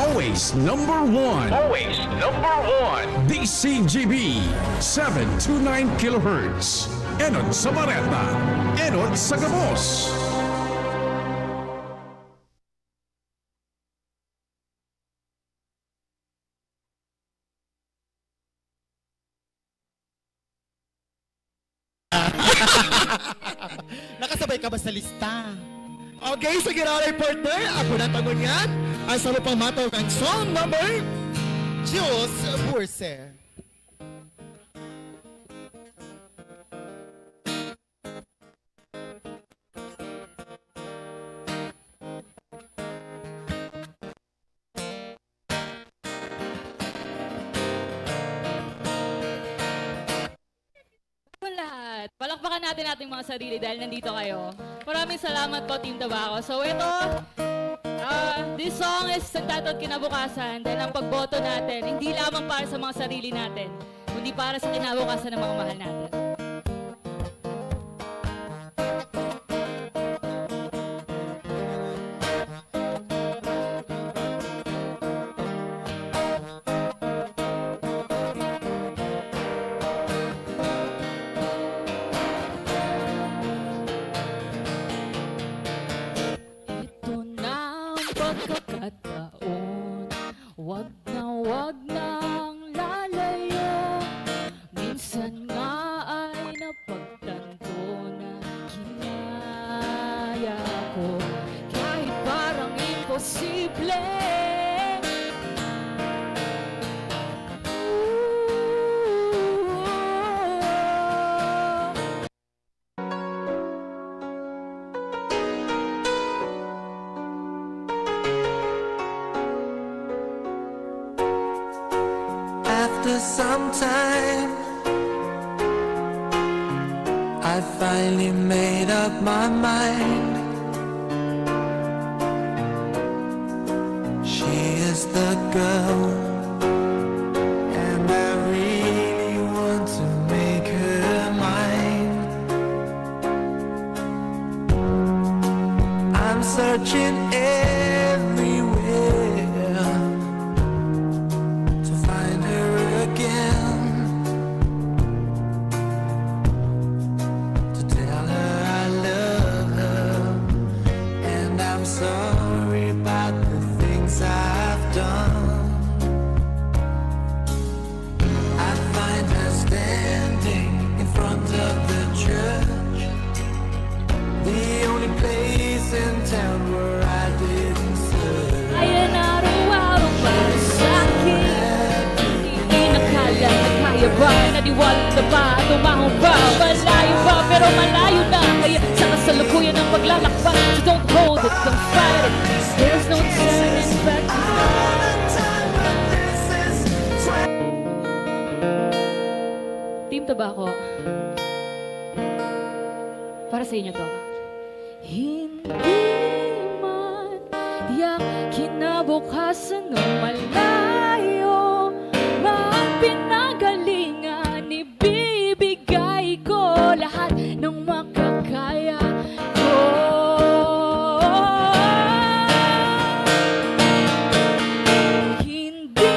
Always number one. Always number one. DCGB 729 kilohertz. Enot sa Bareta. Enot sa Gabos. Nakasabay ka ba sa lista? Okay, sige na partner. Ako na tangon yan. Ang salupang mataw kang song number. Jules Burse. Lahat. Palakpakan natin ating mga sarili dahil nandito kayo. Maraming salamat po, Team Tabaco. So ito, this song is entitled Kinabukasan dahil ang pagboto natin, hindi lamang para sa mga sarili natin, kundi para sa kinabukasan ng mga mahal natin. Ito na ang pagkakataon, wag nang lalayo. Minsan nga ay napagtanto na kinaya ko, kahit parang imposible. After some time, I finally made up my mind. She is the girl, and I really want to make her mine. I'm searching everywhere to find her again, to tell her I love her, and I'm sorry about the things I've done. I find her standing in front of the church, the only place in town where I didn't search. Ayan araw-araw para sa'kin, hindi nakala na kaya ba, naniwala na ba, tumahong ba, malayo ba, pero malayo na, kaya sa kasalukuyan ng paglalakbay, so don't hold it, don't fight it, there's no turning back. Team Tabaco, para sa inyo to. Hindi man tiyak kinabukasan ng malayo, mapinagalingan, ibibigay ko lahat ng makakaya ko. Hindi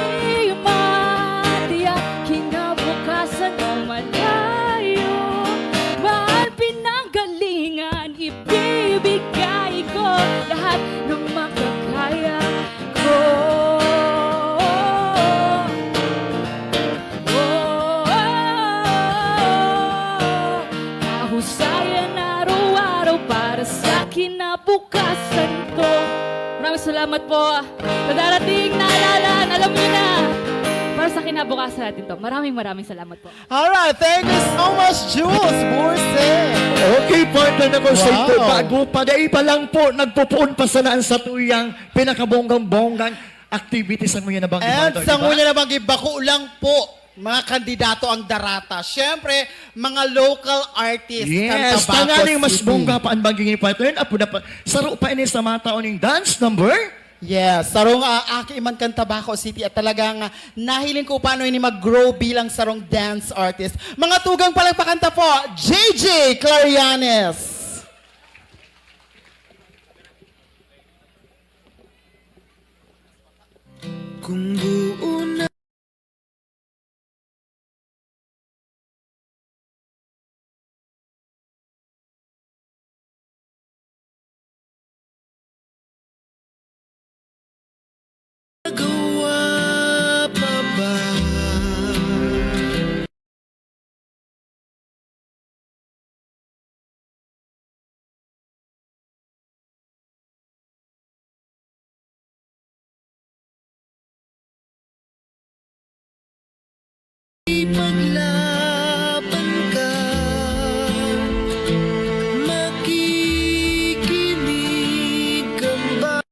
man tiyak kinabukasan ng malayo, mahal pinanggalingan, ibibigay ko lahat ng makakaya ko. Kahusayan araw-araw para sa kinabukasan ko. Maraming salamat po. Sa darating na alalan, alam niyo na, para sa kinabukasan natin to. Maraming salamat po. Alright, thank you so much, Jules Burse. Okay, partner na ko sa Wow. ito. Bago pagay pa lang po, nagpupuon pa sa naan sa tuyang pinakabonggang-bonggang activities ang mga nabanggit. And partner, sa diba? ngunya namang bako lang po, mga kandidato ang darata. Siyempre, mga local artists Yes, ng Tabaco tanganing mas City. bongga pa ang baging partner. Apo na pa, saro pa ini sa mga taoning dance number. Yes, sarong aki man kan Tabaco City at talagang nahiling ko paano ini mag-grow bilang sarong dance artist. Mga tugang palagpakanta po, JJ Clarianes. kung buo na gawa pa ba? Ipaglaban ka, makikinig ka ba?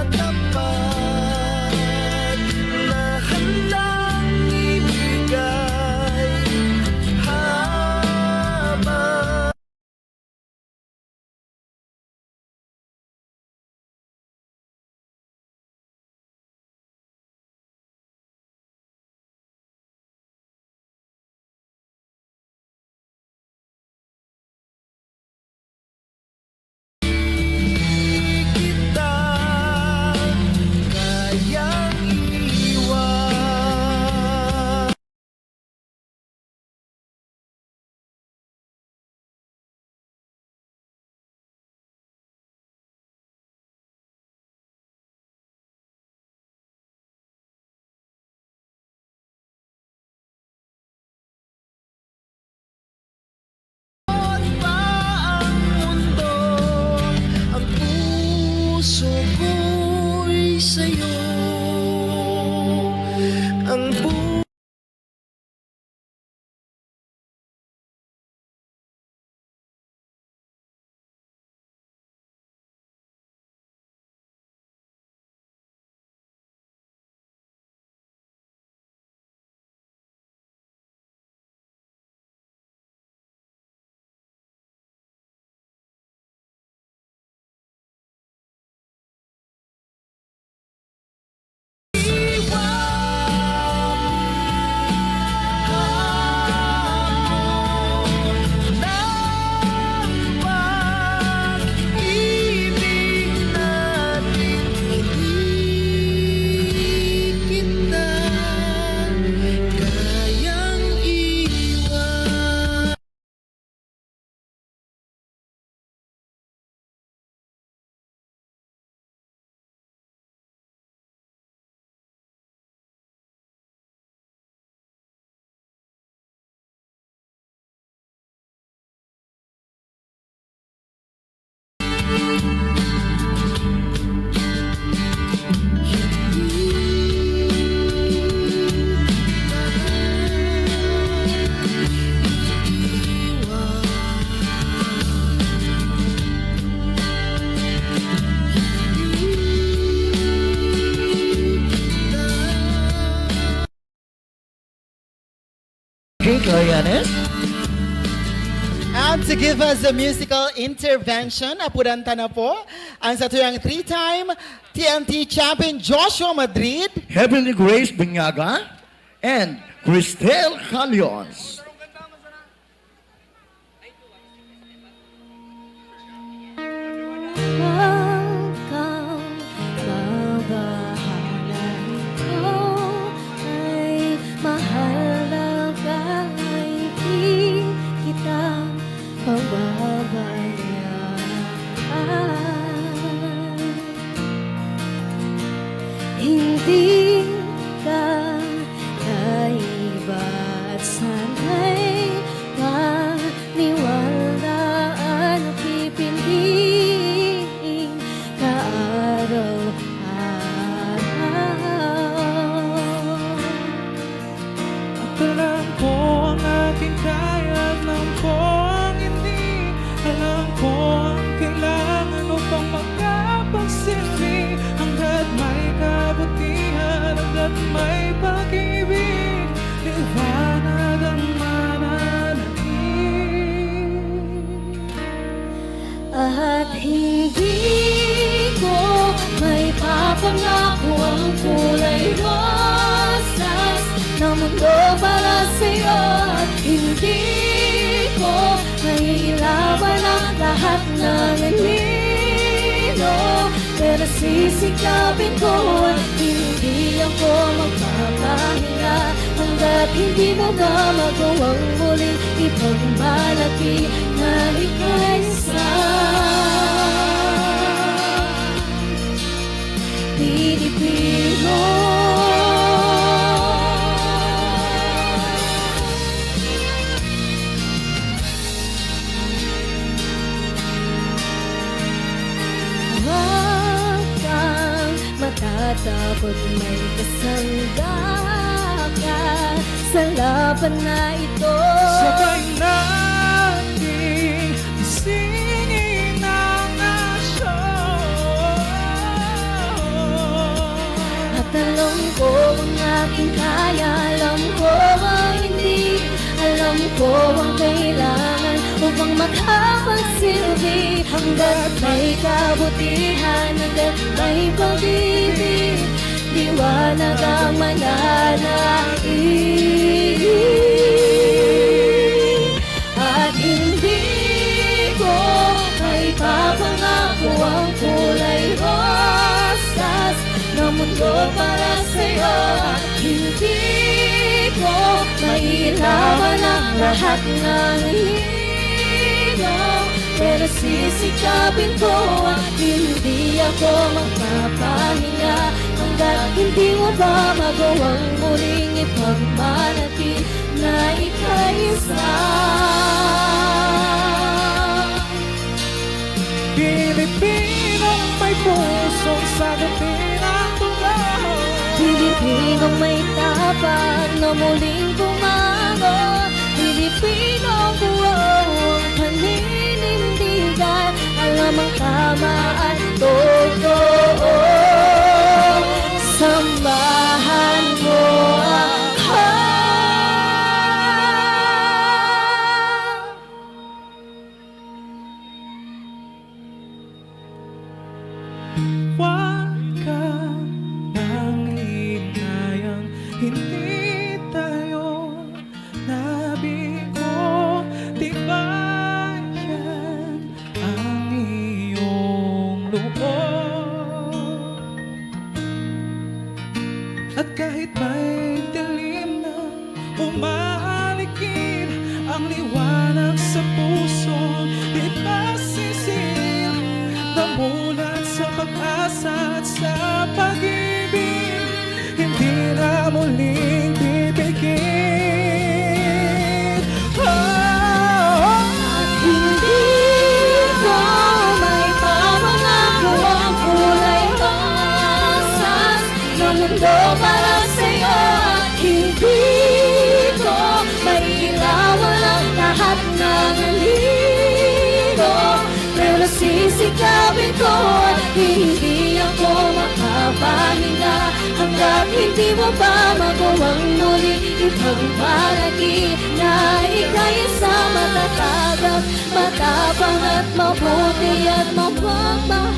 Tapat na handang ibigay habang kita kayang iwan. Pa ang mundo, ang puso ko'y sa'yo. Ang Okay, Clarianes? And to give us a musical intervention, apuranta na po ang sa tuyang three-time TNT champion Joshua Madrid. Heavenly Grace Binyaga, and Cristel Calions. Ikaw, babahalan ko. pababayaan. Hindi ka naiba at sana'y paniwalaan at pipiliin ka araw-araw. At alam ko ang aking kaya, alam ko ang hindi, alam ko ang kailangan upang magkapagsilbi. Hanggat may kabutihan, hanggat may pag-ibig, liwanag ang mananatili. At hindi ko may papangako ang kulay rosas na mundo para sa'yo. At hindi ko may ilawan ang lahat ng anino, pero sisikapin ko at hindi ako magpapahinga hanggat hindi mo ba magawang muling ipagmalaki na ika'y isa. Pilipino. Huwag kang matatakot, may kasangga ka sa laban na ito. Sabay nating isingin ang nasyon. At alam ko ang aking kaya, alam ko ang hindi, alam ko ang kailangan upang makapagsilbi. Hanggat may kabutihan, hanggat may pag-ibig, liwanag ang mananaig. At hindi ko may papangako ang kulay rosas na mundo para sa'yo. At hindi ko mailawan ang lahat ng hino, pero sisikapin ko at hindi ako magpapahinga hanggat hindi mo ba magawang muling ipagmalaki na ika'y isa. Pilipinong may pusong sagutin ang tulaw. Pilipinong may tapang na muling bumangon. Pilipinong buong paninindigan, alam ang tama at totoo. Samahan mo ako. Huwag ka nang hinayang, hindi tayo nabigo. Tibayan ang iyong loob. At kahit may dilim na umaalikid, ang liwanag sa puso di masisil. Namulat sa pag-asa at sa pag-ibig, hindi na muling bibigin. At hindi ko may pamangako ang kulay rosas na mundo para sa'yo. At hindi ko may ilawan ang lahat ng anino, pero sisikapin ko at hindi ako makapahinga hanggat hindi mo ba magawang muli ipagmalaki na ika'y isa. Matatag at matapang at mabuti at mapagmahal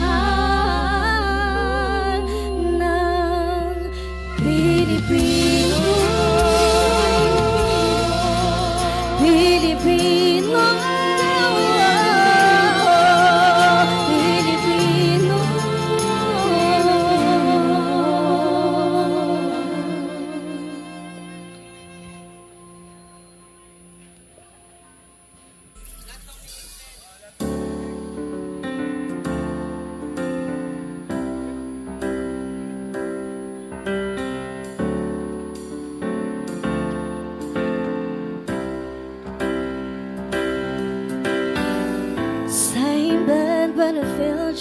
ng Pilipino. Pilipino. Pilipino.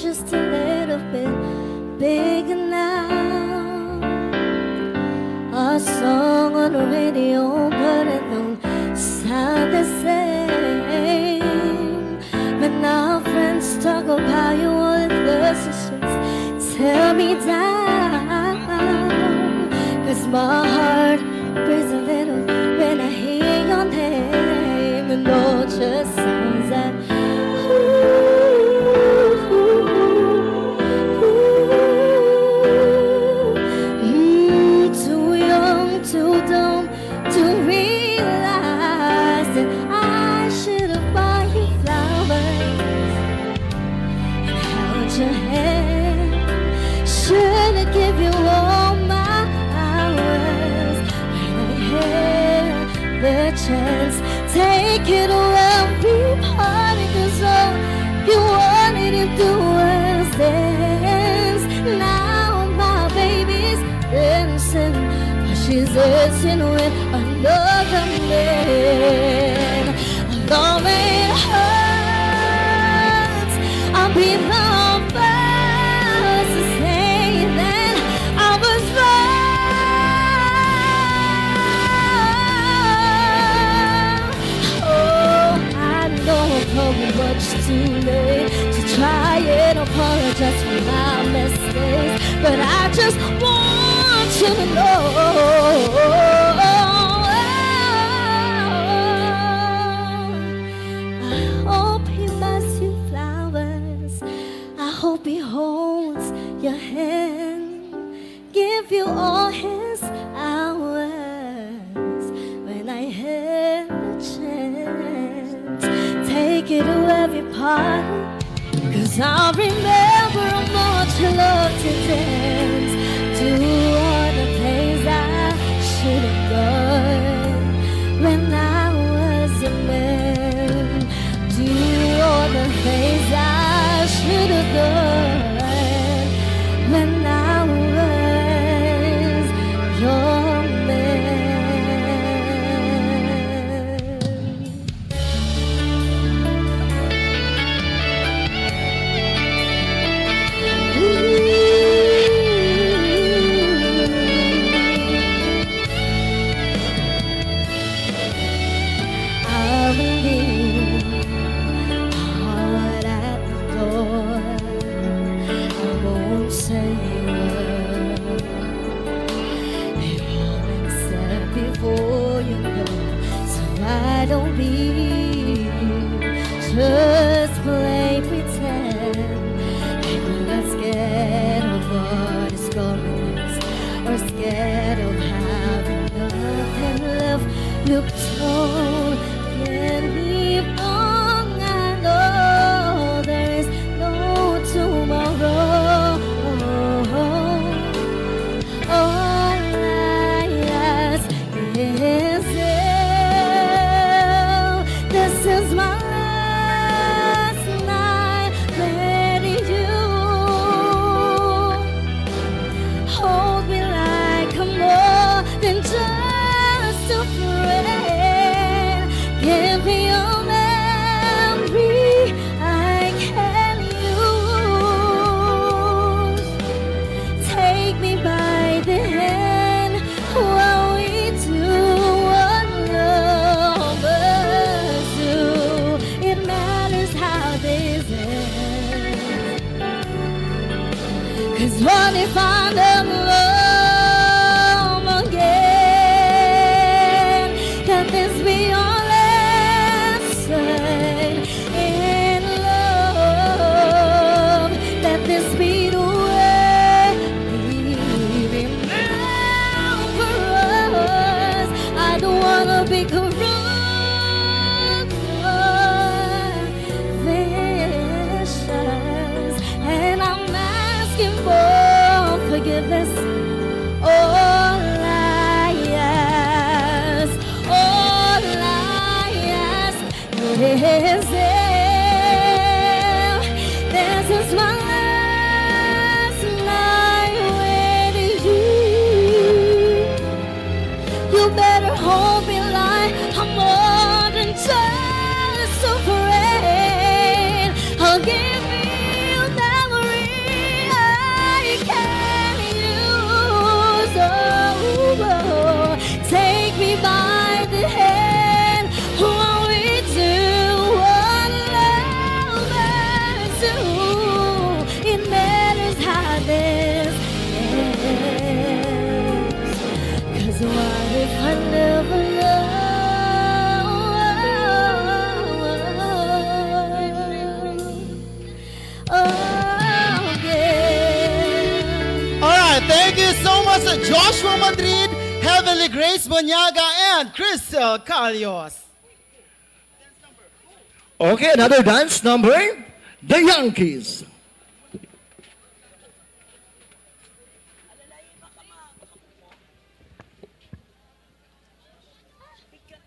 just a little bit bigger now. A song on the radio, but it don't sound the same. When our friends talk about you, all the positions tear me down. 'Cause my heart breaks a little when I hear your name. And all just sounds like too young, too dumb to realize that I should have bought you flowers and held your hand. Should have given you all my hours when I had the chance. Take it away, be part of 'cause all you wanted to do was dance. Now my baby's dancing, but she's dancing with another man. Although it hurts, I'll be the first to say that I was wrong. Oh, I know I'm probably much too late to try and apologize for my mistakes, but I just want you to know I hope he buys you flowers. I hope he holds your hand, give you all his hours when I had the chance. Take it to every part, 'cause I remember how much you loved to dance. Do all the things I should have done when I was a man. Do all the things I should have done when I was your man. I'll leave my heart at the door. I won't say a word. It won't accept before you go, so I don't be just play pretend. And I'm not scared of what is coming next, or scared of having nothing left. Look tall, can leave long. I know there is no tomorrow. All I ask is this is my last night letting you hold me like I'm more than just a friend. Give me a memory I can use. Take me by the hand while we do what lovers do. It matters how this ends. 'Cause what if I never love again? Can this be our lesson in love? Let this be the way we remember us. I don't wanna be corrupt or vicious, and I'm asking for forgiveness. All I ask, all I ask is this is my last night with you. You better hold me like I'm more than just a friend. I'll give you that Joshua Madrid, Heavenly Grace Bonyaga, and Crystal Calios. Okay, another dance number, The Yankees.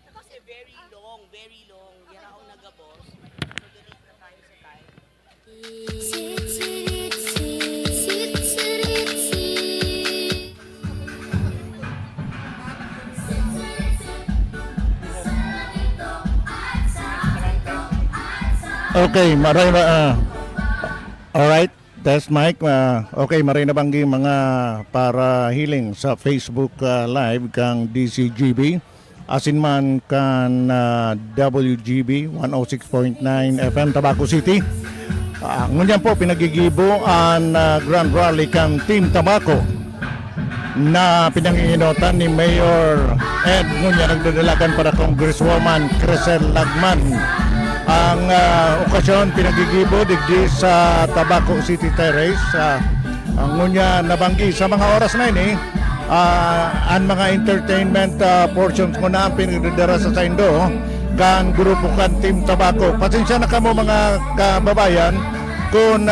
Kasi very long, very long. Yan ako nagabos. Magalit na tayo sa time. Okay, maray alright, test mic. Okay, maray na banggi mga para healing sa Facebook live kang DCGB. Asin man kan WGB 106.9 FM Tabaco City. Ngunyan po pinagigibo ang Grand Rally kang Team Tabaco na pinanginginotan ni Mayor Ed Ngunyan nagdadalagan para Congresswoman Crisel Lagman. Ang okasyon pinagigibo digdi sa Tabaco City Terrace. Ang ngunya nabanggi sa mga oras na ini ang mga entertainment portions mo na ang pinagdadara sa Saindo kan grupo kan Team Tabaco. Pasensya na kamo mga kababayan kung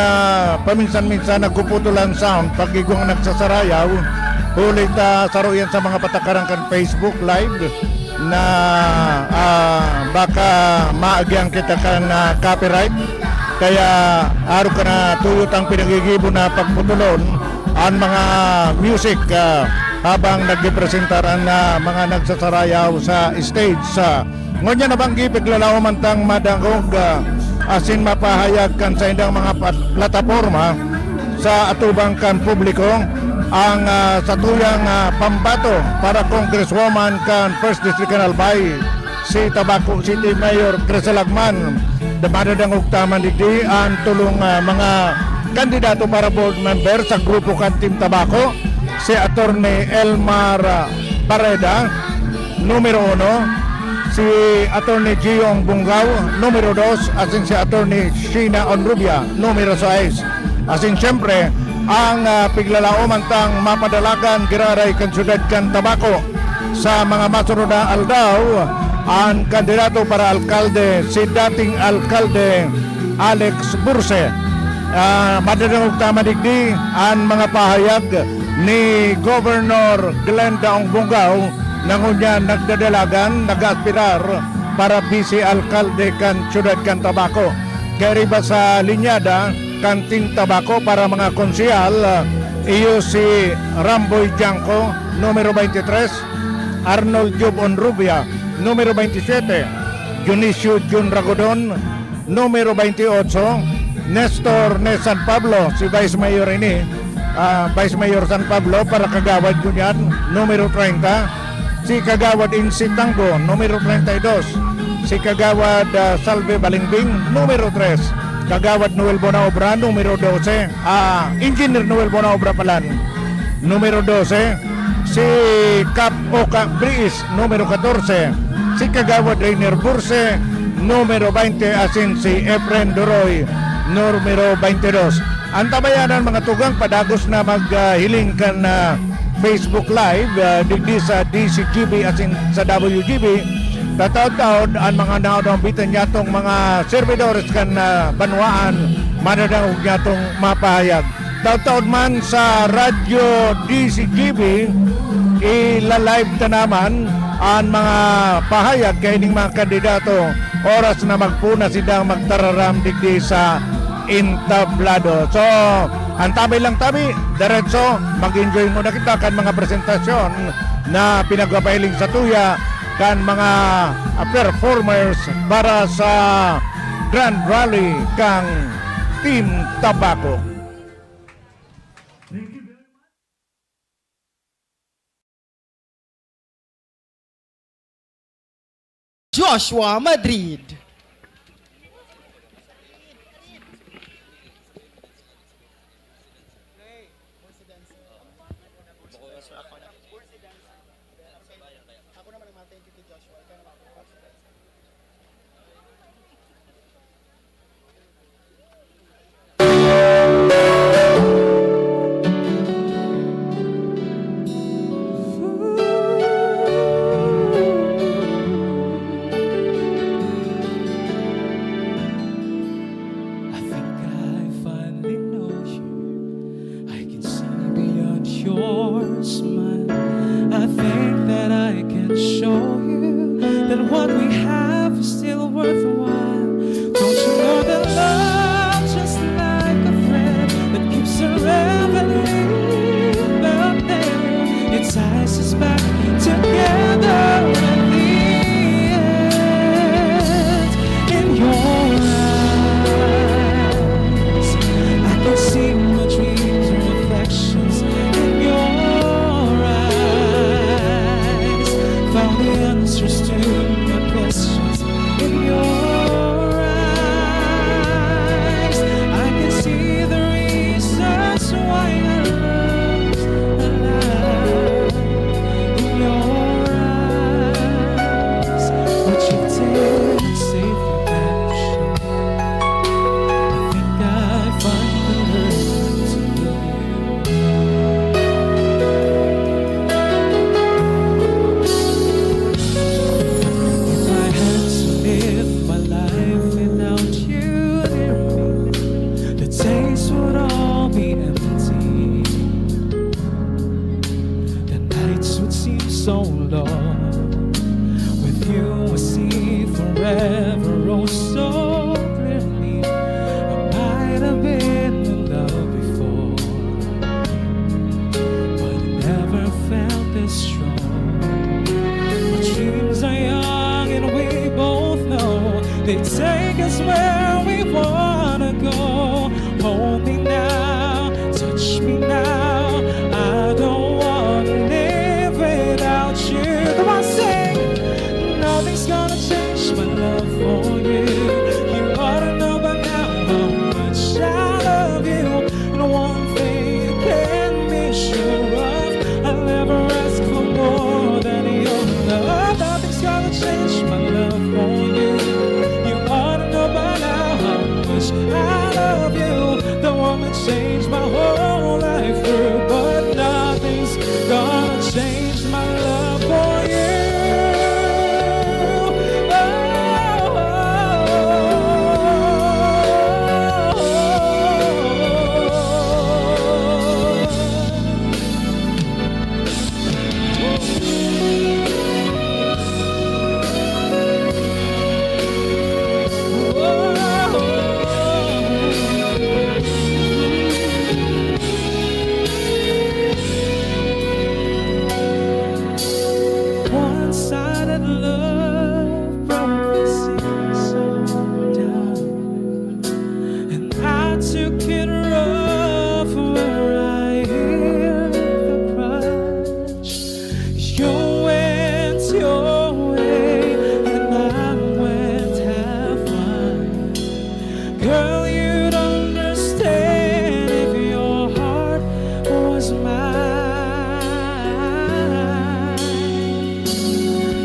paminsan-minsan nagkuputulan sound pagigong nagsasarayaw ulit saruyan sa mga patakaran kan Facebook live na baka maagyang kita kan copyright kaya araw ka na tuyot ang pinagigibo na pagputulon ang mga music habang nagrepresentaran na mga nagsasarayaw sa stage ngunyan na banggi piglalaw mantang madangog asin mapahayag kan sa indang mga plataforma sa atubang kan publiko ang satuyang pambato para Congresswoman kan First District Albay si Tabaco City Mayor Crisel Lagman damadadangog taman digdi ang tulong mga kandidato para board member sa grupo kan Team Tabaco si Attorney Elmar Barreda numero 1 si Attorney Giong Bungaw numero 2 asin si Attorney Sheena Onrubia numero 6 asin siyempre ang piglalao mantang mapadalagan giraray kan syudad kan Tabaco sa mga masunod na aldaw ang kandidato para alkalde si dating alkalde Alex Burse. Madadangog tama digdi ang mga pahayag ni Governor Glenn Daong Bungaw nangunya nagdadalagan nag-aspirar para vice alkalde kan syudad kan Tabaco. Kaya riba sa linyada kan Team Tabaco para mga konsehal iyo si Ramboy Janco numero 23, Arnold Job Onrubia numero 27, Dionisio Jun Ragodon numero 28, Nestor Ne San Pablo si Vice Mayor ini Vice Mayor San Pablo para Kagawad Gunyan numero 30, si Kagawad Insi Tango numero 32, si Kagawad Salve Balingbing numero 3, Kagawad Noel Bonaobra numero 12, Engineer Noel Bonaobra Palan numero 12, si Cap Oka Briis numero 14, si Kagawad Rainer Burse numero 20, asin si Efren Doroy numero 22. Ang tabayanan mga tugang padagos na maghiling kan Facebook Live digdi sa DCGB asin sa WGB tataod-taod ang mga naunambitan nyatong mga servidores kan banwaan manadangog nyatong mapahayag. Taod-taod man sa Radyo DCGB ilalive ta naman ang mga pahayag kay ning mga kandidato oras na magpuna sidang magtararam digdi sa entablado. So, ang tabi lang tabi, diretso, mag-enjoy mo na kita kan mga presentasyon na pinagpapailing sa tuya kan mga performers para sa Grand Rally kang Team Tabaco. Joshua Madrid. smile. I think that I can show you that what we have is still worthwhile. Don't you know that love, just like a thread that keeps forever linked up there, it ties us back together at the end. In your eyes, I can see my dreams and reflections. In your eyes, found the answers to my questions. In your eyes, I can see the reasons why I love alive. In your eyes, what you did safely vanish. I think I finally learned to love you. If I had to live my life without you near me, the days would all be empty. The nights would seem so long. With you I see forever oh so clearly. I might have been in love before, but I never felt this strong. Our dreams are young and we both know they take us where we wanna go. Hold me now, touch me now. I don't wanna live without you. Come on, sing. Nothing's gonna change my love for you. You ought to know by now how much I love you. And one thing you can be sure of, I'll never ask for more than your love. Nothing's gonna change my love for you. You ought to know by now how much I love you. The one that changed my whole life through, but nothing's gonna change my love for you. One-sided love broke the seesaw down, and I took it rough where I hear the crush. You went your way and I went half mine. Girl, you'd understand if your heart was mine.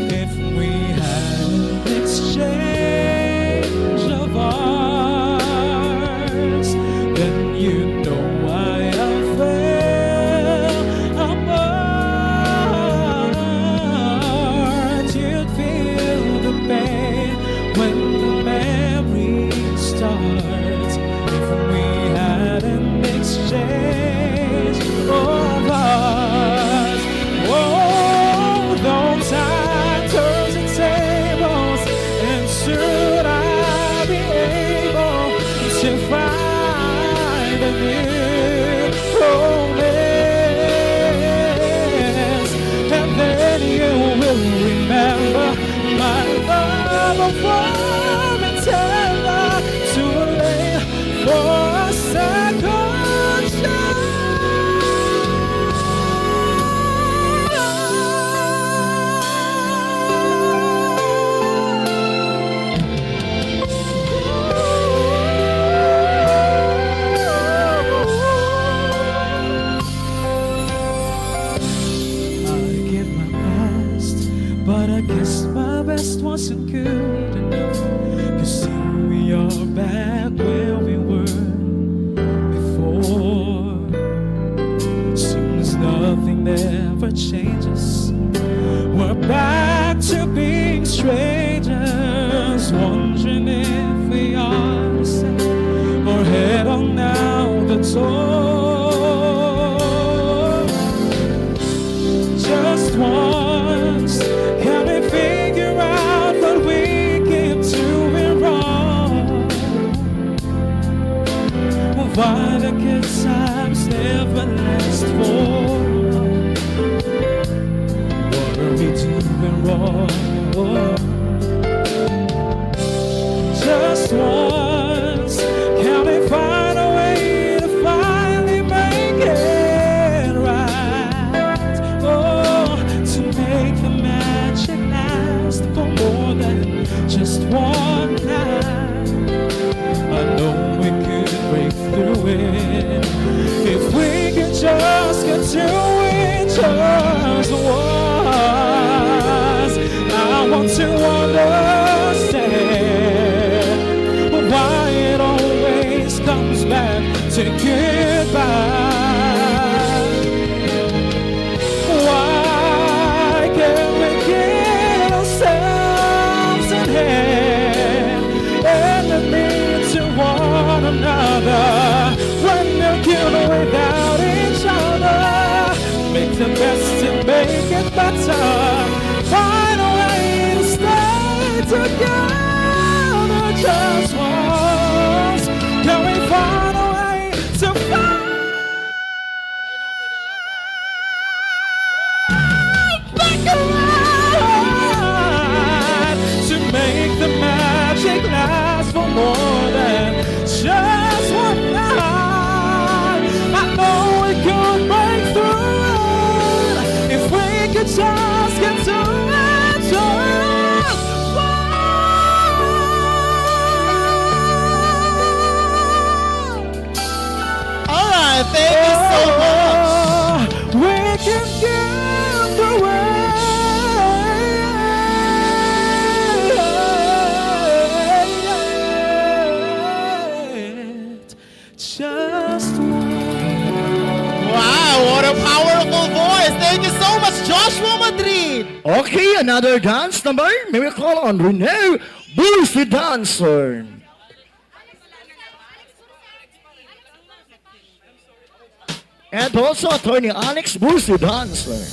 If we had an exchange of hearts, then you know why I fell apart. You'd feel the pain when the memory starts. If we had an exchange of hearts, oh, those time turns and tables, and soon I'll be able to find a new romance, and then you will remember my love of warm and tender, too late for a second chance. I give my best, but I guess my best wasn't good enough. 'Cause here we are back where we were before. Seems nothing ever changes. We're back to being strangers, wondering if we are the same or head on out the door. why the good times never last for long. What are we doing wrong? Just once, can we find a way to finally make it right? Oh, to make the magic last for more than just one night. I know we could break through it if we could just get to it just once. I want to understand why it always comes back to goodbye. Why can't we get ourselves in hand and admit to one another when we're good without each other? Make the best and make it better. Find a way to stay together just once. Can we find a way to find back alive, to make the magic last for more than just one night? I know we could break through it if we could just get to it just once. All right, thank you so much. We can get through it just once. Wow, what a powerful voice. Thank you so much, Joshua Madrid. Okay, another dance number. May we call on Rene Boosie Dancer. And also Attorney Alex Boosie Dancer.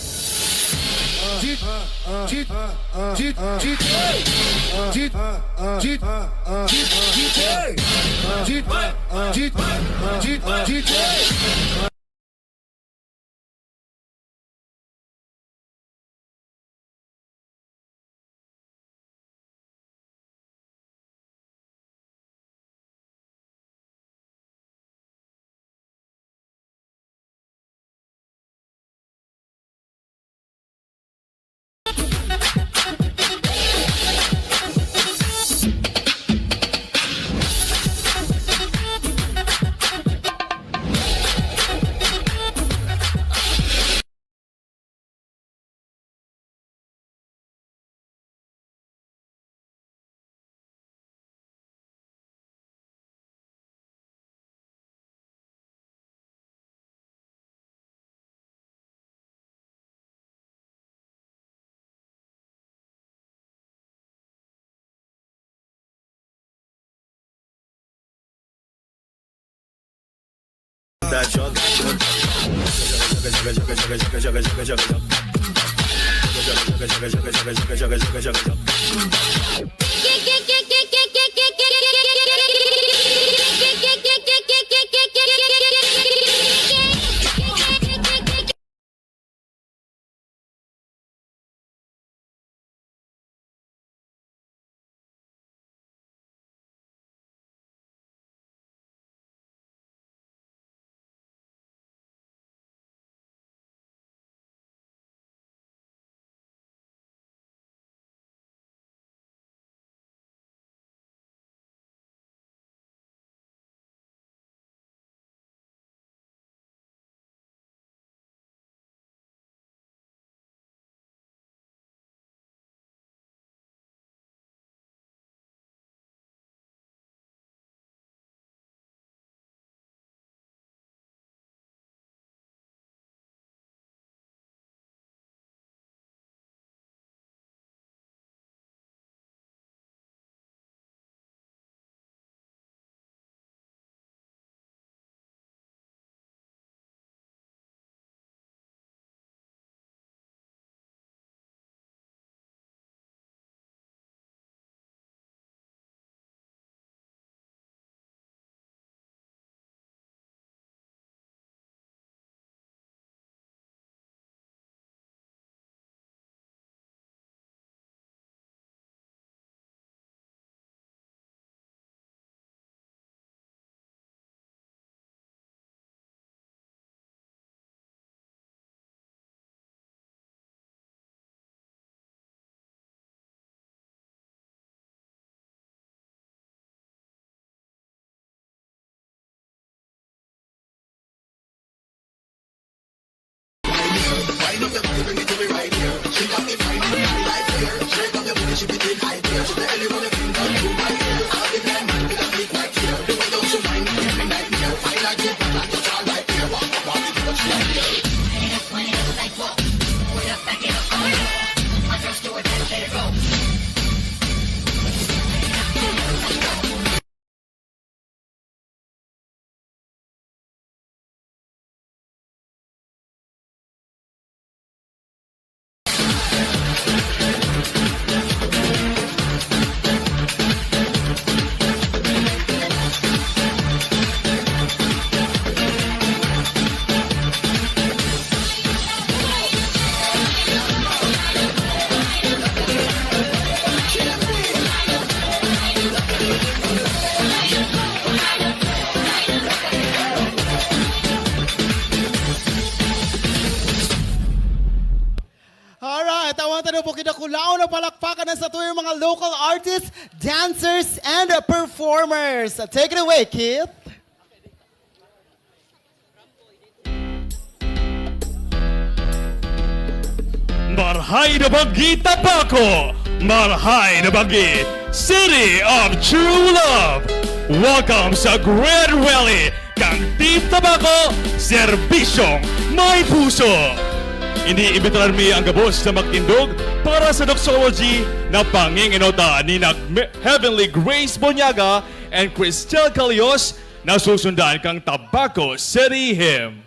Alright, tawang tanong po kinakulaon na palakpakan na sa tuyong mga local artists, dancers, and performers. Take it away, Keith. Marhay na Banggi Tabaco! Marhay na Banggi, City of True Love! Welcome sa Grand Rally kang Team Tabaco, Serbisyong May Puso! Iniimbitaran mi ang gabos na magtindog para sa doxology na panginginota ni Heavenly Grace Bonyaga and Cristel Calios na susundan kang Tabaco City Hymn.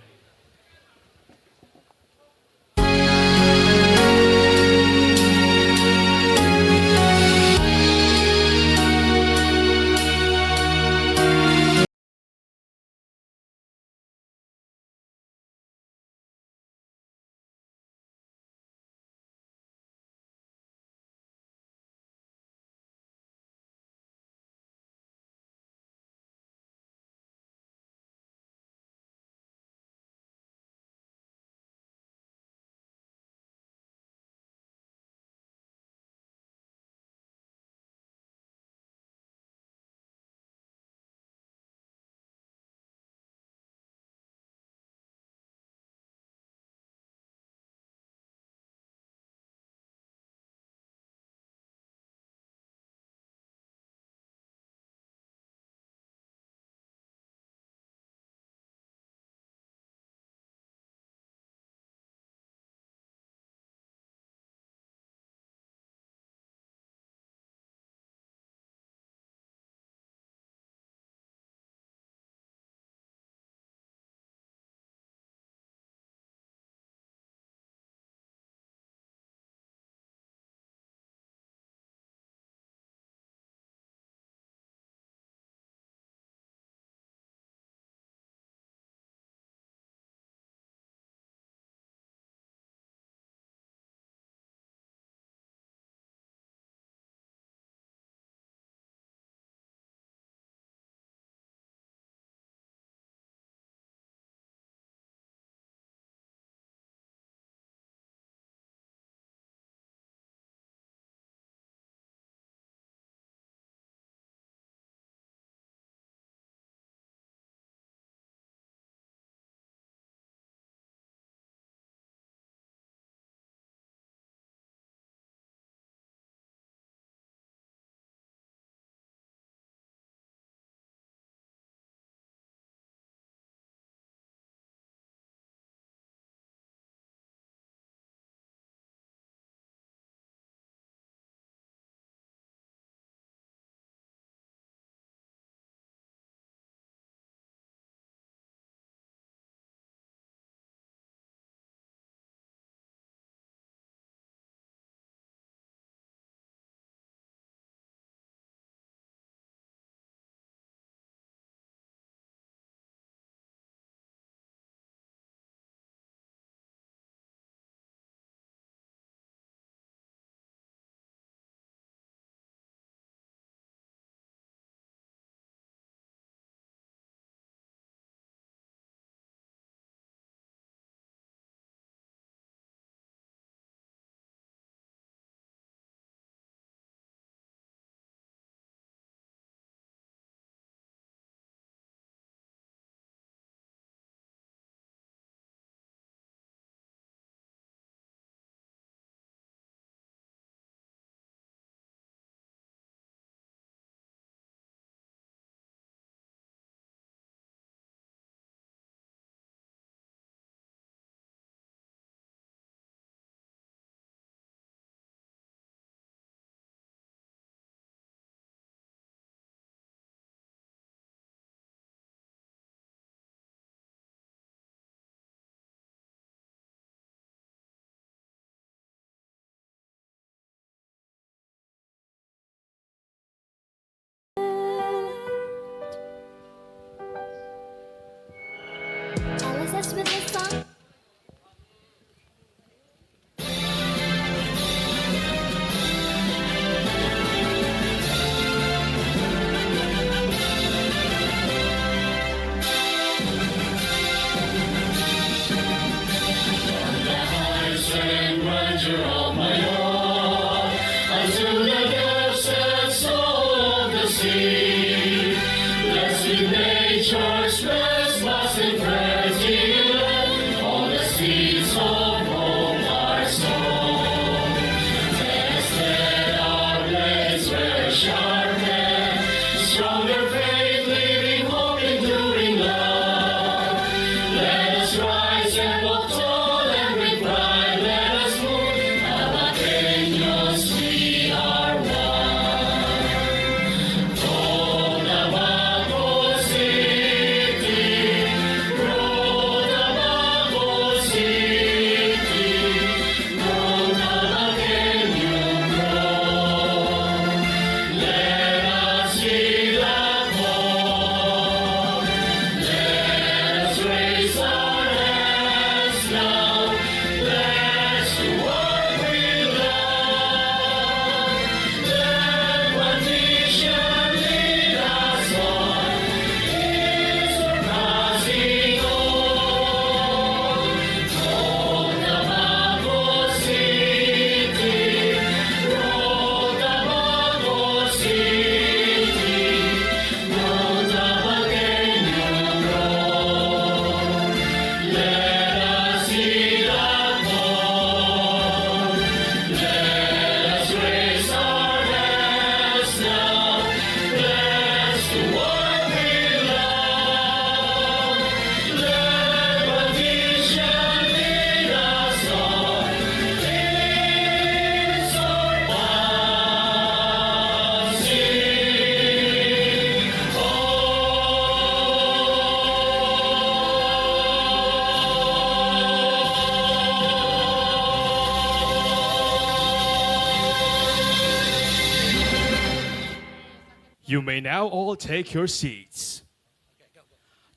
You may now all take your seats.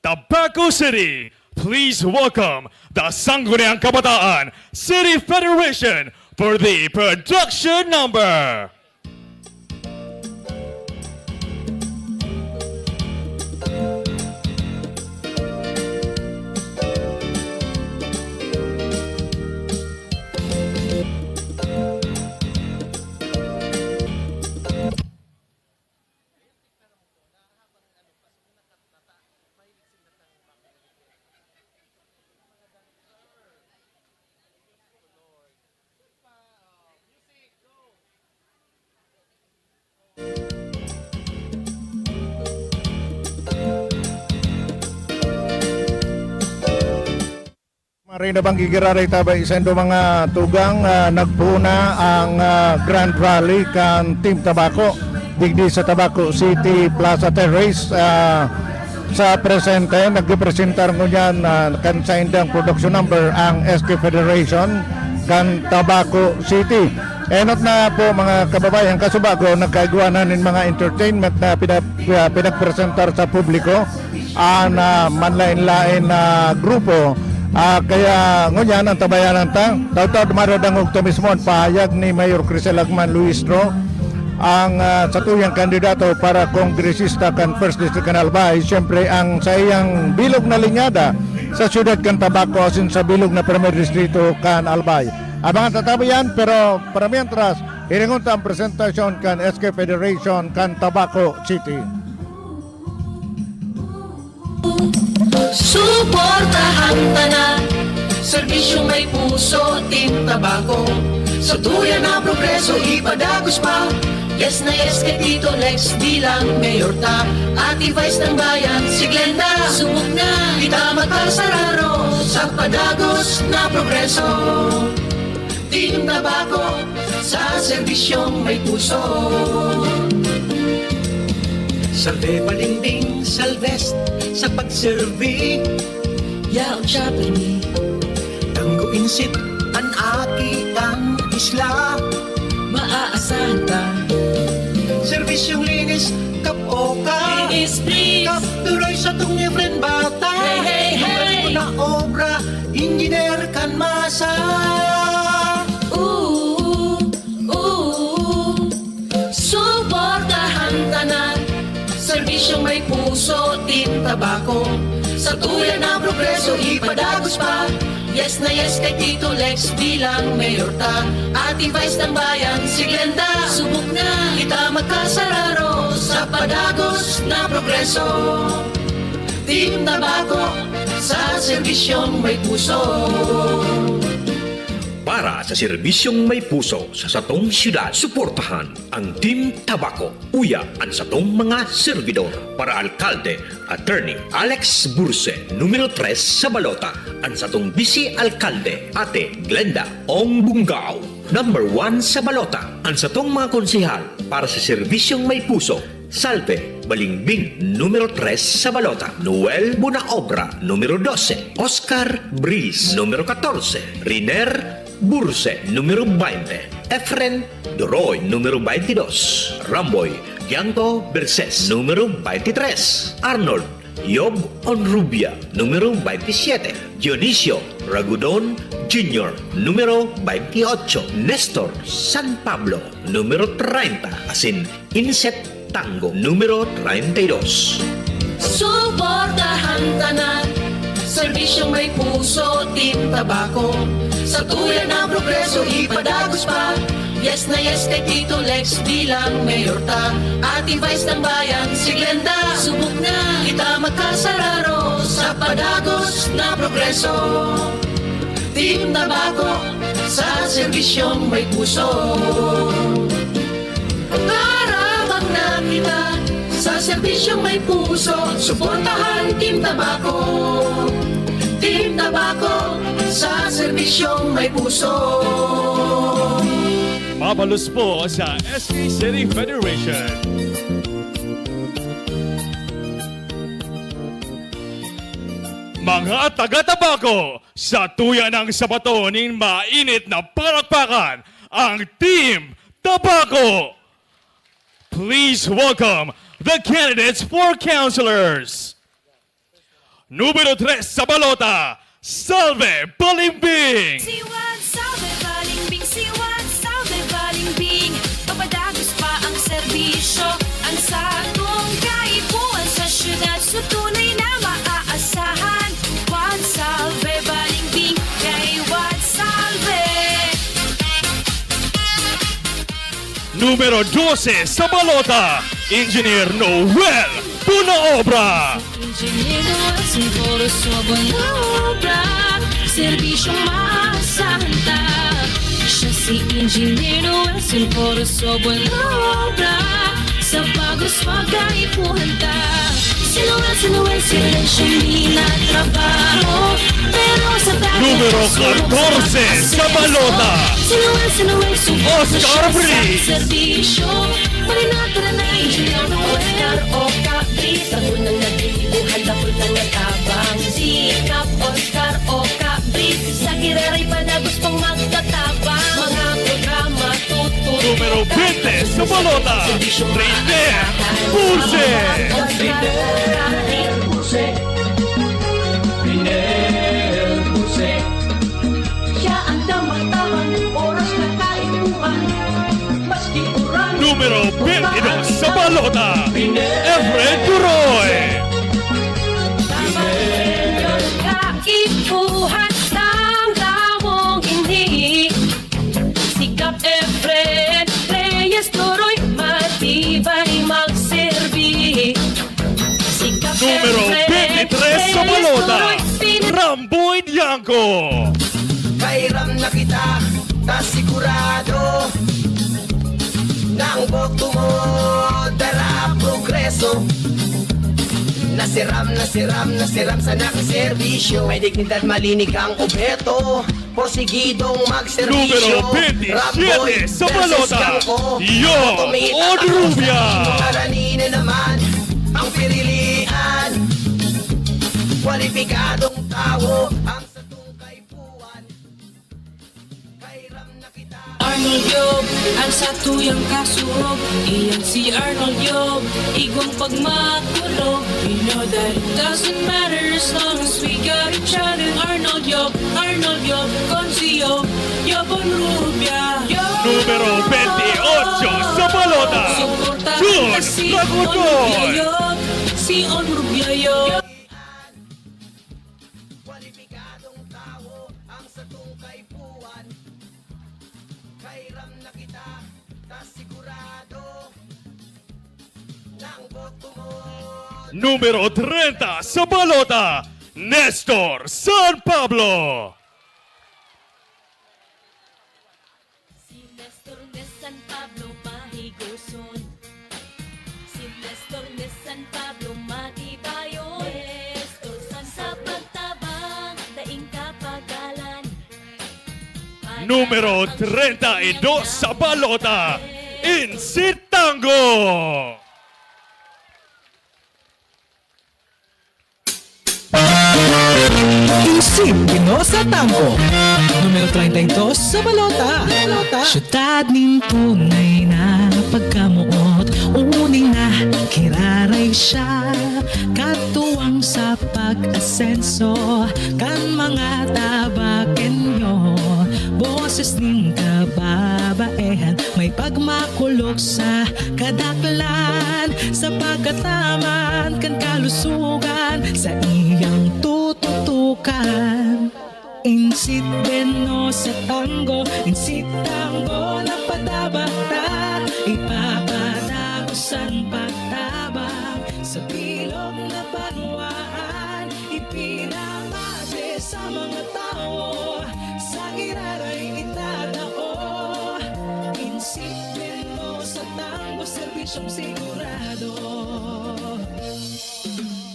Tabaco City, please welcome the Sangguniang Kabataan City Federation for the production number. Marina bang gigiraray tabay isendo mga tugang nagpuna ang Grand Rally kan Team Tabaco digdi sa Tabaco City Plaza Terrace sa presente nagrepresentar ko dyan kan sa indang production number ang SK Federation kan Tabaco City. Enot na po mga kababayan kasubago nagkaiguanan ng mga entertainment na pinagpresentar sa publiko ang manlain-lain na grupo. Kaya ngunyan ang tabayanan taw-taw dumaradang og mismo pahayag ni Mayor Crisel Agman Luistro ang sa tuyang kandidato para kongresista kan First District kan Albay, siyempre ang sa iyang bilog na linyada sa siyudad kan Tabaco asin sa bilog na Premier Distrito kan Albay. Abangan tatabayan pero para mientras hiringon ta ang presentasyon kan SK Federation kan Tabaco City. Suportahan tanan, serbisyong may puso, Team Tabaco. Sa tuyan na progreso, ipadagos pa. Yes na yes kay Tito Lex bilang mayor ta. Ati Vice ng bayan, si Glenda, sumok na. Kita magkasararo sa padagos na progreso. Team Tabaco, sa serbisyong may puso. Salve Balinding, Salvest, sa pagservi. Yaon siya pani. Tanggo insit, an aki kang isla. Maaasahan ta. Serbisyong linis, kapoka. Linis, please. Kapturoy sa tong ni friend bata. Hey, hey, hey. Na obra, engineer kan masa. Suportahan tanan, serbisyong may puso, Team Tabaco. Sa tuyan na progreso, ipadagos pa. Yes na yes kay Tito Lex bilang mayor ta. Ati Vice ng bayan, si Glenda, subok na. Kita magkasararo sa padagos na progreso. tabako sa serbisyong may puso. Para sa serbisyong may puso sa satong syudad, suportahan ang Team Tabaco. Uya ang satong mga servidor. Para alkalde, Attorney Alex Burse, numero 3 sa balota. Ang satong vice-alkalde, Ate Glenda Ong Bungaw, number 1 sa balota. Ang satong mga konsehal para sa serbisyong may puso, Salve Balingbing, numero 3 sa balota. Noel Bunaobra, numero 12. Oscar Briz, numero 14. Riner Burse, número 20. Efren Doroy, número 22. Ramboy Gianto Berses, número 23. Arnold Yob Onrubia, número 27. Dionisio Ragudon Jr., número 28. Nestor San Pablo, número 30. Asin Inset Tango, número 32. Suportahan tanan, serbisyong may puso, Team Tabaco. Sa tuyan ng progreso, ipadagos pa. Yes na yes kay Tito Lex bilang mayor ta. Ati Vice ng bayan, si Glenda. Subok na kita magkasararo sa padagos na progreso. Team Tabaco sa serbisyong may puso. Tarabang na kita sa serbisyong may puso. Suportahan Team Tabaco. Team Tabaco sa serbisyong may puso. Mabalos po sa SK City Federation. Mga taga-Tabaco, sa tuya ng sabatoning mainit na palakpakan, ang Team Tabaco. Please welcome the candidates for councilors. Número 3 sa balota, Salve Balimbing. Siwan, salve, balimbing. Siwan, salve, balimbing. Papadagos pa ang serbisyo. Ang satong kaipuan sa syudad. So tunay na maaasahan. Juan, salve, balimbing. Kay Juan, salve. Número 12 sa balota, Engineer Noel Bunaobra. Ingeniero siguro sobrang obra. Serbisyong masanta. Siya si Ingeniero siguro sobrang obra. Sa bagos magkaipuhan ta. Sinuwel sila siyang minatrabaho. Pero sa bagay Número 14 sa balota, Sinuwel Oscar Briz. Serbisyo Marinatra na Ingeniero Oscar Oka Briz. Ako nang nagbibuhan ako nang natabang. Sikap Oscar Oka Briz. Sa giraray panagos pang magtatabang. Mga programa tutulong. Número 20 sa balota, Riner Burse. Siya ang tamang-tamang oras na kaipuan. Maski uran. Número 22 sa balota, Efren Duroy. Kaipuhan ng tamong hindi. Sikap Efren Reyes Toroy matibay magserbi. Sikap Número 23 sa balota, Ramboy Dianco. Kairam na kita, ta sigurado. Nang boto mo, dara progreso. Nasiram sa nakaserbisyo. May dignidad malinig ang objeto. Porsigidong magserbisyo. Número 27 sa balota, Yo Onrubia. Karani na naman ang pirilian. Kwalipikadong tao ang satong kaipuan. Kairam na kita. Arnold Yob, ang satuyang kasurog. Iyan si Arnold Yob, igwang pagmakulog. We know that it doesn't matter as long as we got each other. Arnold Yob, Consi Yob, Yob Onrubia. Número 28 sa balota, Jun Ragudon. Si Onrubia Yob. Kwalipikadong tao ang satong kaipuan. Kairam na kita, ta sigurado. Numero 30 sa balota, Nestor San Pablo. Si Nestor de San Pablo mahiguson. Si Nestor de San Pablo matibayon. Nestor San sa pagtabang, daing kapagalan. Numero 32 sa balota, Insit Tango. Isip Pinosa Tango. Numero 32 sa balota. Siyudad ning tunay na pagkamuot. Uning na kiraray siya. Katuwang sa pag-asenso. Kan mga tabakenyo. Boses ning kababaehan. May pagmakulog sa kadaklan. Sa pagkataman kan kalusugan. Sa iyang tututukan. Insit beno sa tango, insit tango na padabata, ipapadagusan pagtabang sa bilog na banwaan, ipinamate sa mga tao, sa iraray itatao. Insit beno sa tango, serbisyong sigurado.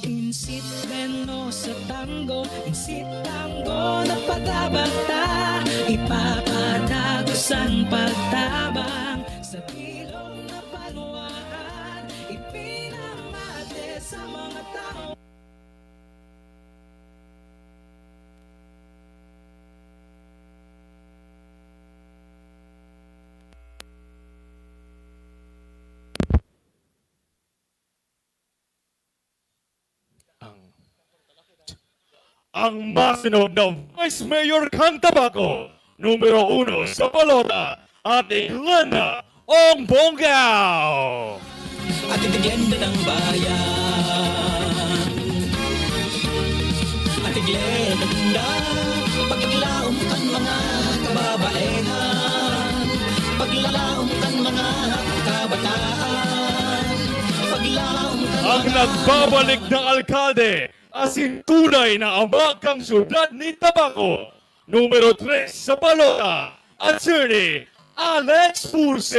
Insit beno sa tango, insit tango na pagabata, ipapadagusan pagtabang sa bilog na panuwaan, ipinamate sa mga tao. Ang masunod na Vice Mayor kang Tabaco, numero 1 sa balota, Ate Glenda Ong Bonggao. Ate Glenda ng bayan, Ate Glenda, paglaom kan mga kababaehan, paglaom kan mga kabataan, paglaom kan Ang nagbabalik na alkalde, asin tunay na ama kang syudad ni Tabaco, numero 3 sa balota, Attorney Alex Purse.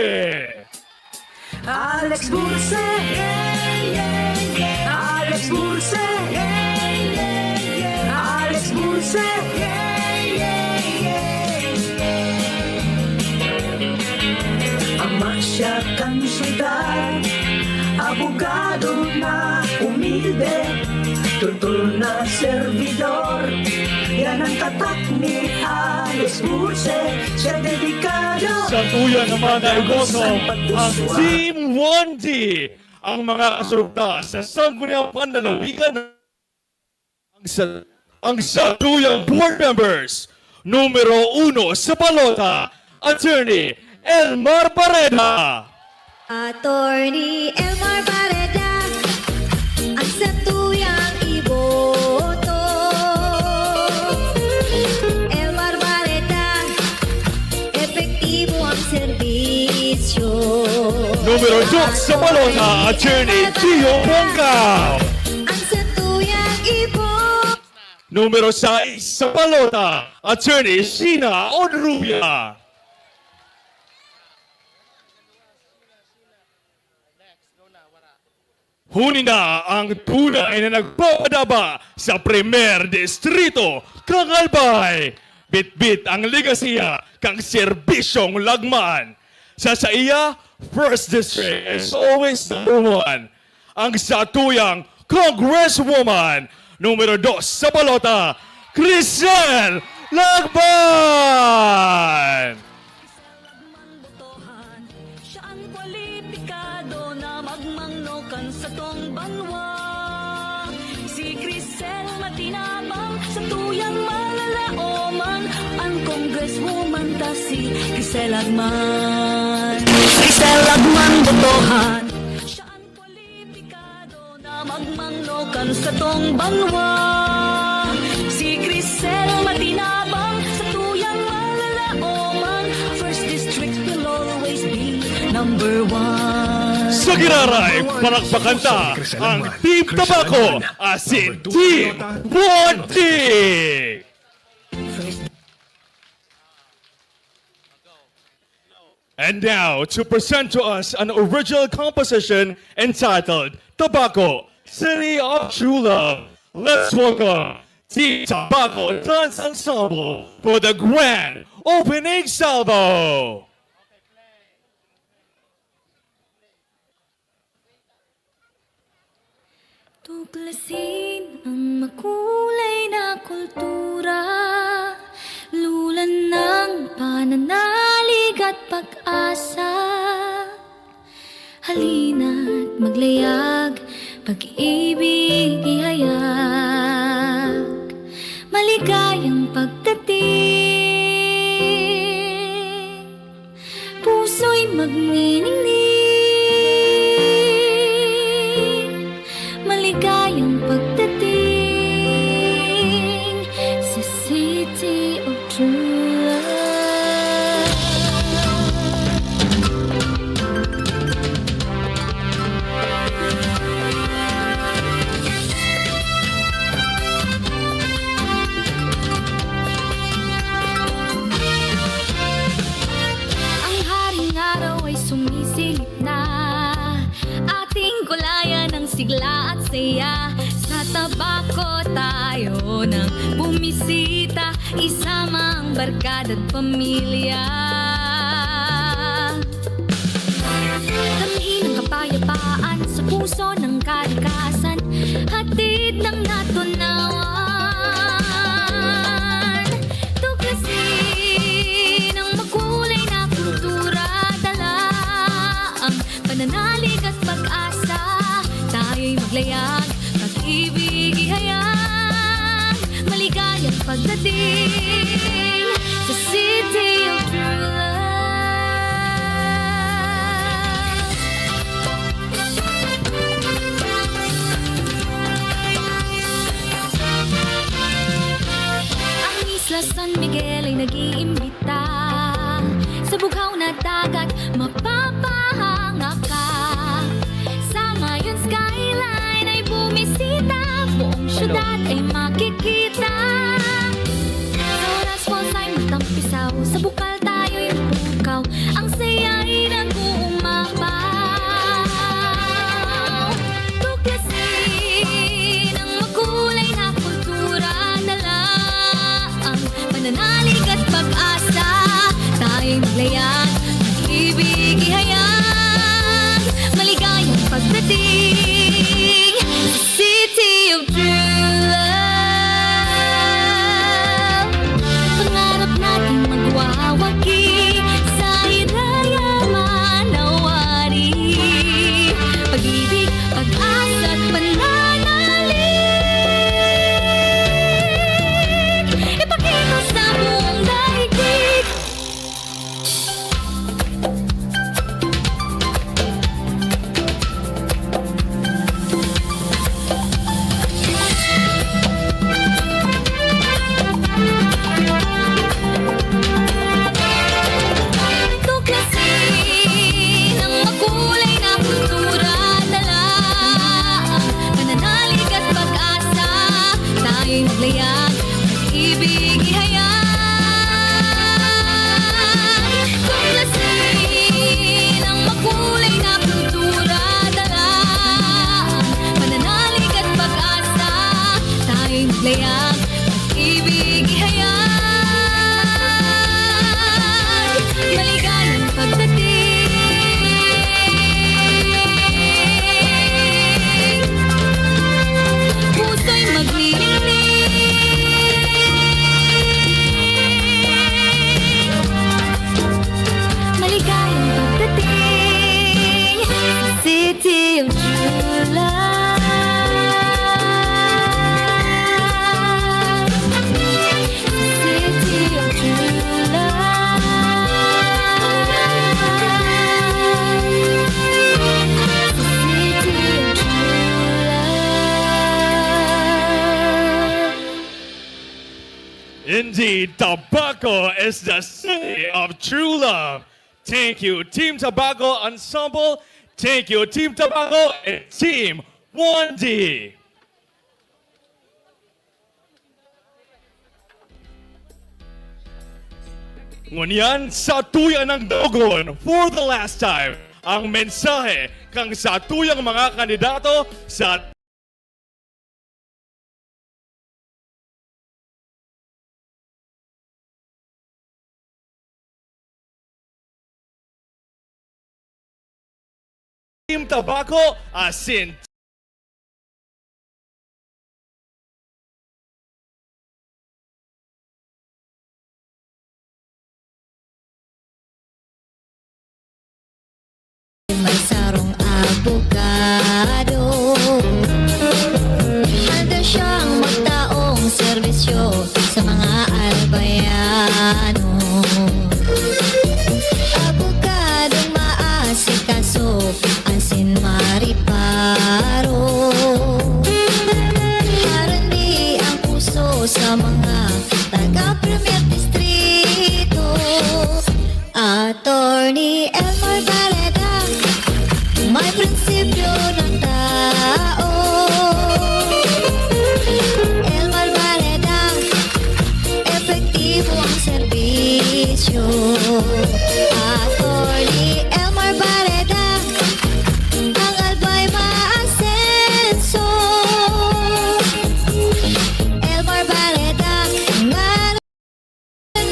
Alex Burse, Alex Burse, Alex Burse, ama siya kang syudad, abogado na umilde, tutul na servidor. Yan ang tatak ni Alex Burse, siya dedikado. Sa tuya naman ay goso ang Team 1D, ang mga kasurta sa sangguniang panlalawigan ang satuyang board members. Numero 1 sa balota, Attorney Elmar Barreda. Attorney Elmar Barreda, ang satuyang iboto. Elmar Barreda, epektibo ang serbisyo. Numero 2 sa balota, Attorney Gio Bonggao. Ang satuyang iboto. Numero 6 sa balota, Attorney Sheena Onrubia. Huni na ang tunay na nagpapadaba sa Primer Distrito, kang Albay. Bit-bit ang legasiya kang serbisyong lagman. Sa iya, First District is always number 1. Ang satuyang Congresswoman, numero 2 sa balota, Crisel Lagban. Siya ang kwalipikado na magmangnokan sa tong banwa. Si Crisel matinabang sa tuyang malalaoman. Ang congresswoman ta si Crisel Lagman. Crisel Lagman botohan. Siya ang kwalipikado na magmangnokan sa tong banwa. Si Crisel matinabang sa tuyang malalaoman. First District will always be number 1. Sa giraray, palakpakanta ang Team Tabaco asin Team Bonti! And now, to present to us an original composition entitled Tabaco, City of True Love, let's welcome Team Tabaco Dance Ensemble for the grand opening salvo! Tuklasin ang makulay na kultura, lulan ng pananalig at pag-asa. Halina't maglayag, pag-ibig ihayag, maligayang pagdating, puso'y magniningning, maligayang pagdating sa City of True Love. Ang haring araw ay sumisilip na, ating kulayan ng sigla at saya. Sa Tabaco tayo nang bumisita, isama ang barkada at pamilya. Damhin ang kapayapaan sa puso ng kalikasan, hatid ng natunawan. Tuklasin ang makulay na kultura, dala ang pananalig at pag-asa. Tayo'y maglayag, pag-ibig ihayag, maligayang pagdating sa City of True Love. Ang Isla San Miguel ay nag-iimbita, sa bughaw na dagat mapapahanga ka. Sa Mayon skyline ay bumisita, buong syudad ay makikita. Sa Oras Falls ay matampisaw, sa bukal tayo'y pukaw, ang saya'y nag-uumapaw. Tuklasin ang makulay na kultura, dala ang pananalig at pag-asa. Tayo'y maglayag, pag-ibig ihayag, maligayang pagdating sa City of True Love. Pangarap natin magwawagi, sa hiraya manawari, pag-ibig, pag-asa at pananalig, ipakita sa buong daigdig. Tuklasin ang makulay na kultura, dala ang pananalig at pag-asa. Tayo'y maglayag, pag-ibig ihayag. Tuklasin ang makulay na kultura, dala ang pananalig at pag-asa. Tayo'y maglayag, pag-ibig ihayag, maligayang pagdating. Puso'y magniningning, maligayang pagdating sa City of True Love. City of True Love. City of True Love. Indeed, Tabaco is the city of true love. Thank you, Team Tabaco Ensemble. Thank you, Team Tabaco and Team 1D. Ngunyan sa tuyan ng Dogon, for the last time, ang mensahe kang sa tuyang mga kandidato sa Team Tabaco asin May sarong abogado, handa siyang magtaong serbisyo sa mga albayano. Abogadong maasikaso, asin mariparo. Harandi ang puso sa mga taga-Premier Distrito. Attorney Elmar Barreda, may prinsipyo ng tao. Elmar Barreda, epektibo ang serbisyo. Attorney Elmar Barreda, ang albay maasenso. Elmar Barreda, ngalan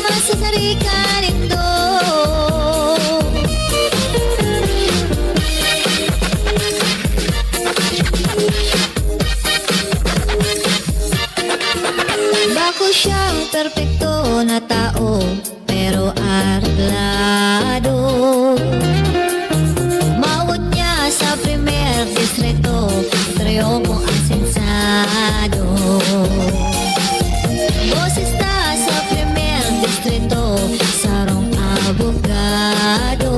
masasarikan ito. Bako siyang perpekto na tao, pero arreglado. Mawad niya sa primer distrito, triompo ang sensado. Boses na sa primer distrito, sarong abogado.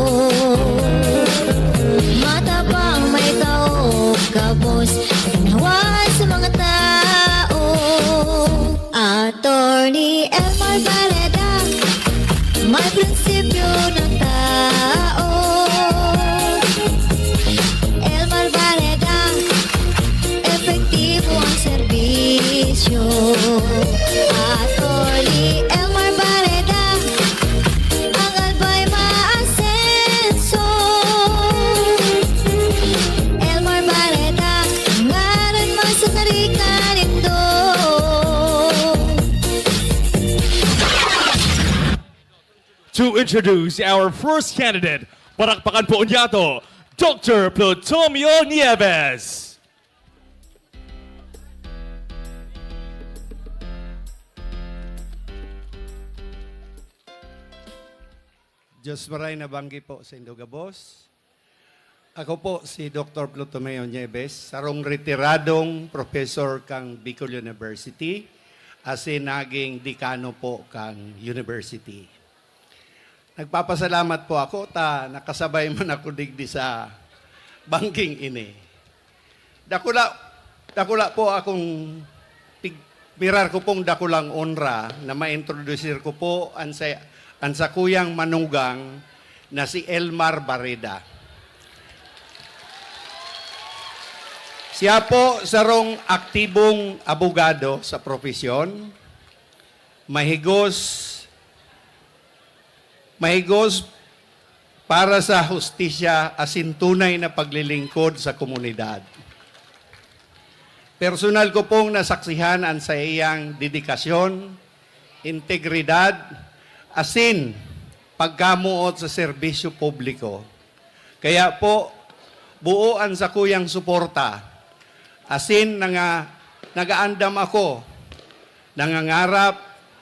Matabang may tao, kabos, ginawa sa mga tao. Attorney Elmar Barreda, may prinsipyo ng tao. Elmar Barreda, epektibo ang serbisyo. Attorney Elmar Barreda, ang albay maasenso. Elmar Barreda, ngalan masasarikan ito. to introduce our first candidate. Palakpakan po niya to, Dr. Plutomio Nieves. Diyos maray na banggi po sa Indogabos. Ako po si Dr. Plutomeo Nieves, sarong retiradong professor kang Bicol University, asin naging dekano po kang university. Nagpapasalamat po ako nakasabay man ako digdi sa banking ini. Dakula po akong mirar ko pong dakulang onra na ma-introduce ko po ang sa kuyang manugang na si Elmar Barreda. Siya po sarong aktibong abogado sa profesyon, mahigos para sa hustisya asin tunay na paglilingkod sa komunidad. Personal ko pong nasaksihan ang sa iyang dedikasyon, integridad, asin pagkamuot sa serbisyo publiko. Kaya po, buoan sa kuyang suporta, asin nagaandam ako, nangangarap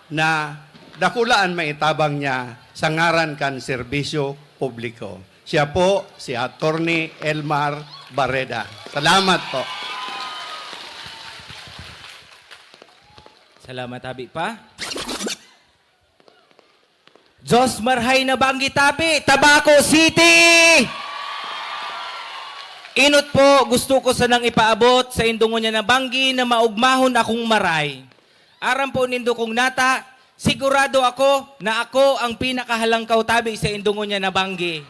na dakulaan maitabang niya sa ngaran kan serbisyo publiko. Siya po si Attorney Elmar Barreda. Salamat po. Salamat, Habi pa. Diyos marhay na banggi tabi, Tabaco City! Inot po, gusto ko sanang ipaabot sa indungo niya na banggi na maugmahon akong maray. Aram po nindo kong nata, sigurado ako na ako ang pinakahalangkaw tabi sa indungo niya na banggi.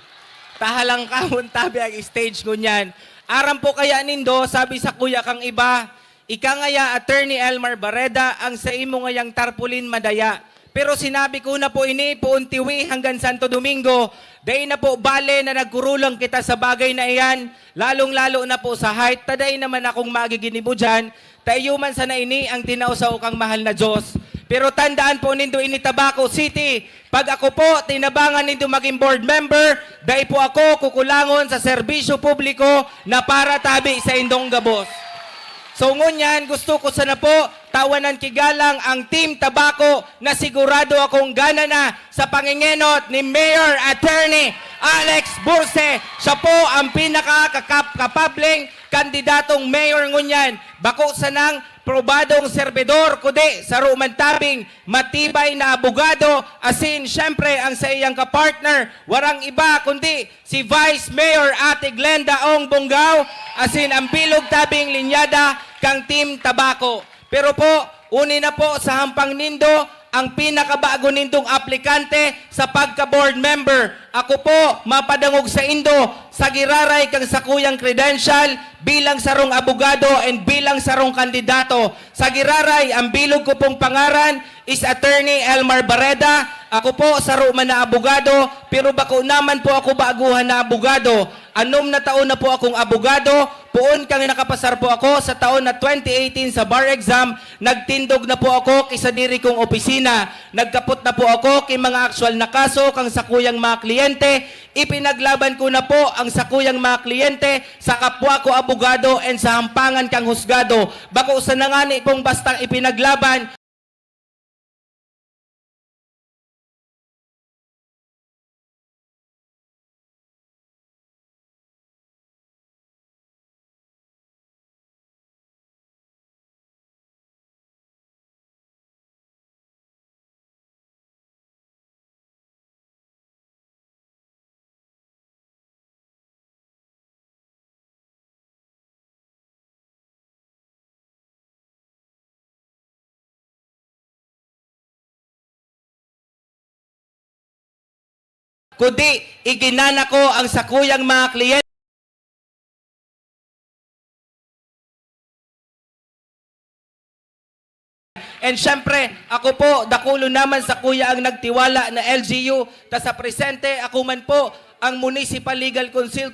tahalang kamon tabi ang stage ngunyan. Aram po kaya nindo, sabi sa kuya kang iba, ika ngaya Attorney Elmar Barreda ang sa imo ngayang tarpulin madaya. Pero sinabi ko na po ini, puuntiwi hanggang Santo Domingo, day na po bale na nagkurulang kita sa bagay na iyan, lalong-lalo na po sa height, taday naman akong magiginibo dyan, tayo man sana ini ang tinausaw kang mahal na Diyos. Pero tandaan po nindo ini Tabaco City, pag ako po tinabangan nindo maging board member, day po ako kukulangon sa serbisyo publiko na para tabi sa indong gabos. So ngunyan, gusto ko sana po tawanan kigalang ang Team Tabaco na sigurado akong gana na sa pangingenot ni Mayor Attorney Alex Burse. Siya po ang pinaka-kapableng kandidatong mayor ngunyan. Bako sa nang probadong serbidor kundi sa rumantabing matibay na abogado asin syempre ang sa iyang kapartner warang iba kundi si Vice Mayor Ate Glenda Ong Bonggao asin ang bilog tabing linyada kang Team Tabaco. Pero po, uni na po sa hampang nindo ang pinakabago nindong aplikante sa pagka-board member. Ako po, mapadangog sa indo, sa giraray kang sakuyang credential bilang sarong abogado and bilang sarong kandidato. Sa giraray, ang bilog ko pong pangaran is Attorney Elmar Barreda. Ako po, saro man na abogado, pero bako naman po ako baguhan na abogado. Anom na taon na po akong abogado, puon kang nakapasar po ako sa taon na 2018 sa bar exam, nagtindog na po ako kisa diri kong opisina, nagkapot na po ako kay mga actual na kaso kang sakuyang mga kliyente, ipinaglaban ko na po ang sakuyang mga kliyente sa kapwa ko abogado and sa hampangan kang husgado. Bako sa nangani pong bastang ipinaglaban, kundi iginana ko ang sakuyang mga kliyente. And syempre, ako po, dakulo naman sa kuya ang nagtiwala na LGU. Ta sa presente, ako man po ang Municipal Legal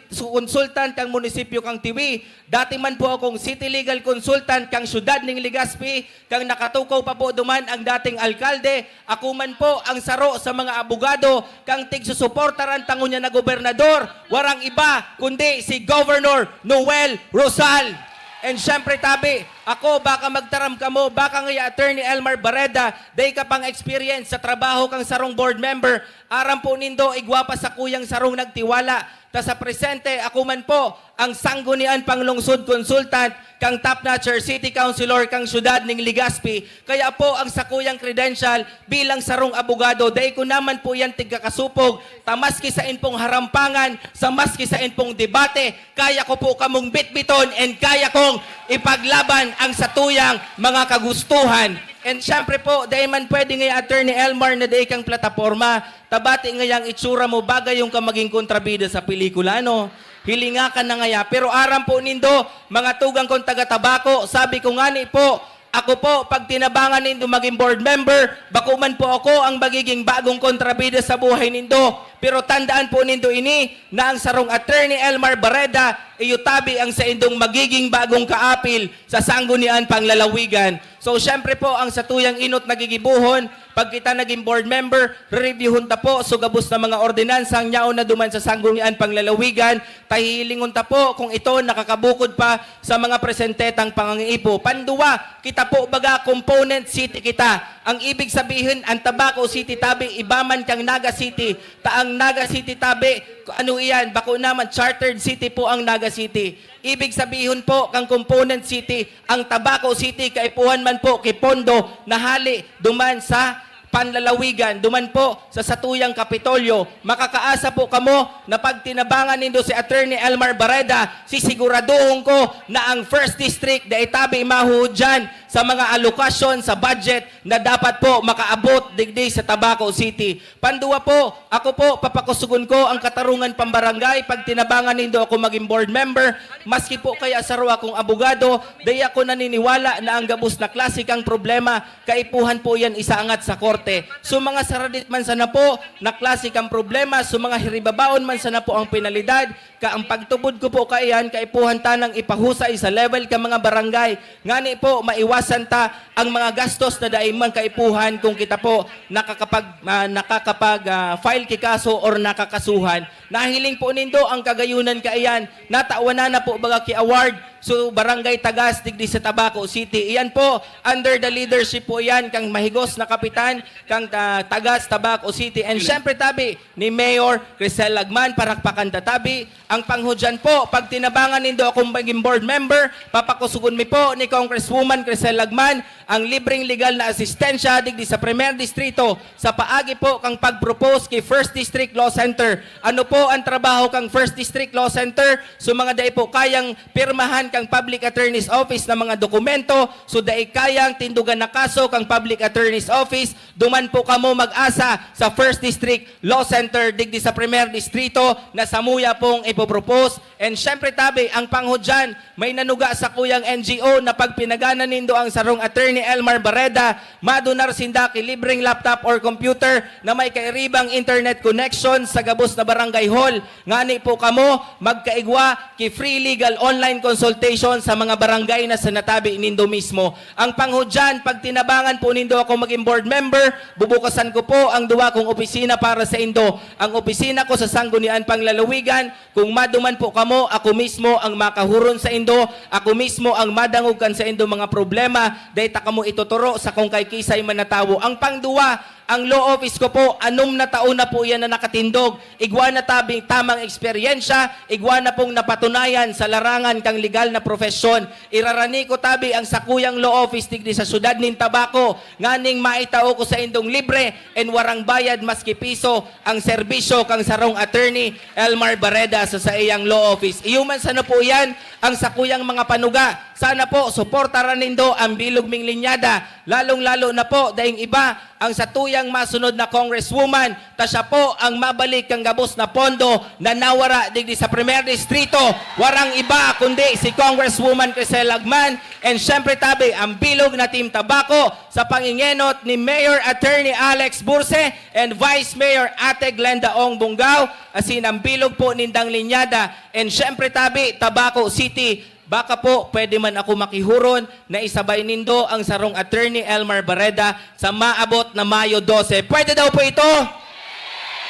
Consultant kang munisipyo kang Tiwi. Dati man po akong City Legal Consultant kang syudad ning Legazpi, kang nakatukaw pa po duman ang dating alkalde. Ako man po ang saro sa mga abogado kang tigsusuportaran tangunya na gobernador. Warang iba kundi si Governor Noel Rosal. And syempre tabi, ako baka magtaram ka mo, baka ngaya Attorney Elmar Barreda, day ka pang experience sa trabaho kang sarong board member, aram po nindo, igwapa sa kuyang sarong nagtiwala. Ta sa presente, ako man po ang sanggunian panglungsod consultant kang top-notcher city councilor kang syudad ning Legazpi. Kaya po ang sakuyang credential bilang sarong abogado, day ko naman po yan tigkakasupog, tamaski sa inpong harampangan, sa maski sa inpong debate, kaya ko po kamong bitbiton and kaya kong ipaglaban ang satuyang mga kagustuhan. And syempre po, dahil man pwede ngayon Attorney Elmar na dahi kang plataforma, tabati ngayang itsura mo, bagay yung ka maging kontrabida sa pelikula, no? Hilinga ka na ngaya. Pero aram po nindo, mga tugang kong taga-Tabaco, sabi ko nga ni po, ako po, pag tinabangan nindo maging board member, bako man po ako ang magiging bagong kontrabida sa buhay nindo. Pero tandaan po nindo ini na ang sarong Attorney Elmar Barreda, iyutabi ang sa indong magiging bagong kaapil sa sanggunian panglalawigan. So syempre po, ang satuyang inot nagigibuhon, pag kita naging board member, reviewon ta po, sugabos na mga ordinansang nyaon na duman sa sanggunian panglalawigan, tahilingon ta po kung ito nakakabukod pa sa mga presentetang pangangiipo. Panduwa, kita po baga component city kita. Ang ibig sabihin, ang Tabaco City tabi, ibaman kang Naga City. Taang Naga City tabi, ano iyan, bako naman, chartered city po ang Naga City. Ibig sabihin po, kang component city, ang Tabaco City, kaipuhan man po, kipondo, nahali, duman sa panlalawigan, duman po sa satuyang Kapitolyo. Makakaasa po kamo na pag tinabangan nindo si Attorney Elmar Barreda, sisiguraduhon ko na ang First District da itabi mahuhud dyan sa mga alokasyon sa budget na dapat po makaabot digdi sa Tabaco City. Panduwa po, ako po papakusugon ko ang katarungan pambarangay pag tinabangan nindo ako maging board member, maski po kaya sarwa akong abogado, day ako naniniwala na ang gabos na klasikang problema, kaipuhan po yan isaangat sa korte. So mga saradit man sana po na klasikang problema, so mga hiribabaon man sana po ang penalidad, ka ang pagtubod ko po kaiyan, kaipuhan tanang ipahusay sa level ka mga barangay. Ngani po, maiwasan ta ang mga gastos na daiman kaipuhan kung kita po nakakapag-file kikaso or nakakasuhan. Nahiling po nindo ang kagayunan kaiyan, natawanan na po baga ki-award so Barangay Tagas digdi sa Tabaco City. Iyan po, under the leadership po yan, kang mahigos na kapitan, kang Tagas, Tabaco City. And syempre tabi, ni Mayor Crisel Lagman, parakpakan tatabi. Ang panghudyan po, pag tinabangan nindo akong maging board member, papakusugon mi po ni Congresswoman Crisel Lagman, ang libreng legal na asistensya digdi sa Primer Distrito sa paagi po kang pag-propose kay First District Law Center. Ano po ang trabaho kang First District Law Center? So mga dai po kayang pirmahan kang Public Attorney's Office na mga dokumento, so dai kayang tindugan na kaso kang Public Attorney's Office, duman po kamo mag-asa sa First District Law Center digdi sa Primer Distrito na samuya pong ipopropose. And syempre tabi, ang panghudyan, may nanuga sa kuyang NGO na pag pinagana nindo ang sarong attorney Elmar Barreda, madunar sindaki libreng laptop or computer na may kairibang internet connection sa gabos na barangay hall. Ngani po kamo magkaigwa ki free legal online consultation sa mga barangay na sa natabi nindo mismo. Ang panghudyan, pag tinabangan po nindo ako maging board member, bubukasan ko po ang duwa kong opisina para sa indo. Ang opisina ko sa Sanggunian Panglalawigan, kung maduman po kamo, ako mismo ang makahuron sa indo, ako mismo ang madangugan sa indo mga problema, dahil kamo ituturo sa kung kay kisay manatawo. Ang pangduwa, ang law office ko po, 6 na taon na po yan na nakatindog. Igwa na tabing tamang eksperyensya, igwa na pong napatunayan sa larangan kang legal na profesyon. Irarani ko tabi ang sakuyang law office digdi sa syudad nin Tabaco, nganing maitao ko sa indong libre and warang bayad maski piso ang serbisyo kang sarong attorney Elmar Barreda sa iyang law office. Iyuman sana po yan ang sakuyang mga panuga. Sana po, suportaran nindo ang bilog ming linyada. Lalong-lalo na po, dahing iba, ang satuyang masunod na congresswoman, ta siya po ang mabalik kang gabos na pondo na nawara digdi sa Primer Distrito. Warang iba, kundi si Congresswoman Crisel Lagman. And syempre tabi, ang bilog na Team Tabaco sa pangingenot ni Mayor Attorney Alex Burse and Vice Mayor Ate Glenda Ong Bungaw, asin ang bilog po nindang linyada. And syempre tabi, Tabaco City, baka po pwede man ako makihuron na isabay nindo ang sarong attorney Elmar Barreda sa maabot na Mayo 12. Pwede daw po ito?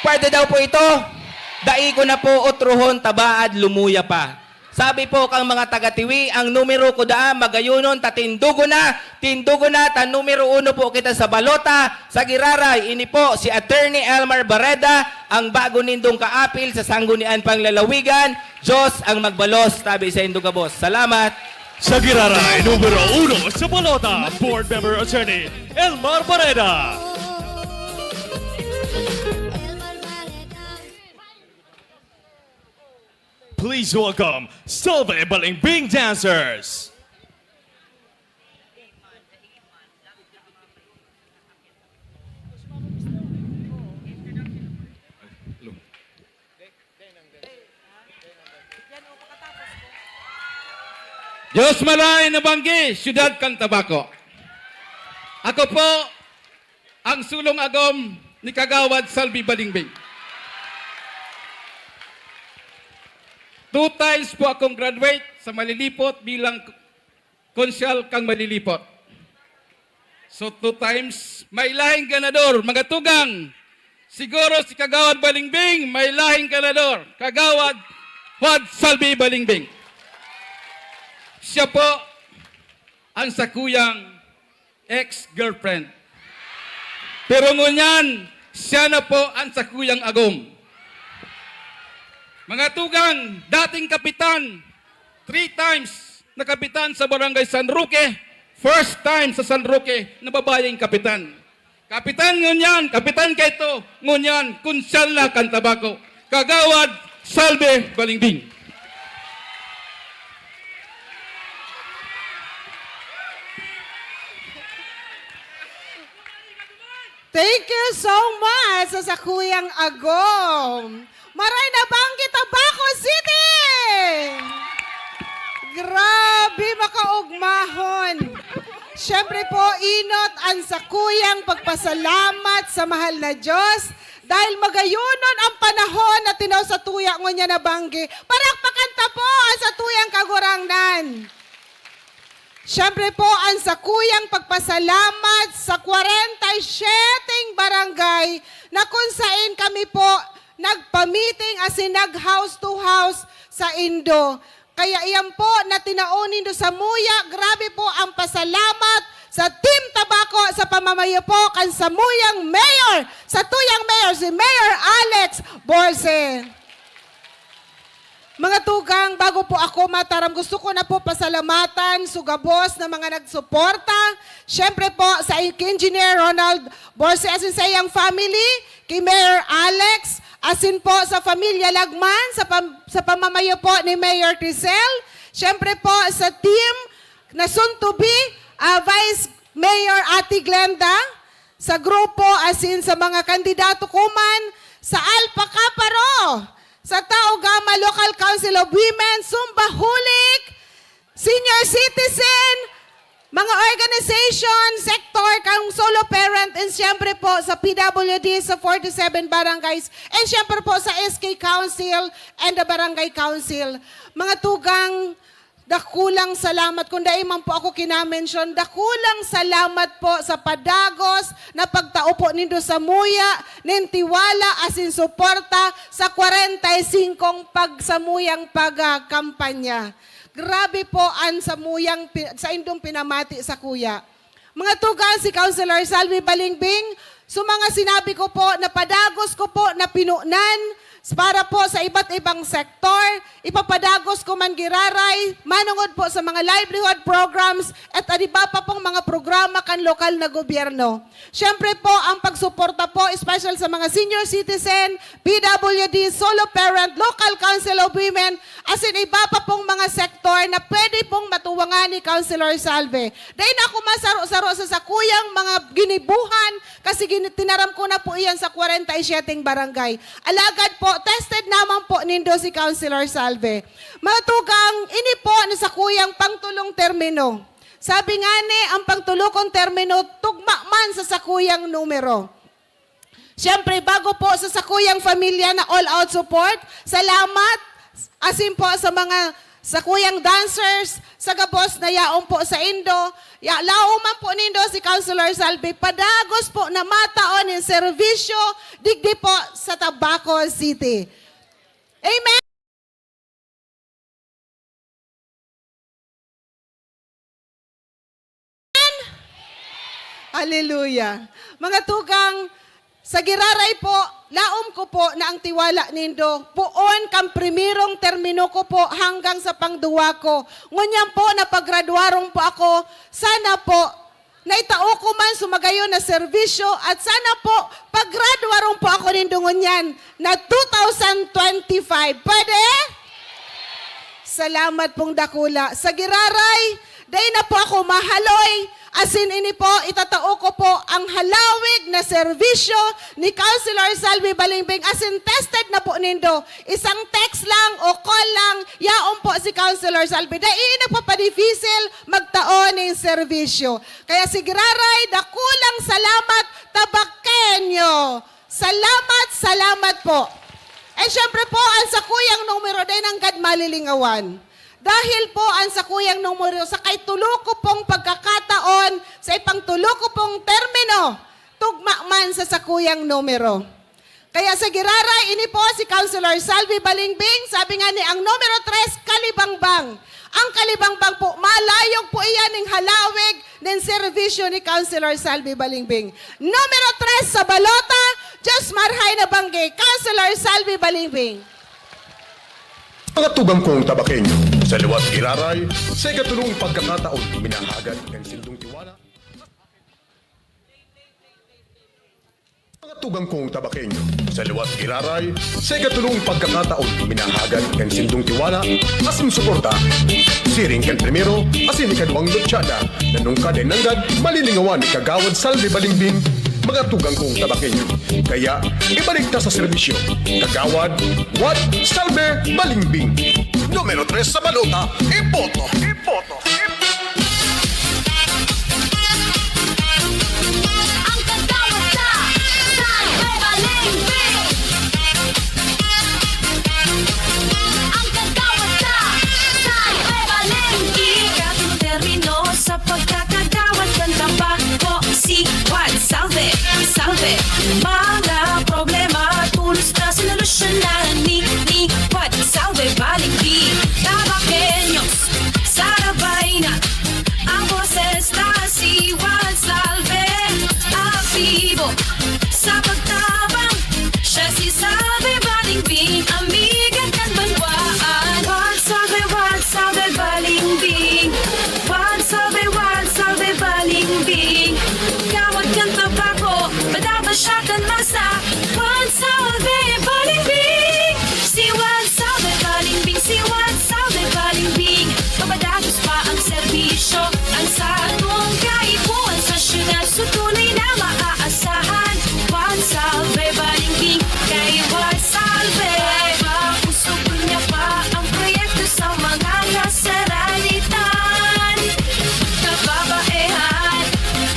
Pwede daw po ito? Dai ko na po utruhon tabaad lumuya pa. Sabi po kang mga taga-tiwi, ang numero ko daan magayunon tindugo na, ta numero 1 po kita sa balota, sa Giraray, ini po si Attorney Elmar Barreda, ang bago nindong kaapil sa Sanggunian Panglalawigan. Diyos ang magbalos, tabi sa Indugabos. Salamat. Sa Giraray, numero 1 sa balota, Board Member Attorney Elmar Barreda. Please welcome Salve Balingbing Dancers. Diyos malay na banggi, Siyudad kang Tabaco. Ako po ang sulong agom ni Kagawad Salvi Balingbing. 2 times po akong graduate sa Malilipot bilang konsyal kang Malilipot. So 2 times, may lahing ganador, mga tugang. Siguro si Kagawad Balingbing, may lahing ganador. Kagawad Juan Salvi Balingbing. Siya po ang sakuyang ex-girlfriend. Pero ngunyan, siya na po ang sakuyang agom. Mga tugang, dating kapitan, 3 times na kapitan sa Barangay San Roque, first time sa San Roque na babaeng kapitan. Kapitan ngunyan, kapitan kaito, ngunyan, konsyal na kang Tabaco. Kagawad Salve Balingbing. Thank you so much sa Kuyang Agom. Maray na banggit Tabaco City! Grabe makaugmahon. Siyempre po, inot ang sakuyang pagpasalamat sa mahal na Diyos dahil magayunon ang panahon na tinaw sa tuya ngo niya na banggi. Parakpakanta po ang sa tuyang kagurangnan. Siyempre po, ang sakuyang pagpasalamat sa 47 barangay na kung saan kami po nagpa-meeting as in nag-house to house sa Indo. Kaya iyan po na tinaunin do sa Muya, grabe po ang pasalamat sa Team Tabaco sa pamamayo po kan sa Muyang Mayor, sa tuyang Mayor, si Mayor Alex Borse. Mga tugang, bago po ako mataram, gusto ko na po pasalamatan sugabos na mga nagsuporta. Siyempre po sa Engineer Ronald Borse, asin sa iyang family, kay Mayor Alex, asin po sa Pamilya Lagman, sa pamamayo po ni Mayor Crisel. Siyempre po sa team na soon to be Vice Mayor Ate Glenda, sa grupo asin sa mga kandidato kuman, sa Alpha Caparo, sa Tao Gama Local Council of Women, Sumba Hulik, Senior Citizen, mga organization, sector, kang solo parent, and siyempre po sa PWD sa 47 barangays, and siyempre po sa SK Council and the Barangay Council. Mga tugang, dakulang salamat. Kung dahil man po ako kinamention, dakulang salamat po sa padagos na pagtao po nindo sa Muya, nintiwala asin suporta sa 45 pagsamuyang pagkampanya. Grabe po ang samuyang sa indong pinamati sa kuya. Mga tugang, si Councilor Salvi Balingbing, so mga sinabi ko po na padagos ko po na pinunan para po sa iba't ibang sektor, ipapadagos ko man giraray, manungod po sa mga livelihood programs at adiba pa pong mga programa kan lokal na gobyerno. Siyempre po, ang pagsuporta po, special sa mga senior citizen, PWD, solo parent, local council of women, as in iba pa pong mga sektor na pwede pong matuwangan ni Councilor Salve. Dahil ako masaro-saro sa sakuyang mga ginibuhan kasi tinaram ko na po iyan sa 47 barangay. Alagad po, tested naman po nindo si Councilor Salve. Mga tugang, ini po na sa kuyang pangtulong termino. Sabi nga ni, ang pangtulokong termino, tugma man sa sakuyang numero. Siyempre, bago po sa sakuyang familia na all-out support, salamat asin po sa mga sakuyang dancers, sa gabos na yaong po sa Indo, lauman po nindo si Councilor Salve, padagos po na mataon ng serbisyo, digdi po sa Tabaco City. Amen! Hallelujah. Mga tugang, sa giraray po, laom ko po na ang tiwala nindo, puon kang primerong termino ko po hanggang sa pangduwa ko. Ngunyan po, napaggraduarong po ako, sana po, naitao ko man sumagayon na serbisyo at sana po, paggraduarong po ako nindo ngunyan na 2025. Pwede? Salamat pong dakula. Sa giraray, dahil na po ako mahaloy, asin ini po, itatao ko po ang halawig na serbisyo ni Councilor Salvi Balingbing. Asin tested na po nindo. Isang text lang o call lang, yaon po si Councilor Salvi. Dahil na po pa-difficile magtaon ng serbisyo. Kaya sigiraray, dakulang salamat, tabakenyo. Salamat, salamat po. And syempre po, ang sakuyang numero din ang gad malilingawan. Dahil po ang sakuyang numero sa kay tulo ko pong pagkakataon sa ipang tulo ko pong termino, tugma man sa sakuyang numero. Kaya sa giraray, ini po si Councilor Salvi Balingbing, sabi nga ni ang numero 3, Kalibangbang. Ang Kalibangbang po, malayog po iyan ng halawig ng serbisyo ni Councilor Salvi Balingbing. Numero 3 sa Balota, Diyos Marhay na Bangge, Councilor Salvi Balingbing. Mga tugang kong tabakenyo, sa liwat giraray, sa ikatulong pagkakataon, minahagad ng sindong tiwala. Mga tugang kong tabakenyo, sa liwat giraray, sa ikatulong pagkakataon, minahagad ng sindong tiwala, asin suporta, siring kan primero, asin ikadwang lutsyada, nanungka din nanggad, malilingawan ni Kagawad Salvi Balingbing, mga tugang kong tabakenyo. Kaya, ibalik ta sa serbisyo. Kagawad, Wat Salve Balimbing. Numero 3 sa balota, iboto. Ang kagawad sa Salve Balimbing. Ang kagawad sa Salve Balimbing. Ikatlong termino sa pagkakagawad ng tabako si Juan Salve, Salve. Mga problema tulos na sinolusyonan ni Juan Salve Balimbing. Tabakenyos, sarabay na ang boses na si Juan Salve. Aktibo sa pagtabang, siya si Salve Balimbing. Amiga kan banwaan, Juan Salve Balimbing. Juan Salve Balimbing. Gawad kan tabako, madaba siya kan masa. Juan Salve Balimbing. Si Juan Salve Balimbing, si Juan Salve Balimbing. Papadagos pa ang serbisyo, ang satong kaipuan sa syudad. So tunay na maaasahan, Juan Salve Balimbing. Kay Juan Salve, puso niya pa ang proyekto sa mga kasaralitan. Kababaehan,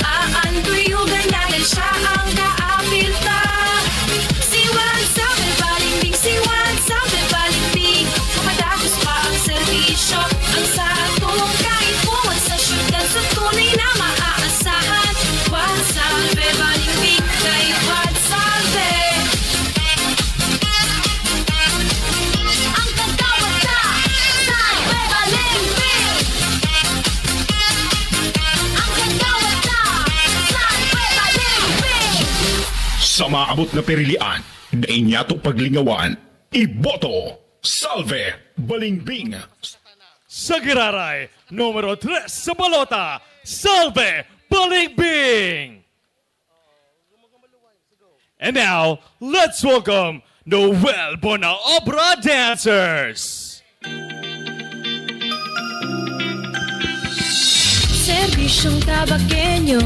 aanduyugan natin siya ang kaapilta. Si Juan Salve Balimbing, si Juan Salve Balimbing. Papadagos pa ang serbisyo, ang satong kaipuan sa syudad. So tunay na maaasahan, Juan Salve Balimbing. Kay Juan Salve. Ang kagawad sa Salve Balimbing. Ang kagawad sa Salve Balimbing. Sa maabot na perilian, na inyatong paglingawan, iboto. Salve Balimbing. Sa Giraray, numero 3 sa balota, Salve Balimbing! And now, let's welcome Noel Bonaobra dancers! Serbisyong tabakenyo,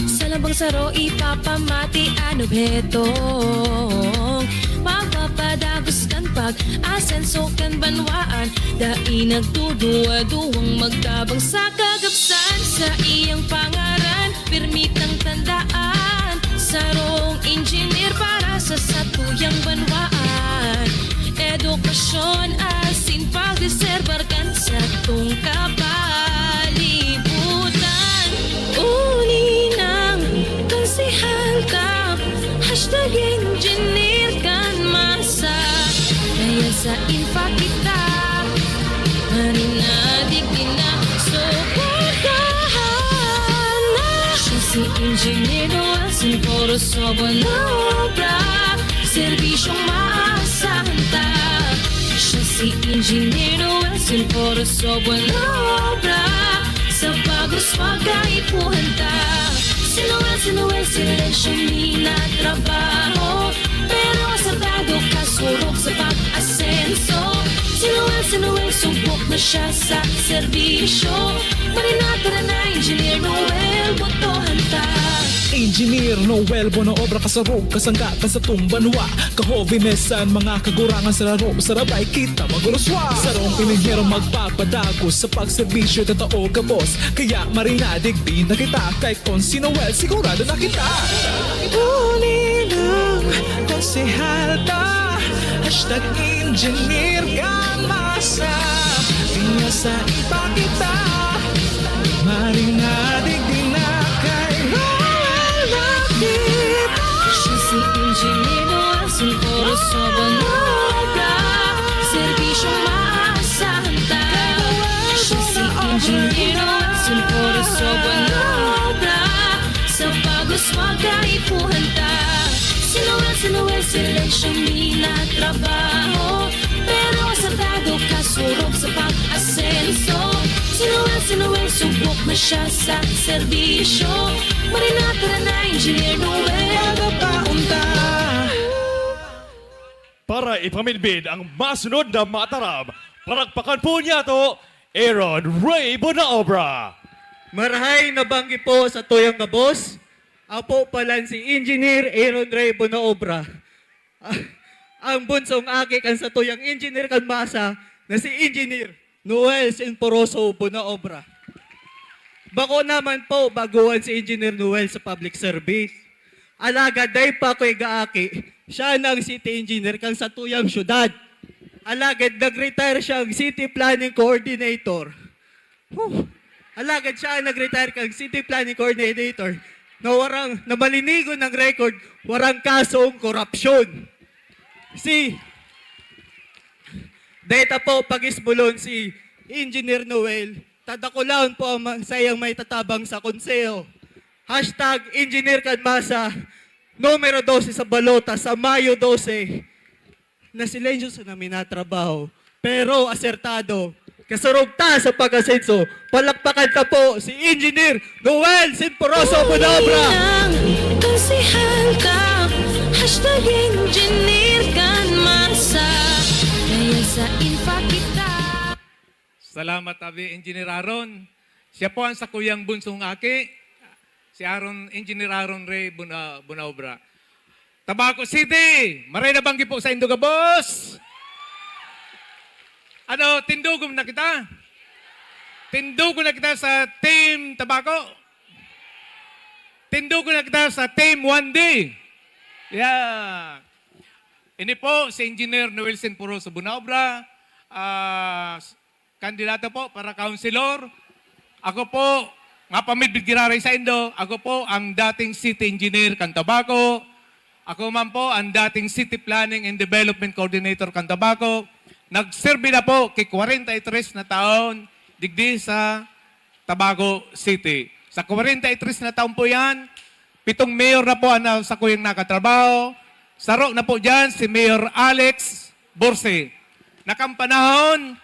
sa labang saro ipapamati ang obhetong magpapadagos kan pag-asenso kan banwaan. Dai nagtuduwa-duwang magtabang sa kagapsan. Sa iyang pangaran, pirmit ng tandaan. Sarong engineer para sa satuyang banwaan. Edukasyon asin pagreserbar kan sa tung kapalibutan. Uli ng konsehal ka, hashtag engineer kan masa. Kaya sa infa kita, marinadig din na suportahan na. Siya si engineer Noel Sinforo Sobo na obra, serbisyong maasahan ta. Siya si engineer Noel Sinforo Sobo na obra, sa bagos magkaipuhan ta. Si Noel, sila siyang minatrabaho, pero asartado kasurog sa pag-asenso. Si Noel, subok na siya sa serbisyo. Marinata na engineer Noel, botohan ta. Engineer Noel Bonaobra kasarog kasangga ka sa tumbanwa. Kahobinesan mga kagurangan sa laro, sarabay kita maguruswa. Sarong pinigero magpapadagos sa pagserbisyo tatao ka boss. Kaya marinadig din na kita, kahit kung si Noel sigurado na kita. Uli ng konsehal ta, hashtag engineer ka masa. Kaya sa iba kita, marinadig din na kay Noel nakita. Siya si engineer Noel Sinforo Sobo na obra, serbisyong maasahan ta. Siya si engineer Noel Sinforo Sobo na obra, sa bagos magkaipuhan ta. Si Noel, sila siyang minatrabaho, pero asartado kasurog sa pag-asenso. Si Noel, subok na siya sa serbisyo. Marinata na engineer Noel, agapaunta. Para ipamidbid ang masunod na mataram, palakpakan po niya to, Aaron Ray Bonaobra. Marahay na banggi po sa tuyang kabos, Apo pala si Engineer Aaron Ray Bonaobra. Ang bunsong aki kan sa tuyang engineer kan masa na si Engineer Noel Sinporoso Bonaobra. Bako naman po baguhan si Engineer Noel sa public service. Alagad day pa ko'y gaaki, siya ng city engineer kang sa tuyang syudad. Alagad nag-retire siyang city planning coordinator. Alagad siya nag-retire kang city planning coordinator na warang namalinigo ng record, warang kasong korupsyon. Data po pag-isbulon si Engineer Noel, tadakulaon po ang sayang may tatabang sa konseho. Hashtag Engineer Kanmasa, numero 12 sa balota sa Mayo 12, na silensyo sa namin natrabaho, pero asertado. Kasurugta sa pag-asenso, palakpakan ka po si Engineer Noel Sinporoso Bonaobra. Kasihan ka, hashtag Engineer Kanmasa, kaya sa infa kita. Salamat, Abi Engineer Aaron. Siya po ang sakuyang bunsong aki, si Engineer Aaron Ray Bonaobra. Tabaco City, maray na banggi po sa Indoga, boss. Tindugom na kita? Tindugom na kita sa Team Tabaco? Tindugom na kita sa Team 1D? Yeah. Ini po si Engineer Noel Sinporoso Bonaobra, kandidato po para councilor. Ako po, nga pamidbid giraray sa Indo, ako po ang dating city engineer kan Tabaco. Ako man po ang dating city planning and development coordinator kan Tabaco. Nagserbi na po kay 43 na taon digdi sa Tabaco City. Sa 43 na taon po yan, 7 mayor na po ang sa kuyang nakatrabaho. Saro na po dyan si Mayor Alex Burse. Nakampanahon,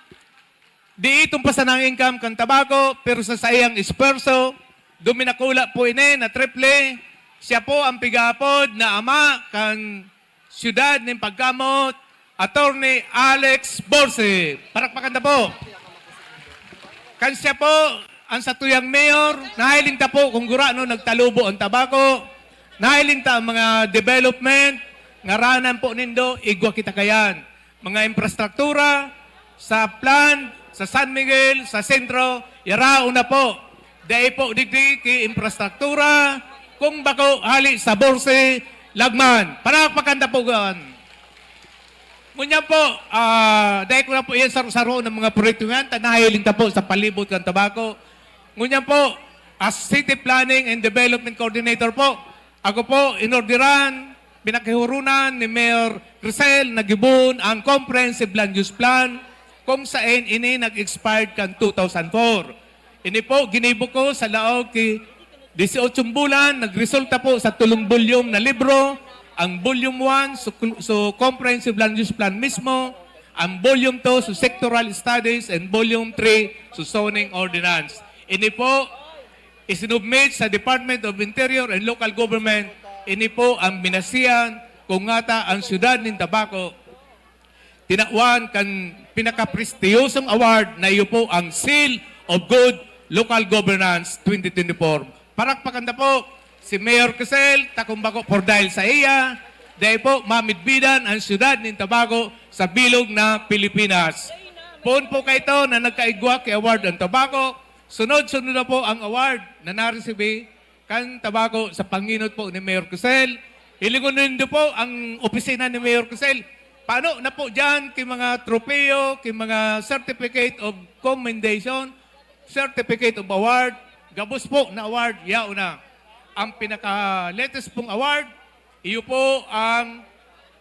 di itong pasanang income kan Tabaco, pero sa sayang esperso, duminakula po ine na triple. Siya po ang pigapod na ama kan siyudad ng pagkamot, Attorney Alex Burse. Parakpakan na po. Kan siya po ang satuyang mayor, nahilinta po kung gurano nagtalubo ang Tabaco, nahilinta ang mga development, ngaranan po nindo, igwa kita kayan. Mga infrastruktura, sa plan, sa San Miguel, sa sentro, yarao na po. Dahil po digdi ki infrastruktura, kung bako hali sa Burse, lagman. Parakpakan na po gan. Ngunyan po, dahil ko na po yan saro-saro ng mga proyekto nga, nahiling ta po sa palibot ng Tabaco. Ngunyan po, as City Planning and Development Coordinator po, ako po inorderan, pinakihurunan ni Mayor Crisel, nagibun ang Comprehensive Land Use Plan, kung saan ini nag-expired kan 2004. Ini po, ginibo ko sa laog ki 18 bulan, nagresulta po sa 3 bulyong na libro, ang Volume 1 so Comprehensive Land Use Plan mismo, ang Volume 2 so Sectoral Studies, and Volume 3 so Zoning Ordinance. Ini po isinubmit sa Department of Interior and Local Government. Ini po ang binasihan kung ngata ang siyudad ng Tabaco tinakwan kan pinaka-prestiyosong award na iyo po ang Seal of Good Local Governance 2024. Parakpakan na po si Mayor Crisel, takumbako por dahil sa iya, dahil po mamidbidan ang siyudad ng Tabaco sa bilog na Pilipinas. Poon po kayo ito na nagkaigwa kay award ang Tabaco. Sunod-sunod na po ang award na naresibi kan Tabaco sa panginot po ni Mayor Crisel. Hilingunin po ang opisina ni Mayor Crisel. Paano na po dyan kay mga tropeo, kay mga certificate of commendation, certificate of award, gabos po na award, yao na. Ang pinaka-latest pong award, iyo po ang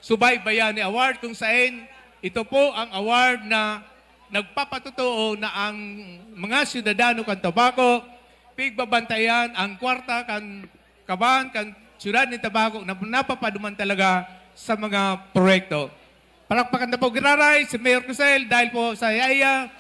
Subay Bayani Award kung saan ito po ang award na nagpapatutuo na ang mga siyudadano kan Tabaco pigbabantayan ang kwarta kan kaban kan siyudad ni Tabaco na napapaduman talaga sa mga proyekto. Palakpakan na po giraray si Mayor Crisel dahil po sa yaya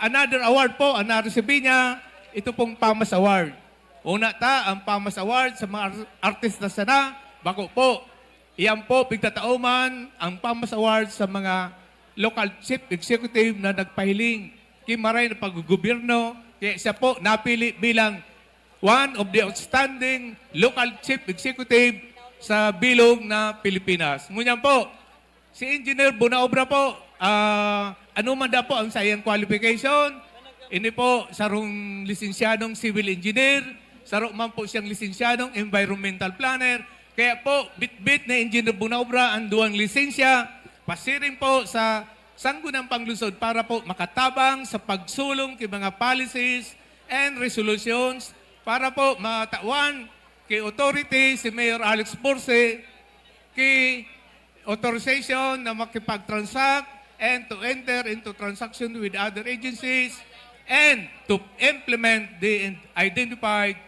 another award po ang naresibi niya, ito pong PAMAS Award. Una ta, ang PAMAS Award sa mga artista sana, bako po. Iyan po, pigtatauman, ang PAMAS Award sa mga local chief executive na nagpahiling kimaray na pag-gobyerno. Kaya siya po napili bilang one of the outstanding local chief executive sa bilog na Pilipinas. Ngunyan po, si Engineer Bunaobra po, ano man da po ang sayang qualification, ini po sarong lisensyadong civil engineer, sarong man po siyang lisensyadong environmental planner, kaya po bit-bit na Engineer Bunaobra ang duwang lisensya, pasiring po sa Sangguniang Panglusod para po makatabang sa pagsulong kay mga policies and resolutions para po matawan kay authority si Mayor Alex Burse kay authorization na makipag-transact and to enter into transaction with other agencies and to implement the identified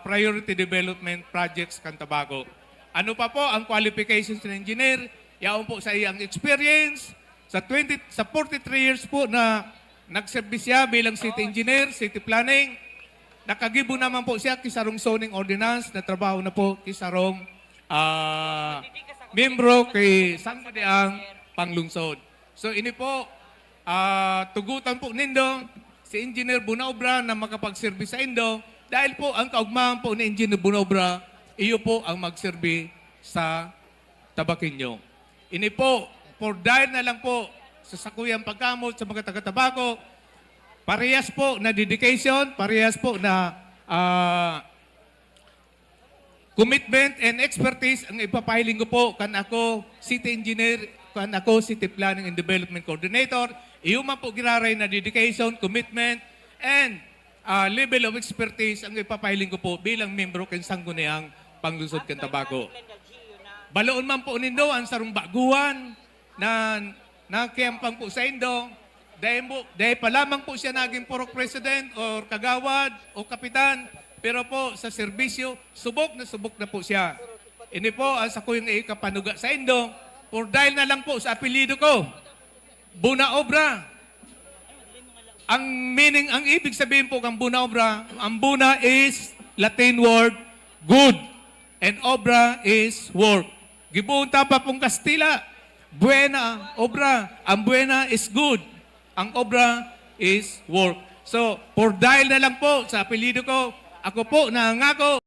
priority development projects Cantabaco. Ano pa po ang qualifications ng engineer? Yaon po sa iyang experience sa 43 years po na nagservice siya bilang city engineer, city planning. Nakagibo naman po siya kisarong zoning ordinance na trabaho na po kisarong membro kay Sangguniang Panglungsod. So ini po, tugutan po nindo si Engineer Bunaobra na makapag-service sa Indo dahil po ang kaugmahan po ni Engineer Bunaobra, iyo po ang mag-serve sa Tabaqueño. Ini po, for dahil na lang po sa sakuyang pagkamot sa mga taga-Tabaco, parehas po na dedication, parehas po na commitment and expertise ang ipapahiling ko po kan ako city engineer, kan ako city planning and development coordinator. Iyo man po giraray na dedication, commitment, and level of expertise ang ipapahiling ko po bilang membro kan Sangguniang Panglusod kan Tabaco. Baloon man po nindo ang sarong baguhan na nakiyampang po sa Indo, dahil pa lamang po siya naging purok president or kagawad o kapitan, pero po sa serbisyo, subok na po siya. Ini po ang sa kuyang ikapanuga sa Indo, or dahil na lang po sa apelido ko, Bunaobra. Ang meaning, ang ibig sabihin po ng Bunaobra, ang Buna is Latin word, good, and obra is work. Gibunta pa pong Kastila, buena, obra. Ang buena is good. Ang obra is work. So, for dahil na lang po sa apelido ko, ako po nangako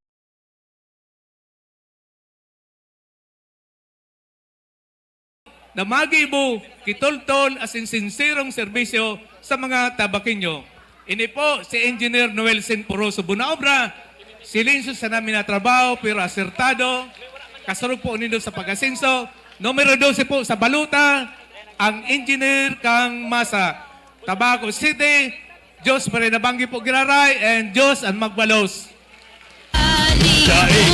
na magibo kitultol as in sinserong serbisyo sa mga Tabaqueño. Ini po si Engineer Noel Senporoso Bunaobra, silencio sa namin na trabaho pero asertado, kasurog po nindo sa pag-asenso. Numero 12 po sa baluta, ang Engineer Kang Masa, Tabaco City. Diyos pa rin nabanggi po giraray, and Diyos ang magbalos. Daig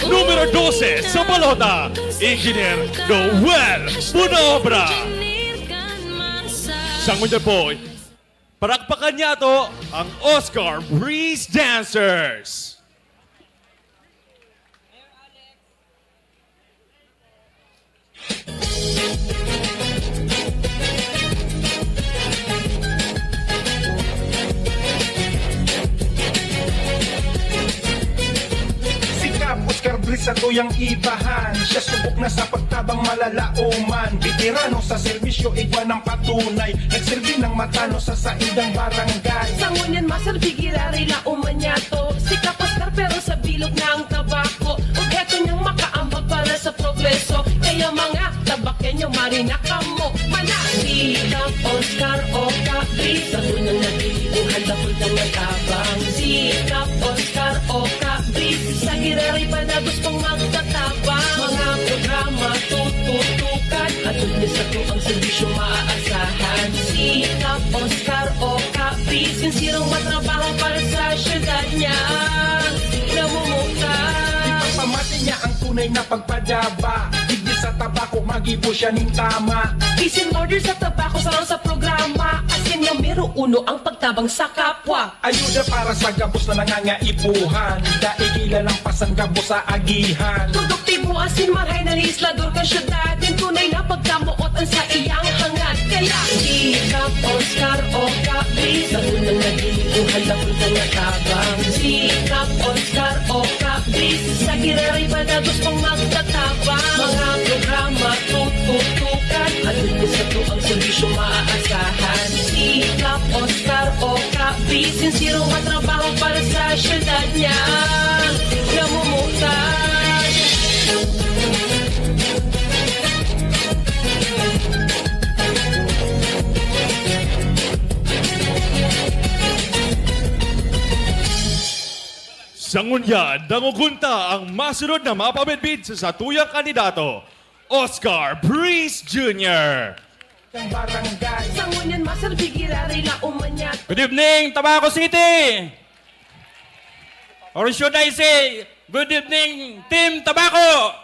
1, numero 12 sa balota, Engineer Noel Bunaobra. Sangunyan po, parakpakan niya to ang Oscar Breeze Dancers. Oscar Bliss sa tuyang ibahan, siya subok na sa pagtabang malalauman. Veterano sa serbisyo, igwa ng patunay, nagsilbi ng matano sa saindang barangay. Sangunyan maserbi girari la umanyato, sikap Oscar pero sa bilog ng tabako. Ug eto niyang makaambag para sa progreso, kaya mga Tabaqueño marinaka mo. Sikap Oscar o Kabri, sangunyan nagilibuhan dapol kang natabang. Sikap Oscar o Kabri, sa girari pa na gustong magtatabang. Mga programa tututukan, at ulit sa to ang serbisyo maaasahan. Sikap Oscar o Kabri, sinsirong matrabaho para sa syudad niya. Namumuka Ipapamati niya ang tunay na pagpadaba, higit sa tabako magibo siya ning tama. Peace and order sa tabako sarang sa programa, asin yung mero uno ang pagtabang sa kapwa. Ayuda para sa gabos na nangangaipuhan, daigila lang pasan gabos sa agihan. Produktibo asin marhay na legislador ka syudad, yung tunay na pagkamuotan sa iyang hangad. Kaya sikap Oscar o Kabri, sa unang nagilibuhan na punta nga tabang. Sikap Oscar o Kabri, sa girari pa na gustong magtatabang. Mga programa tututukan, at ulit sa to ang serbisyo maaasahan. Sikap Oscar o Kabri, Be sincero at trabaho para sa syudad niya namumutan. Sangunya, dangugunta ang masunod na mapabitbit sa satuyang kandidato, Oscar Breeze Jr. Sangunyan masal bigirari la umanyat. Good evening, Tabaco City! Or should I say, good evening, Team Tabaco!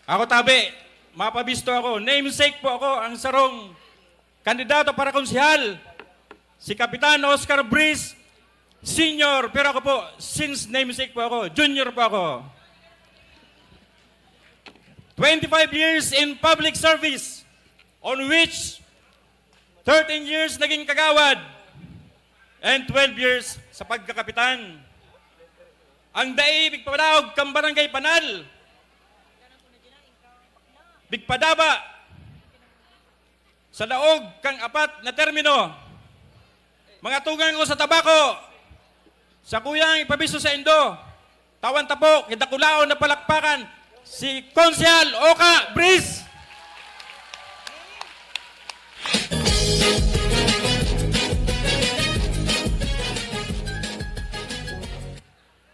Ako tabi, mapabisto ako, namesake po ako, ang sarong kandidato para konsihal, si Kapitan Oscar Breeze Senior, pero ako po, since namesake po ako, junior po ako. 25 years in public service, on which 13 years naging kagawad, and 12 years sa pagkakapitan. Ang daig bigpadaog kang barangay Panal, bigpadaba, sa laog kang apat na termino, mga tugang ko sa Tabaco, sa kuyang ipabiso sa Indo, tawan tapok, idakulaon na palakpakan, si Konsyal Oka Breeze.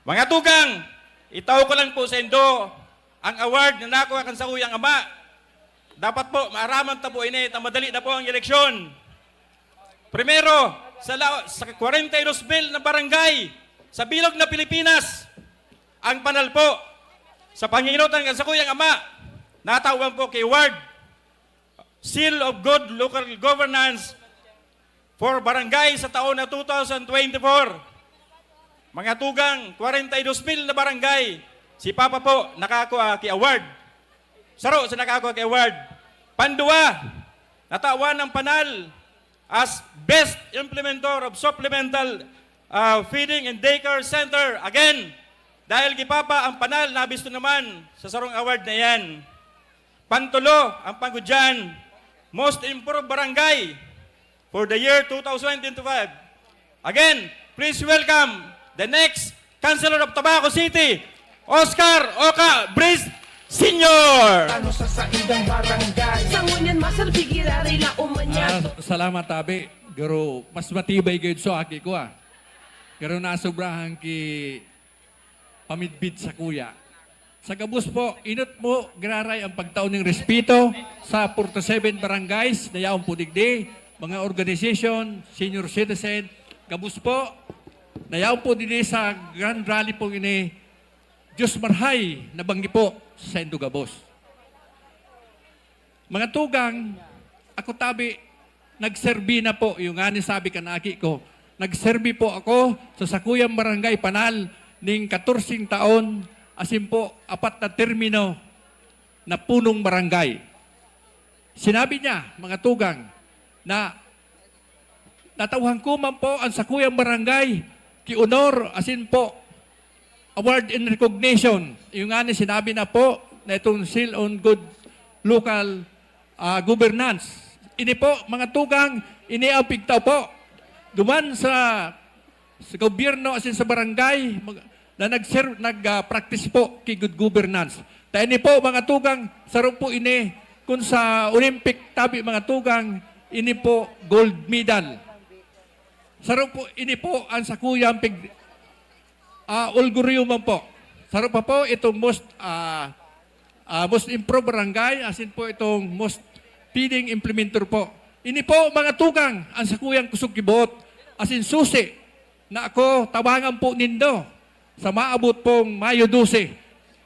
Mga tugang, itaw ko lang po sa Indo ang award na nakuha kan sa kuyang ama. Dapat po, maaraman ta po init, madali na po ang eleksyon. Primero, sa 42,000 na barangay sa bilog na Pilipinas, ang Panal po, sa panginginutan kan sa kuyang ama, natawag po kay Award, Seal of Good Local Governance for Barangay sa taon na 2024. Mga tugang, 42,000 na barangay, si Papa po nakakuha kay Award. Saro sa nakakuha kay Award. Pandua, natawan ng Panal as Best Implementer of Supplemental Feeding and Daycare Center. Again, dahil gipapa ang Panal, nabisto naman sa sarong award na yan. Pantulo, ang panggudyan, Most Improved Barangay for the year 2025. Again, please welcome the next Councilor of Tabaco City, Oscar Oka Breeze Senior. Ano sa saindang barangay? Sangunyan masal bigirari la umanyat. Salamat tabi, pero mas matibay kayo sa aki ko Pero nasobrahan ki pamidbid sa kuya. Sa gabus po, inot mo, graray ang pagtaon ng respeto sa 47 barangays na yaong pudigdi, mga organization, senior citizen, gabus po, na yaong po din sa Grand Rally po ini, Diyos marhay na banggi po sa Indo Gabos. Mga tugang, ako tabi, nagserbi na po, yung nga sabi ka na aki ko, nagserbi po ako sa Sakuyang Barangay Panal ning 14 taon, asin po, 4 na termino na punong barangay. Sinabi niya, mga tugang, na natauhan ko man po ang Sakuyang Barangay, ki-honor, asin po, award in recognition. Yung nga sinabi na po, na itong Seal on Good Local Governance. Ini po, mga tugang, ini ang pigtaw po. Duman sa gobyerno asin sa barangay na nag-practice po kay good governance. Tayo ni po mga tugang, sarong po ini kung sa Olympic tabi mga tugang, ini po gold medal. Sarong po ini po ang sakuyang pig ulguriuman po. Sarong pa po itong most improved barangay asin po itong most feeding implementer po. Ini po mga tugang ang sakuyang kusog kibot. Asin susi na ako tawangan po nindo sa maabot pong Mayo 12.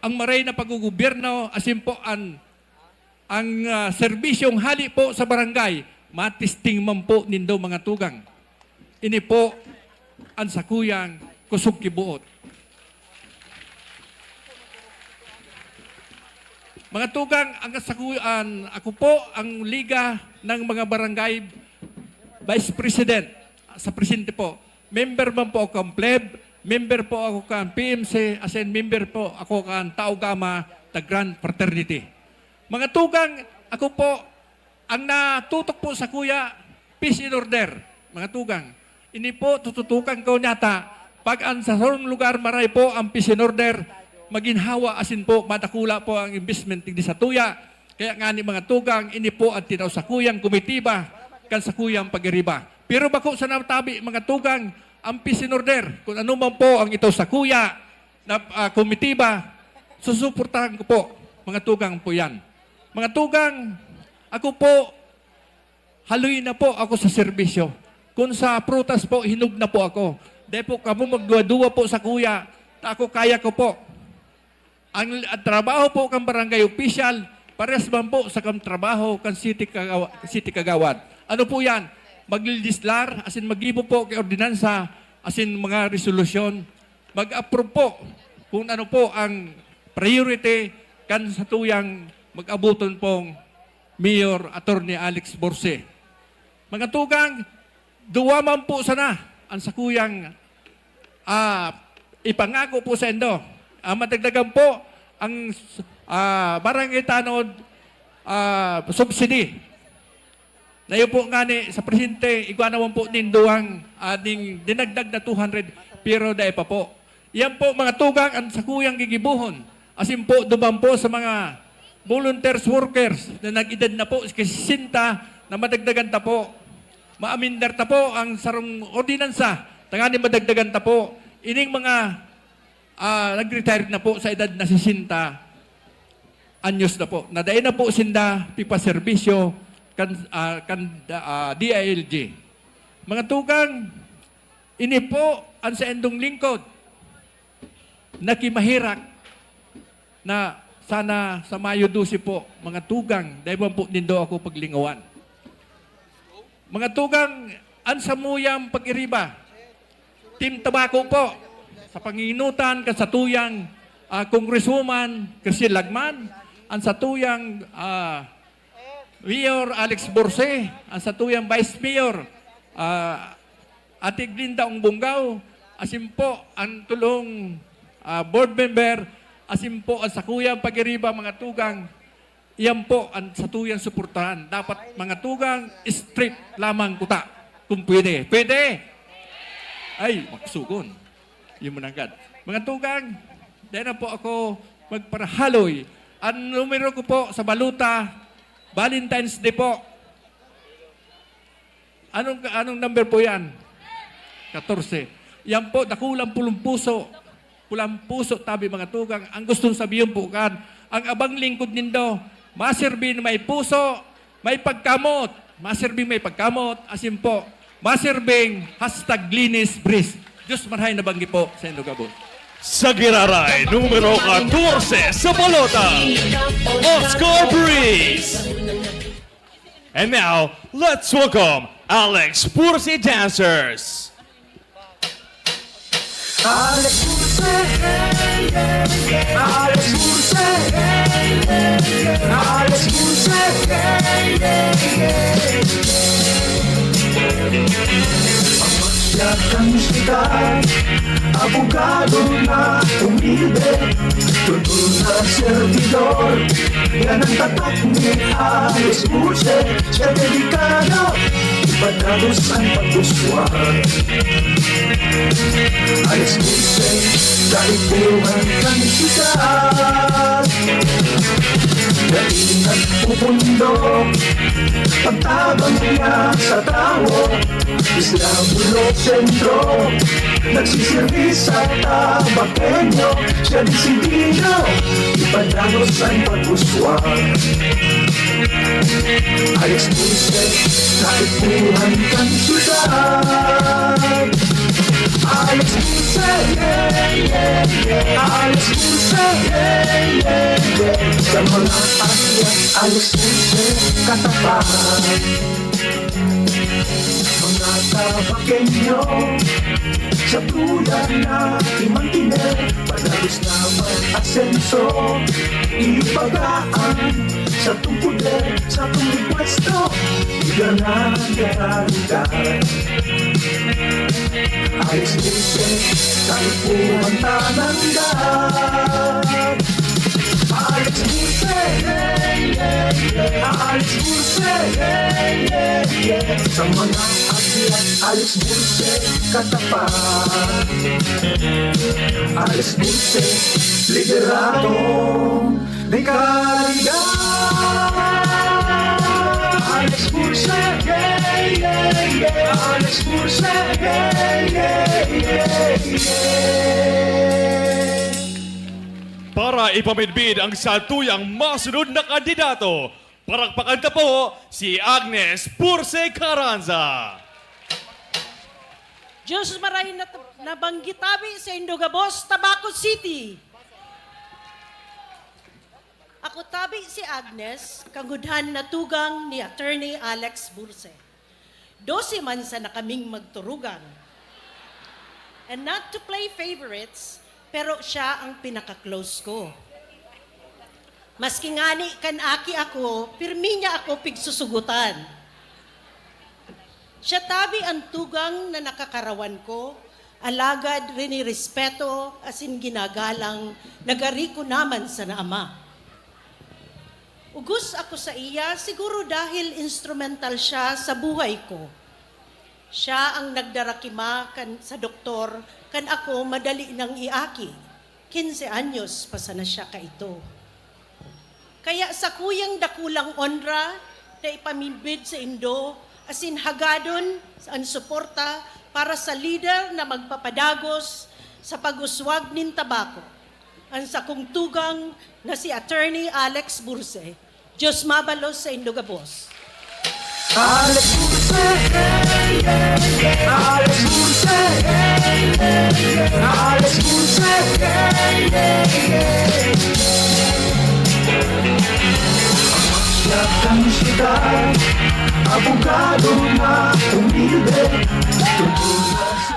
Ang maray na paggugobyerno asin po ang serbisyong hali po sa barangay matisting man po nindo mga tugang. Ini po ang sakuyang kusog kibuot. Mga tugang, ako po ang liga ng mga barangay Vice President. Sa presidente po, member man po ako ang pleb, member po ako kan PMC, as in member po ako kan Tau Gamma, the Grand Fraternity. Mga tugang, ako po, ang natutok po sa kuya, peace in order. mga tugang. Ini po, tututukan ko nyata, pag ang sa sarong lugar maray po ang peace and order, maginhawa asin po, madakula po ang investment di sa tuya. Kaya nga ni mga tugang, ini po at tinaw sa kuyang kumitiba, kan sa kuyang pagiriba. Pero bako sa natabi mga tugang, ang peace and order, kung ano man po ang ito sa kuya, na kumitiba, susuportahan ko po, mga tugang po yan. Mga tugang, ako po, haloy na po ako sa serbisyo. Kung sa prutas po, hinug na po ako. Dahil po kamo magduwa-duwa po sa kuya, na ako kaya ko po. Ang trabaho po kang barangay official, pares man po sa kang trabaho kang city kagawad. Ano po yan? Maglidislar, asin magibo po kay ordinansa, asin mga resolusyon. Mag-approve po kung ano po ang priority kan sa tuyang mag-abuton pong Mayor Attorney Alex Borse. Mga tugang, duwa man po sana ang sakuyang ipangako po sa endo. Matagdagan po ang barangay tanod subsidy. Na yun po nga ni sa presidente, igwa naman po ninduang ating dinagdag na 200 pero dahil pa po. Yan po mga tugang ang sakuyang gigibuhon. Asin po dumam po sa mga volunteers workers na nag-edad na po kasi 60 na madagdagan ta po. Maaminder ta po ang sarong ordinansa. Tangani madagdagan ta po. Ining mga nag-retire na po sa edad na 60 anyos na po. Nadain na po sinda pipaserbisyo kan DILG. Mga tugang, ini po ang sa endong lingkod nakimahirak na sana sa Mayo 12 po, mga tugang, dahil po nindo ako paglingawan. Mga tugang, ang samuyang pag-iriba, Team Tabako po, sa panginutan, kasatuyang Congresswoman Crisel Lagman, ang satuyang Mayor Alex Borse, ang satuyang Vice Mayor Ate Glinda Ongbonggaw, asim po ang tulong board member, asim po ang sakuyang pag-iriba mga tugang, iyan po ang satuyang suportahan. Dapat mga tugang, straight lamang kuta. Kung pwede. Pwede! Ay, maksugon. Yun mo na agad. Mga tugang, dahil na po ako magparahaloy. Ang numero ko po sa baluta, Valentine's Day po. Anong number po yan? 14. Yan po, dakulang pulang puso, tabi mga tugang. Ang gustong sabihin po kan, ang abang lingkod nindo, maserbin may puso, may pagkamot. Maserbing may pagkamot, asin po, maserbing #linis breeze. Diyos marhay na banggi po sa Indogabos. Sa Giraray, numero 14 sa balota, Oscar Breeze. And now, let's welcome Alex Bursi Dancers. Alex Burse, Alex Burse, Alex Burse, ang sikat, abogado na umibig, tutul na servidor, yan ang tatak ni Alex Burse, siya dedikado, ipadalos ang pagduswar. Alex Burse, kaipuhan kang sikat, dating nagpupundok, pagtabang niya sa tao, Isla Bulok Sentro, nagsiservis sa tabakenyo, siya disidido, ipadalos ang pag-uswag. Alex Burse, kaipuhan kang siyudad. Alex Burse, Alex Burse, sa mga asya, Alex Burse, katapat. Mga tabakenyo, sa tulan na imangkiner, padalos na mag-asenso, ipagaan sa tungkuler, sa tungpwesto, iga na realidad. Alex Burse, kaipuhan tananggan. Alex Burse, Alex Burse, sa mga Alex Dulce katapat. Alex Dulce, liderado may kalidad. Alex Dulce, yeah, yeah, yeah. Alex Dulce, yeah, yeah, yeah, yeah. Para ipamidbid ang satuyang masunod na kandidato, parakpakan ka po si Agnes Purse Carranza. Diyos maray na nabanggitabi sa Indogabos, Tabaco City. Ako tabi si Agnes, kangudhan na tugang ni Attorney Alex Burse. 12 man sa na kaming magturugan. And not to play favorites, pero siya ang pinaka-close ko. Maski ngani kan aki ako, pirmi niya ako pigsusugutan. Siya tabi ang tugang na nakakarawan ko, alagad rinirespeto, asin ginagalang, nagari ko naman sa naama. Ugus ako sa iya, siguro dahil instrumental siya sa buhay ko. Siya ang nagdarakima kan sa doktor, kan ako madali nang iaki. 15 anyos pa sana siya kaito. Kaya sa kuyang dakulang onra na ipamibid sa Indo, asin hagadon ang suporta para sa leader na magpapadagos sa pag-uswag nin tabako. Ang sakong tugang na si Attorney Alex Burse. Diyos mabalos sa Indogabos. Alex Burse, Alex Burse, Alex Burse, siya kang siyudad, abogado na umilde, tungkol na sa...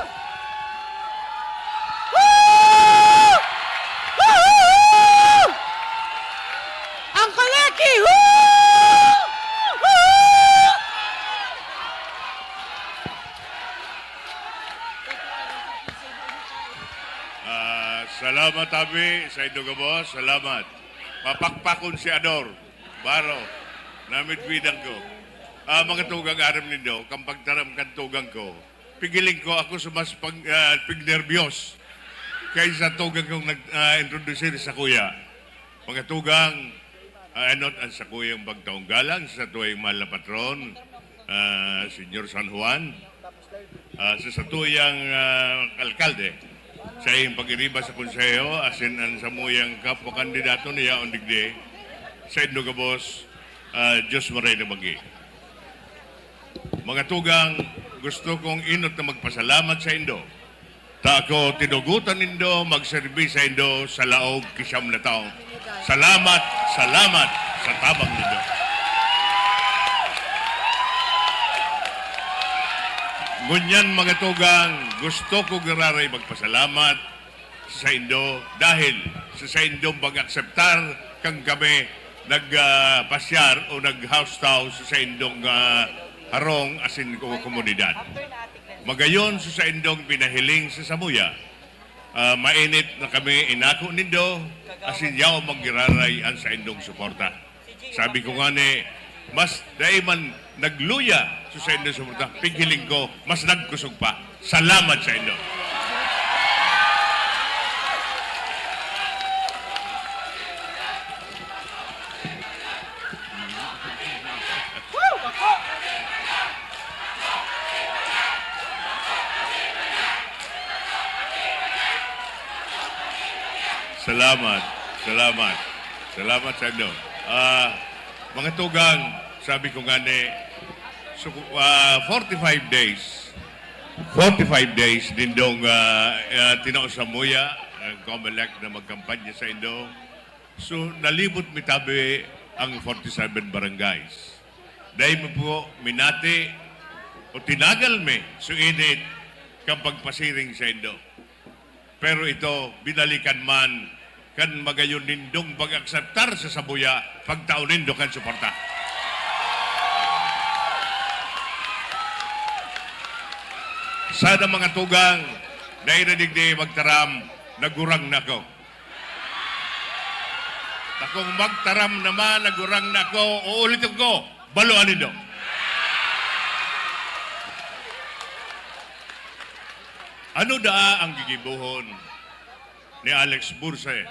Ang kalaki! Salamat abi sa Indogabos, salamat. Papakpakon si Ador, Baro, namidbidang ko. Mga tugang aram nindo, kampagtaram kan tugang ko, pigiling ko ako sa mas pignerbyos kaysa tugang kong nag-introduce sa kuya. Mga tugang, anot ang sa kuyang bagtaong galang, sa tuwing mahal na patron, Senyor San Juan, sa satuyang alkalde, sa iyong pag-iriba sa konseho, asin ang samuyang kapwa-kandidato niya on digde, sa Indogabos, Diyos maray na bagi. Mga tugang, gusto kong inot na magpasalamat sa Indo. Ta ako tinugutan Indo, magserbi sa Indo sa laog kisyam na taong. Salamat, salamat sa tabang Indo. Ngunyan mga tugang, gusto ko gararay magpasalamat sa Indo dahil sa Indong pag-akseptar kang kami nagpasyar o nag-house house sa Indong harong asin ko komunidad. Magayon sa Indong pinahiling sa Samuya, mainit na kami inako nindo asin yaw magiraray ang sa Indong suporta. Sabi ko nga ni, mas daiman nagluya sa Indong suporta, pigiling ko, mas nagkusog pa. Salamat sa Indo. Salamat. Salamat. Salamat sa inyo. Mga tugang, sabi ko nga ni, 45 days. 45 days din dong tinao sa Muya, Comelec na magkampanya sa Indo. So, nalibot mitabi ang 47 barangays. Dahil mo po minati o tinagal me so init kang pagpasiring sa Indo. Pero ito, binalikan man kan magayon nindong pag-akseptar sa Sabuya, pagtaon nindo kan suporta. Sana mga tugang, dahil na digdi magtaram, nagurang na ko. Takong magtaram naman, nagurang na ko, uulitin ko, baluan nindo. Ano daa ang gigibuhon ni Alex Burse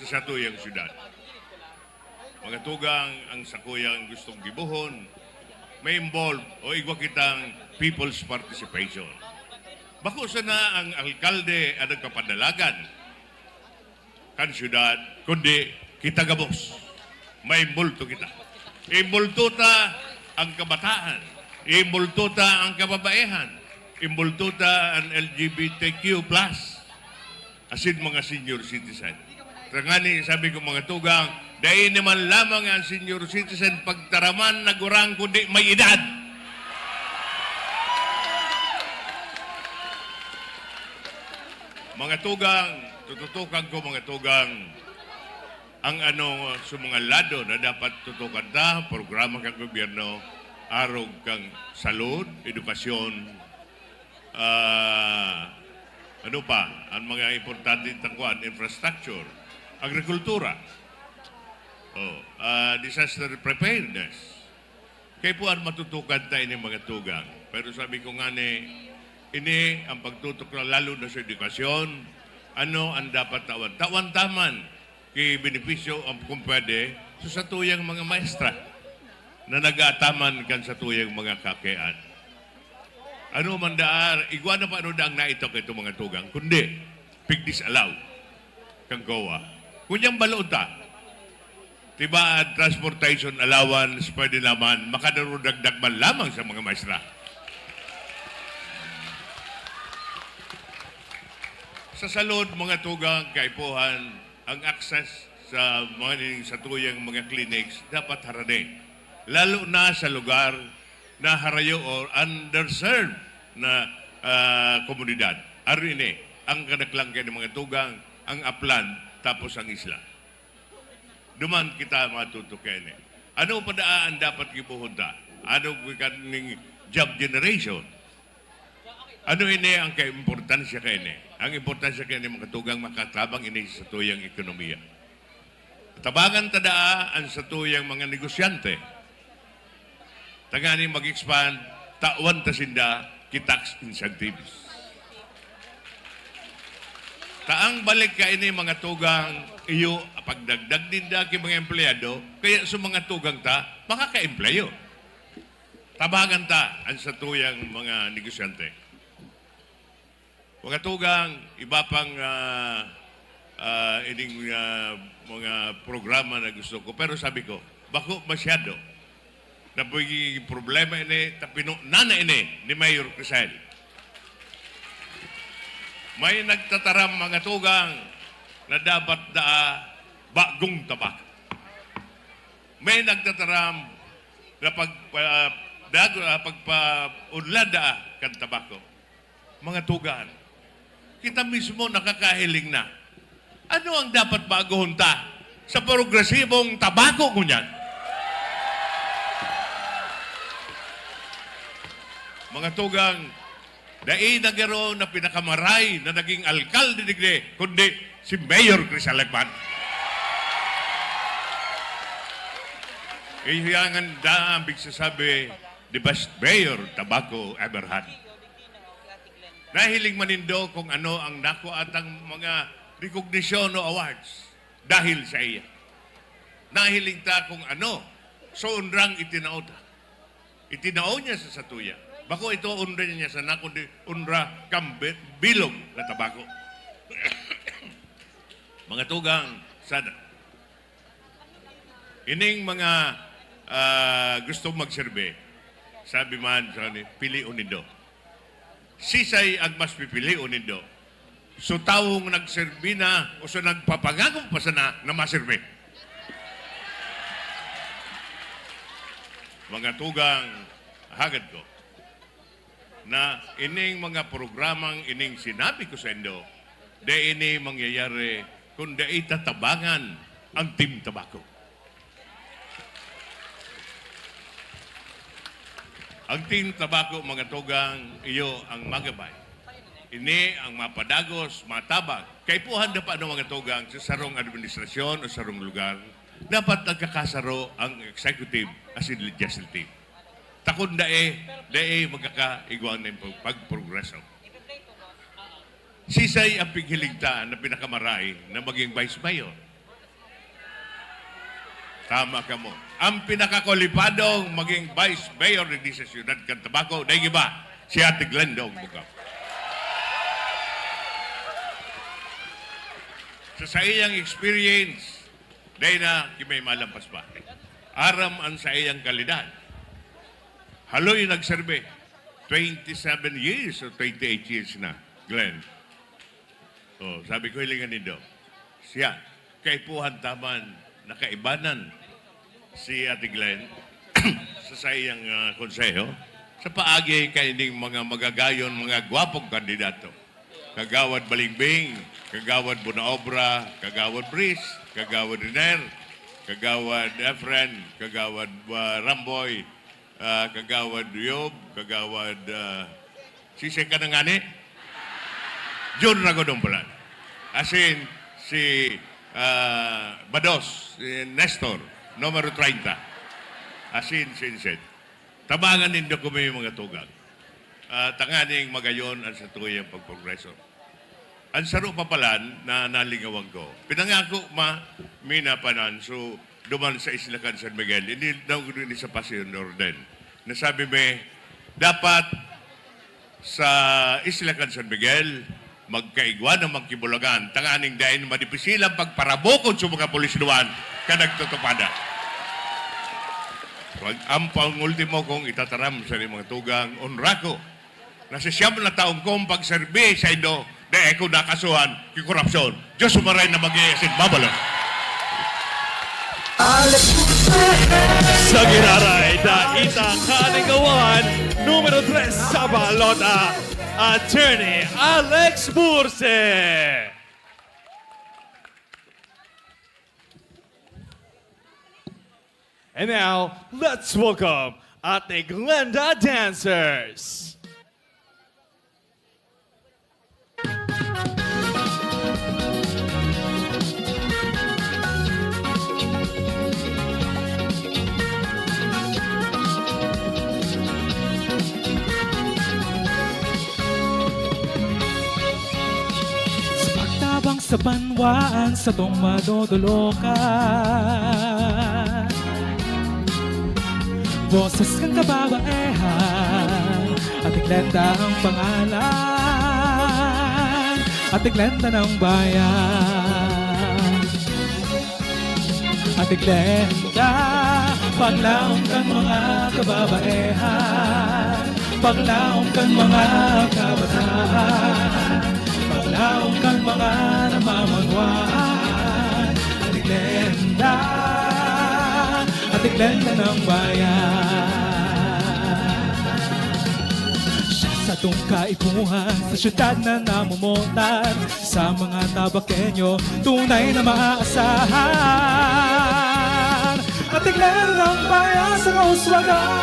sa satuyang syudad? Mga tugang ang sakuyang gustong gibuhon, may involve o igwa kitang people's participation. Bako sana ang alkalde ang nagkapadalagan kan syudad, kundi kita gabos. May multo kita. Imbulto ta ang kabataan. Imbulto ta ang kababaihan. Imbulto ta ang LGBTQ+. Asin mga senior citizen. Trangani, sabi ko mga tugang, dahil naman lamang ang senior citizen pagtaraman na gurang kundi may edad. Mga tugang, tututukan ko mga tugang, ang sa mga lado na dapat tutukan ta, programa kang gobyerno, arog kang salud, edukasyon, ang mga importante tangkuan, infrastructure, agrikultura, disaster preparedness. Kaya po ang matutukan tayo ng mga tugang. Pero sabi ko nga ini ang pagtutok na lalo na sa edukasyon, ano ang dapat tawan? Tawan-taman kay benepisyo ang kung pwede sa satuyang mga maestra na nag-aataman kan sa tuyang mga kakean. Ano man daar, igwa na pa ano daang naitok ito mga tugang, kundi pigdis alaw kang gawa. Kunyang balota, tiba transportation allowance pwede naman, makadarudagdag man lamang sa mga maestra. Sa salud, mga tugang, kaipuhan, ang access sa sa tuyang mga clinics dapat harade. Lalo na sa lugar na harayo o underserved na komunidad. Arine, ang kadaklang ng mga tugang, ang aplan, tapos ang isla. Duman kita matutukin. Ano pa daan dapat gibuhunta? Ano kaning job generation? Ano ini ang kaimportansya kaini? Ang importansya kaini mga tugang makatabang ini sa tuyang ekonomiya. Tabangan tadaa ang sa tuyang mga negosyante. Tagani mag-expand, tawan tasinda, kitax incentives. Taang balik ka ini mga tugang, iyo, pagdagdag din da ki mga empleyado, kaya sa mga tugang ta, makaka-empleyo. Tabangan ta ang sa tuyang mga negosyante. Mga tugang, iba pang ining mga programa na gusto ko. Pero sabi ko, bako masyado na pagiging problema ini, nana ini ni Mayor Crisel. May nagtataram mga tugang na dapat bagong tabak. May nagtataram na pagpa-unlad kan tabako. Mga tugang, kita mismo nakakahiling na. Ano ang dapat baguhon ta sa progresibong tabako kunyan? Mga tugang, dai nagaro na pinakamaray na naging alkalde digde, kundi si Mayor Chris Alagman. Ihiyangan da ang bigsasabi, the best mayor tabako ever had. Nahiling manindo kung ano ang naku atang mga recognition o awards dahil sa iya. Nahiling ta kung ano, so unrang itinao ta. Itinao niya sa satuya. Bako ito unra niya sa nakundi unra kambit bilog na tabako. Mga tugang, sada. Ining mga gusto magserbe, sabi man sa pili unido. Sisay ang mas pipili unido. So taong nagserbi na o so nagpapangako pa sana na maserbi. Mga tugang, hagad ko na ining mga programang ining sinabi ko sa indo, de ini mangyayari kung de itatabangan ang Team Tabako. Ang Team Tabako, mga tugang, iyo ang magabay. Ini ang mapadagos, matabang. Kaipuhan na pa ng mga tugang sa sarong administrasyon o sarong lugar, dapat nagkakasaro ang executive as in legislative. Takon dae magkakaigwan ng pagprogreso. Sisay ang pighiligtaan na pinakamaray na maging vice mayor. Tama ka mo. Ang pinakakwalipadong maging vice mayor ni sa siyudad Cantabaco, dahil iba, si Ate Glenda Bugap. Sa iyang experience, dahil na kimay malampas pa. Aram ang sa iyang kalidad. Haloy nagserbe. 27 years o 28 years na, Glenn. So, sabi ko hilingan nindo. Siya, kaipuhan taman, nakaibanan si Ate Glenn sa iyang konseho sa paagi kaining mga magagayon, mga gwapong kandidato. Kagawad Balingbing, Kagawad Bunaobra, Kagawad Brice, Kagawad Riner, Kagawad Efren, Kagawad Ramboy, Kagawad Yob, Kagawad Sisay ka na nga ni? John Ragodong pala. As in, si Bados, si Nestor, numero 30. As in, Sinset. Tabangan nindo ko may mga tugang. Tanganing magayon ang sa tuyang pagprogreso. Ang saro papalan na nalingawan ko. Pinangako minapanan so duman sa Islacan San Miguel. Hindi daw ko din sa Pasyon Orden. Nasabi me, dapat sa Islacan San Miguel, magkaigwa ng magkibulagan. Tanganing dahil madipisilang pagparabokon sa mga polis duwan ka nagtutupada. Ang pangultimo kong itataram sa mga tugang onrako. Nasa siyam na taong kong pagserbi sa indo dahil ako nakasuhan kay korupsyon. Diyos umaray na mag-iasin babala. Sa giraray na itakaligawan, numero 3 sa balota, Attorney Alex Burse. And now, let's welcome Ate Glenda dancers. Tabang sa banwaan sa tong madodolokan. Boses kang kababaehan, Ate Glenda ang pangalan, Ate Glenda ng bayan. Ate Glenda, paglaong kang mga kababaehan, paglaong kang mga kabataan, paglaong kang mga namamanwaan. Ate Glenda, Ate Glenda ng bayan. Siya sa tong kaipuhan, sa syudad na namumutan, sa mga tabakenyo, tunay na maaasahan. Ate Glenda ng bayan sa kauswagan.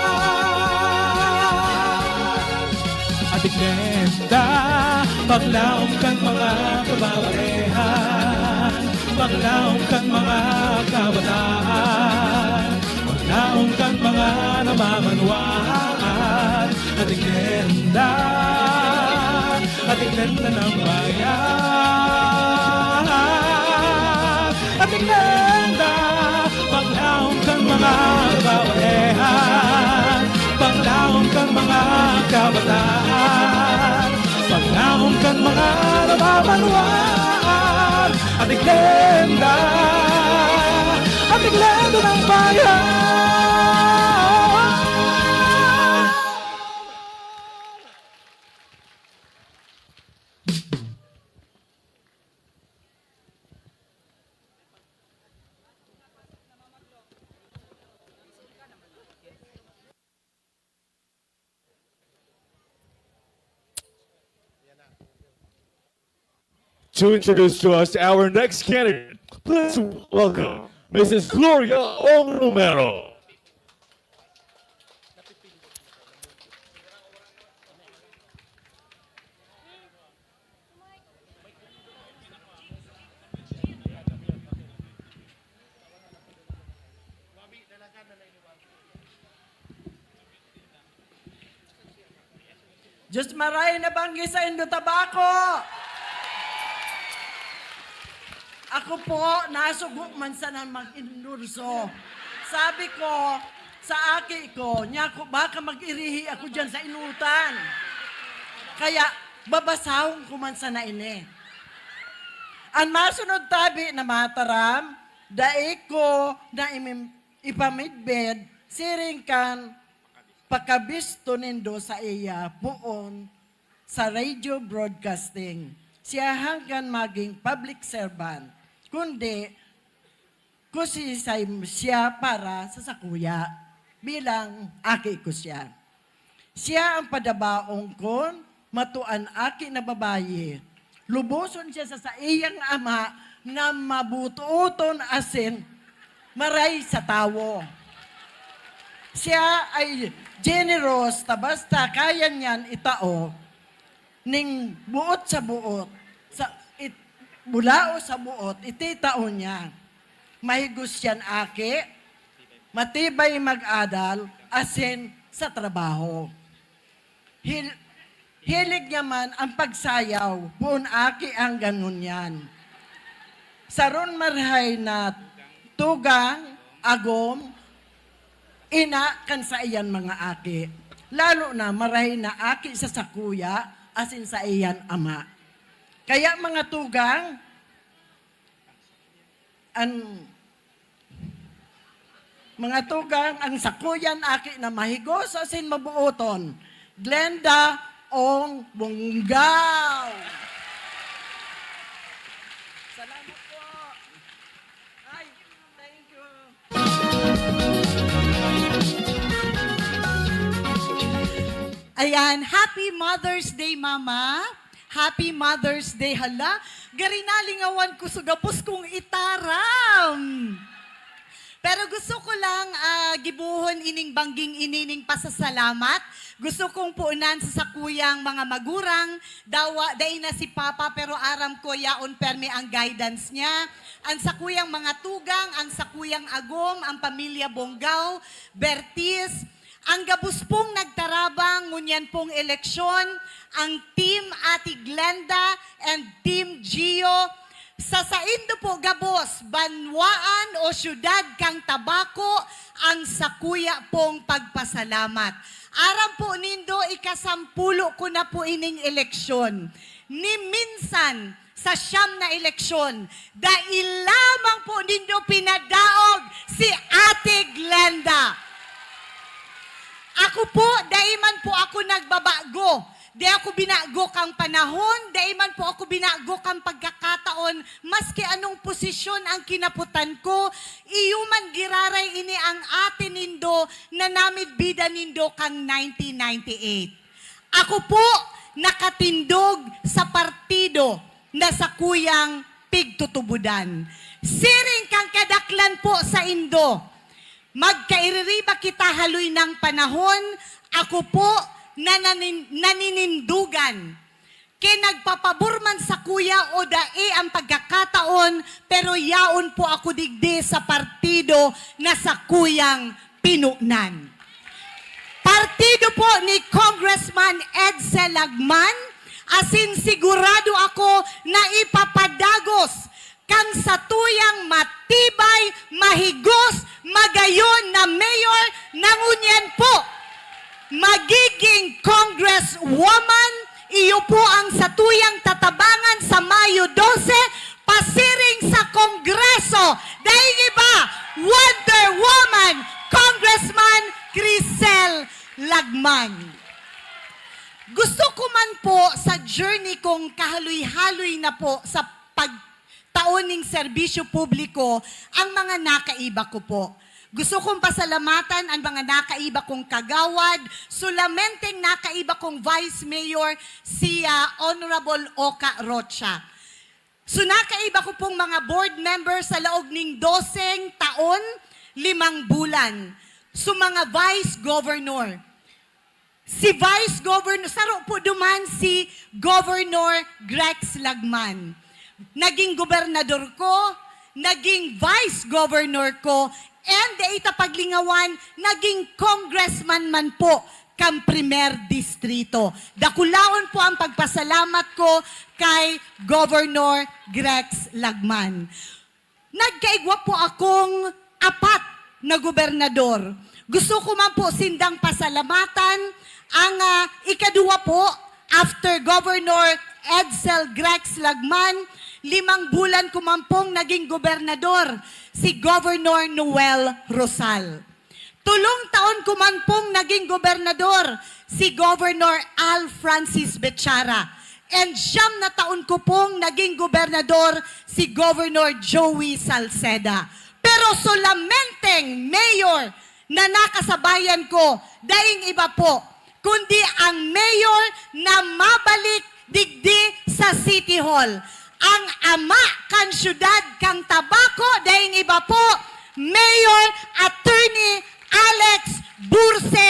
Ate Glenda, paglaong kang mga kababaehan, paglaong kang mga kabataan, paglaong kang mga namamanwaan. Ate Glenda, Ate Glenda ng bayan. Ate Glenda, paglaong kang mga kababaehan, paglaong kang mga kabataan, paglaong kang mga namamanwaan. Ate Glenda, Ate Glenda ng bayan. To introduce to us our next candidate, please welcome Mrs. Gloria Ong Romero. Diyos maray na banggi sa Indo Tabaco. Ako po, nasugo man sa nang mag-inurso. Sabi ko, sa aki ko, niya ko, baka mag-irihi ako dyan sa inutan. Kaya, babasahon ko man sa naine. Ang masunod tabi na mataram, daig ko na ipamidbed, siringkan, pakabisto nindo sa iya poon sa radio broadcasting. Siya hanggang maging public servant, kundi kusisay siya para sa sakuya bilang aki ko siya. Siya ang padabaong kon, matuan aki na babaye. Lubuson siya sa iyang ama na mabututon asin maray sa tawo. Siya ay generous, basta kaya niyan itao ning buot sa buot, bulao sa buot, ititao niya. Mahigos yan aki, matibay mag-adal, asin sa trabaho. Hilig niya man ang pagsayaw, buon aki ang ganun yan. Saron marhay na tugang, agom, ina kan sa iyan mga aki. Lalo na marahay na aki sa sakuya, asin sa iyan ama. Kaya mga tugang, ang sakuyan aki na mahigos asin mabuoton. Glenda Ong Bunggaw. Salamat po. Ay, thank you. Ayan, Happy Mother's Day, Mama. Happy Mother's Day, hala. Garinalingawan ko sugapos kong itaram. Pero gusto ko lang gibuhon ining bangging inining pasasalamat. Gusto kong puunan sa sakuyang mga magurang. Day na si Papa pero aram ko yaon perme ang guidance niya. Ang sakuyang mga tugang, ang sakuyang agom, ang pamilya Bonggao, Bertis, ang gabus pong nagtarabang, ngunyan pong eleksyon, ang Team Ate Glenda and Team Gio, sa saindo po gabos, banwaan o syudad kang Tabako, ang sakuya pong pagpasalamat. Aram po nindo, ikasampulo ko na po ining eleksyon. Ni minsan, sa siyam na eleksyon, dahil lamang po nindo pinadaog si Ate Glenda. Ako po, daiman po ako nagbabago. Di ako binago kang panahon, daiman po ako binago kang pagkakataon, maski anong posisyon ang kinaputan ko, iyuman giraray ini ang atin nindo na namid bida nindo kang 1998. Ako po, nakatindog sa partido na sa kuyang pigtutubudan. Siring kang kadaklan po sa Indo. Magkaiririba kita haloy ng panahon, ako po naninindugan. Kaya nagpapabor man sa kuya o dae ang pagkakataon, pero yaon po ako digdi sa partido na sa kuyang pinunan. Partido po ni Congressman Edsel Lagman, asin sigurado ako na ipapadagos kang sa tuyang matibay, mahigos, magayon na mayor nangunyan po. Magiging congresswoman, iyo po ang sa tuyang tatabangan sa Mayo 12, pasiring sa Kongreso. Dahil iba, Wonder Woman, Congressman Crisel Lagman. Gusto ko man po sa journey kong kahaloy-haloy na po sa pagtaoning serbisyo publiko ang mga nakaiba ko po. Gusto kong pasalamatan ang mga nakaiba kong kagawad, sulamenteng nakaiba kong Vice Mayor si Honorable Oka Rocha. So nakaiba ko pong mga board members sa laog ning 12 taon, 5 bulan. So mga Vice Governor. Si Vice Governor, saro po duman si Governor Grex Lagman. Naging gobernador ko, naging Vice Governor ko, and ita paglingawan, naging congressman man po kang Primer Distrito. Dakulaon po ang pagpasalamat ko kay Governor Grex Lagman. Nagkaigwa po akong 4 na gobernador. Gusto ko man po sindang pasalamatan ang ikadua po after Governor Edsel Grex Lagman, 5 bulan ko man pong naging gobernador, si Governor Noel Rosal. 3 taon ko man pong naging gobernador, si Governor Al Francis Bechara. And 9 na taon ko pong naging gobernador, si Governor Joey Salceda. Pero solamenteng mayor na nakasabayan ko, daing iba po, kundi ang mayor na mabalik digdi sa City Hall. Ang ama kan syudad kang Tabaco, daing iba po, Mayor Attorney Alex Burse,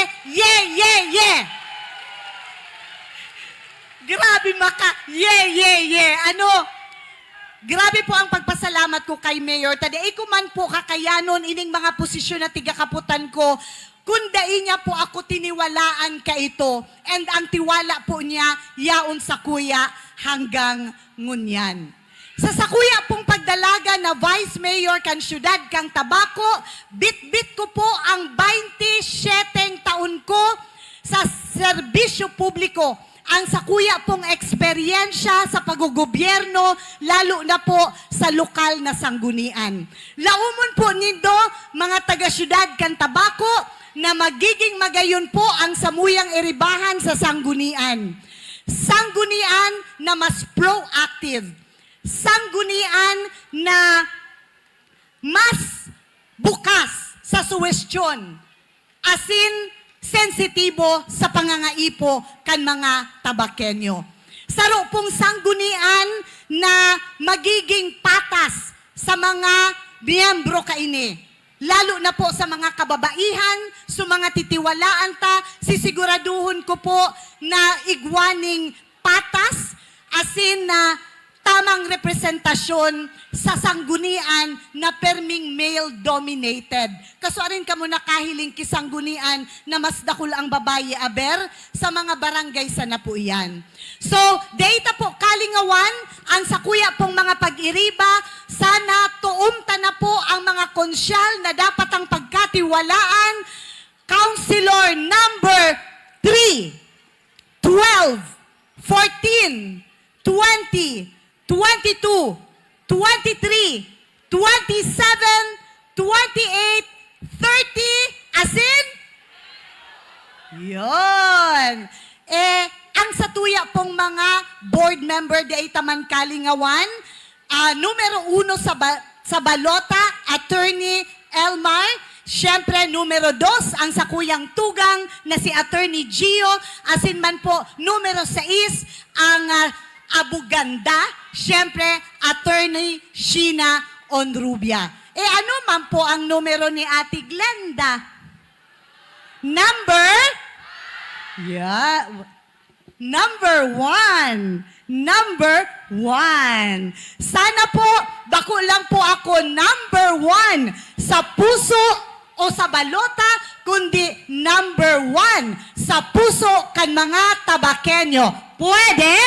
Grabe grabe po ang pagpasalamat ko kay Mayor. Taday ko man po kakayanon ining mga posisyon na tigakaputan ko, kundain niya po ako tiniwalaan ka ito. And ang tiwala po niya, yaon sa kuya hanggang ngunyan. Sa sakuya pong pagdalaga na Vice Mayor kan syudad kang Tabaco, bit-bit ko po ang 27 taon ko sa serbisyo publiko. Ang sakuya pong eksperyensya sa paggugobyerno, lalo na po sa lokal na sanggunian. Laumon po nindo, mga taga-syudad kan Tabaco, na magiging magayon po ang samuyang iribahan sa sanggunian. Sanggunian na mas proactive. Sanggunian na mas bukas sa suwestyon. Asin, sensitibo sa pangangaipo kan mga Tabakenyo. Saro pong sanggunian na magiging patas sa mga miyembro kaini. Lalo na po sa mga kababaihan, sa mga titiwalaan ta, sisiguraduhon ko po na igwaning patas, asin na tamang representasyon sa sanggunian na perming male-dominated. Kasuarin ka mo nakahiling kisanggunian na mas dakul ang babae aber sa mga barangay sa napuian. So, data po kalingawan, ang sakuya pong mga pag-iriba, sana tuumta na po ang mga konsyal na dapat ang pagkatiwalaan. Councilor number 3, 12, 14, 20, 22, 23, 27, 28, 30, asin? Yon. Ang satuya pong mga board member di taman kalingawan, numero 1 sa balota, Attorney Elmar. Siyempre, numero 2, ang sakuyang tugang na si Attorney Gio. Asin man po, numero 6, ang abuganda, siyempre, Attorney Sheena Onrubia. Ano man po ang numero ni Ate Glenda? Number 1. Number 1. Sana po, bako lang po ako number 1 sa puso o sa balota, kundi number 1 sa puso kan mga Tabakenyo. Pwede?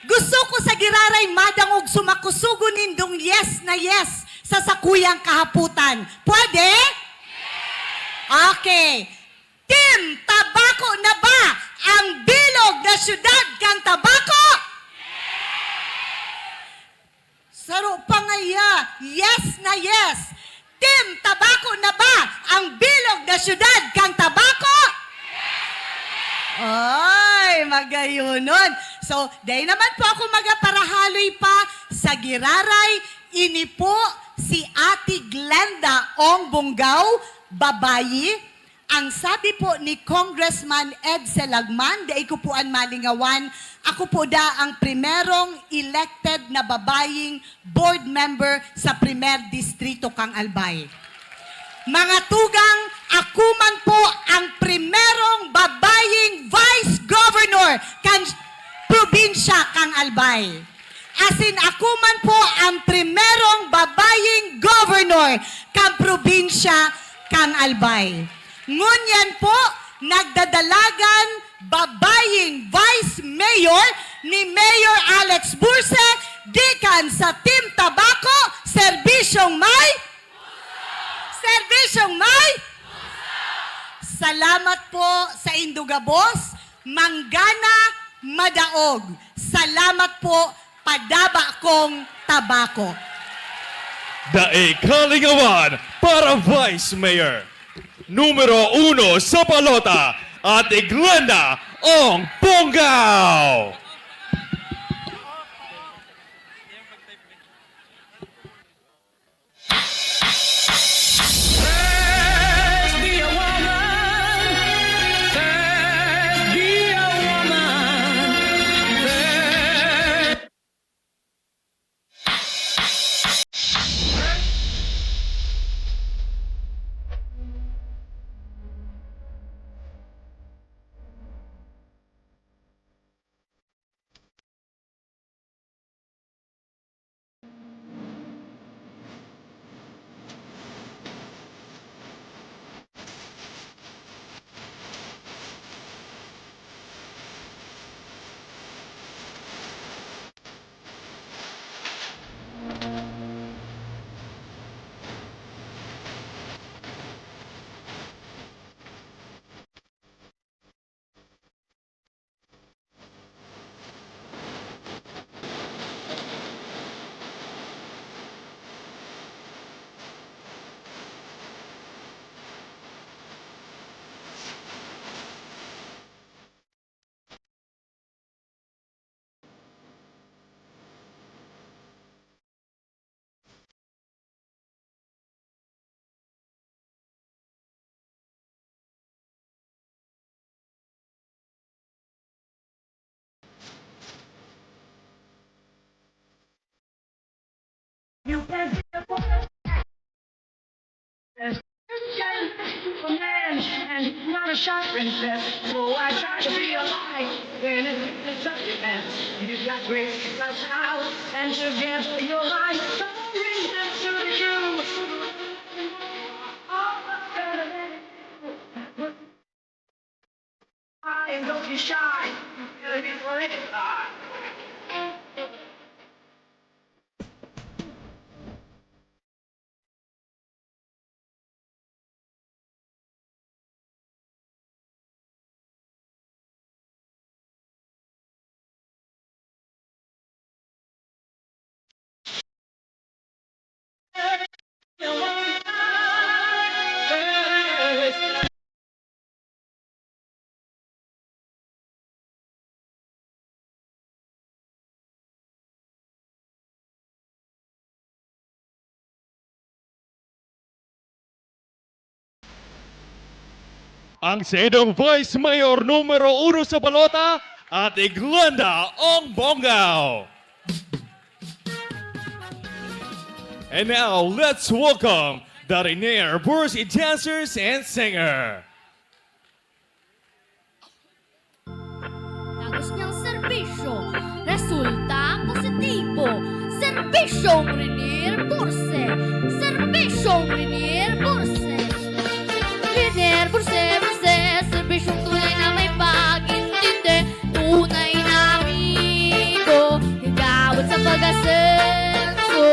Gusto ko sa giraray madangog sumakusugo nindong yes na yes sa sakuyang kahaputan. Pwede? Okay. Team Tabaco na ba ang bilog na syudad kang Tabaco? Saro pangaya, yes na yes. Team Tabaco na ba ang bilog na syudad kang Tabaco? Ay, magayunon. So, dahil naman po ako magaparahaloy pa sa giraray, ini po si Ate Glenda Ong Bungaw, babayi. Ang sabi po ni Congressman Edsel Lagman, dahil ko po ang malingawan, ako po ang primerong elected na babaying board member sa Primer Distrito kang Albay. Mga tugang, ako man po ang primerong babaying vice governor kan probinsya kang Albay. Asin ako man po ang primerong babaying governor kan probinsya kang Albay. Ngunyan po, nagdadalagan babaying Vice Mayor ni Mayor Alex Burse, gikan sa Team Tabaco, serbisyong may salamat po sa Indugabos, Manggana, Madaog. Salamat po, padaba kong tabako. Daikalingawan para Vice Mayor. Numero 1 sa balota, Ate Glenda Ong Bonggao. You can be a woman. Superman and not a sharp princess. So I try to be a light in it's up your man. You got grace, got style, and together your life. So bring them to the truth. And don't be shy. You're gonna be forever. Ang sedong Vice Mayor numero 1 sa balota, Ate Glenda Ong Bonggao. And now, let's welcome the Rainier Bursi dancers and singer. Tagos niyang serbisyo, resulta positibo. Serbisyong Rainier Burse, serbisyong Rainier Burse. Rainier Burse, Burse, serbisyong tunay na may pag-intindi. Tunay na amigo, higawad sa pag-asenso.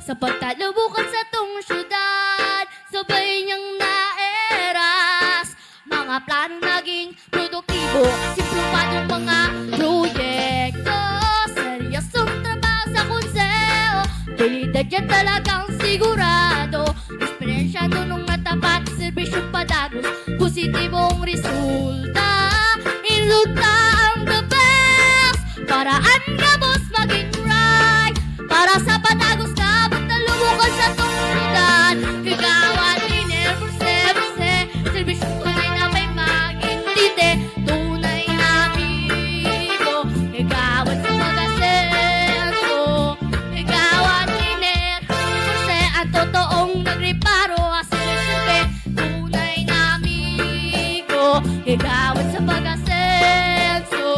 Sa pagtalubukan sa tong syudad, sabay niyang naeras mga planong naging produktibo, simplong mga proyekto, seryosong trabaho sa konseho, pilidad yan talagang sigurado, eksperensyado nung natapat, serbisyong padagos, positibong resulta, inluta ang the best, paraan ka boss maging right, para sa padagos na pagtalubukan sa tong syudad, kagawad Rainier Burse, Burse, serbisyong tunay na may magintindi, tunay na amigo, kagawad sa pag-asenso, kagawad Rainier Burse, ang totoong nagreparo, asilip-silbi, tunay na amigo, kagawad sa pag-asenso.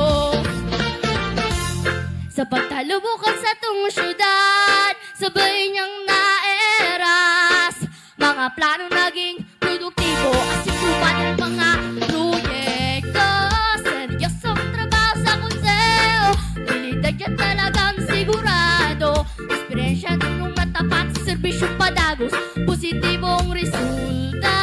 Sa pagtalubukan sa tong syudad, sabay niyang naeras mga mga plano naging produktibo at situpad ng mga proyekto. Seryosong trabaho sa konseho, pinitagyan talagang sigurado. Inspirasyon ng matapat sa serbisyong padagos, positibong resulta.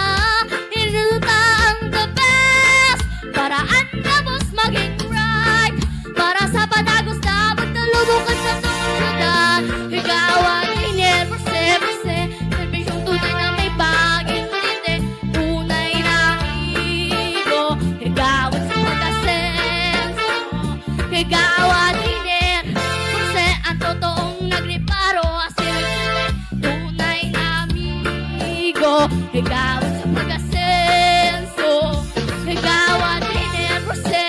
Resulta ang the best, paraan na boss maging right. Para sa padagos na magtalubukan sa tungsudan. Ikaw ang inerberse, serbisyong tunay na may pag-intindi. Tunay na amigo, ikaw ang sa pag-asenso. Ikaw ang inerberse, ang totoong nagreparo. Asin tunay na amigo, ikaw ang sa pag-asenso. Ikaw ang inerberse,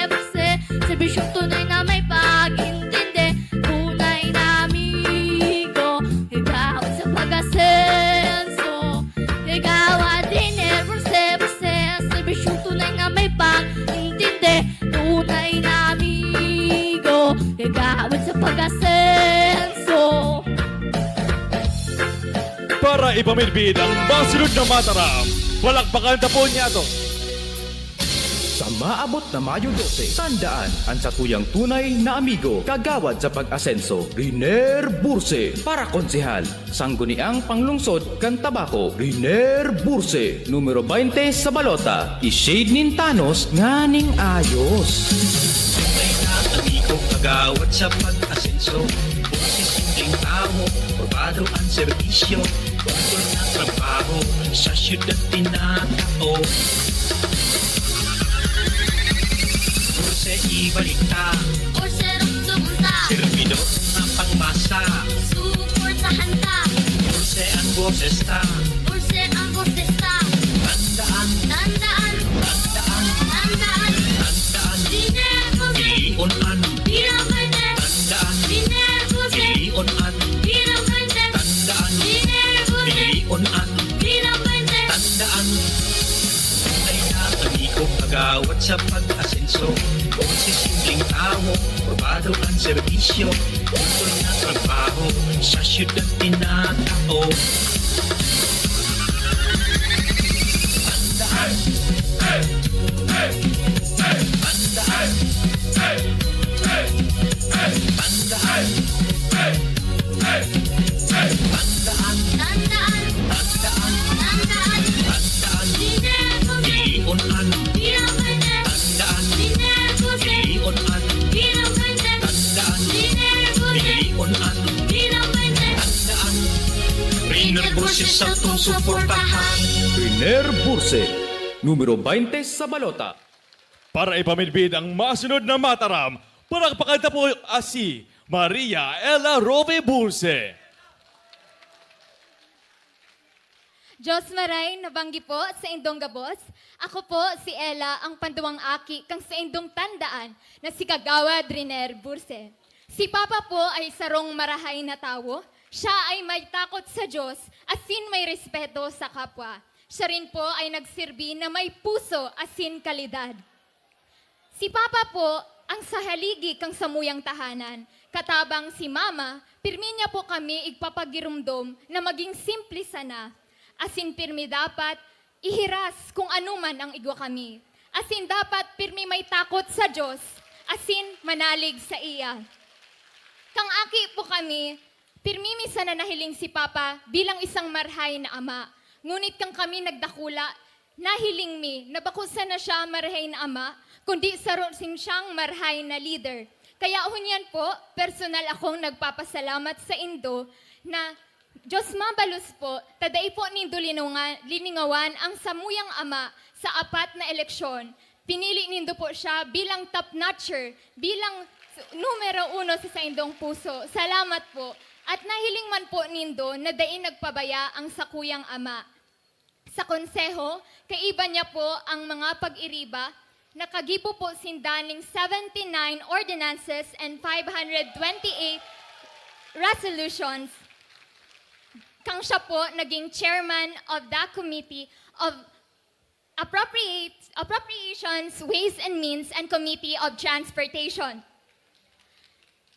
serbisyong tunay na may pag-intindi. Tunay na amigo, ikaw ang sa pag-asenso. Ikaw ang inerberse, serbisyong tunay na may pag-intindi. Tunay na amigo, ikaw ang sa pag-asenso. Para ipamilbid ang masunod na mataram, palakpakan po niya to. Sa maabot na Mayo 12, tandaan ang satuyang tunay na amigo, kagawad sa pag-asenso, Riner Burse. Para konsehal, sangguniang panglungsod kan Tabako, Riner Burse. Numero 20 sa balota, i-shade nintanos nganing ayos. Tunay na amigo, kagawad sa pag-asenso, boses simpleng tao, probado ang serbisyo, kontrol na trabaho, sa syudad tinatao. Kurse ibalita, Kurserong sumunta, servidor na pangmasa, suportahan ka. kurse ang boses ta, Kurse ang bostesta. tandaan, Tandaan, tandaan, tandaan. tandaan, Dinerbose, ilionan, pinapwede. tandaan, Dinerbose, ilionan, pinapwede. tandaan, Dinerbose, ilionan, pinapwede. tandaan. Tunay na amigo, kagawad sa pag-asenso, boses simpleng tao, probado ang serbisyo, kontrol na trabaho, sa syudad tinatao. Tandaan, tandaan, tandaan, tandaan, Tandaan, tandaan, tandaan. tandaan, Dinerbose, ilionan, pinapwede. tandaan, Dinerbose, ilionan, pinapwede. tandaan, Dinerbose, ilionan, pinapwede. tandaan. Riner Burse sa tong suportahan. Riner Burse. Numero 20 sa balota. Para ipamilbid ang masunod na mataram, palakpakan po si Maria Ella Rove Burse. Diyos maray, nabanggi po sa indong gabos. Ako po si Ella, ang panduwang aki, kang sa indong tandaan na si Kagawad Riner Burse. Si Papa po ay sarong marahay na tao. Siya ay may takot sa Diyos asin may respeto sa kapwa. Siya rin po ay nagsirbi na may puso asin kalidad. Si Papa po ang sahaligi kang samuyang tahanan. Katabang si Mama, pirmi niya po kami igpapagirumdom na maging simple sana. Asin pirmi dapat ihiras kung anuman ang igwa kami. Asin dapat pirmi may takot sa Diyos. Asin manalig sa iya. Kang aki po kami, pirmi misa na nahiling si Papa bilang isang marhay na ama. Ngunit kang kami nagdakula, nahiling mi na bakusan na siya marhay na ama, kundi sarosing siyang marhay na leader. Kaya hunyan po, personal akong nagpapasalamat sa Indo na Diyos mabalus po, taday po nindo liningawan ang samuyang ama sa apat na eleksyon. Pinili nindo po siya bilang top-notcher, bilang numero 1 sa indong puso. Salamat po. At nahiling man po nindo na daing nagpabaya ang sakuyang ama. Sa konseho, kaiba niya po ang mga pag-iriba, nakagibo po sindaning 79 ordinances and 528 resolutions. Kang siya po naging chairman of the Committee of Appropriations, Ways and Means, and Committee of Transportation.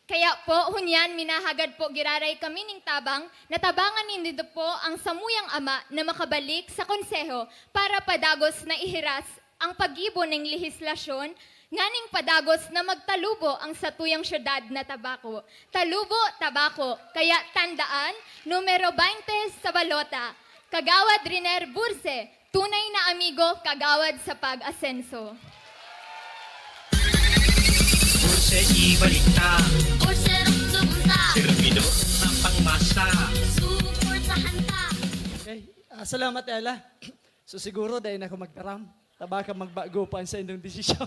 Kaya po, hunyan, minahagad po giraray kami ning tabang, natabangan nindito po ang samuyang ama na makabalik sa konseho para padagos na ihiras ang pag-ibo ng lehislasyon, nganing padagos na magtalubo ang satuyang syudad na tabako. Talubo, tabako, kaya tandaan, numero 20 sa balota, Kagawad Riner Burse, tunay na amigo, kagawad sa pag-asenso. Burse ibalita, servidor na pangmasa. Okay. Salamat, Ella. So siguro dahil na ako magtaram, tabaka magbago pa sa inyong desisyon.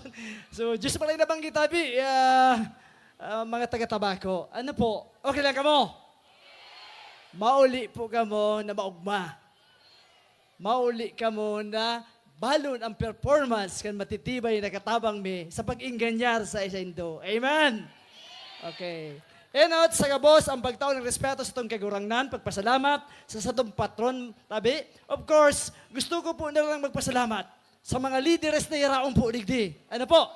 So, Diyos pala na bang kitabi, mga taga-tabako. Ano po? Okay lang kamo? Mauli po kamo na maugma. Mauli kamo na balon ang performance kan matitibay na katabang mi sa pag-inganyar sa isaindo. Amen? Okay. Enot, sa gabos, ang pagtao ng respeto sa itong kagurangnan, pagpasalamat sa satong patron, tabi. Of course, gusto ko po na lang magpasalamat sa mga leaders na iraon po digdi. Ano po?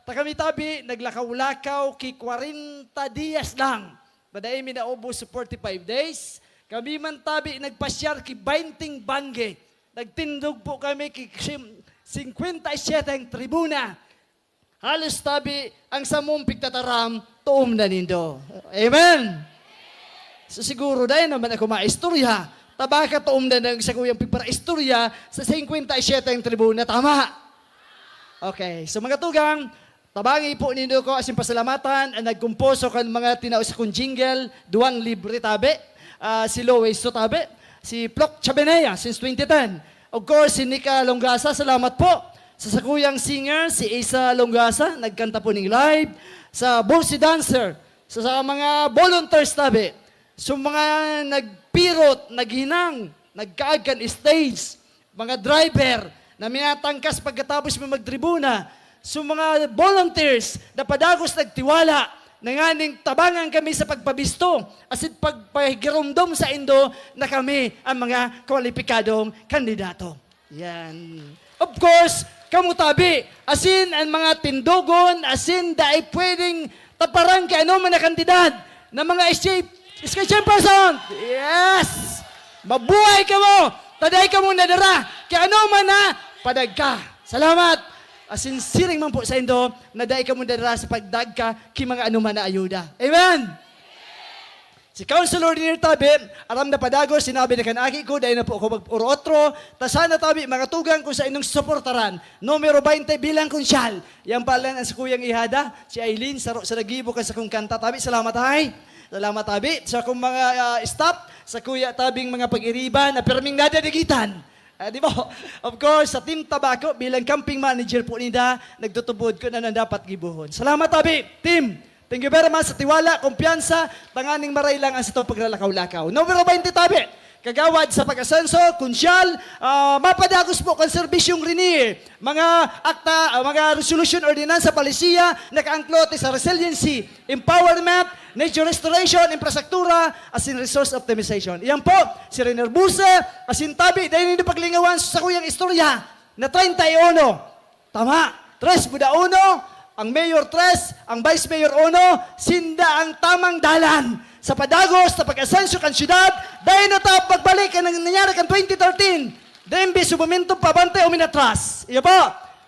Kami tabi, naglakaw-lakaw ki 40 dias lang. Baday mi na ubos sa 45 days. Kami man tabi, nagpasyar ki 20 bangge. Nagtindog po kami ki 57 tribuna. Halos tabi, ang samong pigtataram, tuom na nindo. Amen? So siguro dahil naman ako maistorya, tabaka tuom na ng sa kuyang pigpara-istorya sa 57 tribuna. Tama? Okay, so mga tugang, tabangi po nindo ko asin pasalamatan ang nagkumposo kan mga tinaos kong jingle, duwang libre tabi, si Lois Sotabe, si Plok Chabenea since 2010. Of course, si Nika Longasa, salamat po. Sa sakuyang singer, si Isa Longasa, nagkanta po ng live. Sa Bossy Dancer, sa mga volunteers tabi, sa mga nagpirot, naghinang, nagkaagkan stage, mga driver na minatangkas pagkatapos may magtribuna, sa mga volunteers na padagos nagtiwala, na nganing tabangan kami sa pagpabisto, asin pagpahigirumdom sa indo na kami ang mga kwalipikadong kandidato. Yan. Of course, kamutabi, asin ang mga tindogon, asin dahil pwedeng taparang kay ano man na kandidat na mga SK person. Yes! Mabuhay ka mo! Taday ka mo nadara, kay ano man na padagka. Salamat! Asin siring man po sa indo, naday ka mo nadara sa pagdagka, kay mga ano man na ayuda. Amen! Si Councilor Riner Tabi, aram na padago, sinabi na kanaki ko, dahil na po ako mag-urotro, ta sana tabi, mga tugang ko sa inyong suportaran, numero 20 bilang konsyal. Yan pala ang sa kuyang ihada, si Aileen, sa nagibo ka sa kong kanta. Tabi, salamat ay. Salamat tabi. Sa kong mga staff, sa kuya tabing mga pag-iriban, na perming nadadigitan. Di ba? Of course, sa Team Tabako, bilang camping manager po nida, nagtutubod ko na dapat gibuhon. Salamat tabi, team. Thank you very much sa tiwala, kumpiyansa, tanganing maray lang ang sa itong paglalakaw-lakaw. Numero 20 tabi, kagawad sa pag-asenso, kunsyal, mapadagos po kan serbisyong rini, mga akta, mga resolution ordinansa palisiya, nakaangklote sa resiliency, empowerment, nature restoration, infrastruktura, asin resource optimization. Iyan po, si Riner Burse, asin tabi, dahil hindi paglingawan sa kuyang istorya, na 31. Tama, 3 buda 1, ang Mayor 3, ang Vice Mayor 1, sinda ang tamang dalan sa padagos, sa pag-asensyo kan syudad, dahil na tayo pagbalik ang nangyari kan 2013, dahil subumento pabante o minatras. Iya po,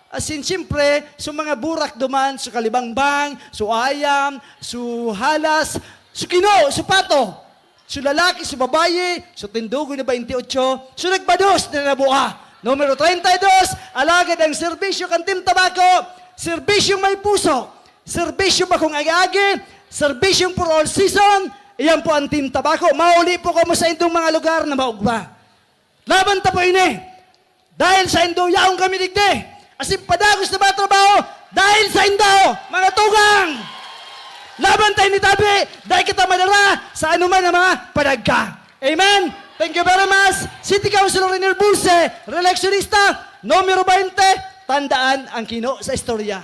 asin siyempre, sa mga burak duman, sa kalibangbang, sa ayam, sa halas, sa kino, sa pato, sa lalaki, sa babaye, sa tindugo na 28, sa nagbados na nabuha. Numero 32, alagad ang serbisyo kan Team Tabako, serbisyong may puso, serbisyong bakong agi-agi, serbisyong for all season, iyan po ang Team Tabako. Mauli po kamo sa indong mga lugar na maugba. Laban ta po ini. Dahil sa indo, yaong kami digde. Asin padagos na ba trabaho? Dahil sa indo, mga tugang. Laban tayo ni Tabi, dahil kita madara sa anuman na mga padagka. Amen? Thank you very much. City Councilor Riner Burse, reelectionista, numero 20, tandaan ang kino sa istorya.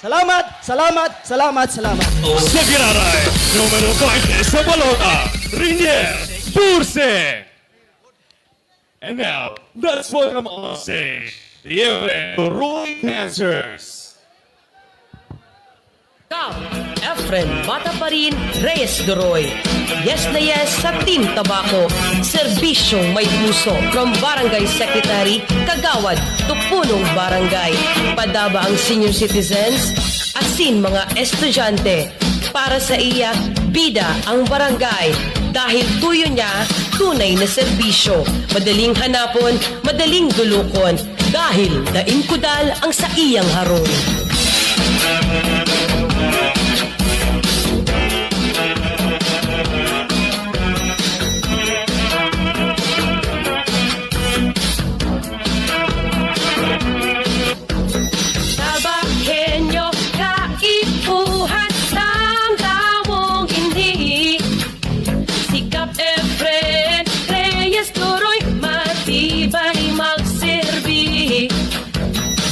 Salamat, salamat, salamat, salamat. Sa giraray, numero 20 sa balota, Riner Burse. And now, let's welcome on stage the ruling dancers. Kap, Efren, Bata pa rin, Reyes Doroy. Yes na yes sa Team Tabaco. Serbisyong may puso from Barangay Secretary, Kagawad, Tupunong Barangay. Padaba ang senior citizens, asin mga estudyante. Para sa iya, bida ang barangay. Dahil tuyo niya, tunay na serbisyo. Madaling hanapon, madaling dulukon. Dahil daing kudal ang sa iyang harong. Tabakenyo, kaipuhan ng tawong hindi. Sikap Efren, Reyes Doroy, matibay magserbi.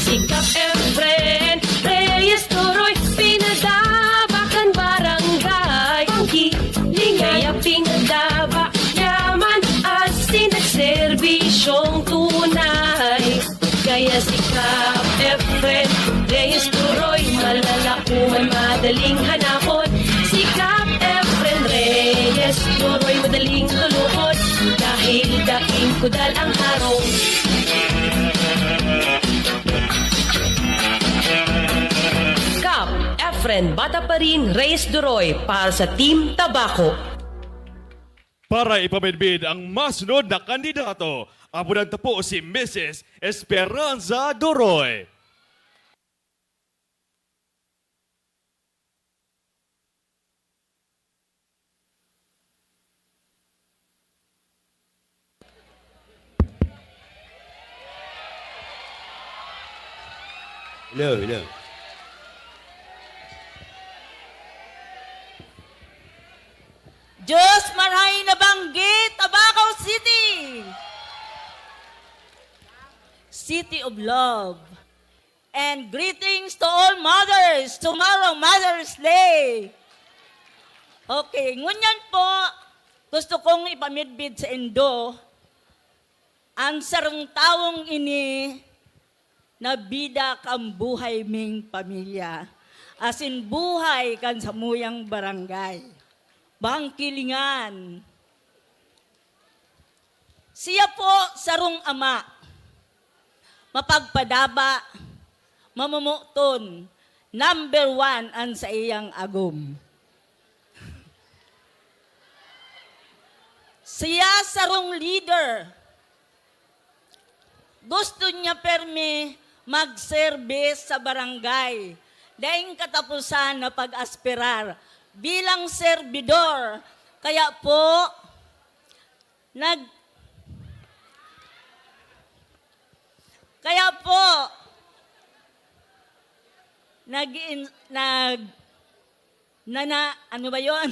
Sikap Efren, Reyes Doroy, pinadabakan barangay. Pangkilingay, pinadaba, yaman, asin at serbisyong tunay. Kaya sikap Efren, Reyes Doroy, malalakuman, madaling hanapon. Sikap Efren, Reyes Doroy, madaling tulukod. Dahil daking kudal ang harong. Kap, Efren, Bata pa rin, Reyes Doroy, para sa Team Tabaco. Para ipamidbid ang masunod na kandidato, abunan po si Mrs. Esperanza Doroy. Hello. Diyos marhay na banggit, Tabaco City! City of Love. And greetings to all mothers. Tomorrow, Mother's Day. Okay, ngunyan po, gusto kong ipamidbid sa Indo ang sarong tawong ini na bida kang buhay ming pamilya. Asin buhay kan sa muyang barangay. Bangkilingan. Siya po sarong ama. Mapagpadaba, mamumuton, number 1 ang sa iyang agum. Siya sarong leader. Gusto niya permi mag-service sa barangay. Daing katapusan na pag-aspirar bilang servidor. Kaya po, ano ba yun?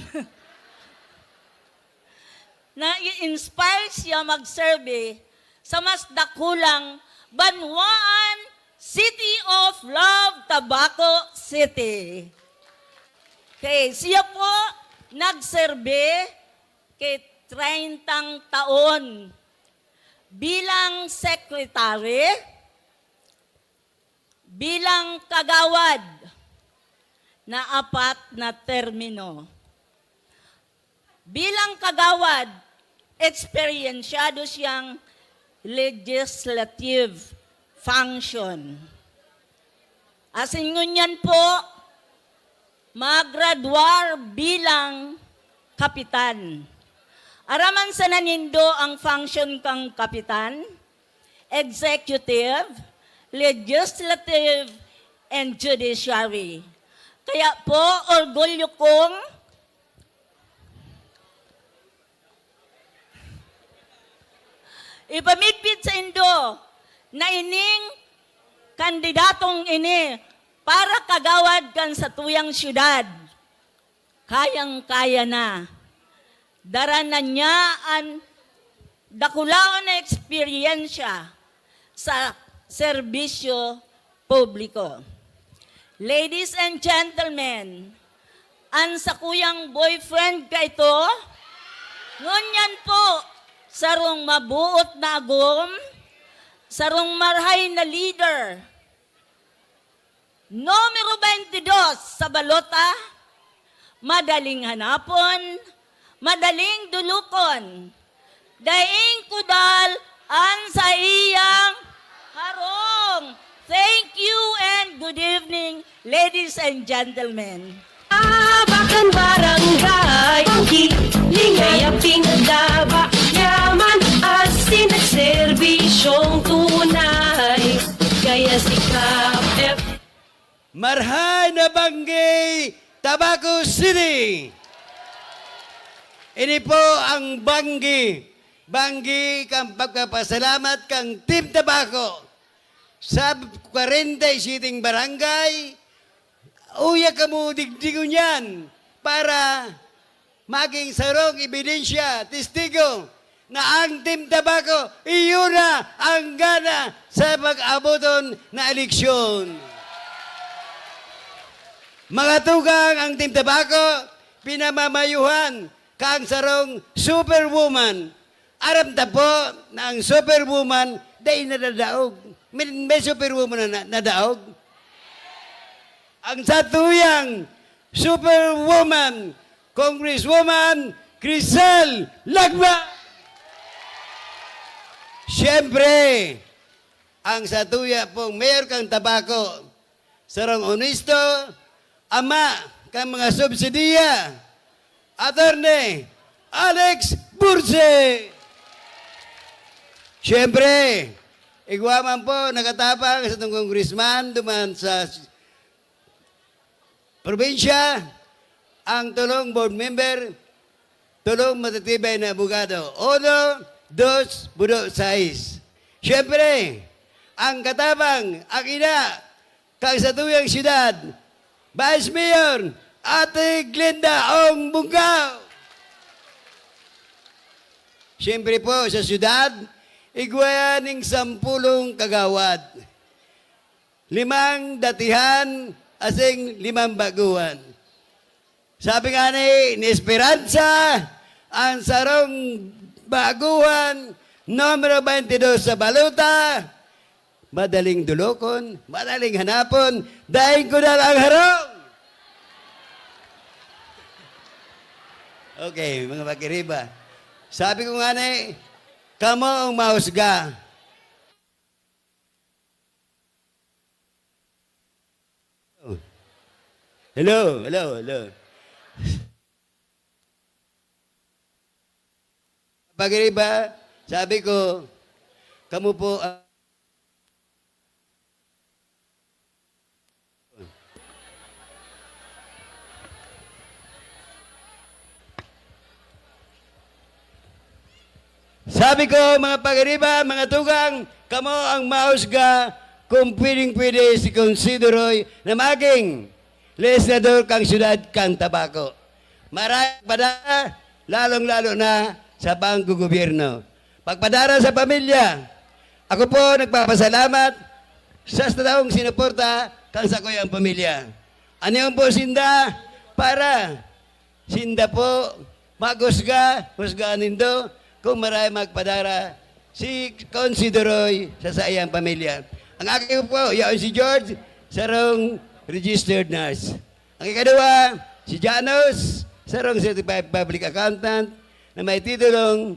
Na-inspire siya mag-survey sa mas dakulang Banwaan City of Love, Tabaco City. Okay, siya po nagserbe kay 30 taon bilang sekretary, bilang kagawad na 4 na termino. Bilang kagawad, eksperyensyado siyang legislative function. Asin ngunyan po, magraduar bilang kapitan. Araman sa nanindo ang function kang kapitan, executive, legislative, and judiciary. Kaya po, orgulyo kong ipamidbid sa Indo na ining kandidatong ini para kagawad kan sa tuyang syudad. Kayang-kaya na. Daranan niya ang dakulaon na eksperyensya sa serbisyo publiko. Ladies and gentlemen, ang sa kuyang boyfriend ka ito, ngunyan po, sarong mabuot na agom, sarong marhay na leader, Numero 22 sa balota, madaling hanapon, madaling dulukon. Daing kudal an sa iyang harong. Thank you and good evening, ladies and gentlemen. Bakan barangay, lingay ang pinagdaba, yaman asin at serbisyong tunay. Kaya sikap Marhay na Banggi, Tabaco City. Ini po ang Banggi. Banggi kang pagpapasalamat kang Team Tabaco sa 40 siting barangay. Uya ka mo digdigon yan para maging sarong ebidensya, testigo na ang Team Tabaco iyon na ang gana sa pag-aboton na eleksyon. Mga tugang ang Team Tabaco, pinamamayuhan kang sarong superwoman. Aram ta po na ang superwoman dahil nadadaog. May superwoman na nadaog. Ang satuyang superwoman, Congresswoman Crisel Lagba. Siyempre, ang satuya pong mayor kang Tabaco, sarong onisto, ama kang mga subsidiya, Attorney Alex Burse. Siyempre, igwaman po nakatapang sa itong congressman duman sa probinsya, ang tulong board member, tulong matatibay na abogado, 1, 2, 6. Siyempre, ang katabang, ang ina, kang sa tuyang siyudad, Vice Mayor, Ate Glenda Ong Bungaw. Siyempre po, sa siyudad, igwayaning 10 kagawad. 5 datihan, asing 5 baguhan. Sabi nga ni Esperanza, ang sarong baguhan, numero 22 sa baluta, madaling dulokon, madaling hanapon, dahil ko na lang harong. Okay, mga pakiriba. Sabi ko nga ni, kamo ang mahusga. Hello. Pakiriba, sabi ko, kamo po ang Sabi ko, mga pagariba, mga tugang, kamo ang mahusga kung pwedeng-pwede si Consideroy na maging legislador kang siyudad kang Tabaco. Maraming padara, lalong-lalo na sa panggugobyerno. Pagpadara sa pamilya, ako po nagpapasalamat sa taong sinuporta kang sa kuyang pamilya. Ano po sinda para sinda po husgaan nindo kung marami magpadara si Consideroy sa iyang pamilya. Ang aking po, yaon si George, sarong registered nurse. Ang ikadua, si Janos, sarong certified public accountant na may titulong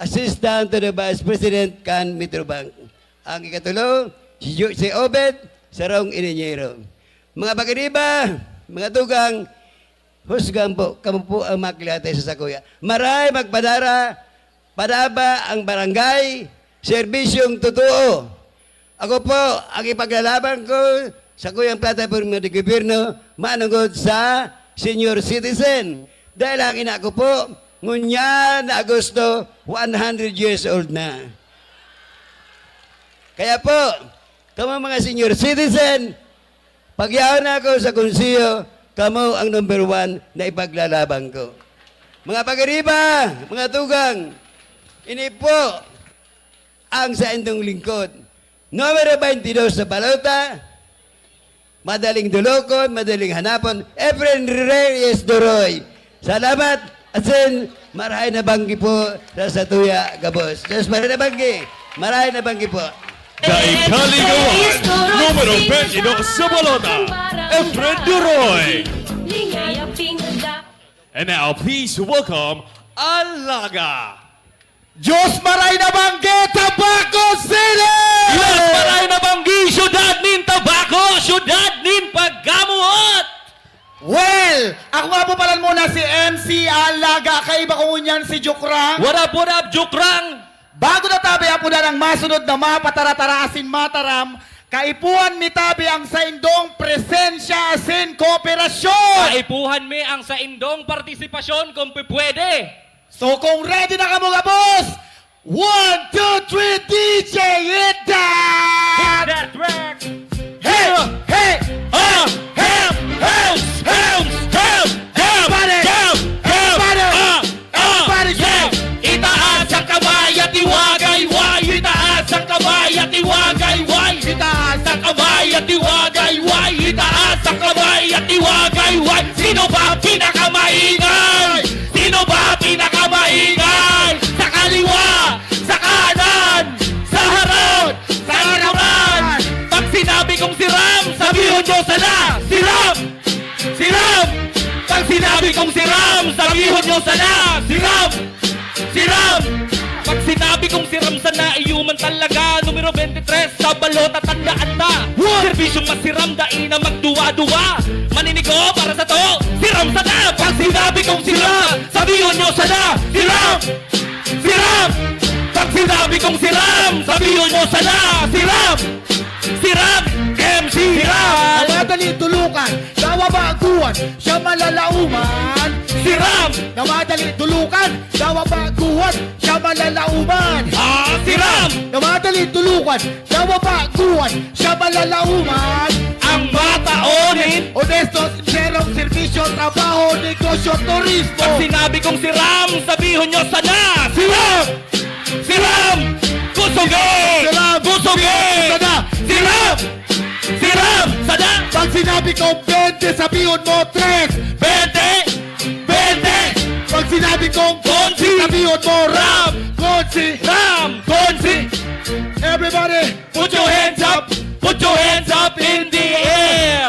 Assistant to the Vice President kan Metrobank. Ang ikatulo, si Obed, sarong ininyero. Mga bagariba, mga tugang, husgan po, kamo po ang makilate sa sakuya. Maray magpadara, padaba ang barangay, serbisyong totoo. Ako po, ang ipaglalaban ko sa kuyang plataforma de gobyerno, manungod sa senior citizen. Dahil ang ina ko po, ngunya na Agosto, 100 years old na. Kaya po, kamo mga senior citizen, pagyaon ako sa konsiyo, kamo ang number 1 na ipaglalaban ko. Mga pagariba, mga tugang, ini po ang sa indong lingkod. Numero 22 sa balota, madaling dulokon, madaling hanapon, Efren Reyes Doroy. Salamat, asin, marahay na banggi po sa Satuya, Gabos. Diyos, marahay na banggi po. Daig Kaligawan, numero 22 sa balota, Efren Duroy. And now, please welcome Alaga. Diyos maray na banggit, Tabaco City! Diyos maray na banggi, syudad nin Tabaco, syudad nin Pagkamuot. Well, ako nga po pala muna si MC Alaga, kaiba ko ngunyan si Jukrang. What up, Jukrang? Bago na tabi po na ng masunod na mapatara-tara asin mataram, kaipuhan mi tabi ang sa indong presensya asin kooperasyon. Kaipuhan mi ang sa indong partisipasyon kung pwede. So kung ready na ka mga boss, 1, 2, 3, DJ, hit that! Hit that track! Hey! Hey! Itaas ang kamay at iwagay-way! Itaas ang kamay at iwagay-way! Itaas ang kamay at iwagay-way! Itaas ang kamay at iwagay-way! Sino ba pinakamaingay? Sino ba pinakamaingay? Sa kaliwa! Sa kanan! Sa harap! Sa likuran! Pag sinabi kong si Ram, sabihin nyo sana! Si Ram! Si Ram! Pag sinabi kong si Ram, sabihin nyo sana! Si Ram! Si Ram! Pag sinabi kong si Ram sana, iyuman talaga. Numero 23 sa balota, tandaan na. Serbisyong masiram, dai na magduwa-duwa. Maninigo para sa to, si Ram sana. Pag sinabi kong si Ram, sabihin nyo sana, si Ram! Si Ram! Pag sinabi kong si Ram, sabihin nyo sana, si Ram! Si Ram! MC Ram! Namadali tulukan, dawabaguan, siya malalauman. Si Ram! Namadali tulukan, dawabaguan, siya malalauman. Si Ram! Namadali tulukan, dawabaguan, siya malalauman. Ang mataunin, honesto, sincerong serbisyo, trabaho, negosyo, turismo. pag sinabi kong si Ram, sabihin nyo sana, si Ram! Si Ram! Kusugin! Si Ram! Kusugin! Sana! Si Ram! Si Ram! Sana! Pag sinabi kong 20, sabihin mo 3. 20! 20! Pag sinabi kong Konsi! sabihin mo Ram! Konsi! Ram! Konsi! Everybody, Put your hands up! Put your hands up in the air!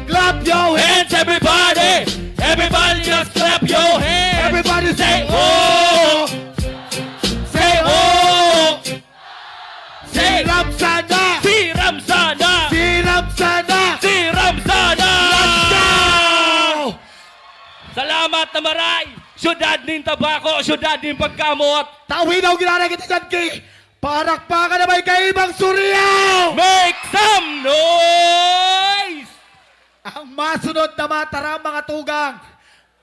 clap your hands. Hands, everybody! Everybody just clap your hands! Everybody say, Oh! Say oh! Say Ram sana! Si Ram sana! Si Ram sana! Si Ram sana! Let's go! Salamat na maray! Syudad nin Tabaco, syudad nin Pagkamot! Tawinaw ginara kita dyan kay parakpakan na may kaibang suryaw! Make some noise! Ang masunod na matara mga tugang,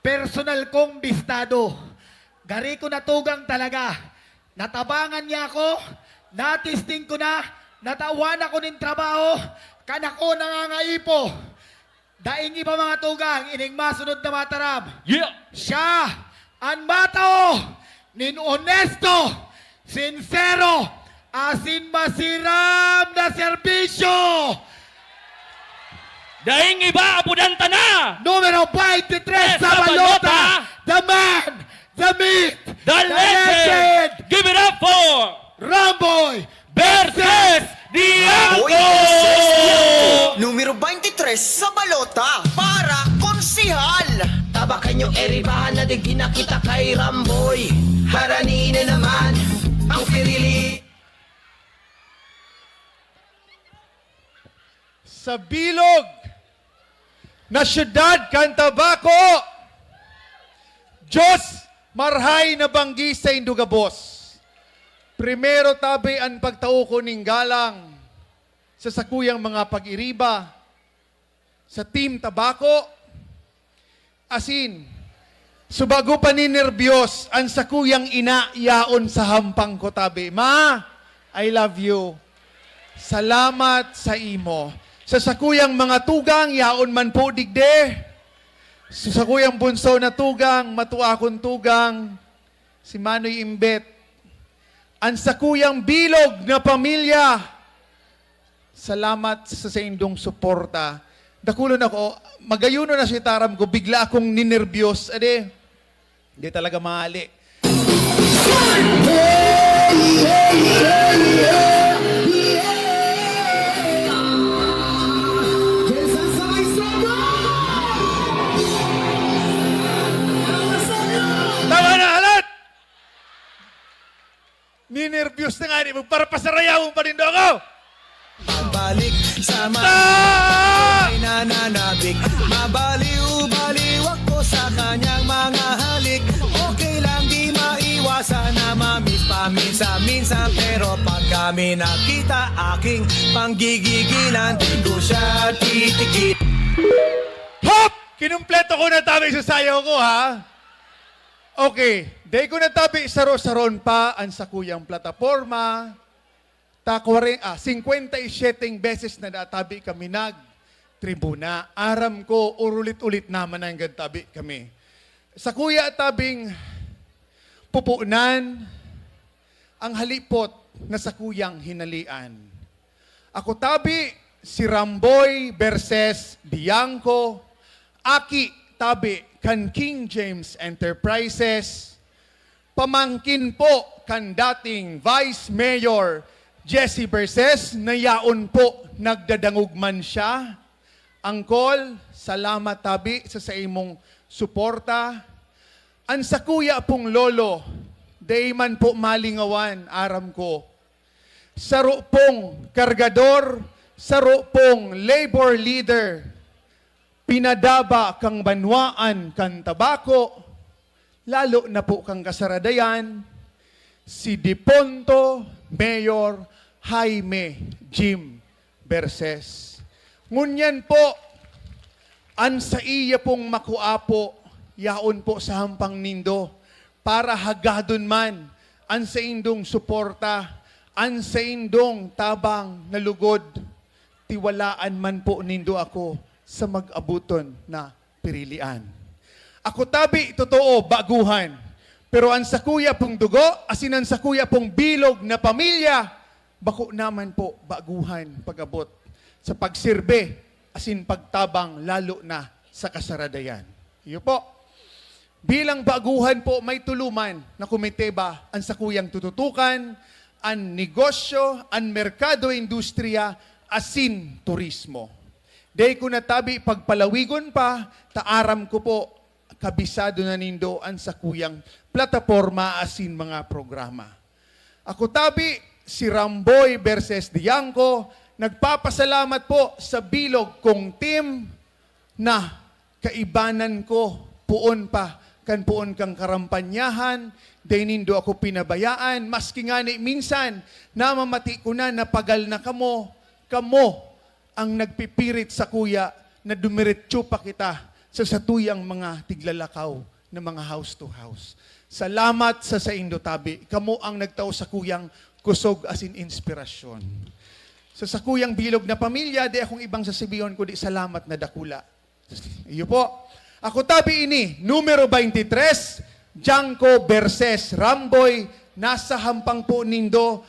personal kong bistado. Gari ko na tugang talaga. Natabangan niya ako, natisting ko na, natawan ako ng trabaho, kanako nangangaipo. Daing iba mga tugang, ining masunod na mataram. Yeah! Siya, ang matao, nin honesto, sincero, asin masiram na serbisyo. Daing iba, apudanta na! Numero 23 sa balota, the man, the myth, The legend! Give it up for Ramboy versus Diago! Numero 23 sa balota para konsihal. Tabakan yung eribahan na di ginakita kay Ramboy. Harani na naman ang pirili. Sa bilog na siyudad kan Tabaco, Diyos marhay na banggi sa Indugabos. Primero tabi ang pagtauko ning galang sa sakuyang mga pag-iriba sa Team Tabaco. Asin, subago pa ni nervyos ang sakuyang ina yaon sa hampang ko tabi. Ma, I love you. Salamat sa imo. Sa sakuyang mga tugang, yaon man po digde. Sa sakuyang bunso na tugang, matuakon tugang, si Manoy Imbet. Ang sakuyang bilog na pamilya, salamat sa indong suporta. Dakulon ako, magayuno na si Taram ko, bigla akong ninervyos. Ade, hindi talaga maali. ninervyos na nga, di mo para pasarayawon pa rin do ako. Balik sa Ah! may nananabik. Mabaliw-baliw ako sa kanyang mga halik. Okay lang di maiwasan na mamiss paminsan-minsan. Pero pag kami nakita, aking panggigigilan, di ko siya titikit. Hop! Kinumpleto ko na tabi sa sayaw ko, ha? Okay. Day ko na tabi saron pa ang sakuyang plataforma. 57 beses na natabi kami tribuna. Aram ko, ulit-ulit naman ang tabi kami. Sa kuya tabing pupunan, ang halipot na sa kuyang hinalian. Ako tabi, si Ramboy versus Diangco. Aki tabi kan King James Enterprises. Pamangkin po kan dating Vice Mayor Jesse Verses, nayaon po, nagdadangugman siya. Angkol, salamat tabi sa imong suporta. Ang sa kuya pong lolo, day man po malingawan, aram ko. Saro pong kargador, saro pong labor leader, pinadaba kang banwaan kang tabako, lalo na po kang kasaradayan, si Diponto Mayor Jaime Jim Verses. Ngunyan po, an sa iya pong makuapo, yaon po sa hampang nindo, para hagadon man, an sa indong suporta, an sa indong tabang nalugod, tiwalaan man po nindo ako sa mag-abuton na pirilian. Ako tabi, totoo, baguhan. Pero ang sakuya pong dugo, asin ang sakuya pong bilog na pamilya, bako naman po baguhan pag-abot sa pagsirbe, asin pagtabang lalo na sa kasaradayan. Iyo po. Bilang baguhan po, may tuluman na komite ba ang sakuyang tututukan, ang negosyo, ang merkado, industriya, asin turismo. Day ko natabi, pagpalawigon pa, taaram ko po, kabisado na nindo ang sakuyang plataforma asin mga programa. Ako tabi, si Ramboy versus Diangco, nagpapasalamat po sa bilog kong team na kaibanan ko puon pa kan puon kang karampanyahan, day nindo ako pinabayaan, maski nga ni minsan, namamati ko na napagal na kamo ang nagpipirit sa kuya na dumiretso pa kita sa satuyang mga tiglalakaw na mga house to house. Salamat sa indo tabi. Kamo ang nagtao sa kuyang kusog asin inspirasyon. Sa kuyang bilog na pamilya, di akong ibang sasabihin ko di salamat na dakula. Iyo po. Ako tabi ini, numero 23, Diangco versus Ramboy, nasa hampang po nindo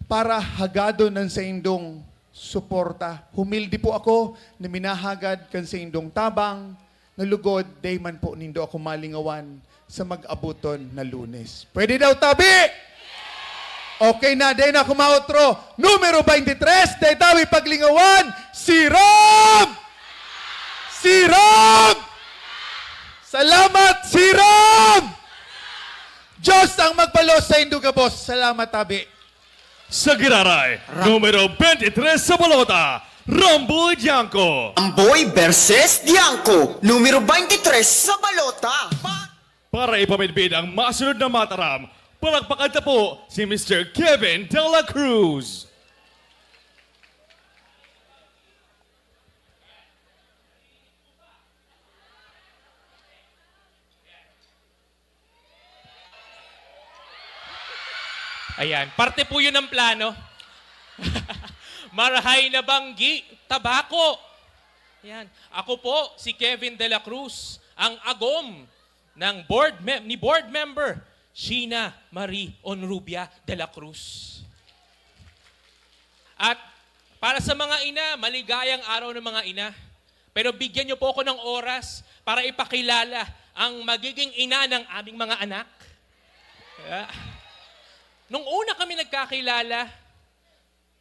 para hagado ng sa indong suporta. Humildi po ako na minahagad kan sa indong tabang, nalugod, day man po nindo ako malingawan sa mag-abuton na Lunes. Pwede daw tabi? Okay na, day na ako mautro. Numero 23, day tabi paglingawan, si Ram! Si Ram! Salamat, si Ram! Diyos ang magpalos sa Induga Boss. Salamat, tabi. Sa Giraray, numero 23 sa balota, Ramboy Diangco. Ramboy versus Diangco, numero 23 sa balota. Para ipamidbid ang masunod na mataram, palakpakan na po si Mr. Kevin De La Cruz. Ayan, parte po yun ng plano. Marahay na banggi, tabako. Ayan, ako po si Kevin De La Cruz, ang agom ng ni board member Sheena Marie Onrubia De La Cruz. At para sa mga ina, maligayang araw ng mga ina. Pero bigyan niyo po ako ng oras para ipakilala ang magiging ina ng aming mga anak. Nung una kami nagkakilala,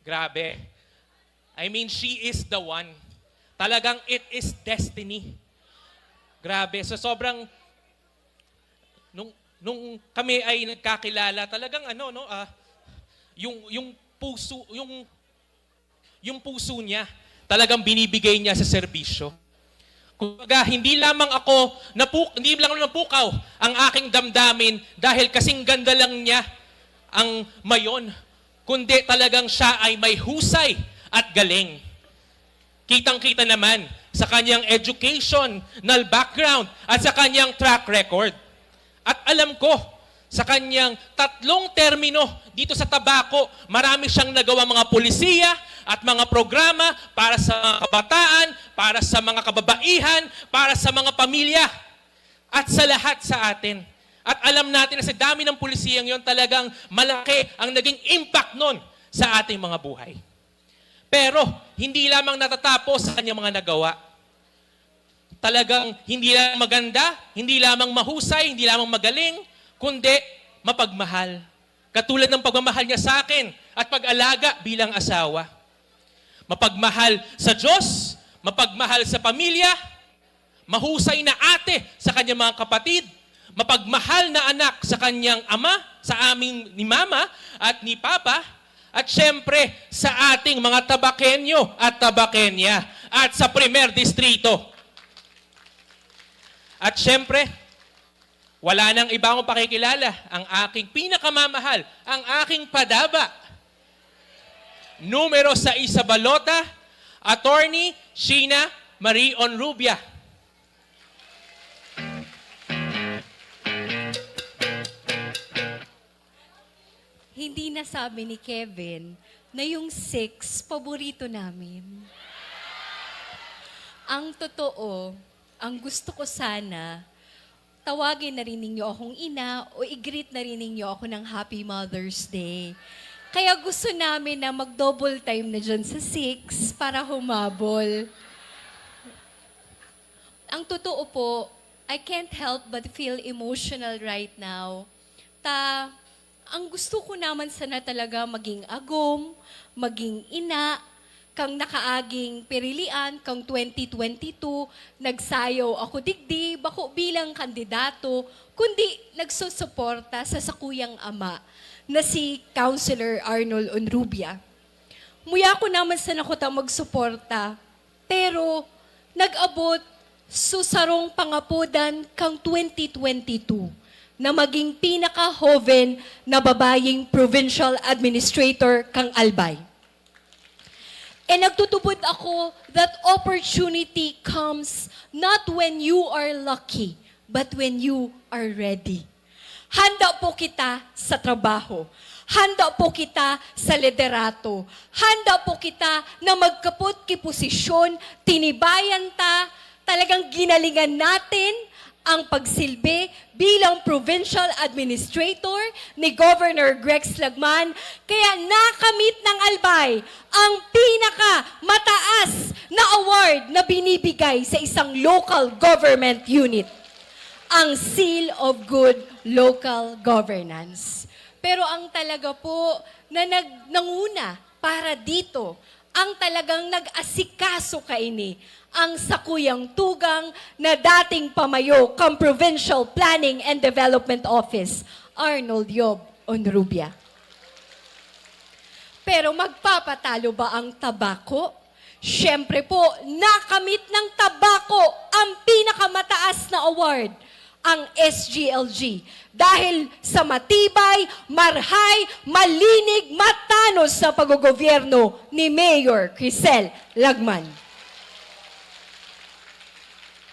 grabe. I mean, she is the one. Talagang it is destiny. Grabe. So sobrang, nung kami ay nagkakilala, talagang yung puso niya talagang binibigay niya sa serbisyo. Kumbaga, hindi lang napukaw ang aking damdamin dahil kasing ganda lang niya ang mayon, kundi talagang siya ay may husay at galing. Kitang-kita naman sa kanyang educational background at sa kanyang track record. At alam ko, sa kanyang 3 termino dito sa Tabaco, marami siyang nagawa mga polisiya at mga programa para sa mga kabataan, para sa mga kababaihan, para sa mga pamilya, at sa lahat sa atin. At alam natin na sa dami ng pulisiyang yon talagang malaki ang naging impact nun sa ating mga buhay. Pero hindi lamang natatapos sa kanyang mga nagawa. Talagang hindi lamang maganda, hindi lamang mahusay, hindi lamang magaling, kundi mapagmahal. Katulad ng pagmamahal niya sa akin at pag-alaga bilang asawa. Mapagmahal sa Diyos, mapagmahal sa pamilya, mahusay na ate sa kanyang mga kapatid, mapagmahal na anak sa kanyang ama, sa aming ni mama at ni papa, at syempre sa ating mga tabakenyo at tabakenya at sa Primer Distrito. At syempre, wala nang iba akong pakikilala, ang aking pinakamamahal, ang aking padaba. Numero 6 sa balota, Attorney Sheena Marie Onrubia. Hindi nasabi ni Kevin na yung 6 paborito namin. Ang totoo, ang gusto ko sana, tawagin na rin ninyo akong ina o i-greet na rin ninyo ako ng Happy Mother's Day. Kaya gusto namin na mag-double time na dyan sa 6 para humabol. Ang totoo po, I can't help but feel emotional right now. Ang gusto ko naman sana talaga maging agom, maging ina, kang nakaaging pirilian, kang 2022, nagsayaw ako digdi, bako bilang kandidato, kundi nagsusuporta sa sakuyang ama na si Councilor Arnold Onrubia. Muya ko naman sana ko magsuporta, pero nag-abot susarong pangapudan kang 2022 na maging pinaka-hoven na babaying provincial administrator kang Albay. And nagtutubod ako that opportunity comes not when you are lucky, but when you are ready. Handa po kita sa trabaho. Handa po kita sa liderato. Handa po kita na magkapot ki posisyon, tinibayan talagang ginalingan natin ang pagsilbi bilang provincial administrator ni Governor Greg Slagman, kaya nakamit ng Albay ang pinaka-mataas na award na binibigay sa isang local government unit, ang Seal of Good Local Governance. Pero ang talaga po na nanguna para dito, ang talagang nag-asikaso kaini, ang sakuyang tugang na dating pamayo kang Provincial Planning and Development Office, Arnold Yob Onrubia. Pero magpapatalo ba ang Tabaco? Siyempre po, nakamit ng Tabaco ang pinakamataas na award, ang SGLG. Dahil sa matibay, marhay, malinig, matanos na paggogobyerno ni Mayor Crisel Lagman,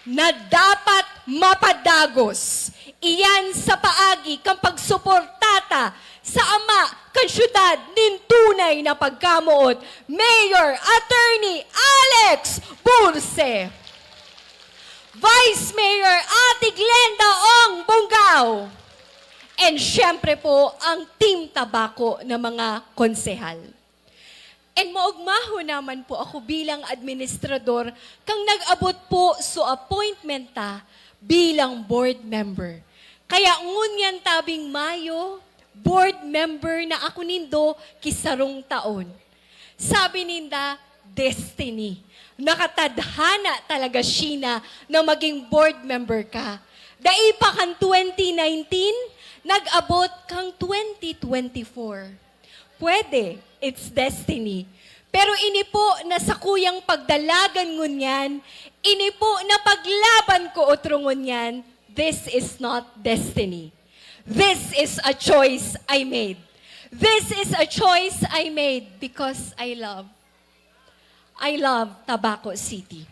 na dapat mapadagos. Iyan sa paagi kang pagsuportata sa ama kan syudad nin tunay na pagkamuot, Mayor Attorney Alex Burse. Vice Mayor Ate Glenda Ong Bonggao. And syempre po, ang Team Tabaco na mga konsehal. And maugmaho naman po ako bilang administrador kang nag-abot po sa appointment bilang board member. Kaya ngunyan tabing Mayo, board member na ako nindo kisarong taon. Sabi ninda, destiny. Nakatadhana talaga Sheena na maging board member ka. Dai pa kang 2019, nag-abot kang 2024. Pwede, it's destiny. Pero ini po na sa kuyang pagdalagan ngunyan, ini po na paglaban ko otro ngunyan, this is not destiny. This is a choice I made. This is a choice I made because I love Tabaco City.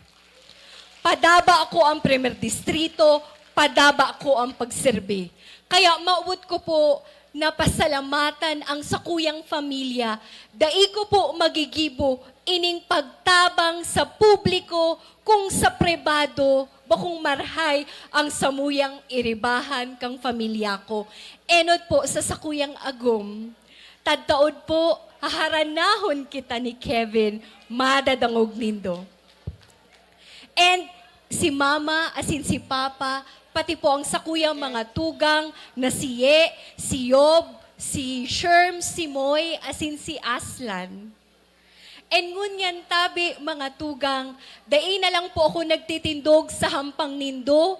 Padaba ako ang Primer Distrito, padaba ako ang pagserbe. Kaya mauwot ko po na pasalamatan ang sakuyang pamilya, dai ko po magigibo ining pagtabang sa publiko kung sa pribado, bakong marhay ang samuyang iribahan kang pamilya ko. Enod po sa sakuyang agom, tadtaod po, haharanahon kita ni Kevin, madadangog nindo. And si Mama, asin si Papa, pati po ang sakuyang mga tugang na si Ye, si Yob, si Sherm, si Moy, asin si Aslan. And ngunyan tabi mga tugang, dai na lang po ako nagtitindog sa hampang nindo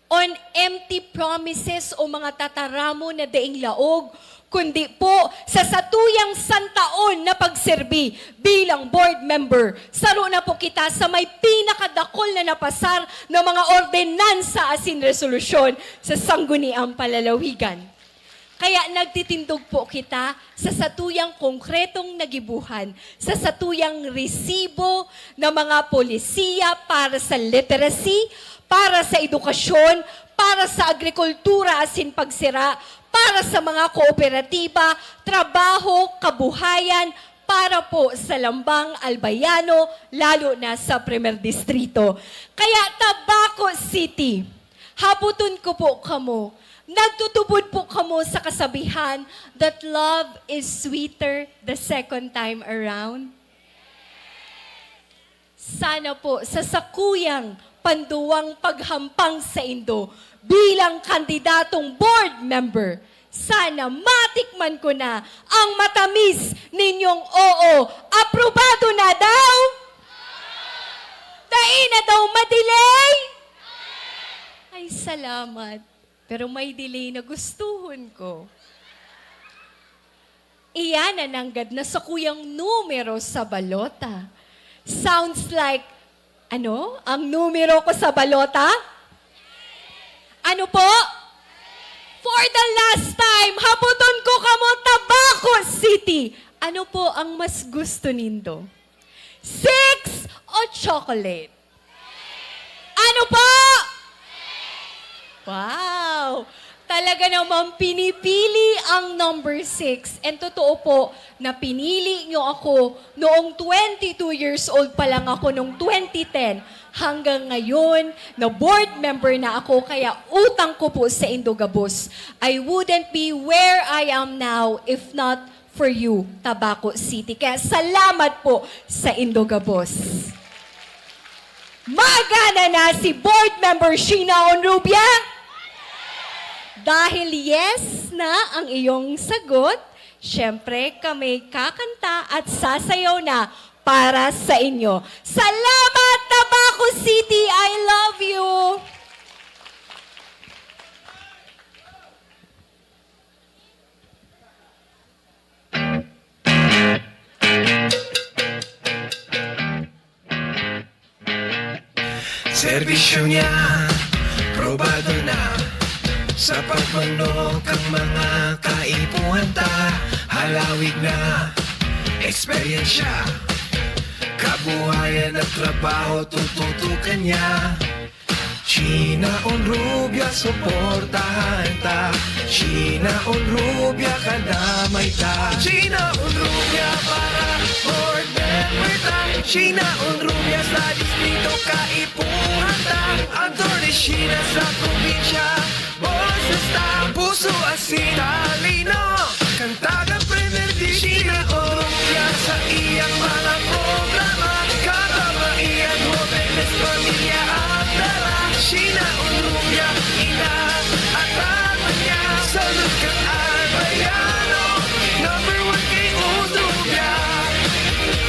on empty promises o mga tataramo na daing laog, kundi po sa satuyang santaon na pagserbi bilang board member. Saro na po kita sa may pinakadakol na napasar ng mga ordinansa asin resolusyon sa sangguniang palalawigan. Kaya nagtitindog po kita sa satuyang konkretong nagibuhan, sa satuyang resibo ng mga polisiya para sa literacy, para sa edukasyon, para sa agrikultura asin pagsira, para sa mga kooperatiba, trabaho, kabuhayan, para po sa Lambang Albayano, lalo na sa Primer Distrito. Kaya Tabaco City, habuton ko po kamo, nagtutubod po kamo sa kasabihan that love is sweeter the second time around. Sana po sa sakuyang panduwang paghampang sa Indo bilang kandidatong board member, sana matikman ko na ang matamis ninyong oo. Aprobado na daw? Dai na daw madelay? Ay, salamat. Pero may delay na gustuhon ko. Iyan na nanggad na sa kuyang numero sa balota. Sounds like, ang numero ko sa balota? Ano po? For the last time, habuton ko kamo Tabaco City. Ano po ang mas gusto nindo? 6 o chocolate? Ano po? Wow! Talaga namang pinipili ang number 6. And totoo po na pinili nyo ako noong 22 years old pa lang ako noong 2010. Hanggang ngayon, na board member na ako, kaya utang ko po sa Indogabos. I wouldn't be where I am now if not for you, Tabaco City. Kaya salamat po sa Indogabos. Magana na si board member Sheena Onrubia. Dahil yes na ang iyong sagot, syempre kami kakanta at sasayaw na para sa inyo. Salamat, Tabaco City! I love you! Serbisyo niya, probado na. Sa pagmanok ang mga kaipuhan ta, halawig na eksperyensya, kabuhayan at trabaho tututukan niya. Sheena Onrubia, suportahan ta. Sheena Onrubia, kadamay ta. Sheena Onrubia, para board member ta. Sheena Onrubia, sa distrito kaipuhan ta. Attorney Sheena sa probinsya, boses ta. Puso asin talino, kantaga Primer Distrito. Sheena Onrubia, sa iyang mga programa, katabaian, jóvenes, pamilya at dara. Sheena Onrubia, ina at ama niya. Salud kang Albayano, number 1 kay Onrubia.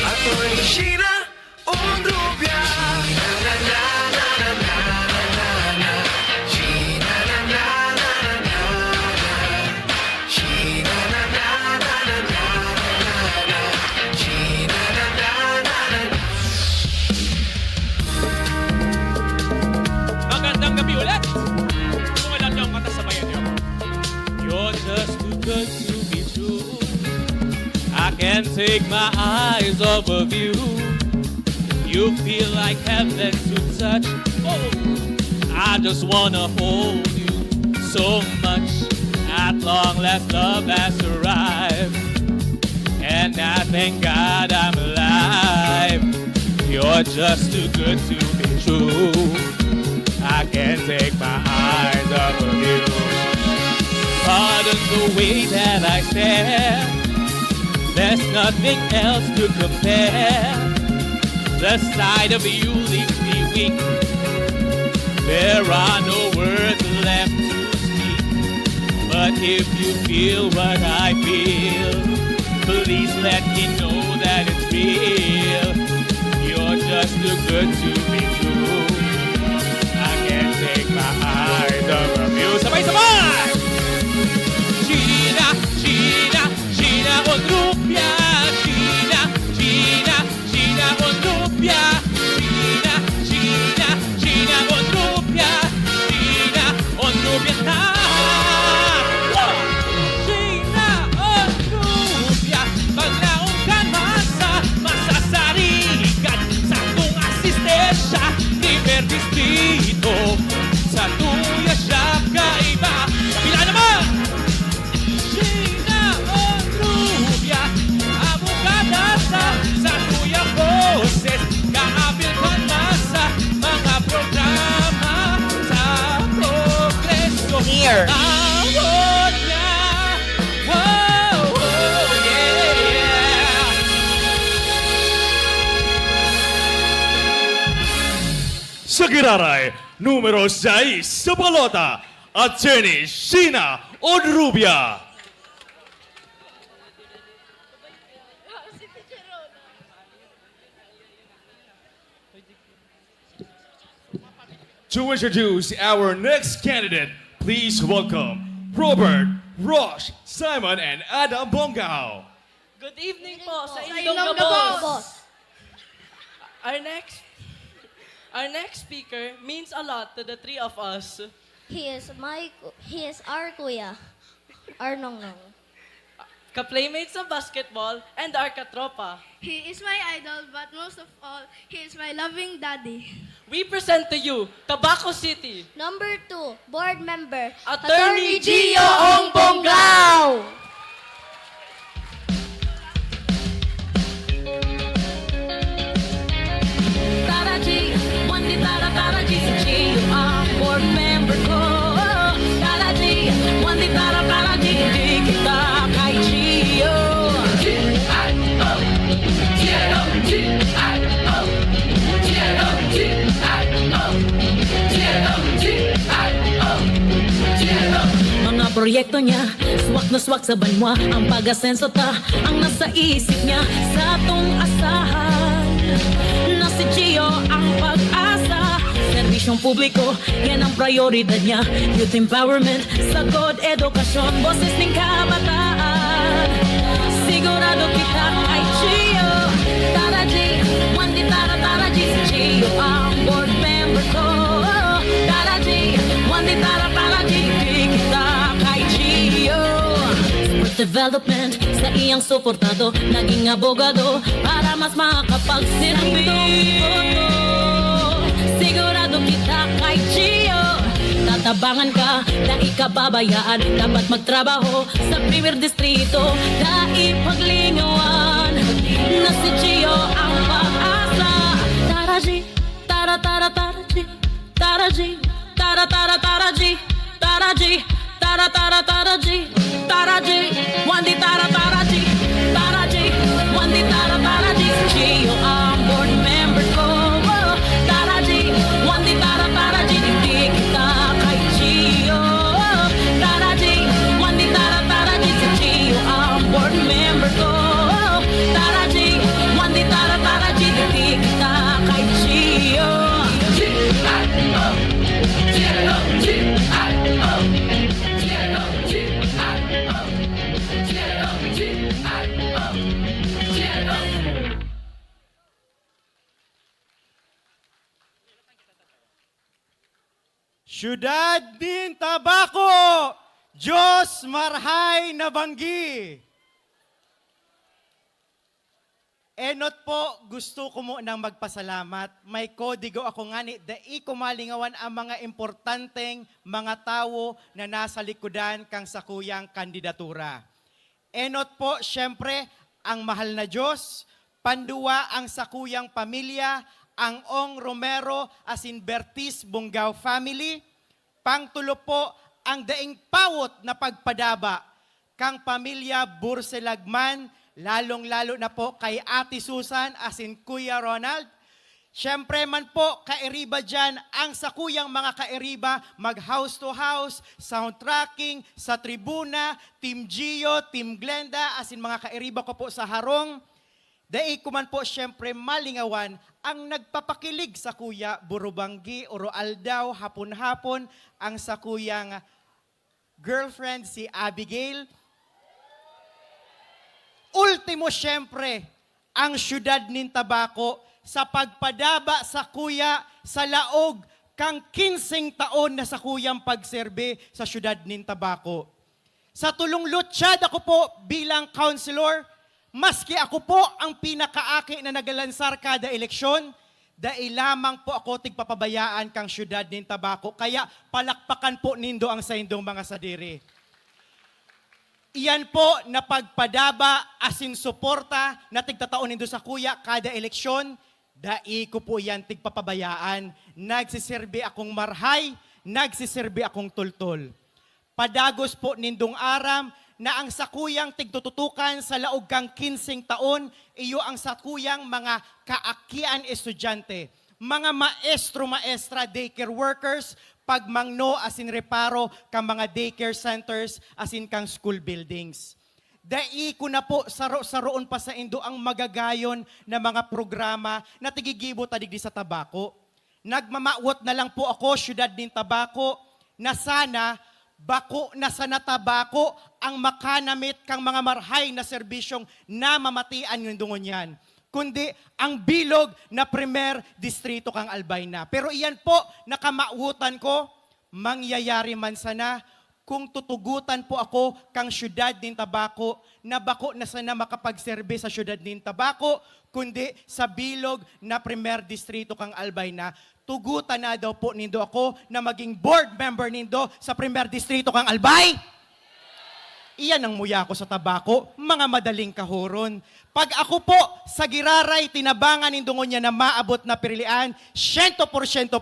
Attorney Sheena Onrubia. Na na na na na na na na. Sheena na na na na na na. Sheena na na na na na na. just too good to be true. I can't take my eyes off of you. You feel like heaven to touch. Oh, I just wanna hold you so much. At long last, love has arrived, and I thank God I'm alive. You're just too good to be true. I can't take my eyes off of you. Pardon the way that I stare. There's nothing else to compare. The sight of you leaves me weak. There are no words left to speak. But if you feel what I feel, please let me know that it's real. You're just too good to be true. I can't take my eyes off of you. Sabay-sabay! Gina, Gina, Gina on rupia. Gina, Gina, Gina on rupia. Gina, Gina, Gina on rupia. Gina on rupia ta. Gina on rupia. Pag naungkan masa, masasarigan sa kong asistensya. Ni Verdis dito, sa tuya siya kaiba. Kabila naman! Gina on rupia. Abogada sa tuyang boses. Kaabil ka na sa mga programa sa progreso. Here. Tawag niya. Oh, oh, yeah. Sa giraray, numero 6 sa balota, Attorney Sheena Onrubia. To introduce our next candidate, please welcome Robert, Rosh, Simon, and Adam Bongao. Good evening po sa Ilongga Ilongga Boss. Boss. Our next speaker means a lot to the three of us. He is our kuya. Our nongnong. Ka-playmates sa basketball and our katropa. He is my idol, but most of all, he is my loving daddy. We present to you Tabaco City. Number 2, board member, Attorney Gio Ong Bonglao. Tara G, one di tara G, si Gio ang board member ko. Tara G, one di tara G, di kita kay Gio. G-I-O, G-I-O, G-I-O, G-I-O, G-I-O, G-I-O, G-I-O, G-I-O. Mga proyekto niya, swak na swak sa banwa. Ang pag-asenso ta, ang nasa isip niya. Sa atong asahan na si Gio ang pag-asa. Serbisyong publiko, yan ang prioridad niya. Youth empowerment, sagod, edukasyon, boses ng kabataan. Sigurado kita kay Gio. Tara G, one di tara G, si Gio ang board member ko. Tara G, one di tara G, di kita kay Gio. Sport development, sa iyang suportado, naging abogado, para mas makapagsilbi. Sigurado kita kay Gio. Tatabangan ka, na ikababayaan. Dapat magtrabaho sa Premier Distrito, na ipaglingawan na si Gio ang pag-asa. Tara G, tara G, tara G, tara G, tara G, tara G, tara G, one di tara G, tara G, one di tara G, si Gio ang board member ko. Tara G, one di tara G, di kita kay Gio. Tara G, one di tara G, si Gio ang board member ko. Tara G, one di tara G, di kita kay Gio. G-I-O, G-I-O, G-I-O, G-I-O, G-I-O, G-I-O, G-I-O, G-I-O. Syudad din Tabaco, Diyos marhay na banggi. Enot po, gusto ko mo nang magpasalamat. May kodigo ako nga ni, dai ko malingawan ang mga importanteng mga tao na nasa likodan kang sakuyang kandidatura. Enot po, syempre, ang mahal na Diyos, panduwa ang sakuyang pamilya, ang Ong Romero as in Bertis Bungaw family, pangtulo po ang daing pawot na pagpadaba kang pamilya Burselagman, lalong-lalo na po kay Ate Susan as in Kuya Ronald. Siyempre man po, kairiba dyan, ang sakuyang mga kairiba, mag-house to house, soundtracking, sa tribuna, Team Gio, Team Glenda, as in mga kairiba ko po sa harong. Dai ko man po siyempre malingawan ang nagpapakilig sa kuya Burubanggi, Oro Aldaw, hapon-hapon, ang sakuyang girlfriend si Abigail. Ultimo siyempre, ang syudad nin Tabaco sa pagpadaba sa kuya sa laog kang 15 taon na sa kuyang pagserbe sa syudad nin Tabaco. Sa tulong lutsad ako po bilang counselor, maski ako po ang pinakaaki na nagalansar kada eleksyon, dahil lamang po ako tigpapabayaan kang syudad nin Tabaco. Kaya palakpakan po nindo ang sa indong mga sadiri. Iyan po na pagpadaba asin suporta na tigtataon nindo sa kuya kada eleksyon, dai ko po yan tigpapabayaan. Nagsiserbe akong marhay, nagsiserbe akong tultol. Padagos po nindong aram na ang sakuyang tigtututukan sa laog kang 15 taon, iyo ang sakuyang mga kaakian estudyante, mga maestro-maestra, daycare workers, pagmangno asin reparo kang mga daycare centers asin kang school buildings. Dai ko na po saro-saroon pa sa indo ang magagayon na mga programa na tigigibo tadigdi sa Tabaco. Nagmamawot na lang po ako, syudad nin Tabaco, na sana bako na sa Tabaco ang makanamit kang mga marhay na serbisyong namamatian yung dungon yan, kundi ang bilog na primer distrito kang Albay na. Pero iyan po, nakamautan ko, mangyayari man sana kung tutugutan po ako kang syudad nin Tabaco, na bako na sana makapagserbe sa syudad nin Tabaco, kundi sa bilog na primer distrito kang Albay na. Tugutan na daw po nindo ako na maging board member nindo sa primer distrito kang Albay. Iyan ang muya ko sa Tabaco, mga madaling kahuron. Pag ako po sa giraray, tinabangan nindungon niya na maabot na pirilian, 100%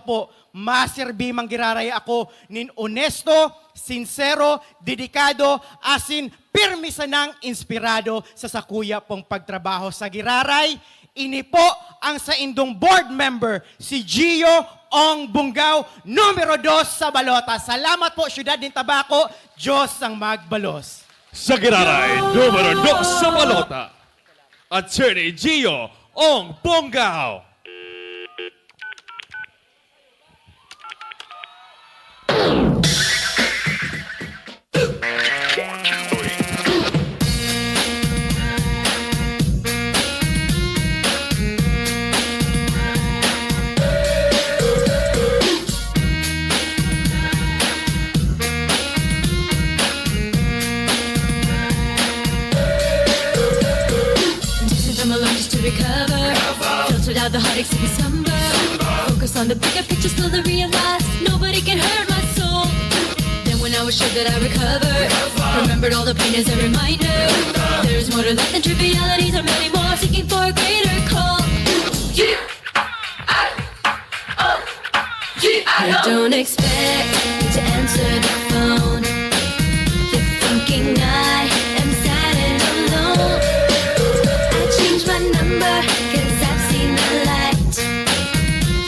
po, maserbi mang giraray ako nin honesto, sincero, dedikado, asin pirmi sanang inspirado sa sakuya pong pagtrabaho sa giraray. Ini po ang sa indong board member, si Gio Ong Bungaw, numero 2 sa balota. Salamat po, syudad nin Tabaco, Diyos ang magbalos. Sa giraray, numero 2 sa balota, Attorney Gio Ong Bungaw. Filtered out the heartaches of December. Focus on the bigger picture, slowly realize nobody can hurt my soul. Then when I was sure that I recovered, remembered all the pain as a reminder. There's more to life than trivialities, or many more seeking for a greater call. I don't expect you to answer the phone. You're thinking I am sad and alone. I changed my number 'cause I've seen the light.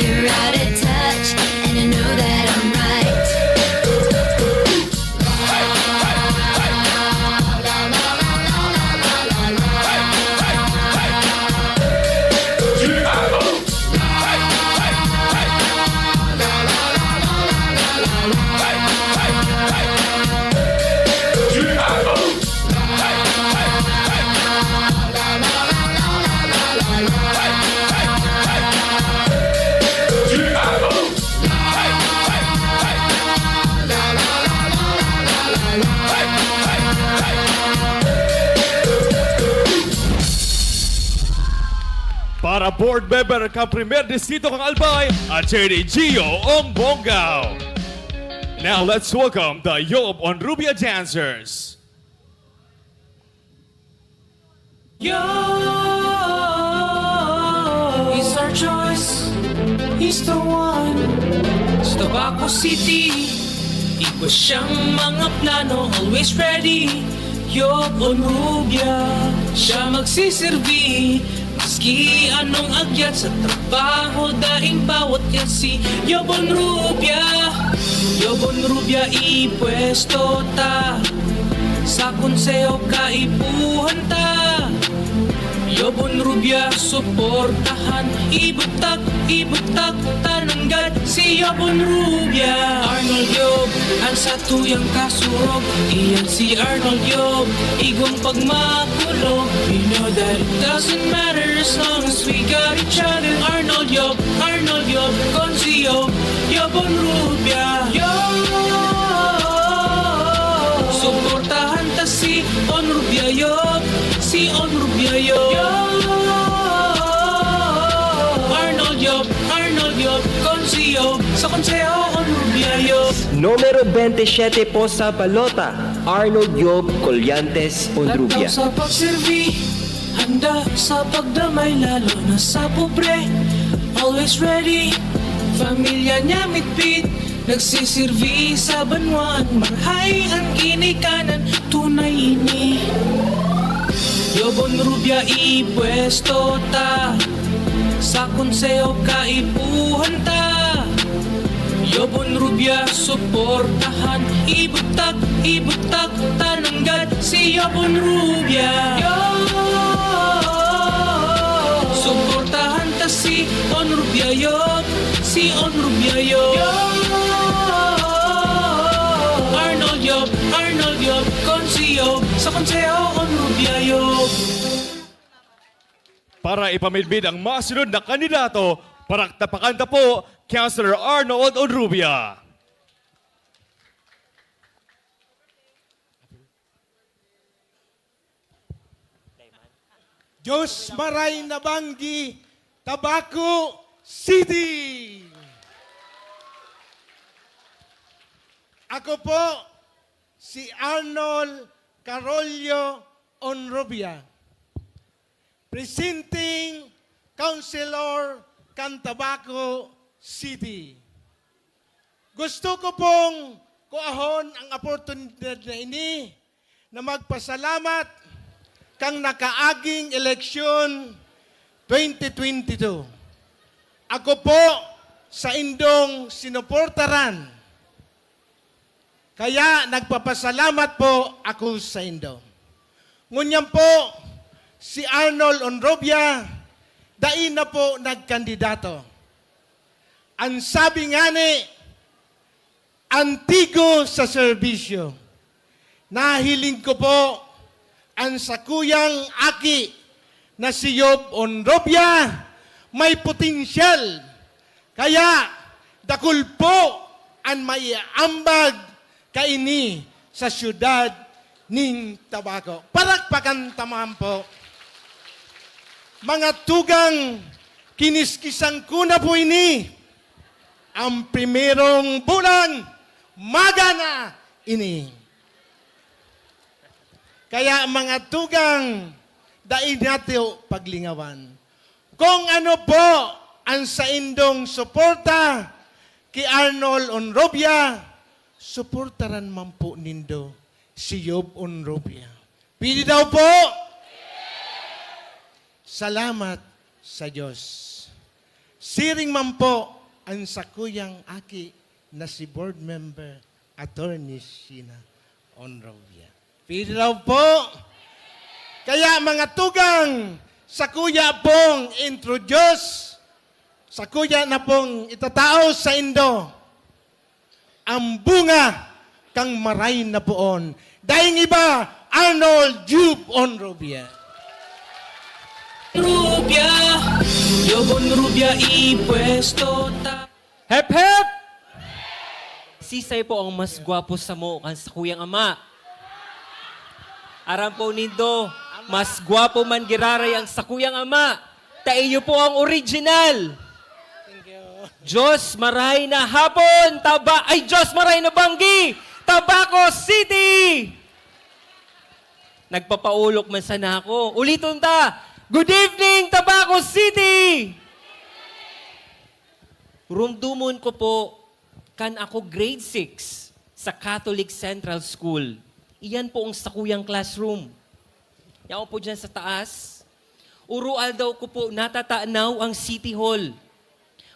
You're out of touch and I know that I'm right. para board member kang Premier Distrito kang Albay, Attorney Gio Ongbongao. Now let's welcome the Yob Onrubia dancers. He's our choice, he's the one. Sa Tabaco City, iba siyang mga plano, always ready. Yob Onrubia, siya magsiservi. Maski anong agyat sa trabaho, daing bawat yan si Yob Onrubia. Yob Onrubia, ipwesto ta, sa konseho kaipuhan ta. Yob Onrubia, suportahan, ibutag, tananggan si Yob Onrubia. Arnold Yob, ang sa tuyang kasurog, iyan si Arnold Yob, igong pagmakulog. You know that it doesn't matter as long as we got each other. Arnold Yob, Konsi Yob, Yob Onrubia. Suportahan ta si Onrubia Yob, si Onrubia Yob. Arnold Yob, Konsi Yob, sa konseho Onrubia Yob. Numero 27 po sa balota, Arnold Yob Collantes Onrubia. Handa sa pagservi, handa sa pagdamay, lalo na sa pobre. Always ready, pamilya niya mitpit, nagsisirvi sa banwan. Marhay ang ginikanan, tunay ini. Yob Onrubia, ipwesto ta, sa konseho kaipuhan ta. Yob Onrubia, suportahan, ibutag, tananggan si Yob Onrubia. Suportahan ta si Onrubia Yob, si Onrubia Yob. Arnold Yob, Konsi Yob, sa konseho Onrubia Yob. Para ipamilbid ang masunod na kandidato, pakanta po, Councilor Arnold Onrubia. Diyos Maray Nabanggi, Tabaco City. Ako po si Arnold Carolio Onrubia, presenting Councilor Tabaco City. Gusto ko pong kuahon ang oportunidad na ini na magpasalamat kang nakaaging eleksyon 2022. Ako po sa indong sinuportaran. Kaya nagpapasalamat po ako sa indo. Ngunyan po, si Arnold Onrubia, dain na po nagkandidato. Ang sabi nga ni, antigo sa serbisyo. Nahiling ko po ang sakuyang aki na si Yob Onrubia may potensyal. Kaya dakul po ang maiambag kaini sa syudad ning Tabaco. Palakpakan tamaan po. Mga tugang, kiniskisang ko na po ini. Ang primerong bulan, magana ini. Kaya mga tugang, daig natin paglingawan. Kung ano po ang sa indong suporta kay Arnold Onrubia, suportaran man po nindo si Yob Onrubia. Pili daw po? Salamat sa Diyos. Siring man po ang sakuyang aki na si board member Attorney Sheena Onrubia. Pili daw po? Kaya mga tugang, sa kuya pong introduce, sa kuya na pong itatao sa indo, ang bunga kang maray na poon. Daing iba, Arnold Yob Onrubia. Onrubia, Yob Onrubia, ipwesto ta. Hep hep! Sisay po ang mas gwapo sa mo kan sa kuyang ama. Aram po nindo, mas gwapo man giraray ang sakuyang ama. Taiyo po ang original. Diyos maray na hapon, Diyos maray na banggi, Tabaco City! Nagpapaulok man sana ako. Ulitin ta, good evening, Tabaco City! Rumdumon ko po, kan ako grade 6 sa Catholic Central School. Iyan po ang sakuyang classroom. Yan po dyan sa taas. Urual daw ko po, natatanaw ang City Hall.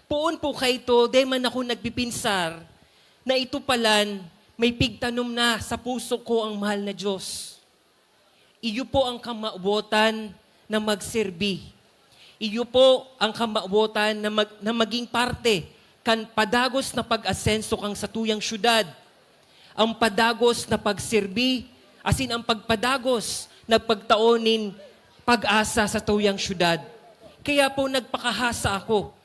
Poon po kay ito, di man ako nagpipinsar, na ito palan, may pigtanom na sa puso ko ang mahal na Diyos. Iyo po ang kamaubotan na magserbi. Iyo po ang kamaubotan na maging parte kan padagos na pag-asenso kang sa tuyang syudad. Ang padagos na pagserbi, asin ang pagpadagos na pagtaonin pag-asa sa tuyang syudad. Kaya po nagpakahasa ako.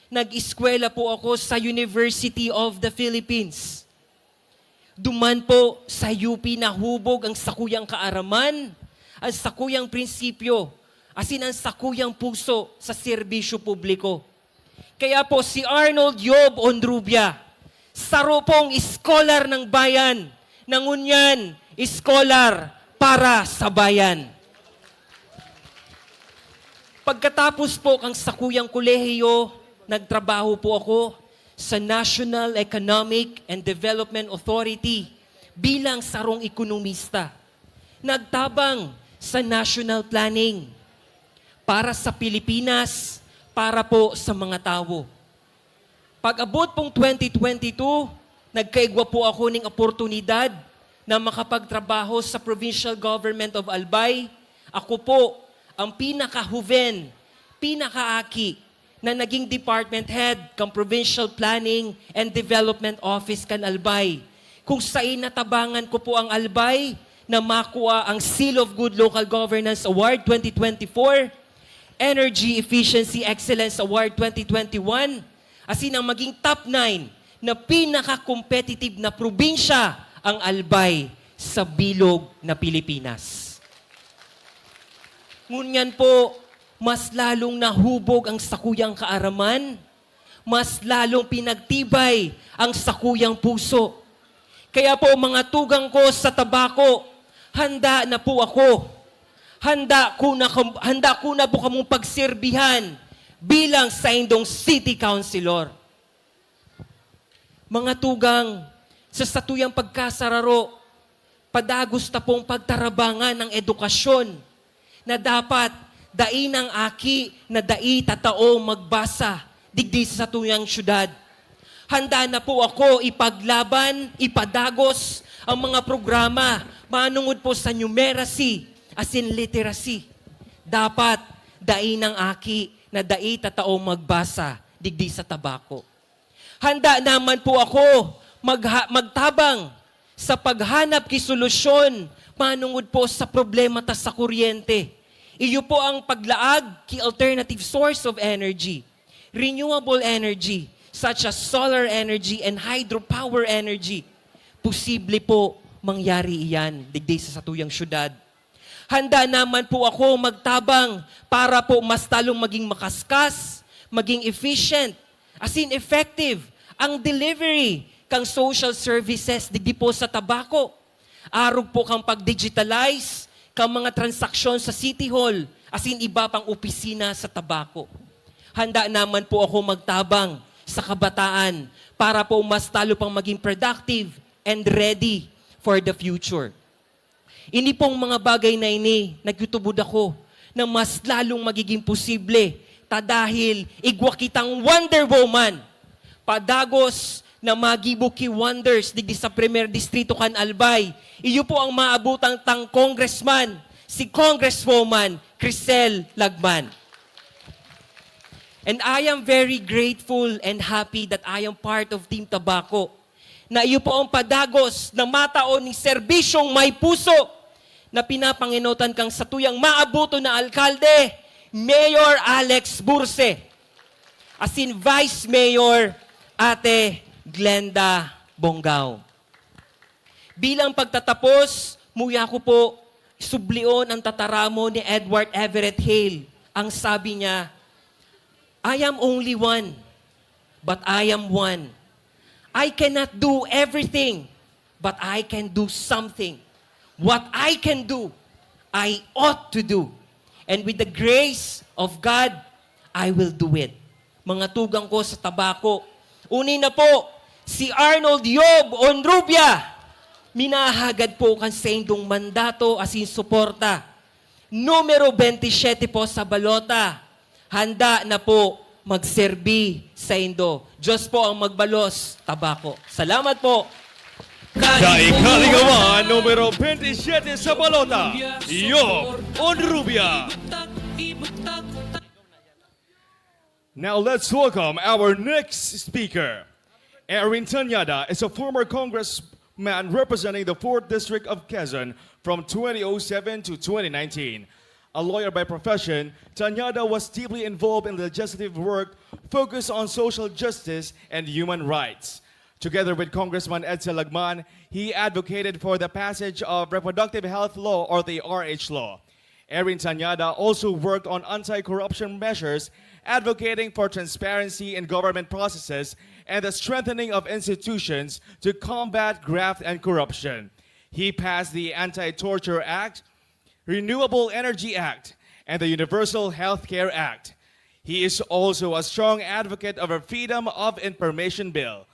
Nag-eskwela po ako sa University of the Philippines. Duman po sa UP nahubog ang sakuyang kaaraman, ang sakuyang prinsipyo, asin ang sakuyang puso sa serbisyo publiko. Kaya po si Arnold Yob Ondrubia, saro pong scholar ng bayan, nangunyan, scholar para sa bayan. Pagkatapos po kang sakuyang kolehiyo, nagtrabaho po ako sa National Economic and Development Authority bilang sarong ekonomista. Nagtabang sa national planning para sa Pilipinas, para po sa mga tao. Pag-abot pong 2022, nagkaigwa po ako ng oportunidad na makapagtrabaho sa Provincial Government of Albay. Ako po ang pinaka-huven, pinaka-aki na naging department head ng Provincial Planning and Development Office kan Albay. Kung saan natabangan ko po ang Albay na makuha ang Seal of Good Local Governance Award 2024, Energy Efficiency Excellence Award 2021, asin ang maging top 9 na pinaka-competitive na probinsya ang Albay sa bilog na Pilipinas. Ngunyan po, mas lalong nahubog ang sakuyang kaaraman, mas lalong pinagtibay ang sakuyang puso. Kaya po mga tugang ko sa Tabaco, handa na po ako. Handa ko na po kamong pagserbihan bilang sa indong City Councilor. Mga tugang, sa satuyang pagkasararo, padagos na pong pagtarabangan ng edukasyon na dapat dai ng aki na dai tatao magbasa digdi sa tuyang syudad. Handa na po ako ipaglaban, ipadagos ang mga programa manungod po sa numeracy as in literacy. Dapat dai ng aki na dai tatao magbasa digdi sa Tabaco. Handa naman po ako magtabang sa paghanap ki solusyon manungod po sa problema ta sa kuryente. Iyo po ang paglaag ki alternative source of energy, renewable energy, such as solar energy and hydropower energy. Posible po mangyari iyan digdi sa satuyang syudad. Handa naman po ako magtabang para po mas talong maging makaskas, maging efficient, as in effective, ang delivery kang social services digdi po sa Tabaco. Arog po kang pag-digitalize, kang mga transaksyon sa City Hall, as in iba pang opisina sa Tabaco. Handa naman po ako magtabang sa kabataan para po mas talo pang maging productive and ready for the future. Ini pong mga bagay na ini, nagtutubod ako na mas lalong magiging posible dahil igwa kitang Wonder Woman, padagos na magibuki wonders digdi sa Premier Distrito kan Albay. Iyo po ang maabutang tang congressman, si Congresswoman Crisel Lagman. And I am very grateful and happy that I am part of Team Tabaco. Na iyo po ang padagos na mataon ni serbisyong may puso na pinapanginotan kang satuyang maabuto na alkalde, Mayor Alex Burse. As in Vice Mayor Ate Glenda Bonggao. Bilang pagtatapos, muya ko po sublion ang tataramo ni Edward Everett Hale. Ang sabi niya, I am only one, but I am one. I cannot do everything, but I can do something. What I can do, I ought to do. And with the grace of God, I will do it. Mga tugang ko sa tabako. Unin na po, si Arnold Yob Onrubia. Minahagad po kan sa indong mandato asin suporta. Numero 27 po sa balota. Handa na po magserbi sa indo. Diyos po ang magbalos, tabako. Salamat po. Kaikaligawan, numero 27 sa balota, Yob Onrubia. Now let's welcome our next speaker. Erin Tanyada is a former congressman representing the 4th District of Quezon from 2007 to 2019. A lawyer by profession, Tanyada was deeply involved in legislative work focused on social justice and human rights. Together with Congressman Edsel Lagman, he advocated for the passage of Reproductive Health Law or the RH Law. Erin Tanyada also worked on anti-corruption measures, advocating for transparency in government processes and the strengthening of institutions to combat graft and corruption. He passed the Anti-Torture Act, Renewable Energy Act, and the Universal Health Care Act. He is also a strong advocate of a Freedom of Information Bill.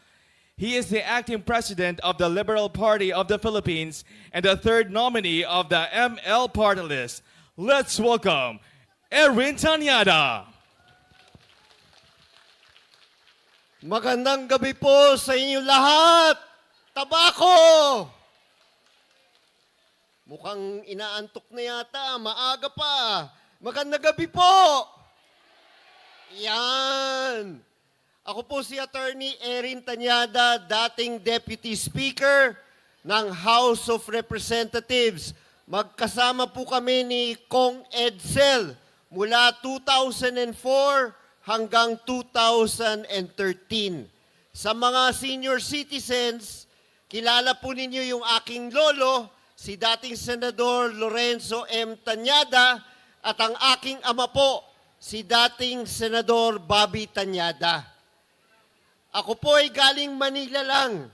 He is the acting president of the Liberal Party of the Philippines and the third nominee of the ML party list. Let's welcome Erin Tanyada. Magandang gabi po sa inyo lahat. Tabako! Mukhang inaantok na yata, maaga pa. Magandang gabi po! Yan! Ako po si Attorney Erin Tanyada, dating Deputy Speaker ng House of Representatives. Magkasama po kami ni Kong Edsel mula 2004 hanggang 2013. Sa mga senior citizens, kilala po ninyo yung aking lolo, si dating Senador Lorenzo M. Tanyada, at ang aking ama po, si dating Senador Bobby Tanyada. Ako po ay galing Manila lang.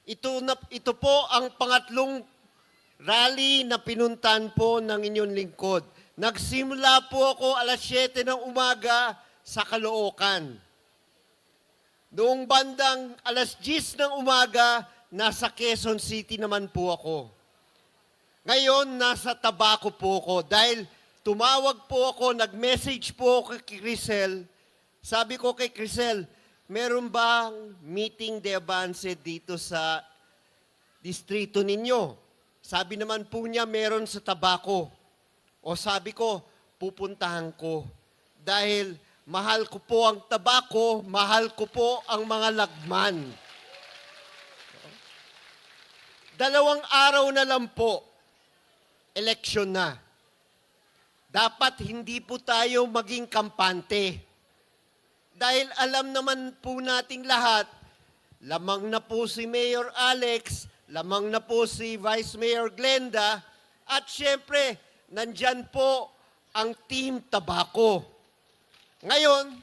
Ito po ang pangatlong rally na pinuntan po ng inyong lingkod. Nagsimula po ako alas 7 ng umaga sa Caloocan. Noong bandang alas 10 ng umaga, nasa Quezon City naman po ako. Ngayon, nasa Tabaco po ako dahil tumawag po ako, nag-message po ako kay Crisel. Sabi ko kay Crisel, meron bang meeting de avance dito sa distrito ninyo? Sabi naman po niya, meron sa Tabaco. O sabi ko, pupuntahan ko. Dahil mahal ko po ang Tabaco, mahal ko po ang mga lagman. 2 araw na lang po, eleksyon na. Dapat hindi po tayo maging kampante. Dahil alam naman po nating lahat, lamang na po si Mayor Alex, lamang na po si Vice Mayor Glenda, at syempre, nandyan po ang Team Tabaco. Ngayon,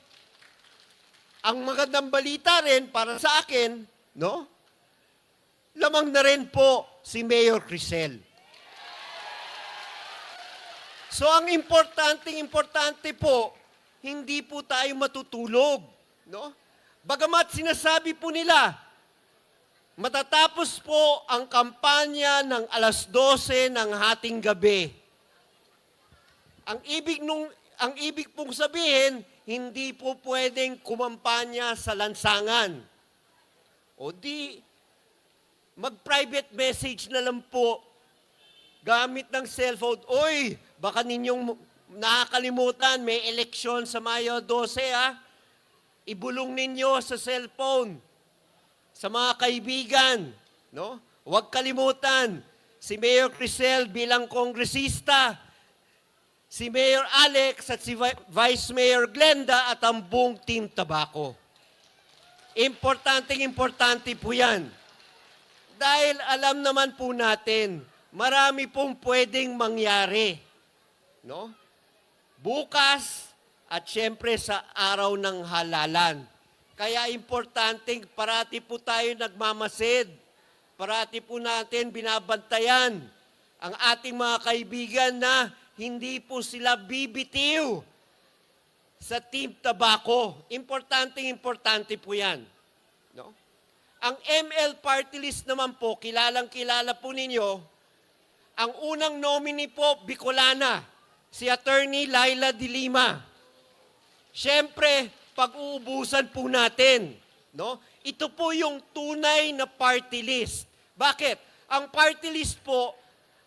ang magandang balita rin para sa akin, no? Lamang na rin po si Mayor Crisel. So ang importante po, hindi po tayo matutulog, no? Bagamat sinasabi po nila, matatapos po ang kampanya ng alas 12 ng hating gabi. Ang ibig pong sabihin, hindi po pwedeng kumampanya sa lansangan. O di, mag-private message na lang po gamit ng cellphone. Oy, baka ninyong nakakalimutan, may eleksyon sa Mayo 12 ha. Ibulong ninyo sa cellphone sa mga kaibigan, no? Huwag kalimutan si Mayor Crisel bilang kongresista, si Mayor Alex at si Vice Mayor Glenda at ang buong Team Tabaco. Importante po yan. Dahil alam naman po natin, marami pong pwedeng mangyari. No? Bukas at syempre sa araw ng halalan. Kaya importante, parati po tayo nagmamasid. Parati po natin binabantayan ang ating mga kaibigan na hindi po sila bibitiw sa Team Tabako. Importante po yan. No? Ang ML Party List naman po, kilalang-kilala po ninyo, ang unang nominee po, Bicolana, si Attorney Laila de Lima. Siyempre, pag-uubusan po natin. No? Ito po yung tunay na party list. Bakit? Ang party list po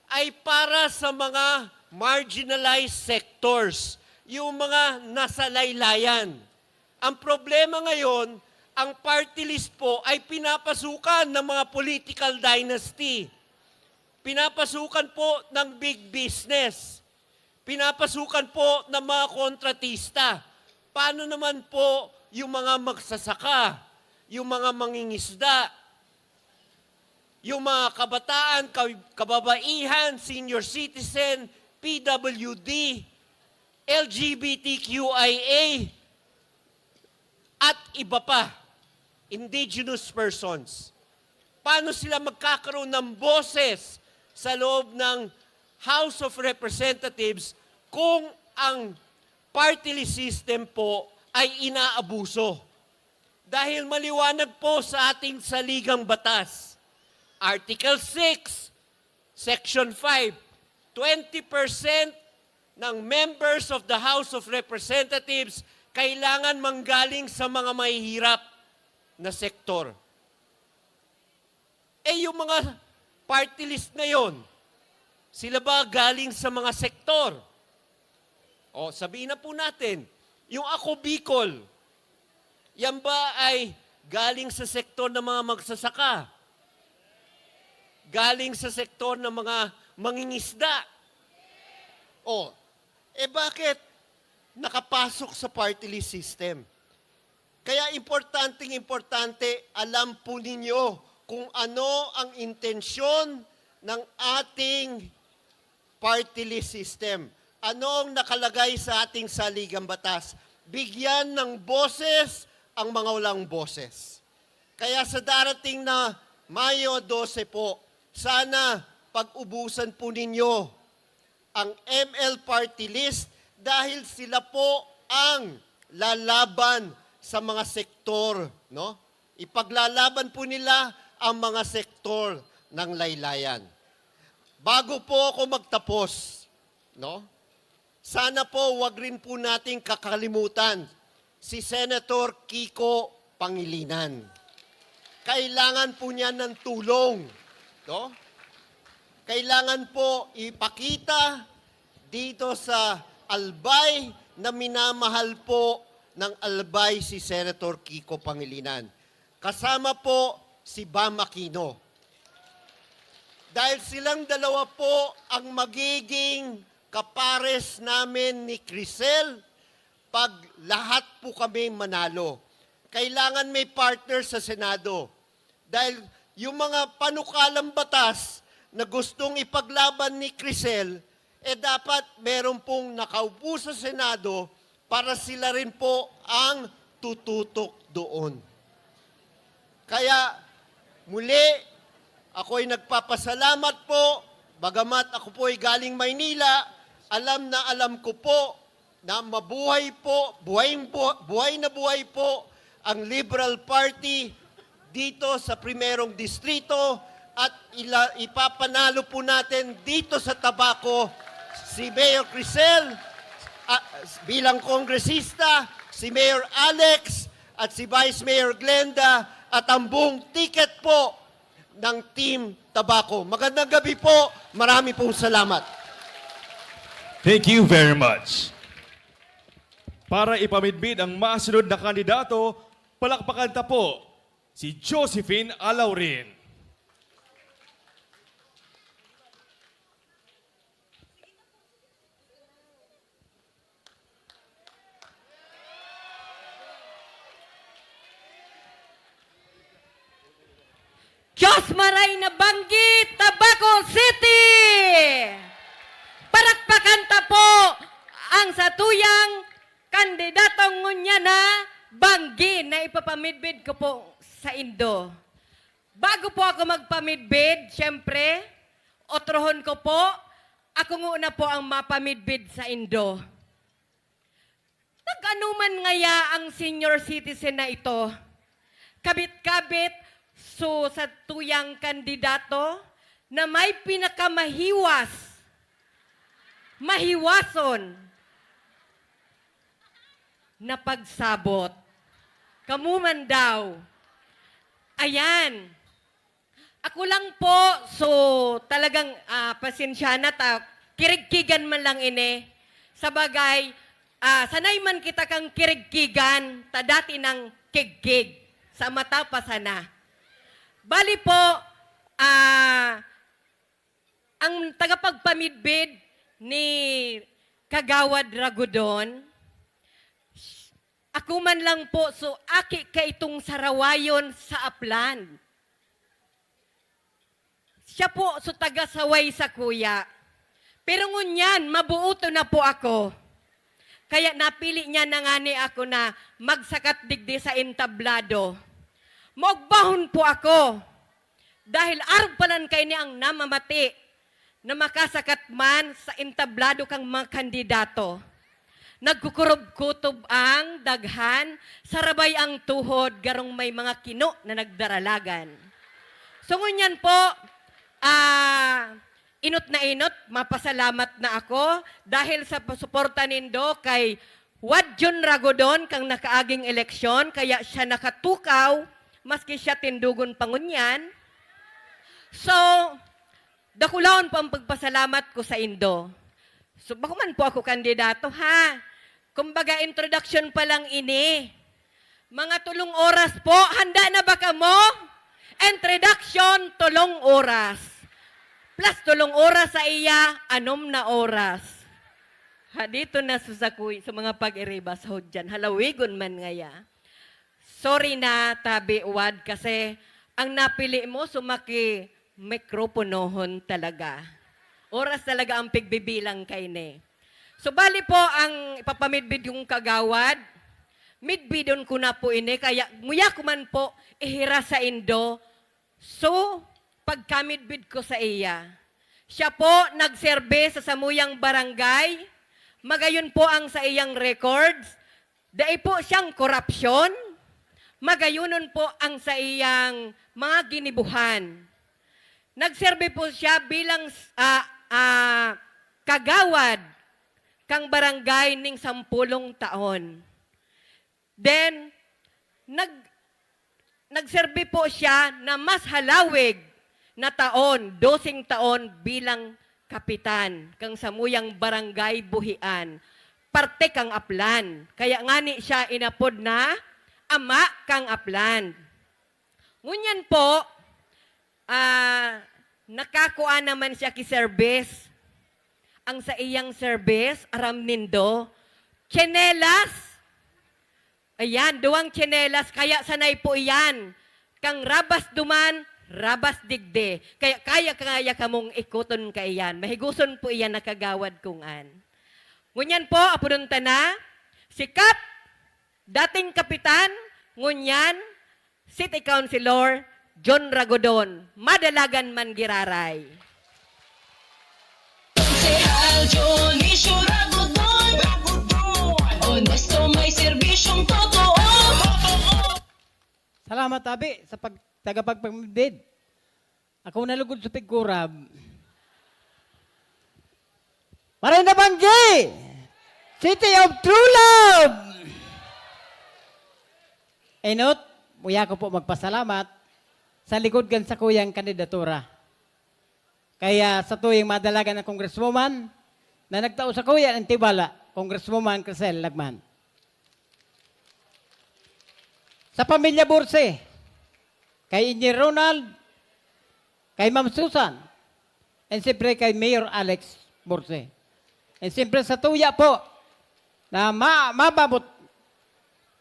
ay para sa mga marginalized sectors, yung mga nasa laylayan. Ang problema ngayon, ang party list po ay pinapasukan ng mga political dynasty. Pinapasukan po ng big business. Pinapasukan po ng mga kontratista. Paano naman po yung mga magsasaka, yung mga mangingisda, yung mga kabataan, kababaihan, senior citizen, PWD, LGBTQIA, at iba pa, indigenous persons. Paano sila magkakaroon ng boses sa loob ng House of Representatives kung ang party list system po ay inaabuso? Dahil maliwanag po sa ating saligang batas. Article 6, Section 5, 20% ng members of the House of Representatives kailangan manggaling sa mga mahihirap na sektor. Eh yung mga party list na yon, sila ba galing sa mga sektor? O sabihin na po natin, yung Ako Bicol, yan ba ay galing sa sektor ng mga magsasaka? Galing sa sektor ng mga mangingisda? O, bakit nakapasok sa party list system? Kaya importante, alam po ninyo kung ano ang intensyon ng ating party list system. Ano ang nakalagay sa ating saligang batas? Bigyan ng boses ang mga walang boses. Kaya sa darating na Mayo 12 po, sana pag-ubusan po ninyo ang ML Party List dahil sila po ang lalaban sa mga sektor, no? Ipaglalaban po nila ang mga sektor ng laylayan. Bago po ako magtapos, no? Sana po wag rin po nating kakalimutan si Senator Kiko Pangilinan. Kailangan po niya ng tulong, no? Kailangan po ipakita dito sa Albay na minamahal po ng Albay si Senator Kiko Pangilinan. Kasama po si Bam Aquino. Dahil silang dalawa po ang magiging kapares namin ni Crisel pag lahat po kami manalo. Kailangan may partner sa Senado. Dahil yung mga panukalang batas na gustong ipaglaban ni Crisel, dapat meron pong nakaupo sa Senado para sila rin po ang tututok doon. Kaya muli, ako'y nagpapasalamat po, bagamat ako po'y galing Maynila, alam na alam ko po na mabuhay po, buhay na buhay po ang Liberal Party dito sa primerong distrito at ipapanalo po natin dito sa Tabaco si Mayor Crisel bilang kongresista, si Mayor Alex at si Vice Mayor Glenda at ang buong ticket po ng Team Tabaco. Magandang gabi po. Marami pong salamat. Thank you very much. Para ipamidbid ang masunod na kandidato, palakpakan ta po si Josephine Alaurin. Diyos maray na banggit, Tabaco City! Parakpakan ta po ang satuyang kandidatong ngunya na Banggi na ipapamidbid ko po sa Indo. Bago po ako magpamidbid, syempre, otrohon ko po, ako muna po ang mapamidbid sa Indo. Nag-anuman ngaya ang senior citizen na ito? Kabit-kabit so sa tuyang kandidato na may mahiwason na pagsabot. Kamuman daw. Ayan. Ako lang po, so talagang pasensya na kirigkigan man lang ini. Sa bagay, sanay man kita kang kirigkigan, dati ng kigkig, sa mata pa sana. Bali po, ang tagapagpamidbid ni Kagawad Ragodon, ako man lang po, so aki ka itong sarawayon sa Aplan. Siya po, so taga-saway sa kuya. Pero ngunyan, mabuuto na po ako. Kaya napili niya na nga ni ako na magsakat digdi sa entablado. Mogbahon po ako. Dahil araw palan kay ni ang namamati na makasakat man sa entablado kang mga kandidato. Nagkukurob-kutob ang daghan, sarabay ang tuhod, garong may mga kino na nagdaralagan. So ngunyan po, inot na inot, mapasalamat na ako dahil sa pasuporta nindo kay Wadjon Ragodon kang nakaaging eleksyon, kaya siya nakatukaw, maski siya tindugon pangunyan. So, dakulawon po ang pagpasalamat ko sa Indo. So, bako man po ako kandidato, ha? Kumbaga, introduction pa lang ini. Mga 3 oras po, handa na ba ka mo? Introduction, 3 oras. Plus 3 oras sa iya, 6 na oras. Ha, dito na susakuy sa mga pag-iriba sa hudyan. Halawigon man ngaya. Sorry na, Tabi Uwad, kasi ang napili mo, sumaki mikroponohon talaga. Oras talaga ang pigbibilang kay ne. So, bali po ang ipapamidbid yung Kagawad. Midbidon ko na po ini, kaya nguya ko man po ihira sa Indo. So, pagkamidbid ko sa iya. Siya po nagserbe sa samuyang barangay. Magayon po ang sa iyang records. Dahil po siyang korupsyon. Magayunon po ang sa iyang mga ginibuhan. Nagserbe po siya bilang kagawad kang barangay ning 10 taon. Then, nagserbe po siya na mas halawig na taon, 12 taon bilang kapitan kang samuyang barangay Buhian. Parte kang Aplan. Kaya ngani siya inapod na ama kang Aplan. Ngunyan po, nakakuha naman siya ki-service. Ang sa iyang service, aram nindo, tsinelas. Ayan, 2 tsinelas, kaya sanay po iyan. Kang rabas duman, rabas digde. Kaya ka mong ikuton ka iyan. Mahiguson po iyan nakagawad kung an. Ngunyan po, apurunta na, si Kap, dating kapitan, ngunyan, City Councilor, John Ragodon, madalagan man giraray. Dionisio Ragodon, honesto may serbisyong totoo. Salamat, Abi, sa tagapagpamidbid. Ako nalugod sa pigkurab. Maray na Banggi! City of True Love! Enot, muya ko po magpasalamat sa likod kan sa kuyang kandidatura. Kaya sa tuwing madalagan ng congresswoman na nagtao sa kuya ng Tibala, Congresswoman Crisel Lagman. Sa pamilya Burse, kay Engineer Ronald, kay Ma'am Susan, and siyempre kay Mayor Alex Burse. And siyempre sa tuya po, na mababot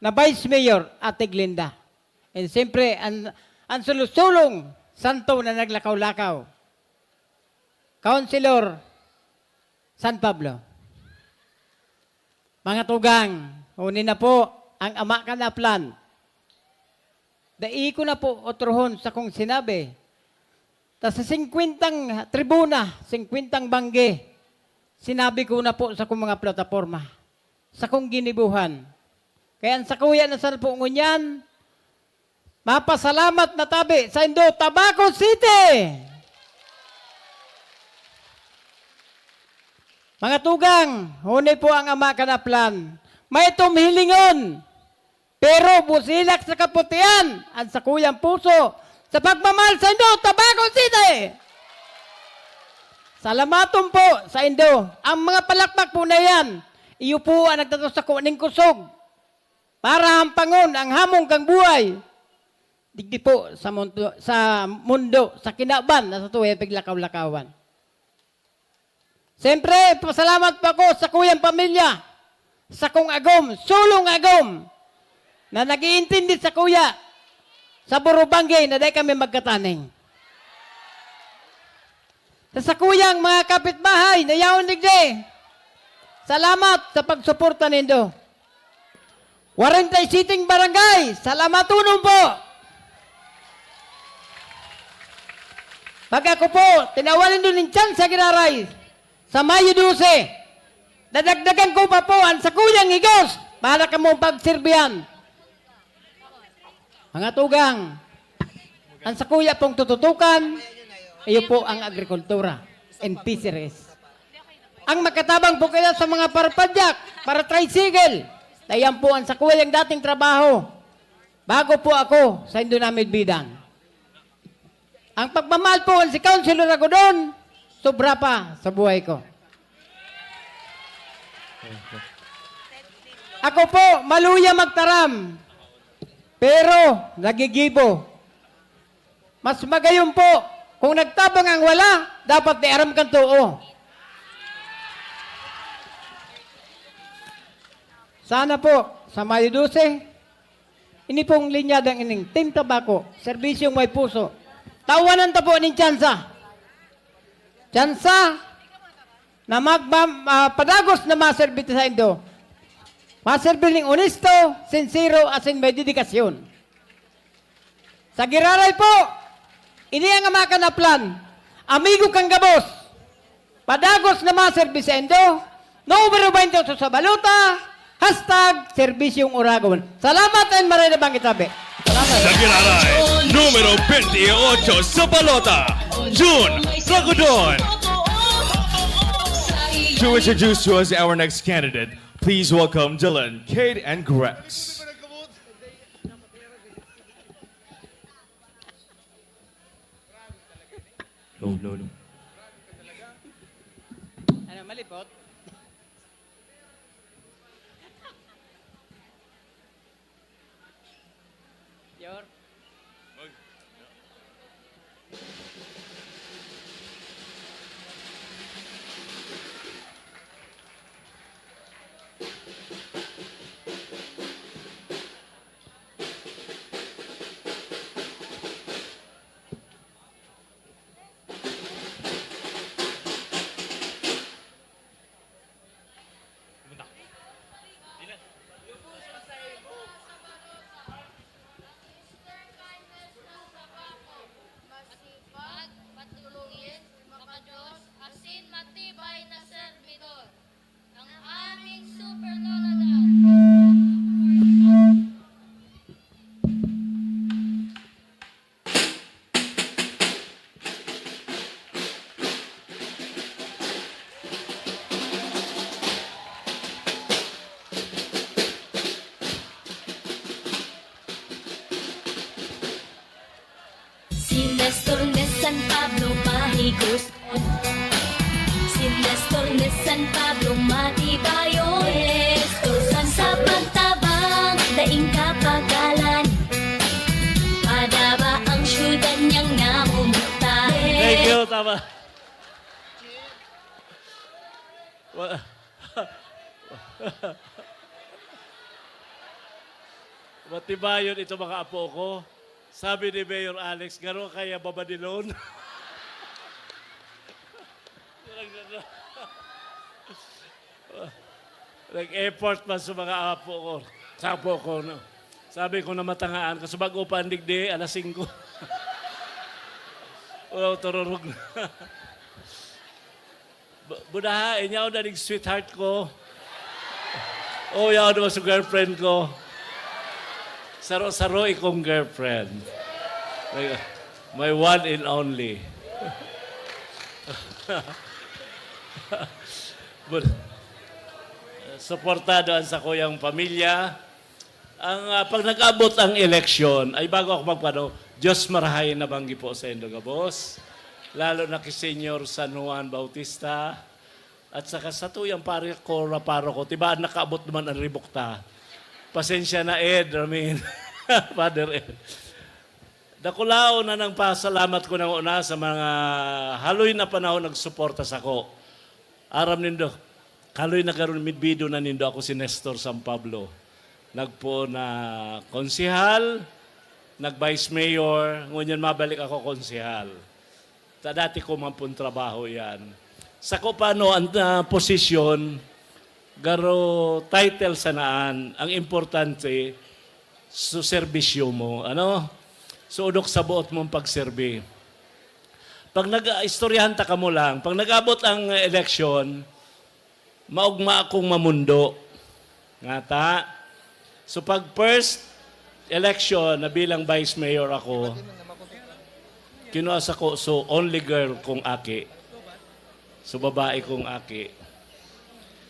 na Vice Mayor Ate Glinda. And siyempre, ang sulusulong santo na naglakaw-lakaw, Councilor San Pablo. Mga tugang, hunin na po ang ama ka na plan. Dai ko na po otrohon sa kong sinabi. Ta sa 50 tribuna, 50 bangge, sinabi ko na po sa kong mga plataforma, sa kong ginibuhan. Kaya sa kuya na sa po ngunyan, mapasalamat na tabi sa Indo, Tabaco City! Mga tugang, hunay po ang ama ka na plan. May tumhilingon, pero busilak sa kaputian at sa kuyang puso sa pagmamahal sa Indo, Tabaco City! Salamaton po sa Indo. Ang mga palakpak po na yan, iyo po ang nagtatos sa kuning kusog para hampangon ang hamong kang buhay. Digdi po sa mundo, sa kinaban na sa tuwi piglakaw-lakawan. Siyempre, pasalamat po ako sa kuyang pamilya, sa kong agom, sulong agom, na nag-iintindi sa kuya, sa Burubangge na dahil kami magkataning. Sa kuyang mga kapitbahay na yaon digdi, salamat sa pagsuporta nindo. 47 barangay, salamat unong po. Pag ako po, tinawalin doon ng tiyan sa Giraray, sa Mayo 12, dadagdagan ko pa po ang sa kuyang higos para ka mong pagsilbihan. Mga tugang, ang sa kuya pong tututukan, iyo po ang agrikultura and fisheries. Ang makatabang po kayo sa mga parpadyak, para tricycle, dayan po ang sa kuya yung dating trabaho. Bago po ako sa Indonamid Bidan. Ang pagmamahal po si Councilor Agodon, sobra pa sa buhay ko. Ako po, maluya magtaram, pero nagigibo. Mas magayon po, kung nagtabang ang wala, dapat diaram kang tuo. Sana po, sa Mayo 12, ini pong linyadang ining Team Tabaco, serbisyong may puso. Tawanan ta po ng tsansa. Tsansa na padagos na maserbit sa Indo. Maserbit ng honesto, sincero, asin may dedikasyon. Sa Giraray po, ini ang amakan na plan. Amigo kang gabos. Padagos na maserbit sa Indo. Numero 28 sa Balota. Hashtag Serbisyong Uragon. Salamat and maray na bang itabi. Sa Giraray, numero 28 sa Balota, June Ragodon. To introduce to us our next candidate, please welcome Dylan, Kate, and Grex. No. Ano, malipot? Yor. Masipag, matulungin, makadiyos, asin matibay na servidor. Ang aming Super Lola Dan. Si Nestor de San Pablo mahigos. Si Nestor de San Pablo matibayo. Nestor San sa pagtabang, daing kapagalan. Padaba ang syudad niyang namumuta. Thank you, tama. Matibayon ito mga apo ko. Sabi ni Mayor Alex, gano'n kaya babadilon? Nag-effort pa sa mga apo ko. Sapo ko, no? Sabi ko na matangaan, kasi bago pa ang digdi, alas 5. Wow, tururog na. Budahain niya ako na sweetheart ko. Oh, yaw naman sa girlfriend ko. Saro-saro ikong girlfriend. My one and only. Suportado sa kuyang pamilya. Pag nag-abot ang eleksyon, ay bago ako magpano, Diyos marahay na banggi po sa Indogabos. Lalo na kay Senyor San Juan Bautista. At saka sa tuyang paro ko, tibaan nakaabot naman ang ribukta. Pasensya na Ed, Ramin. Father Ed. Dakulao na ng pasalamat ko ng una sa mga haloy na panahon nagsuporta sa ko. Aram nindo, haloy na karon midbido na nindo ako si Nestor San Pablo. Nagpo na konsihal, nag-vice mayor, ngunyan mabalik ako konsihal. Dati ko man pong trabaho yan. Sa ko paano ang posisyon, garo title sa naan, ang importante, sa serbisyo mo. Ano? Suudok sa buot mong pagserbi. Pag nag-istoryahan ta ka mo lang, pag nag-abot ang eleksyon, maugma akong mamundo. Nga ta. So pag first election na bilang vice mayor ako, kinuasa ko, so only girl kong aki. So babae kong aki.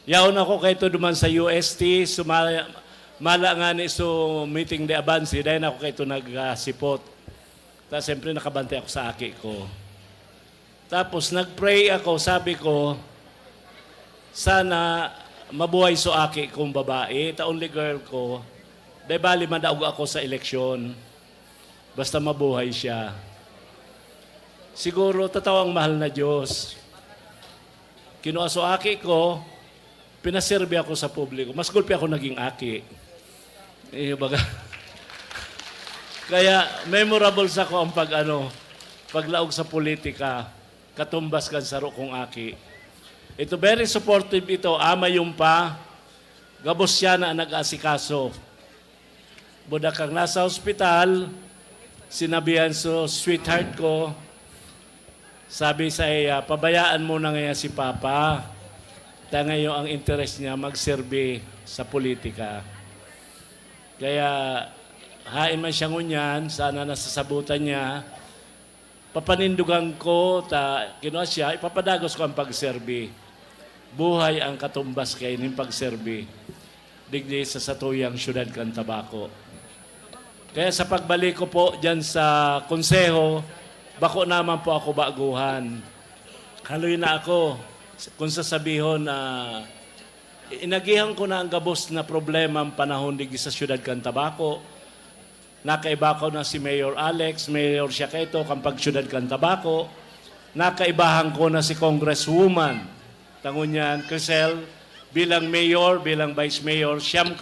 Yaon ako kay to duman sa UST, mala nga ni so meeting de Abansi, dahil ako kay to nagsipot. Tapos siyempre nakabante ako sa aki ko. Tapos nag-pray ako, sabi ko, sana mabuhay so aki kong babae, ta only girl ko, dahil bali madaog ako sa eleksyon. Basta mabuhay siya. Siguro, tatawang mahal na Diyos. Kinuha so aki ko, pinaserbi ako sa publiko. Mas gulpi ako naging aki. Baga. Kaya memorable sa ko ang paglaog sa politika, katumbas kan saro kong aki. Ito very supportive ito, ama yung pa, gabos siya na nag-asikaso. Buda kang nasa ospital, sinabihan so sweetheart ko, sabi sa iya, pabayaan mo na ngayon si Papa. Ngayon ang interest niya magserbi sa politika. Kaya hain man siya ngunyan, sana nasasabutan niya. Papanindugan ko, kinuha siya, ipapadagos ko ang pagserbi. Buhay ang katumbas kay ng pagserbi. Digdi sa satuyang syudad kan Tabaco. Kaya sa pagbalik ko po dyan sa konseho, bako naman po ako baguhan. Haloy na ako. Kung sasabihon na inagihan ko na ang gabos na problema ang panahon digdi sa syudad kan Tabaco. Nakaiba ko na si Mayor Alex, Mayor siya kaito, kampag syudad kan Tabaco. Nakaibahan ko na si Congresswoman, Tangunyan Crisel, bilang Mayor, bilang Vice Mayor, siyam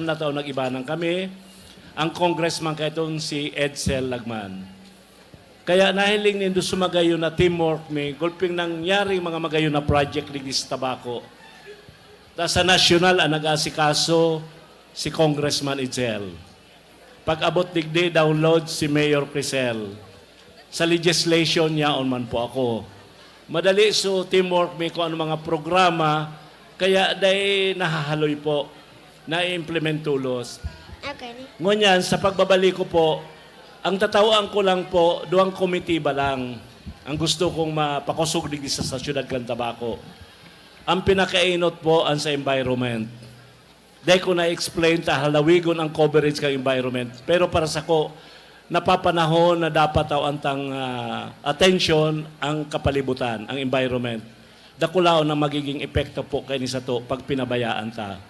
na taon nag-ibanan kami. Ang Congressman kaitong si Edsel Lagman. Kaya nahiling nindo sumagayon na teamwork may gulping nangyari mga magayon na project ligdi sa Tabaco. Sa national ang nag-asikaso si Congressman Edsel. Pag-abot digdi, download si Mayor Crisel. Sa legislation niya, man po ako. Madali so teamwork may kung ano mga programa, kaya dahil nahahaloy po, na-implement tulos. Okay. Ngunyan, sa pagbabalik ko po, ang tatawaan ko lang po, duwang komitiba lang ang gusto kong mapakusog digdi sa syudad kan Tabaco. Ang pinakainot po ang sa environment. Dahil ko na-explain ta halawigon ang coverage ng environment. Pero para sa ko, napapanahon na dapat antang attention ang kapalibutan, ang environment. Dakulao na magiging epekto po kay ni sa to pag pinabayaan ta.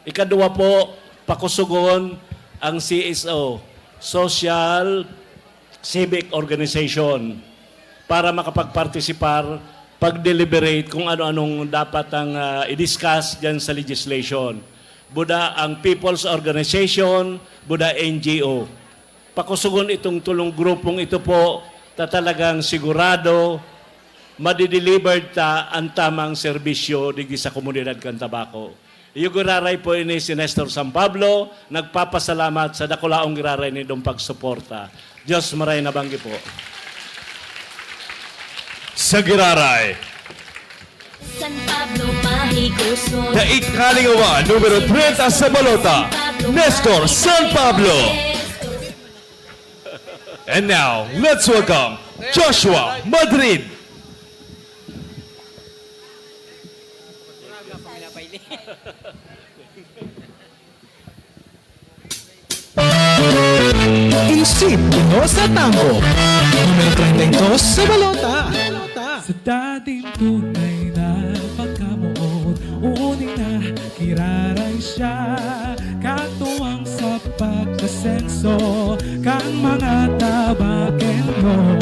Ikadua po, pakusugon ang CSO, Social Civic Organization, para makapagpartisipar, pag-deliberate kung ano-anong dapat ang i-discuss dyan sa legislation. Buda ang People's Organization, buda NGO. Pakusugon itong tulong grupong ito po, talagang sigurado madidelivered ta ang tamang serbisyo digi sa komunidad kan tabako. Iguraray po ini si Nestor San Pablo, nagpapasalamat sa dakulaong giraray ni dong pagsuporta. Diyos maray nabanggi po. Sa Giraray, San Pablo, Mahiguso. Daig Kalingawan, numero 30 sa Balota, Nestor San Pablo. And now, let's welcome Joshua Madrid. Insip sa Tango, numero 32 sa Balota. Sa dating tunay na pagkamuot, uuning na kiraray siya. Katuwang sa pagkasenso, kang mga tabaken mo.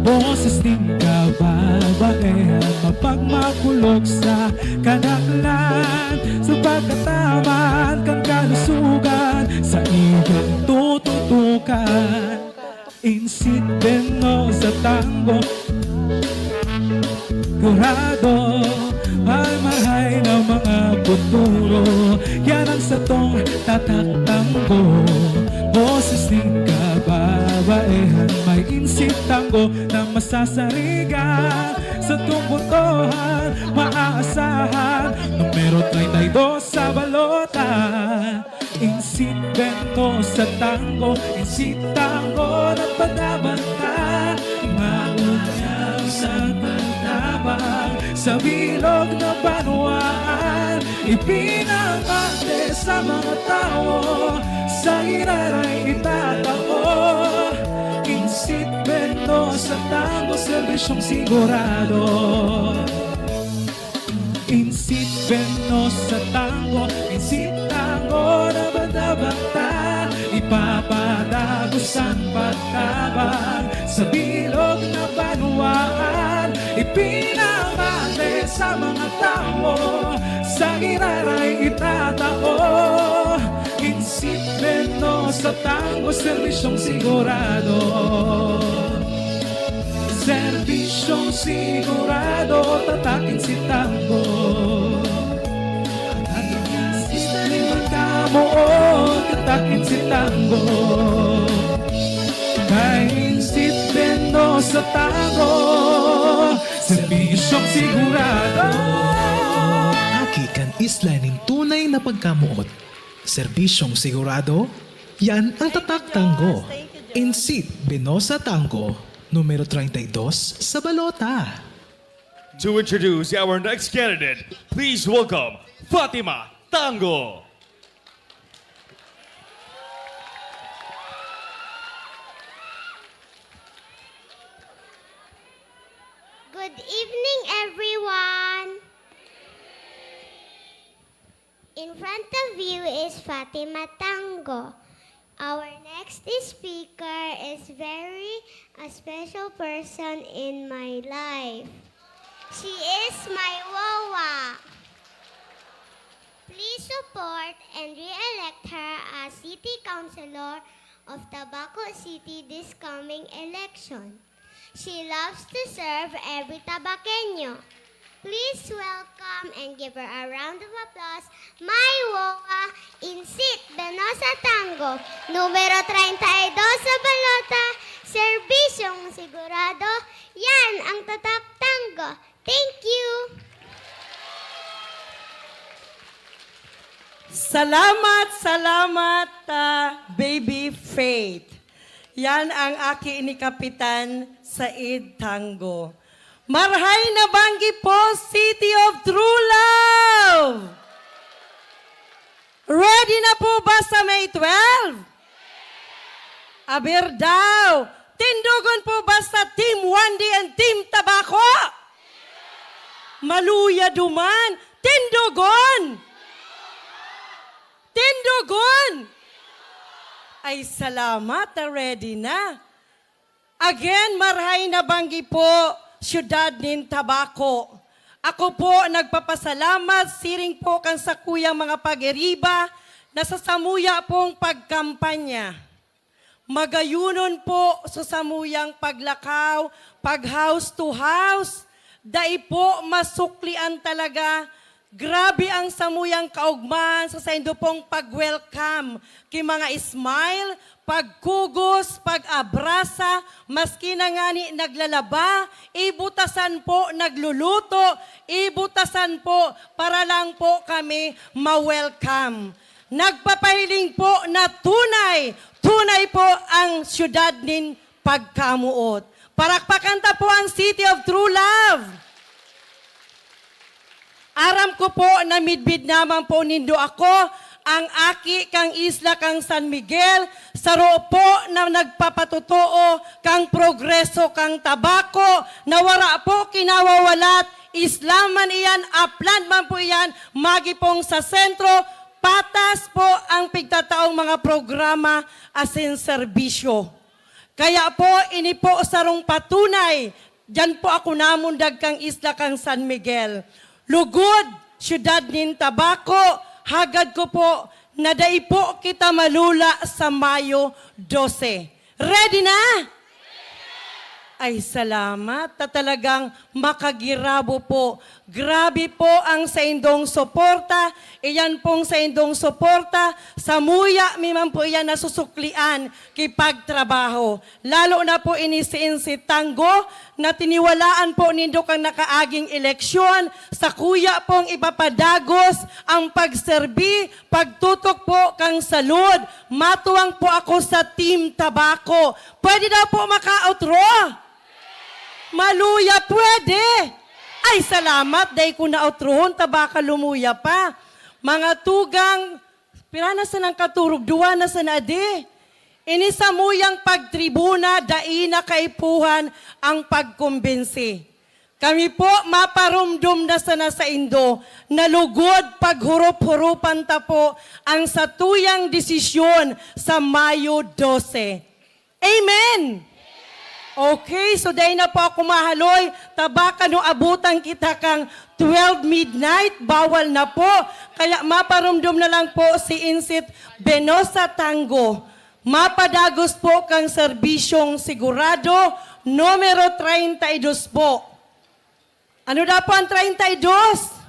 Boses din kababaehan, mapagmakulog sa kanaklan. Sa pagkataman kang kalusugan, sa iyong tututukan. Insit beno sa tango, Kurado ay mahay ng mga futuro. Yan ang satong tataktango. Boses ng kababaehan, may insit tango na masasarigan. Sa tungkutohan, maaasahan. Numero 32 sa Balota. Insit bento sa tango, insit tango na padabanta. Maunyang sa pagtabang sa bilog na banwaan. Ipinamate sa mga tao, sa iraray itatao. Insit bento sa tango, serbisyong sigurado. Insit bento sa tango, insit tango na badabata. Ipapadagos ang pagtabang sa bilog na banwaan. Ipinamate sa mga tao, sa iraray itatao. Insit bento sa tango, serbisyong sigurado. Serbisyong sigurado, tatakin si tango. Tatakin pagkamuot, tatakin si tango. Kainsit bento sa tango, serbisyong sigurado. Akikan isla ning tunay na pagkamuot. Serbisyong sigurado, yan ang tatak tango. Insit Benosa Tango, numero 32 sa Balota. To introduce our next candidate, please welcome Fatima Tango. Good evening, everyone. In front of you is Fatima Tango. Our next speaker is a special person in my life. She is my Wawa. Please support and re-elect her as City Councilor of Tabaco City this coming election. She loves to serve every Tabaqueño. Please welcome and give her a round of applause, my Wawa, Insit Benosa Tango, numero 32 sa Balota, serbisyong sigurado, yan ang tatak tango. Thank you! Salamat, Baby Faith. Yan ang aki ni Kapitan Said Tango. Marhay na banggi po, City of True Love! Ready na po ba sa May 12? Aber daw, tindugon po ba sa Team Wandi and Team Tabaco? Maluya duman, tindugon! Tindugon! Ay salamat, ready na. Again, marhay na banggi po, Siyudad nin Tabaco. Ako po nagpapasalamat, siring po kan sa kuyang mga pag-iriba, na sa samuya pong pagkampanya. Magayunon po sa samuyang paglakaw, pag house to house, dai po masuklian talaga. Grabe ang samuyang kaugman sa saindo pong pag-welcome. Kay mga smile, pagkugos, pag-abrasa, maski na nga ni naglalaba, ibutasan po nagluluto, ibutasan po para lang po kami ma-welcome. Nagpapahiling po na tunay po ang syudad nin pagkamuot. Parakpakanta po ang City of True Love. Aram ko po na midbid naman po nindo ako, ang aki kang isla kang San Miguel, saro po na nagpapatotoo kang progreso kang tabako, nawara po kinawawalat, islaman iyan, aplan man po iyan, magi pong sa sentro, patas po ang pigtataong mga programa asin serbisyo. Kaya po, ini po sarong patunay, dyan po ako namundag kang isla kang San Miguel. Lugod, syudad nin Tabaco, hagad ko po, naday po kita malula sa Mayo 12. Ready na? Ay, salamat. Talagang makagirabo po. Grabe po ang sa indong suporta. Iyan pong sa indong suporta. Sa muya, miman po iyan nasusuklian kay pagtrabaho. Lalo na po inisiin si Tango na tiniwalaan po nindo kang nakaaging eleksyon. Sa kuya pong ipapadagos ang pagserbi, pagtutok po kang salud. Matuwang po ako sa Team Tabaco. Pwede daw po maka-outro? Maluya, pwede. Ay, salamat. Dahil ko na-outrohon, tabaka lumuya pa. Mga tugang, pirana sa nang katurog, duwa na sa nade. Inisamuyang pagtribuna, daina kaipuhan ang pagkumbinsi. Kami po maparumdum na sana sa Indo, nalugod paghurup-hurupan ta po ang satuyang desisyon sa Mayo 12. Amen! Okay, so dahil na po ako mahaloy, tabaka no abutan kita kang 12 midnight, bawal na po. Kaya maparumdum na lang po si Insit Benosa Tango. Mapadagos po kang serbisyong sigurado, numero 32 po. Ano na po ang 32?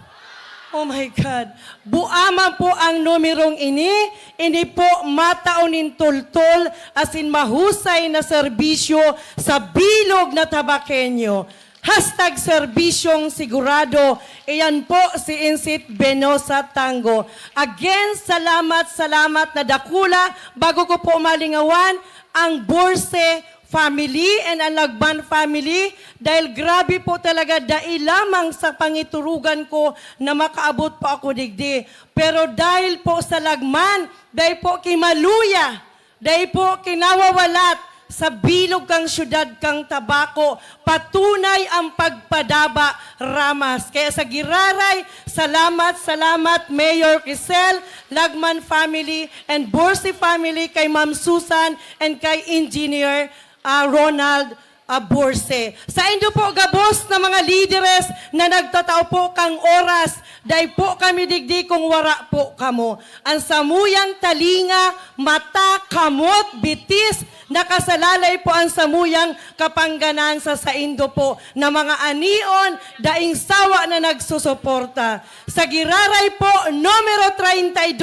Oh my God. Buama po ang numerong ini po mataunin tultol asin mahusay na serbisyo sa bilog na Tabaqueño. Hashtag serbisyong sigurado. Iyan po si Insit Benosa Tango. Again, salamat na dakula. Bago ko po malingawan, ang Borse family and ang Lagban family dahil grabe po talaga dahil lamang sa pangiturugan ko na makaabot po ako digdi. Pero dahil po sa Lagman, dahil po kay Maluya, dahil po kinawawalat sa bilog kang syudad kang Tabaco, patunay ang pagpadaba ramas. Kaya sa Giraray, salamat Mayor Crisel, Lagman family, and Borse family kay Ma'am Susan and kay Engineer Ronald Borse. Sa inyo po, gabos na mga lideres na nagtatao po kang oras, dahil po kami digdi kung wara po kamo. Ang samuyang talinga, mata, kamot, bitis, nakasalalay po ang samuyang kapangganan sa indo po na mga anion, daing sawa na nagsusuporta. Sa Giraray po, numero 32,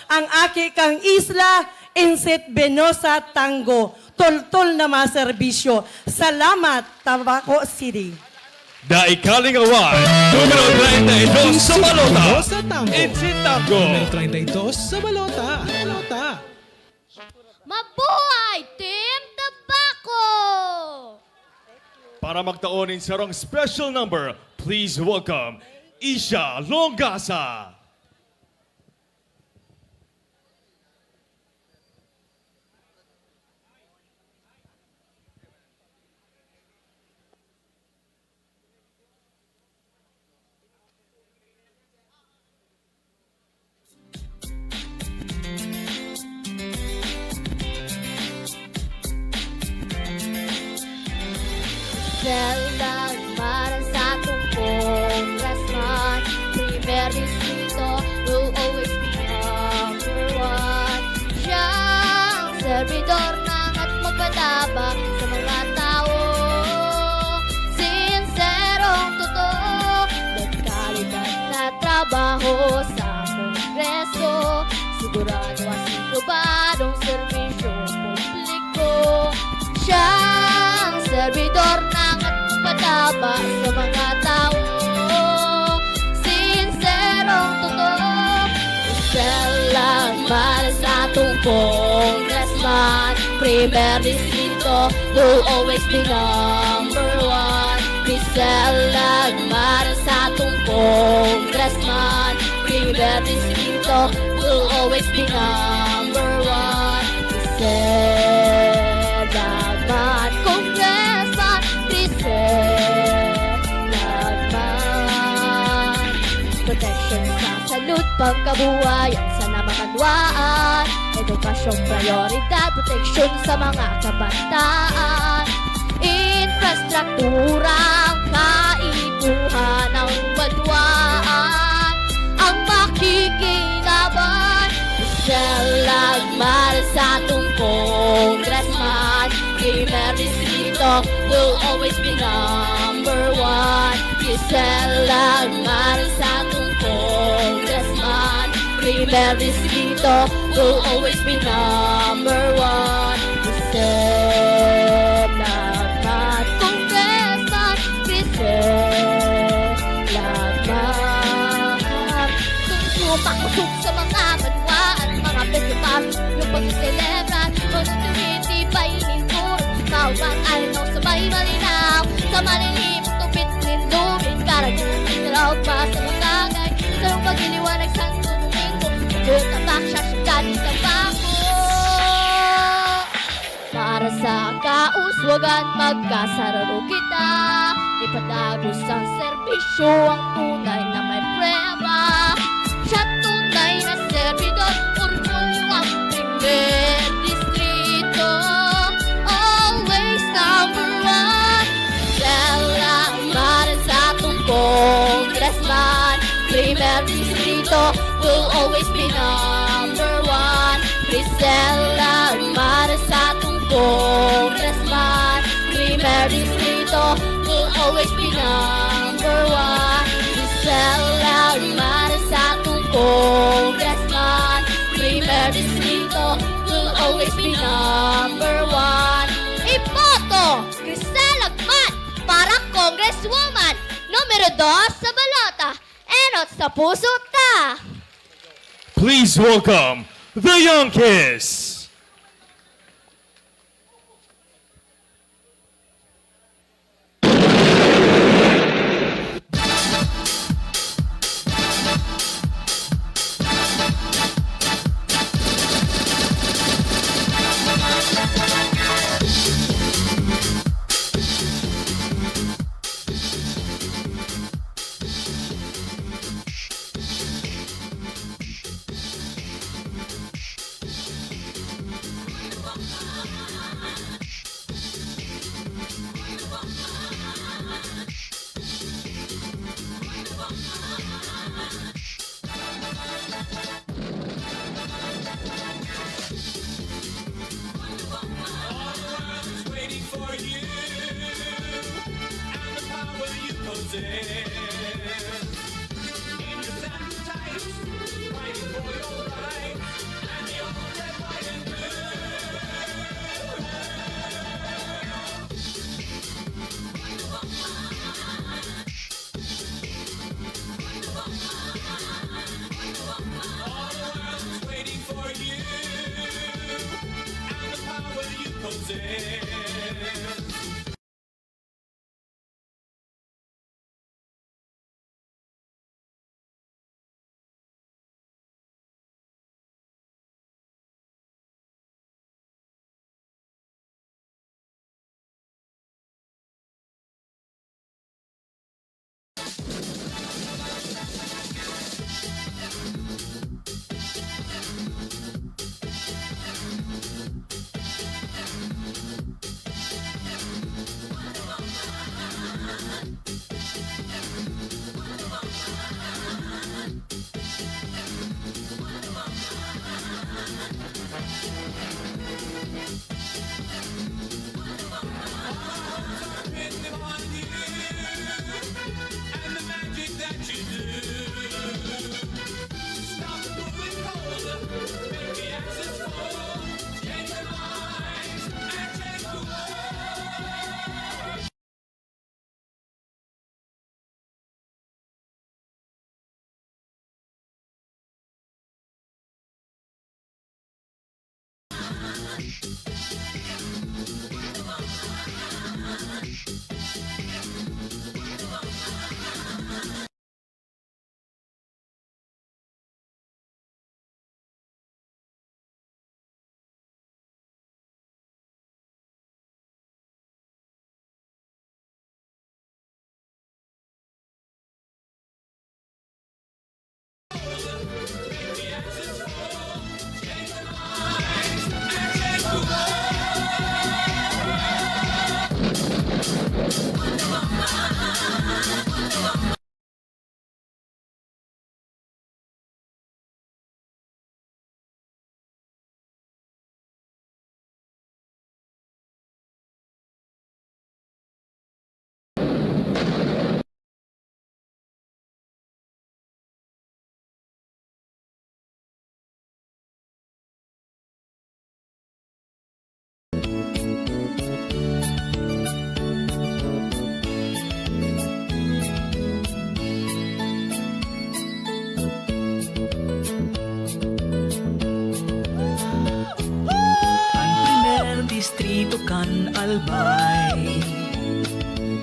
ang aki kang isla, Insit Benosa Tango. Tol-tol na mga serbisyo. Salamat, Tabaco City. Daikaling awan, numero 32 sa balota. Insit Tango. Numero 32 sa balota. Mabuhay, Team Tabaco! Para magtaonin sa rong special number, please welcome Isha Longasa. Selda para sa atong congressman, Primer District trabaho sa Kongreso. Sigurado asigurado serbisyo publiko. Siyang servidor ng pataba sa mga tao. Sinserong totoo. Salamat sa atong congressman. Primer distrito will always be number one. Salamat sa atong congressman. Primer distrito will always be number one. Salamat congressman. Salamat. Protection sa salud, pagkabuhayan sa namamanwaan. Edukasyon prioridad, proteksyon sa mga kabataan. Infrastrukturang kaikuhan ng banwaan. Ang makikinaban. Salamat sa atong congressman. Primer distrito will always be number one. Salamat sa atong congressman. Primer distrito will always be number one. Salamat congressman. Salamat. Tumakusog sa mga banwaan, mga festival, yung pag-celebrat, constituency, bainin ko, kawang araw sa may malinaw, sa malilim, tupit, lindubin, karagunin, talaw pa sa magagay, sa pag-iliwanag sa domingo, yung tabak siya sa galing sa bako. Para sa kauswagan, magkasararo kita, ipadagos ang serbisyo, ang tunay na may prema. Siya tunay na servidor, orgulyo ang primer distrito. Always number one. Salamat sa atong congressman. Primer distrito will always be number one. Salamat sa atong congressman. Primer distrito will always be number one. Salamat sa atong congressman. Primer distrito will always be number one. Iboto, Cristel Agman para Congresswoman. Numero 2 sa balota. Enot sa puso ta. Please welcome the Youngkiss. Distrito kan albay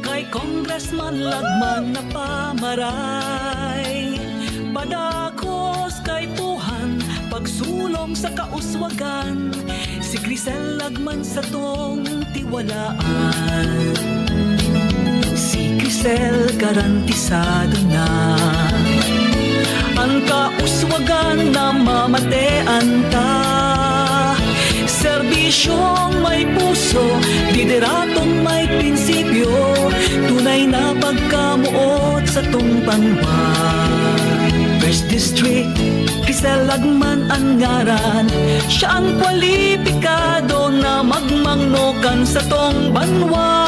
kay Congressman Lagman na pamaray padakos kay Tuhan pagsulong sa kauswagan si Crisel Lagman sa tong tiwalaan si Crisel garantisado na ang kauswagan na mamatean ta serbisyong may puso, lideratong may prinsipyo, tunay na pagkamuot sa tumpangban. First District, Crisel Lagman ang ngaran, siya ang kwalipikado na magmangnokan sa tong banwa.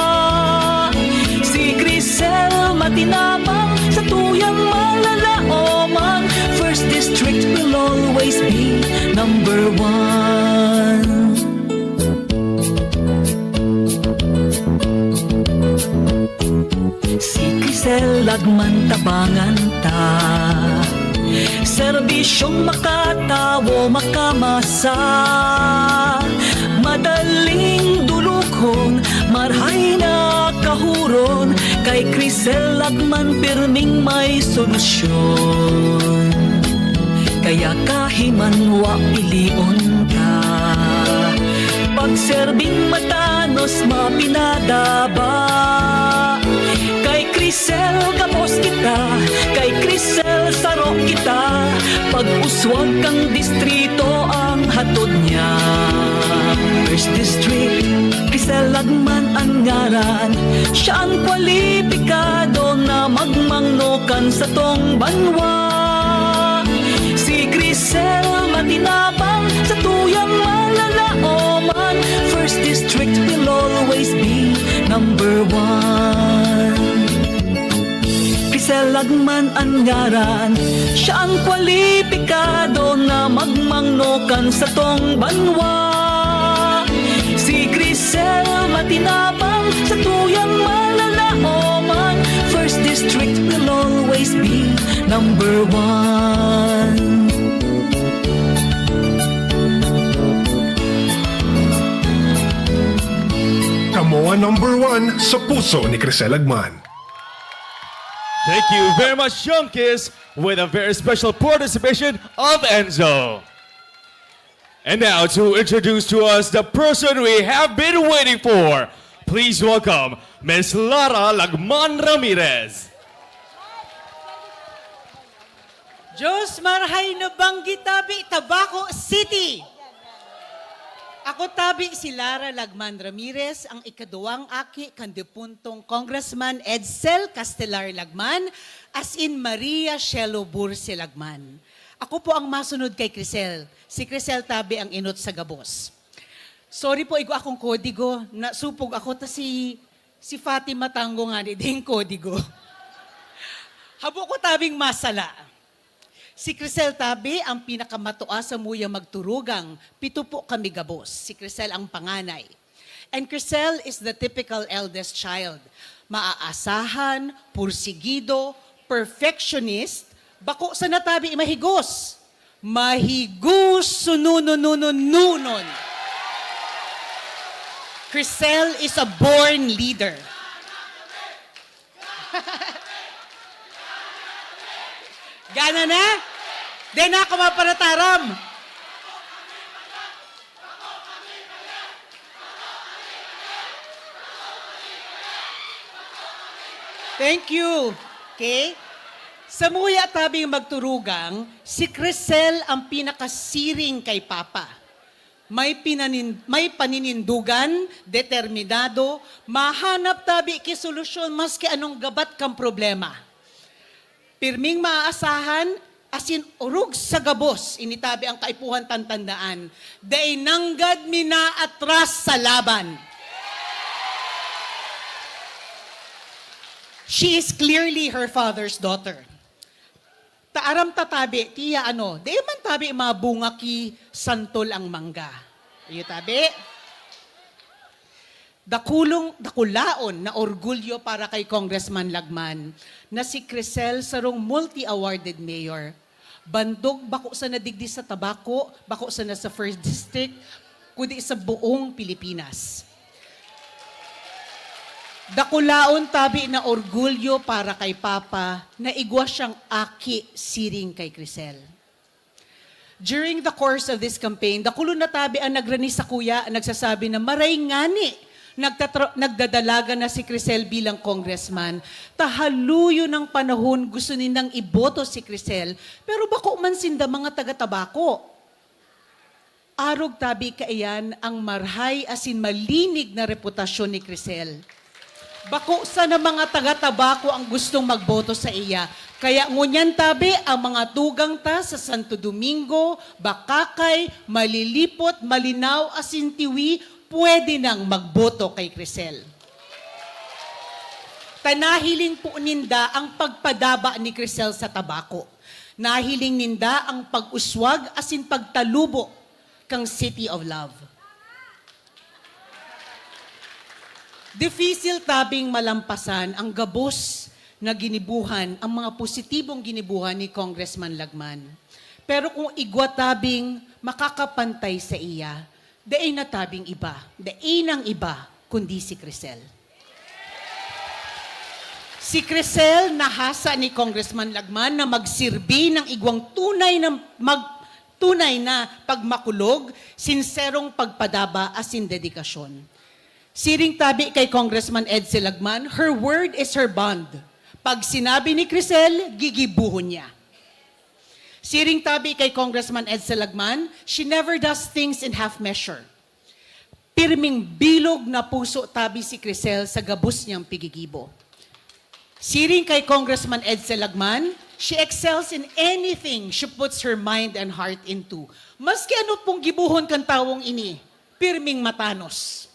Si Crisel matinapang sa tuyang malalaoman, First District will always be number 1. Si Crisel Lagman tabangan ta serbisyong makatawo makamasa madaling dulukon marhay na kahuron kay Crisel Lagman pirming may solusyon kaya kahimanwa pilion ka pagserbing matanos mapinadaba kay Crisel kapos kita kay Crisel saro kita pag-uswag kang distrito ang hatod niya First District Crisel Lagman ang ngaran siya ang kwalipikado na magmangnokan sa tong banwa si Crisel matinapang sa tuyang malalaoman First District will always be number 1. Crisel Lagman ang ngaran siya ang kwalipikado na magmangnokan sa tong banwa si Crisel matinapang sa tuyang malalaoman First District will always be number 1. Kamo ang number 1 sa puso ni Crisel Lagman. Thank you very much, Youngkiss, with a very special participation of Enzo. And now to introduce to us the person we have been waiting for. Please welcome Ms. Lara Lagman Ramirez. Diyos marhay na banggit tabi, Tabaco City. Ako tabi si Lara Lagman Ramirez, ang ikaduwang aki kandipuntong Congressman Edsel Castelar Lagman, as in Maria Shelo Burse Lagman. Ako po ang masunod kay Crisel. Si Crisel tabi ang inot sa gabos. Sorry po, igo akong kodigo. Nasupog ako, ta si Fatima Tango nga ni ding kodigo. Habo ko tabing masala. Si Crisel tabi ang pinakamatoa sa muya magturugang, 7 po kami gabos. Si Crisel ang panganay. And Crisel is the typical eldest child. Maaasahan, pursigido, perfectionist, bako sa natabi mahigos. Mahigos sununununununon. Crisel is a born leader. Gana na? Di na ako maparataram. Thank you. Okay? Sa muya tabing magturugang, si Crisel ang pinakasiring kay Papa. May paninindugan, determinado, mahanap tabi ki solusyon maski anong gabat kang problema. Pirming maaasahan, asin urug sa gabos, initabi ang kaipuhan tantandaan, day nanggad minaatras sa laban. She is clearly her father's daughter. Taaram tatabi, tiya di man tabi mabunga ki santol ang mangga. Iyo tabi. Dakulaon na orgulyo para kay Congressman Lagman na si Crisel sarong multi-awarded mayor. Bandog bako sa nadigdi sa tabako, bako sa nasa 1st District, kundi sa buong Pilipinas. Dakulaon tabi na orgulyo para kay Papa na igwa siyang aki siring kay Crisel. During the course of this campaign, dakulo na tabi ang nagrani sa kuya, nagsasabi na maray ngani, nagdadalaga na si Crisel bilang congressman. Tahaluyo ng panahon gusto nindang iboto si Crisel, pero bako man sinda mga taga-tabako. Arog tabi kaiyan ang marhay asin malinig na reputasyon ni Crisel. Bako sa na mga taga-tabako ang gustong magboto sa iya. Kaya ngunyan tabi ang mga tugang ta sa Santo Domingo, Bakakay, Malilipot, Malinaw, Asintiwi, pwede nang magboto kay Crisel. Tanahiling po ninda ang pagpadaba ni Crisel sa tabako. Nahiling ninda ang pag-uswag asin pagtalubo kang City of Love. Difficile tabing malampasan ang gabos na ginibuhan, ang mga positibong ginibuhan ni Congressman Lagman. Pero kung igwa tabing makakapantay sa iya, daay na tabing iba, daay nang iba, kundi si Crisel. Si Crisel nahasa ni Congressman Lagman na magsirbi ng igwang tunay na pagmakulog, sinserong pagpadaba asin dedikasyon. Siring tabi kay Congressman Edsel Lagman, her word is her bond. Pag sinabi ni Crisel, gigibuhon niya. Siring tabi kay Congressman Edsel Lagman, she never does things in half measure. Pirming bilog na puso tabi si Crisel sa gabos niyang pigigibo. Siring kay Congressman Edsel Lagman, she excels in anything she puts her mind and heart into. Maski ano pong gibuhon kan tawong ini, pirming matanos.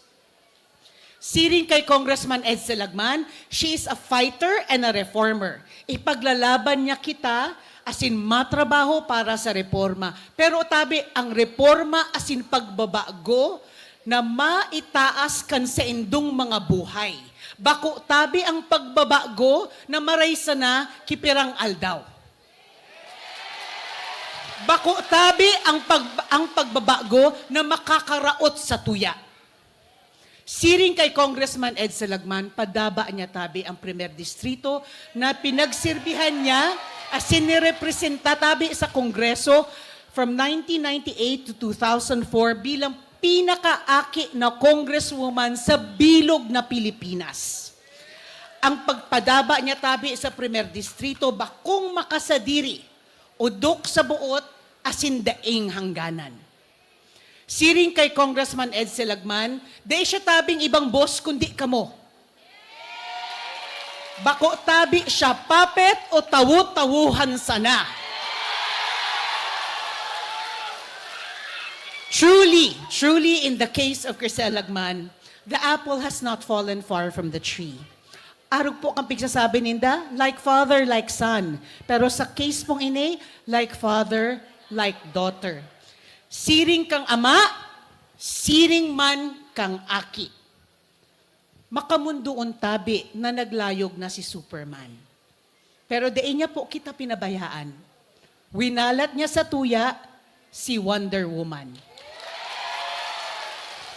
Siring kay Congressman Edsel Lagman, she is a fighter and a reformer. Ipaglalaban niya kita asin matrabaho para sa reforma. Pero tabi, ang reforma asin pagbabago na maitaas kan sa indong mga buhay. Bako tabi ang pagbabago na maraysa na kipirang aldaw. Bako tabi ang pagbabago na makakaraot sa tuya. Siring kay Congressman Edsel Lagman, padaba niya tabi ang 1st Distrito na pinagsirbihan niya asin nirepresenta tabi sa Kongreso from 1998 to 2004 bilang pinakaaki na congresswoman sa bilog na Pilipinas. Ang pagpadaba niya tabi sa 1st Distrito bakong makasadiri, udok sa buot asin daing hangganan. Siring kay Congressman Edsel Lagman, di siya tabing ibang boss kundi kamo. Bako tabi siya papet o tawu-tawuhan sana. Truly in the case of Crisel Lagman, the apple has not fallen far from the tree. Arog po kang pigsasabi ninda, like father, like son. Pero sa case pong ini, like father, like daughter. Siring kang ama, siring man kang aki. Makamundoon tabi na naglayog na si Superman. Pero diin niya po kita pinabayaan. Winalat niya sa tuya si Wonder Woman.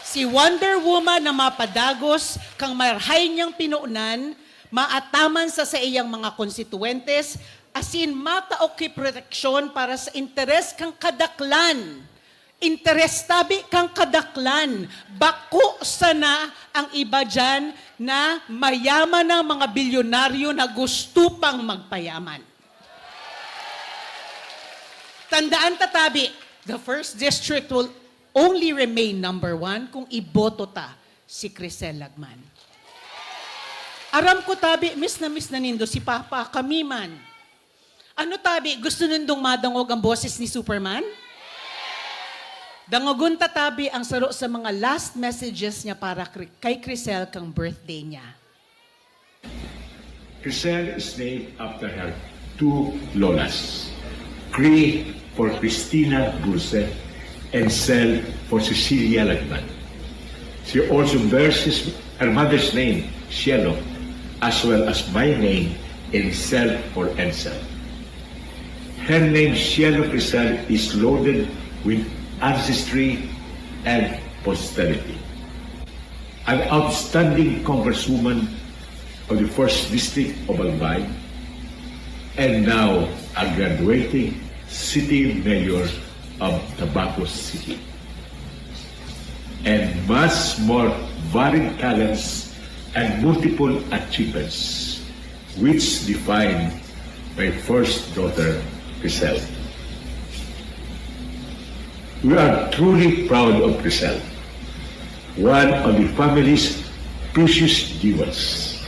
Si Wonder Woman na mapadagos kang marhay niyang pinuunan, maataman sa iyang mga konstituentes, asin mataoki proteksyon para sa interes kang kadaklan. Interes tabi kang kadaklan. Bako sana ang iba dyan na mayaman ng mga bilyonaryo na gusto pang magpayaman. Tandaan tatabi, the first district will only remain number 1 kung iboto ta si Crisel Lagman. Aram ko tabi, miss na nindo si Papa, kami man. Ano tabi, gusto nindong madangog ang boses ni Superman? Dangogun tatabi ang saro sa mga last messages niya para kay Crisel kang birthday niya. Crisel is named after her two lolas. Cri for Cristina Burset and Cel for Cecilia Lagman. She also bears her mother's name, Cielo, as well as my name, Encel for Encel. Her name, Cielo Crisel, is loaded with ancestry and posterity. An outstanding congresswoman of the 1st District of Albay, and now a graduating city mayor of Tabaco City. And much more varied talents and multiple achievements which define my first daughter, Crisel. We are truly proud of Crisel, one of the family's precious jewels.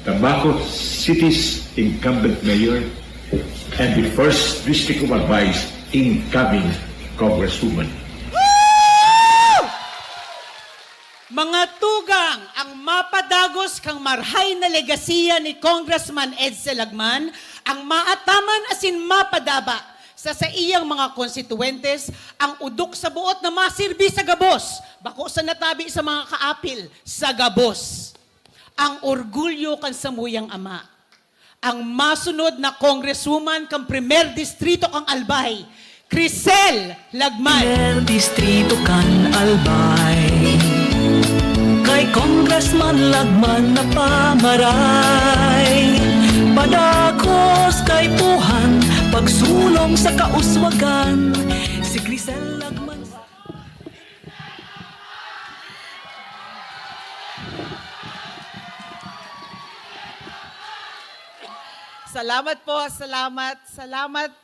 Tabaco City's incumbent mayor and the 1st District of Albay's incoming Congresswoman. Mga tugang, ang mapadagos kang marhay na legasiya ni Congressman Edsel Lagman, ang maataman asin mapadaba sa iyang mga konstituentes, ang udok sa buot na masirbi sa gabos, bako sa natabi sa mga kaapil sa gabos. Ang orgulyo kan samuyang ama, ang masunod na congresswoman kang primer distrito kang Albay, Crisel Lagman. Primer distrito kan Albay, kay Congressman Lagman na pamaray. Padagos kay Puhan, pagsulong sa kauswagan, si Crisel Lagman. Salamat po, salamat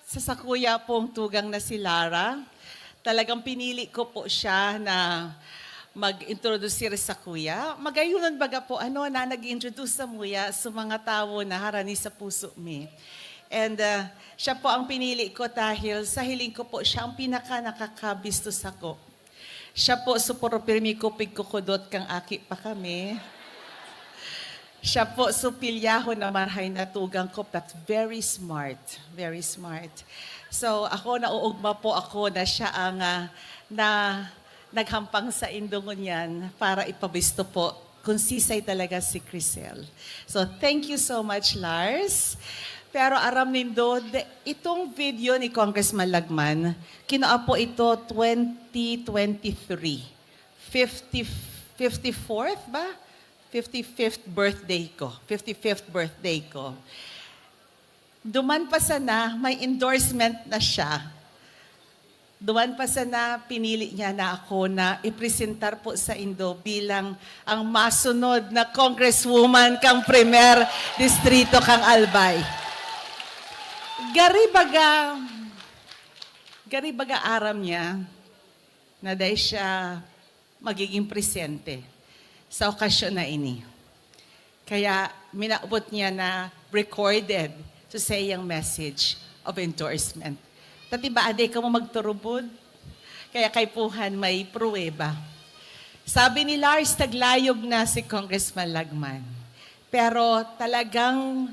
sa sakuya pong tugang na si Lara. Talagang pinili ko po siya na mag-introduce sa kuya. Magayunan baga po, na nag-introduce sa muya sa mga tao na harani sa puso mi. And siya po ang pinili ko dahil sa hiling ko po, siya ang pinaka-nakakabisto sa ko. Siya po, suporopirmi ko, pigkukudot kang aki pa kami. Siya po, supilyaho na marhay na tugang ko, but very smart, very smart. So ako, nauugma po ako na siya ang naghampang sa indungon yan para ipabisto po kung sisay talaga si Crisel. So thank you so much, Lars. Pero aram nindo, itong video ni Congressman Lagman, kinaa po ito 2023. 54th ba? 55th birthday ko. 55th birthday ko. Duman pa sana, may endorsement na siya. Duman pa sana, pinili niya na ako na ipresentar po sa Indo bilang ang masunod na congresswoman kang primer distrito kang Albay. Garibaga aram niya na dahil siya magiging presente sa okasyon na ini. Kaya minaabot niya na recorded to say yung message of endorsement. Tati ba, ade ka mo magturubod? Kaya kay Puhan may pruweba. Sabi ni Lars, taglayog na si Congressman Lagman. Pero talagang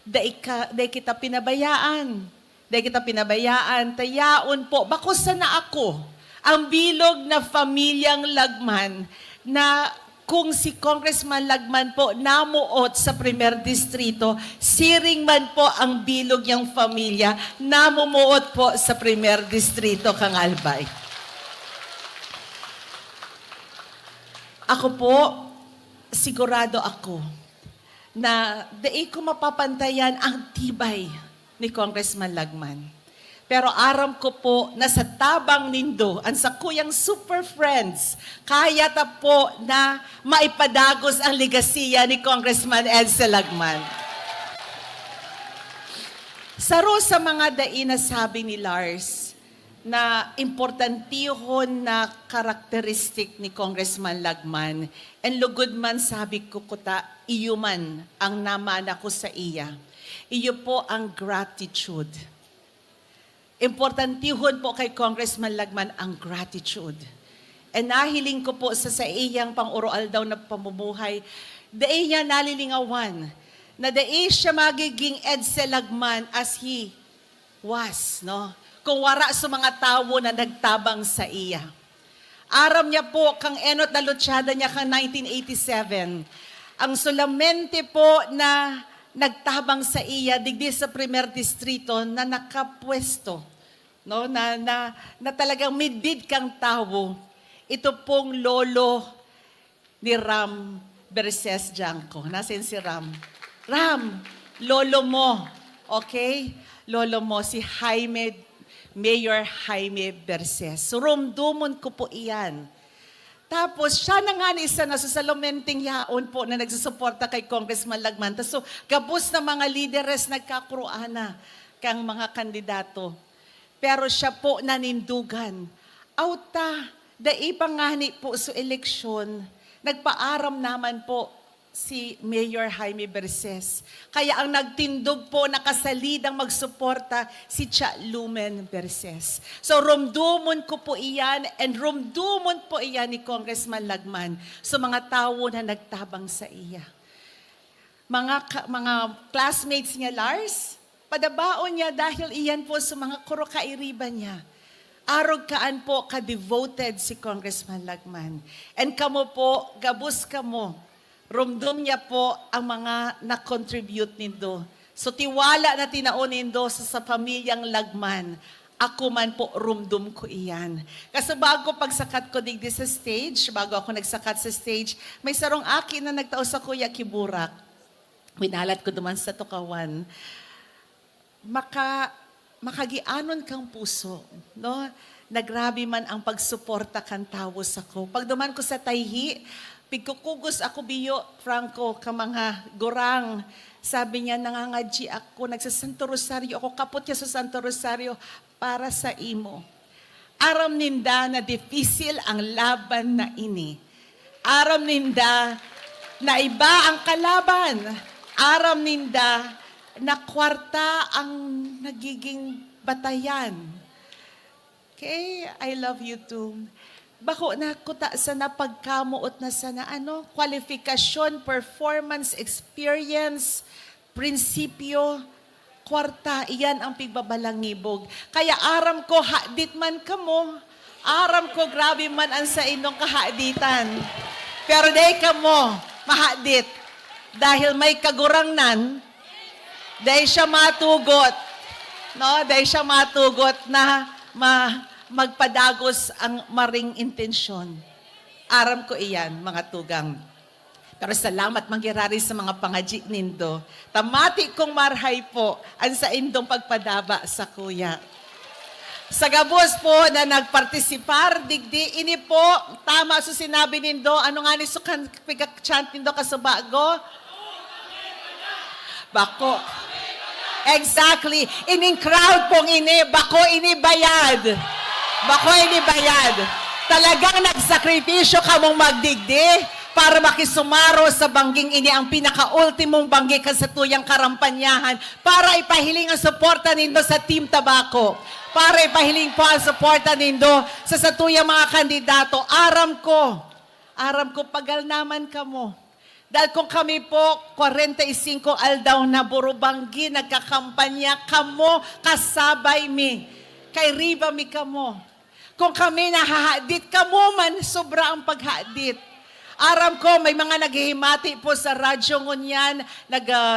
dahil kita pinabayaan. Dahil kita pinabayaan, tayaon po, bako sana ako, ang bilog na pamilyang Lagman na kung si Congressman Lagman po namuot sa primer distrito, siring man po ang bilog niyang pamilya, namumuot po sa primer distrito kang Albay. Ako po, sigurado ako na dai ko mapapantayan ang tibay ni Congressman Lagman. Pero aram ko po na sa tabang nindo, ang sa kuyang super friends, kaya ta po na maipadagos ang legasiya ni Congressman Edsel Lagman. Saro sa mga daina sabi ni Lars na importantihon na karakteristik ni Congressman Lagman. And lugod man sabi ko kuta, iyo man ang namana ko sa iya. Iyo po ang gratitude. Importantihon po kay Congressman Lagman ang gratitude. And nahiling ko po sa iyang pang-uroal daw na pamumuhay, daay niya nalilingawan na daay siya magiging Edsel Lagman as he was, no? Kung wara sa mga tao na nagtabang sa iya. Aram niya po kang enot na lutsada niya kang 1987. Ang solamente po na nagtabang sa iya digdi sa primer distrito na nakapwesto, no, na talagang midbid kang tao. Ito pong lolo ni Ram Berses Janko. Nasaan si Ram? Ram, lolo mo, okay? Lolo mo, si Mayor Jaime Berses. So, rumdumon ko po iyan. Tapos, siya na nga ni isa na sa salumenting yaon po na nagsusuporta kay Congressman Lagman. So, gabos na mga lideres nagkakuruana kang mga kandidato. Pero siya po nanindugan. Auta, daipangani po sa eleksyon, nagpaaram naman po si Mayor Jaime Berses. Kaya ang nagtindog po nakasalidang magsuporta si Cha Lumen Berses. So rumdumon ko po iyan and rumdumon po iyan ni Congressman Lagman sa mga tao na nagtabang sa iya. Mga classmates niya, Lars, padabaon niya dahil iyan po sa mga kairiban niya. Arog kaan po ka-devoted si Congressman Lagman. And kamo po, gabus kamo, rumdum niya po ang mga na-contribute nindo. So tiwala na tinaon nindo sa pamilyang Lagman. Ako man po rumdum ko iyan. Kasi bago pagsakat ko digdi sa stage, bago ako nagsakat sa stage, may sarong akin na nagtao sa Kuya Kiburak. Winalat ko duman sa tukawan. Makagianon kang puso, no? Nagrabi man ang pagsuporta kan tao sa ko. Pag duman ko sa Tayhi, pigkukugos ako biyo, Franco, ka mga gorang. Sabi niya, nangangadji ako, nagsasanto Rosario, ako kapot niya sa Santo Rosario para sa imo. Aram ninda na difficile ang laban na ini. Aram ninda na iba ang kalaban. Aram ninda na kwarta ang nagiging batayan. Okay, I love you too. Bako na kuta sa napagkamuot na sana kwalifikasyon, performance, experience, prinsipyo, kwarta, iyan ang pigbabalangibog. Kaya aram ko, hadit man kamo, aram ko, grabe man ang sa inyong kahaditan. Pero day kamo, mahadit. Dahil may kagurangnan, dahil siya matugot, no? Dahil siya matugot na magpadagos ang maring intensyon. Aram ko iyan, mga tugang. Pero salamat mangyarari sa mga pangadji nindo. Tamati kong marhay po ang sa indong pagpadaba sa kuya. Sa gabos po na nagpartisipar, digdi, ini po, tama sa sinabi nindo, ano nga ni sukan pigak-chant nindo kasabago? Bako. Exactly. Ining crowd pong ini, bako ini bayad. Bako ini bayad. Talagang nagsakripisyo ka mong magdigdi para makisumaro sa bangging ini ang pinaka-ultimong banggi ka sa tuyang karampanyahan para ipahiling ang suporta nindo sa Team Tabako. Para ipahiling po ang suporta nindo sa tuyang mga kandidato. Aram ko, pagal naman kamo. Dahil kung kami po, 45 aldaw na burubanggi, nagkakampanya, kamo, kasabay mi. Kay riba mi kamo. Kung kami nahahadit, kamo man, sobra ang paghadit. Aram ko, may mga naghihimati po sa radyo ngunyan,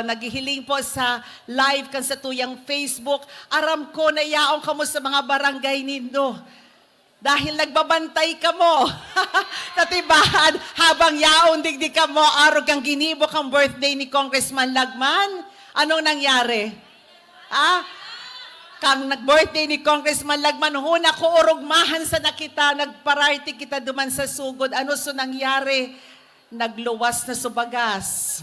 naghihiling po sa live kan sa tuyang Facebook. Aram ko, nayaong kamo sa mga barangay nindo. Dahil nagbabantay ka mo. Tatibahan, habang yaon digdi ka mo, araw kang ginibo kang birthday ni Congressman Lagman. Anong nangyari? Kang nag-birthday ni Congressman Lagman, huna ko urugmahan sa nakita, nagpararty kita duman sa sugod. Ano so nangyari? Nagluwas na subagas.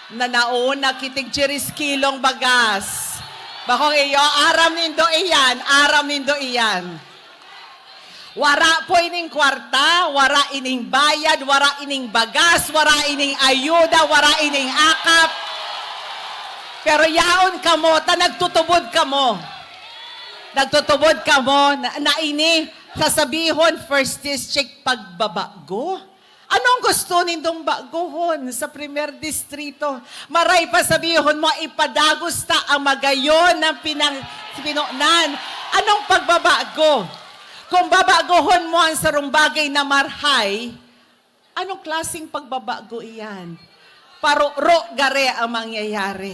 Na nauna kitig 10 kilong bagas. Bakong iyo, aram nindo iyan. Wara po ining kwarta, wara ining bayad, wara ining bagas, wara ining ayuda, wara ining akap. Pero yaon ka mo, nagtutubod ka mo. Nagtutubod ka mo, na ini, sasabihon, first district pagbabago. Anong gusto nindong baguhon sa primer distrito? Maray pa sabihon mo, ipadagos ta ang magayon ng pinunan. Anong pagbabago? Kung babaguhon mo ang sarong bagay na marhay, anong klaseng pagbabago iyan? Paro-ro gare ang mangyayari.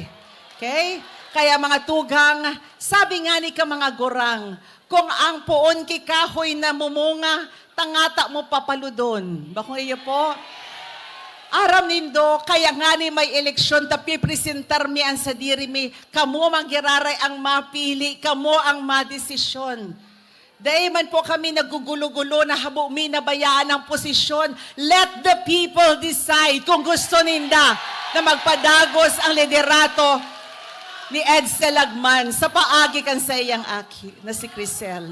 Okay? Kaya mga tugang, sabi nga ni ka mga gorang, kung ang puon kikahoy na mumunga, tangata mo papaludon. Bakong iyo po? Aram nindo, kaya nga ni may eleksyon, tapi presentar mi ang sa diri mi, kamo manggiraray ang mapili, kamo ang madesisyon. Dahil man po kami nagugulo-gulo na habo mi nabayaan ang posisyon. Let the people decide kung gusto ninda na magpadagos ang liderato ni Edsel Lagman sa paagi kan sa iyang aki na si Crisel.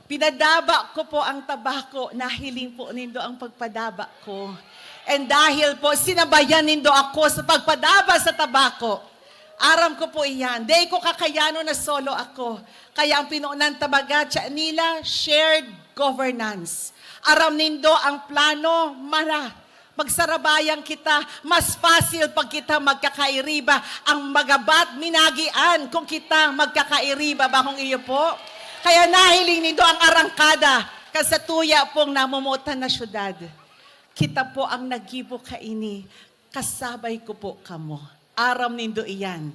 Pinadaba ko po ang tabako, nahiling po nindo ang pagpadaba ko. And dahil po sinabayan nindo ako sa pagpadaba sa tabako, aram ko po iyan. Day ko kakayano na solo ako. Kaya ang pinuunan tabaga nila, shared governance. Aram nindo ang plano, mara. Magsarabayan kita, mas fácil pag kita magkakairiba. Ang magabat, minagian kung kita magkakairiba. Bakong iyo po? Kaya nahiling nindo ang arangkada kasatuya pong namumutan na syudad. Kita po ang nagibo kaini. Kasabay ko po kamo. Aram nindo iyan.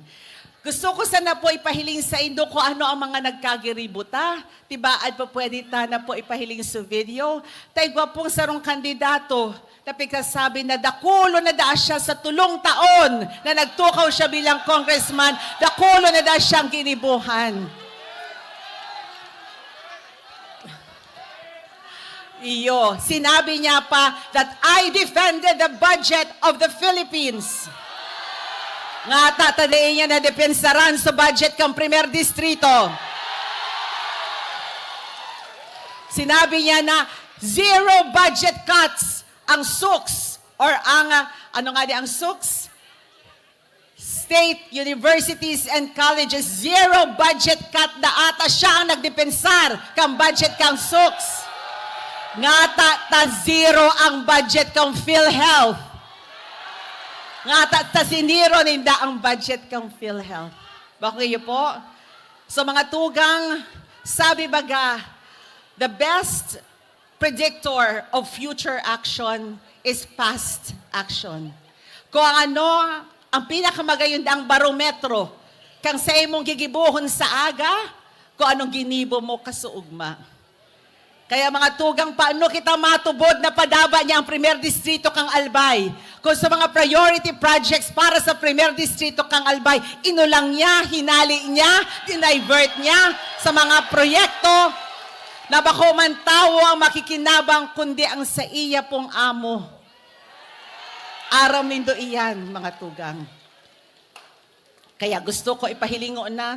Gusto ko sana po ipahiling sa indo kung ano ang mga nagkagiributa. Tibaad po pwede ta na po ipahiling sa video. Taigwa pong sarong kandidato na pagkasabi na dakulo na daa siya sa 3 taon na nagtukaw siya bilang congressman, dakulo na daa siyang ginibuhan. Iyo, sinabi niya pa that I defended the budget of the Philippines. Nga tatadain niya na depensaran sa budget kang primer distrito. Sinabi niya na 0 budget cuts ang SUCS or ang, ang SUCS? State Universities and Colleges, 0 budget cut na ata siya ang nagdepensar kang budget kang SUCS. Nga ta 0 ang budget kang PhilHealth. Nga ta siniro ninda ang budget kang PhilHealth. Bakit iyo po? So mga tugang, sabi baga, the best predictor of future action is past action. Kung ano ang pinakamagayundang barometro kang sa imong gigibuhon sa aga, kung anong ginibo mo kasuugma. Kaya mga tugang, paano kita matubod na padaba niya ang primer distrito kang Albay? Kung sa mga priority projects para sa primer distrito kang Albay, inulang niya, hinali niya, dinivert niya sa mga proyekto na bako man tao ang makikinabang kundi ang sa iya pong amo. Aram nindo iyan, mga tugang. Kaya gusto ko ipahilingo na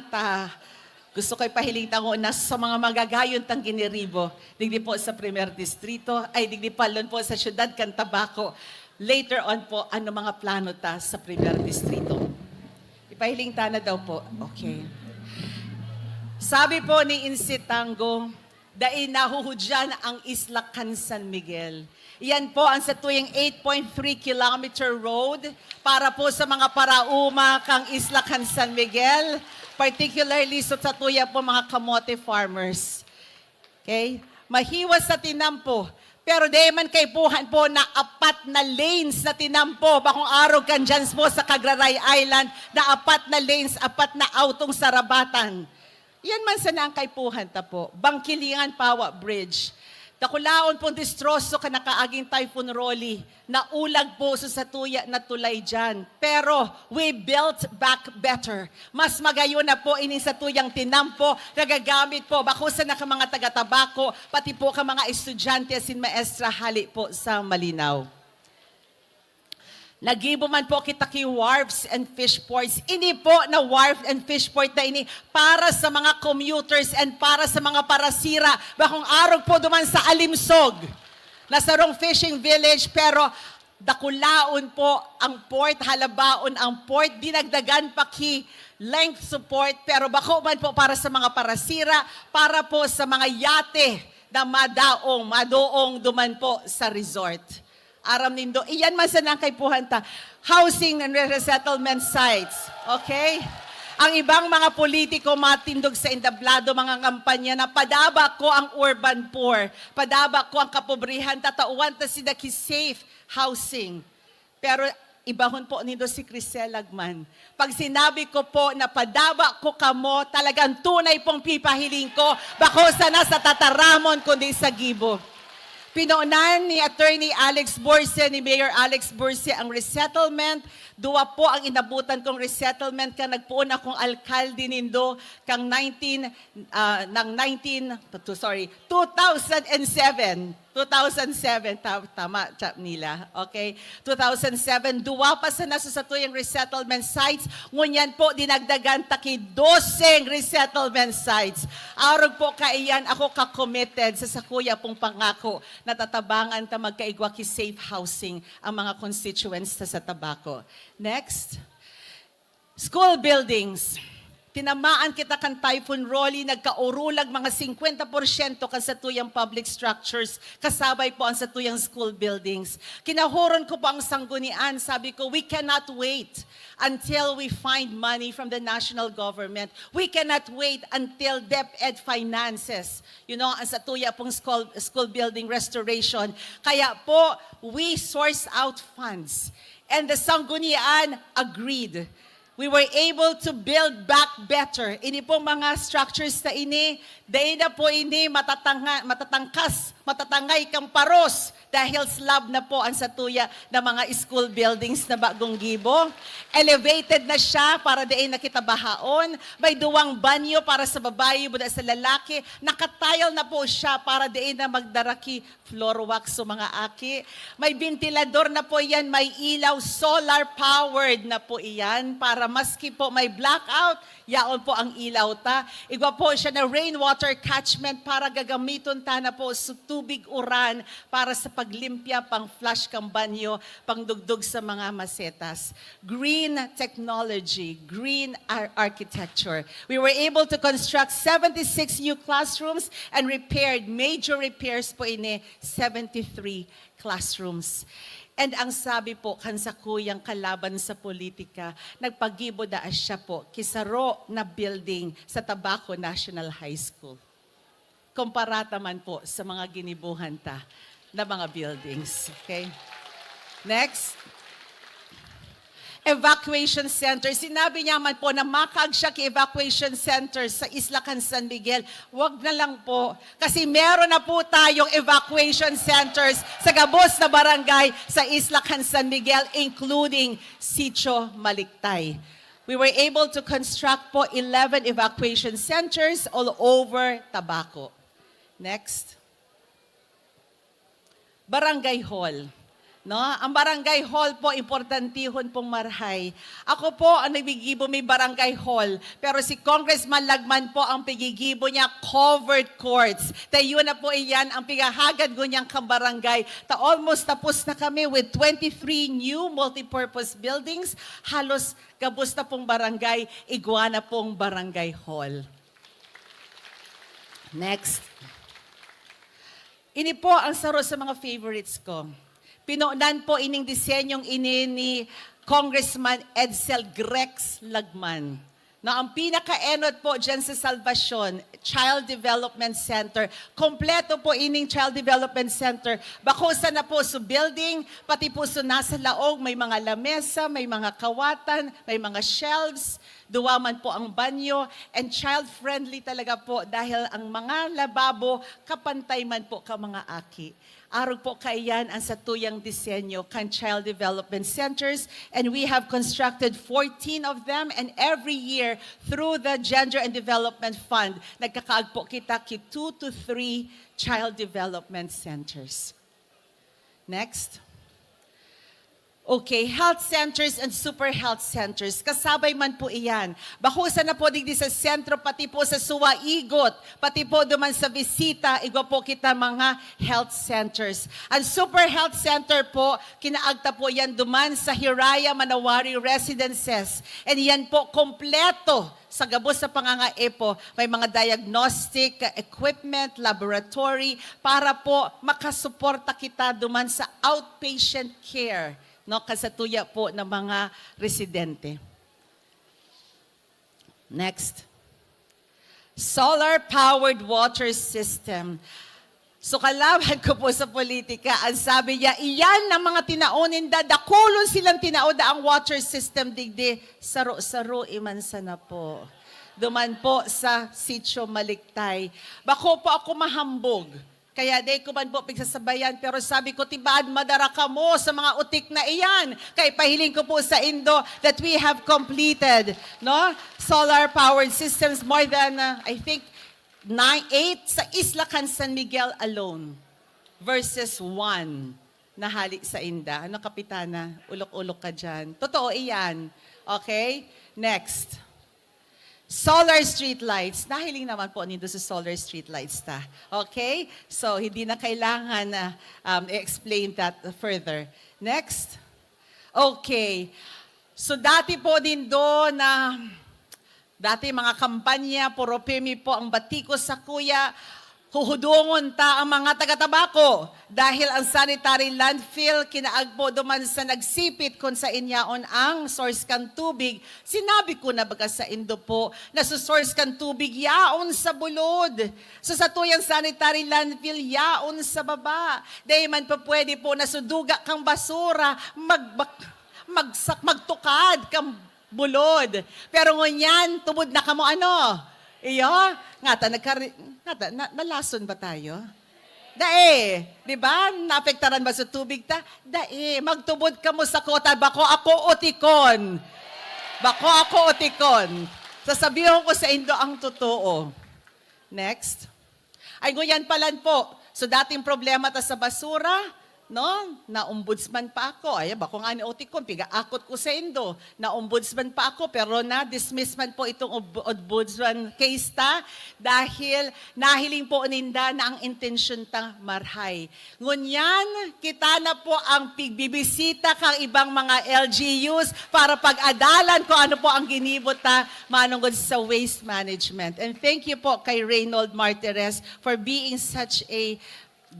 gusto ko ipahiling tango na sa mga magagayon tang giniribo, digdi po sa primer distrito, ay digdi palon po sa syudad kan Tabaco. Later on po, ano mga plano ta sa primer distrito. Ipahiling ta na daw po. Okay. Sabi po ni Insi Tango, dahil nahuhudyan ang Isla Can San Miguel. Iyan po ang sa tuyang 8.3 kilometer road para po sa mga parauma kang Isla Can San Miguel, particularly sa tuya po mga kamote farmers. Okay? Mahiwas sa tinampo. Pero di man kay puhan po na 4 na lanes na tinampo. Bakong araw kan dyan po sa Cagraray Island na 4 na lanes, 4 na autong sarabatan. Iyan man sa nangkaypuhan ta po. Bangkilingan Pawa Bridge. Dakulaon pong distroso ka nakaaging Typhoon Rolly na ulag po sa satuya na tulay dyan. Pero we built back better. Mas magayon na po ining satuyang tinampo, nagagamit po bakusan na ka mga taga-tabako, pati po ka mga estudyante sin maestra hali po sa Malinaw. Nagibo man po kita ki wharfs and fish ports. Ini po na wharf and fish port na ini para sa mga commuters and para sa mga parasira. Bakong arog po duman sa Alimsog. Nasarong fishing village pero dakulaon po ang port, halabaon ang port. Dinagdagan pa ki length support pero bako man po para sa mga parasira, para po sa mga yate na madoong duman po sa resort. Aram nindo, iyan man sa nangkaypuhan ta, housing and resettlement sites. Okay? Ang ibang mga politiko matindog sa indablado, mga kampanya na padaba ko ang urban poor, padaba ko ang kapobrihan, tatauan ta sila ki safe housing. Pero ibahon po nindo si Crisel Lagman. Pag sinabi ko po na padaba ko kamo, talagang tunay pong pipahiling ko, bako sana sa Tataramon kundi sa Gibo. Pinaunahan ni Attorney Alex Borse, ni Mayor Alex Borse ang resettlement. Duwa po ang inabutan kong resettlement kang nagpuon akong alkalde nindo kang 2007. 2007, tama, chap nila, okay? 2007, duwa pa sa nasa satuyang resettlement sites, ngunyan po dinagdagan taki 12 resettlement sites. Arog po kaiyan ako ka-committed sa sakuya pong pangako na tatabangan ta magkaigwa ki safe housing ang mga constituents sa Tabaco. Next. School buildings. Tinamaan kita kan Typhoon Rolly, nagkaurulag mga 50% kan satuyang public structures, kasabay po ang satuyang school buildings. Kinahuron ko po ang sanggunian, sabi ko, we cannot wait until we find money from the national government. We cannot wait until DepEd finances, ang satuya pong school building restoration. Kaya po, we source out funds. And the sanggunian agreed. We were able to build back better. Ini po mga structures na ini, dahil na po ini matatangay kang paros dahil slab na po ang satuya ng mga school buildings na Bagong Gibo. Elevated na siya para dahil nakita bahaon. May duwang banyo para sa babae, buda sa lalaki. Nakatile na po siya para dahil na magdaraki floor wax o mga aki. May ventilador na po yan, may ilaw, solar powered na po iyan para maski po may blackout, yaon po ang ilaw ta. Igwa po siya na rainwater catchment para gagamiton ta na po sa tubig uran para sa paglimpya, pang flush kang banyo, pang dugdug sa mga masetas. Green technology, green architecture. We were able to construct 76 new classrooms and repaired, major repairs po ini, 73 classrooms. And ang sabi po, kansa kuyang kalaban sa politika, nagpagibo da siya po, kisaro na building sa Tabaco National High School. Komparata man po sa mga ginibuhan ta na mga buildings. Okay? Next. Evacuation center. Sinabi niya man po na makag siya ki-evacuation center sa Islacan San Miguel. Wag na lang po. Kasi meron na po tayong evacuation centers sa gabos na barangay sa Islacan San Miguel, including Sitio Malictay. We were able to construct po 11 evacuation centers all over Tabaco. Next. Barangay Hall. No? Ang barangay hall po, importantihon pong marhay. Ako po, ang nagigibo may barangay hall. Pero si Congressman Lagman po, ang pigigibo niya, covered courts. Tayo na po iyan, ang pigahagad ko niyang kambarangay. Almost tapos na kami with 23 new multipurpose buildings. Halos gabos na pong barangay, iguana pong barangay hall. Next. Ini po ang saro sa mga favorites ko. Pinaunan po ining disenyong ini ni Congressman Edsel Grex Lagman. Na ang pinaka-enot po dyan sa Salvacion, Child Development Center. Kompleto po ining Child Development Center. Bakusa na po sa building, pati po sa nasa laog, may mga lamesa, may mga kawatan, may mga shelves, duwaman po ang banyo, and child-friendly talaga po dahil ang mga lababo kapantay man po ka mga aki. Arog po kayan ang satuyang disenyo kan child development centers, and we have constructed 14 of them, and every year through the Gender and Development Fund, nagkakaag po kita ki 2 to 3 child development centers. Next. Okay, health centers and super health centers. Kasabay man po iyan. Bakusan na po digdi sa sentro, pati po sa Suwaigot, pati po duman sa Visita, igwa po kita mga health centers. Ang super health center po, kinaagta po yan duman sa Hiraya Manawari Residences. And yan po, kompleto sa gabos sa pangangae po, may mga diagnostic equipment, laboratory, para po makasuporta kita duman sa outpatient care, no, kasatuya po ng mga residente. Next. Solar-powered water system. So kalaban ko po sa politika, ang sabi niya, iyan ang mga tinaunin dakulon silang tinao ang water system digdi, saro-saro iman sana po. Duman po sa Sitio Maliktay. Bako po ako mahambog. Kaya di ko man po pigsasabayan, pero sabi ko, tibaan madara ka mo sa mga utik na iyan. Kaya pahiling ko po sa Indo that we have completed, no, solar-powered systems, more than, I think, 8 sa Isla Can San Miguel alone versus 1 na hali sa Inda. Ano, Kapitana? Ulok-ulok ka dyan. Totoo iyan. Okay? Next. Solar street lights. Nahiling naman po nito sa solar street lights ta. Okay? So, hindi na kailangan i-explain that further. Next. Okay. So, dati po din doon na dati mga kampanya, puro pemi po ang batiko sa kuya, huhudungon ta ang mga taga-tabako dahil ang sanitary landfill kinaagpo duman sa nagsipit kung sa inyaon ang source kan tubig. Sinabi ko na baga sa Indo po na sa source kan tubig yaon sa bulod. So sa tuyang sanitary landfill yaon sa baba. Dahil man pa pwede po na suduga kang basura, magtukad kang bulod. Pero ngunyan, tubod na kamo ano? Iyo, nalason ba tayo? Dae, di ba? Naapektaran ba sa tubig ta? Dae, magtubod ka mo sa kota, bako ako utikon. Bako ako utikon. Sasabihin ko sa Indo ang totoo. Next. Ay, nguyan palan po. So, dating problema ta sa basura, no? Na-ombudsman pa ako. Ay, bako nga ni utikon, piga-akot ko sa Indo. Na-ombudsman pa ako, pero na-dismiss man po itong ombudsman case ta dahil nahiling po ninda na ang intensyon ta marhay. Ngunyan, kita na po ang pigbibisita kang ibang mga LGUs para pag-adalan kung ano po ang ginibot ta manungod sa waste management. And thank you po kay Reynold Martires for being such a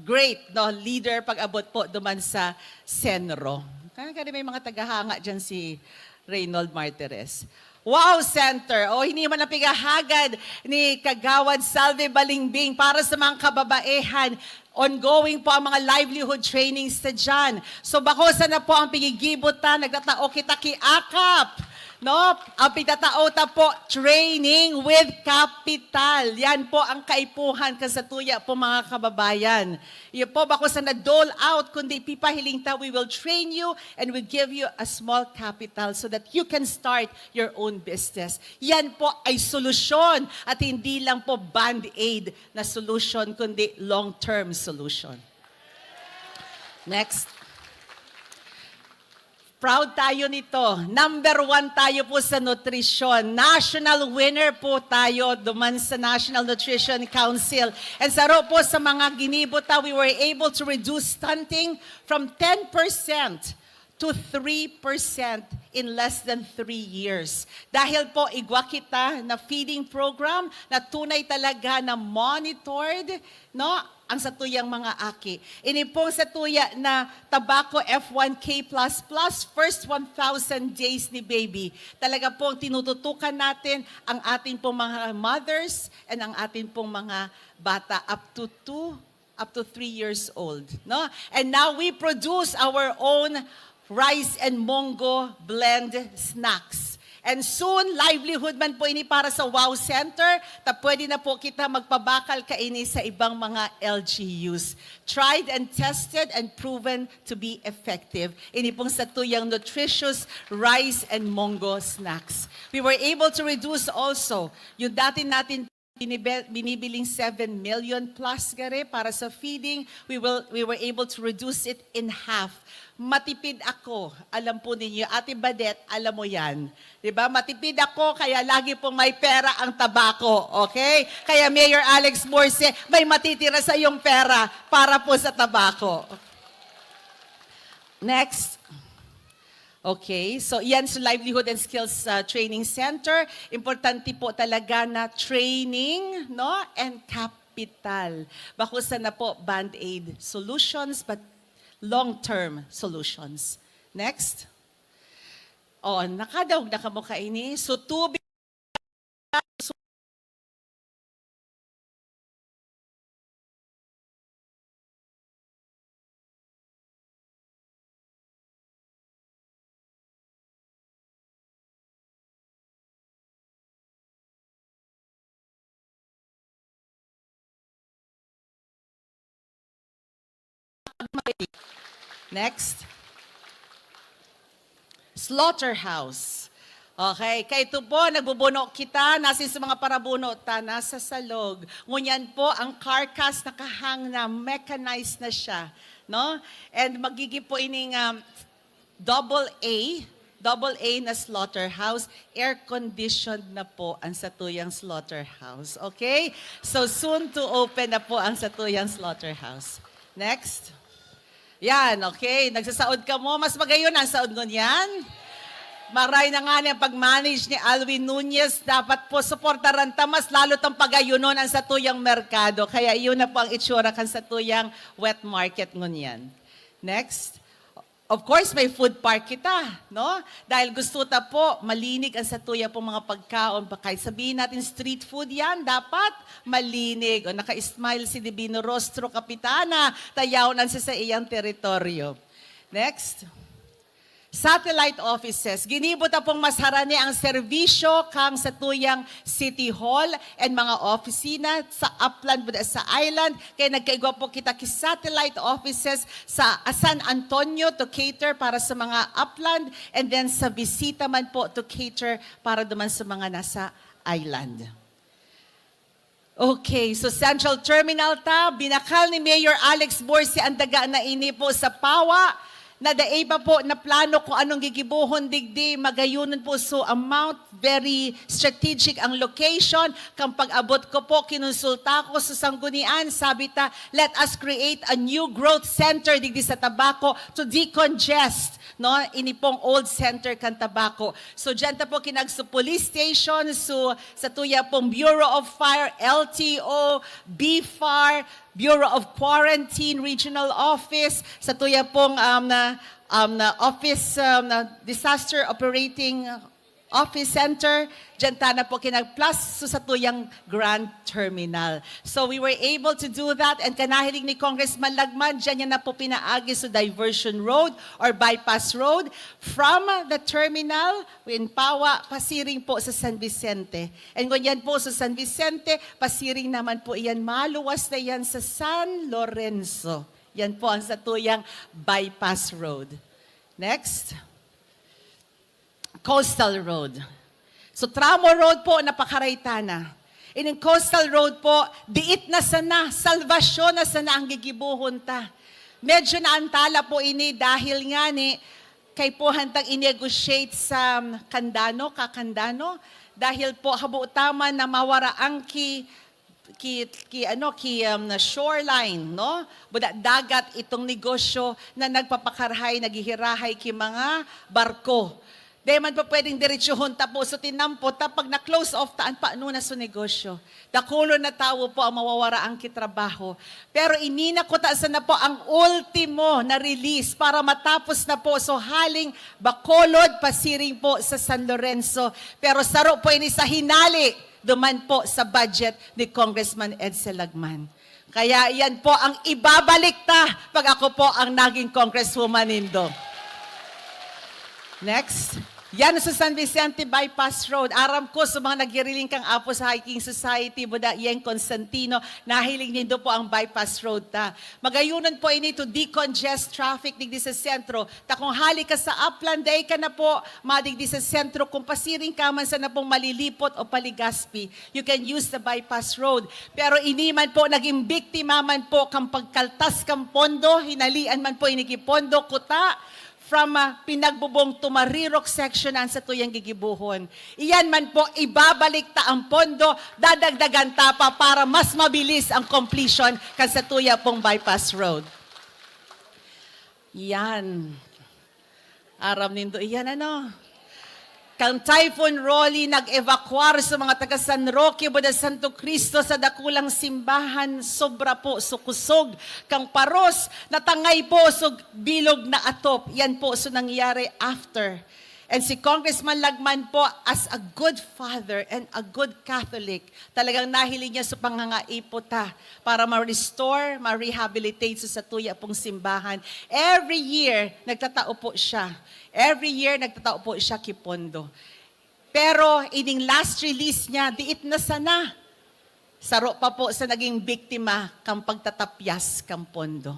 great leader pag-abot po duman sa Senro. Kaya may mga tagahanga dyan si Reynold Martires. Wow Center! O, hindi man napigahagad ni Kagawad Salve Balingbing para sa mga kababaehan. Ongoing po ang mga livelihood trainings sa dyan. So, bakosa na po ang pigigibot nagtatao kita kiakap. No? Ang pagtatao ta po, training with capital. Yan po ang kaipuhan kasatuya po mga kababayan. Yan po bako sa na-dole out, kundi pipahiling ta, we will train you and we give you a small capital so that you can start your own business. Yan po ay solusyon at hindi lang po band-aid na solution, kundi long-term solution. Next. Proud tayo nito. Number 1 tayo po sa nutrition. National winner po tayo duman sa National Nutrition Council. And saro po sa mga ginibota, we were able to reduce stunting from 10% to 3% in less than 3 years. Dahil po, igwa kita na feeding program na tunay talaga na monitored, no? Ang satuyang mga aki. Inipong satuya na Tobacco F1K++, first 1,000 days ni baby. Talaga pong tinututukan natin ang ating pong mga mothers and ang ating pong mga bata up to 3 years old. No? And now we produce our own rice and mongo blend snacks. And soon, livelihood man po ini para sa WOW Center, pwede na po kita magpabakal kaini sa ibang mga LGUs. Tried and tested and proven to be effective. Ini pong satuyang nutritious rice and mongo snacks. We were able to reduce also yung dati natin binibiling 7 million plus gare para sa feeding, we were able to reduce it in half. Matipid ako, alam po ninyo, Ate Badet, alam mo yan. Diba? Matipid ako, kaya lagi pong may pera ang tabako, okay? Kaya Mayor Alex Morse, may matitira sa iyong pera para po sa tabako. Next. Okay, so yan sa Livelihood and Skills Training Center. Importante po talaga na training, no, and capital. Bakusan na po Band-Aid solutions, but long-term solutions. Next. Oh, nakadaog na kamo kaini. So tubig Next. Slaughterhouse. Okay, kay ito po, nagbubuno kita, nasa sa mga parabuno, nasa salog. Ngunyan po, ang carcass nakahang na, mechanized na siya. No? And magiging po ining double A na slaughterhouse, air-conditioned na po ang Satuyang Slaughterhouse. Okay? So soon to open na po ang Satuyang Slaughterhouse. Next. Yan, okay. Nagsasaod ka mo. Mas magayon ang saod nun yan. Maray na nga niya pag-manage ni Alwin Nunez. Dapat po supportaran ta mas lalo tang pagayunon ang Satuyang Merkado. Kaya yun na po ang itsura kan Satuyang Wet Market ngunyan. Next. Of course, may food park kita, no? Dahil gusto ta po, malinig ang Satuya po mga pagkaon. Kahit sabihin natin street food yan, dapat malinig. O naka-smile si Divino Rostro Kapitana, tayaw nan sa iyang teritoryo. Next. Satellite offices. Ginibot na pong masharani ang serbisyo kang Satuyang City Hall and mga opisina sa upland sa island. Kaya nagkaigwa po kita ki satellite offices sa San Antonio to cater para sa mga upland and then sa Bisita man po to cater para duman sa mga nasa island. Okay, so Central Terminal ta, binakal ni Mayor Alex Morse ang daga na ini po sa Pawa. Na daay pa po na plano kung anong gigibuhon digdi, magayunan po so amount, very strategic ang location. Kang pag-abot ko po, kinonsulta ko sa Sanggunian, sabi ta, let us create a new growth center digdi sa Tabaco to decongest, no? Ini pong old center kan Tabaco. So dyan ta po kinagso police station, so sa tuya pong Bureau of Fire, LTO, BFAR, Bureau of Quarantine Regional Office, sa tuya pong Office Disaster Operating Office Center, dyan na po kinag-plus sa tuyang Grand Terminal. So we were able to do that and kanahilig ni Congressman Lagman, dyan yan na po pinaagi sa Diversion Road or Bypass Road from the terminal in Pawa, pasiring po sa San Vicente. And kung yan po sa San Vicente, pasiring naman po iyan, maluwas na yan sa San Lorenzo. Yan po ang satuyang Bypass Road. Next. Coastal Road. So Tramo Road po, napakarayta na. In Coastal Road po, diit na sana, salvasyon na sana ang gigibuhon ta. Medyo naantala po ini dahil nga ni, kay po hantang i-negotiate sa Kakandano, dahil po habutaman na mawaraang na shoreline, no? Dagat itong negosyo na nagpapakarhay, naghihirahay ki mga barko. Di man pa pwedeng diretsuhon tapo so tinampot pag na-close off taan paano na sa negosyo. Dakulo na tao po ang mawawara ang kitrabaho. Pero inina ko ta na po ang ultimo na release para matapos na po. So haling Bacolod, pasiring po sa San Lorenzo. Pero saro po ini sa hinali, duman po sa budget ni Congressman Edsel Lagman. Kaya yan po ang ibabalik ta pag ako po ang naging congresswoman nindo. Next. Yan sa San Vicente Bypass Road. Aram ko sa mga nagiriling kang apo sa Hiking Society, Buda Iyeng Constantino, nahiling nindo po ang bypass road ta. Magayunan po ini to decongest traffic digdi sa sentro. Ta kung hali ka sa Upland, day ka na po, madigdi sa sentro, kung pasiring ka man sa na pong malilipot o Paligaspi, you can use the bypass road. Pero ini man po, naging biktima man po, kang pagkaltas kang pondo, hinalian man po inikipondo, kuta, from Pinagbubong to Marirok section ang sa tuyang gigibuhon. Iyan man po, ibabalik ta ang pondo, dadagdagan ta pa para mas mabilis ang completion kan sa tuya pong bypass road. Yan. Aram nindo, iyan ano. Kang Typhoon Rolly nag-evacuar sa mga taga San Roque, Buda Santo Cristo sa dakulang simbahan, sobra po sukusog. Kang Paros, natangay po so bilog na atop. Yan po so nangyari after. And si Congressman Lagman po, as a good father and a good Catholic, talagang nahiling niya sa pangangaipota para ma-restore, ma-rehabilitate sa tuya pong simbahan. Every year, nagtatao po siya. Every year, nagtatao po siya kipondo. Pero, ining last release niya, diit na sana. Saro pa po sa naging biktima kang pagtatapyas kang pondo.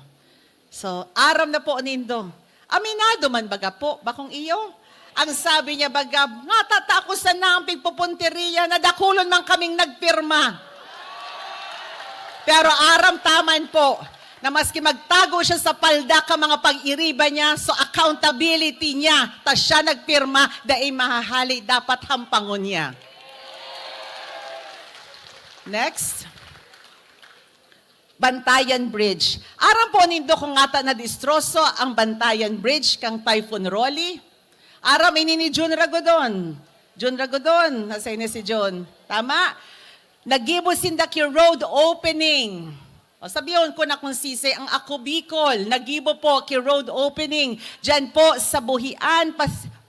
So, aram na po nindo. Aminado man baga po, bakong iyo? Ang sabi niya baga, nga tatako sa namping pupunteriya na dakulon man kaming nagpirma. Pero aram taman po, na maski magtago siya sa palda ka mga pag-iriba niya, so accountability niya, ta siya nagpirma, dahil mahahali, dapat hampangon niya. Next. Bantayan Bridge. Aram po nindo kung ngata na distroso ang Bantayan Bridge kang Typhoon Rolly. Aram ini ni Jun Ragodon. Jun Ragodon, nasa ini si Jun. Tama? Nagibo sindaki road opening. O sabihin ko na kung sisi, ang Ako Bicol, nagibo po ki road opening. Diyan po sa Buhian,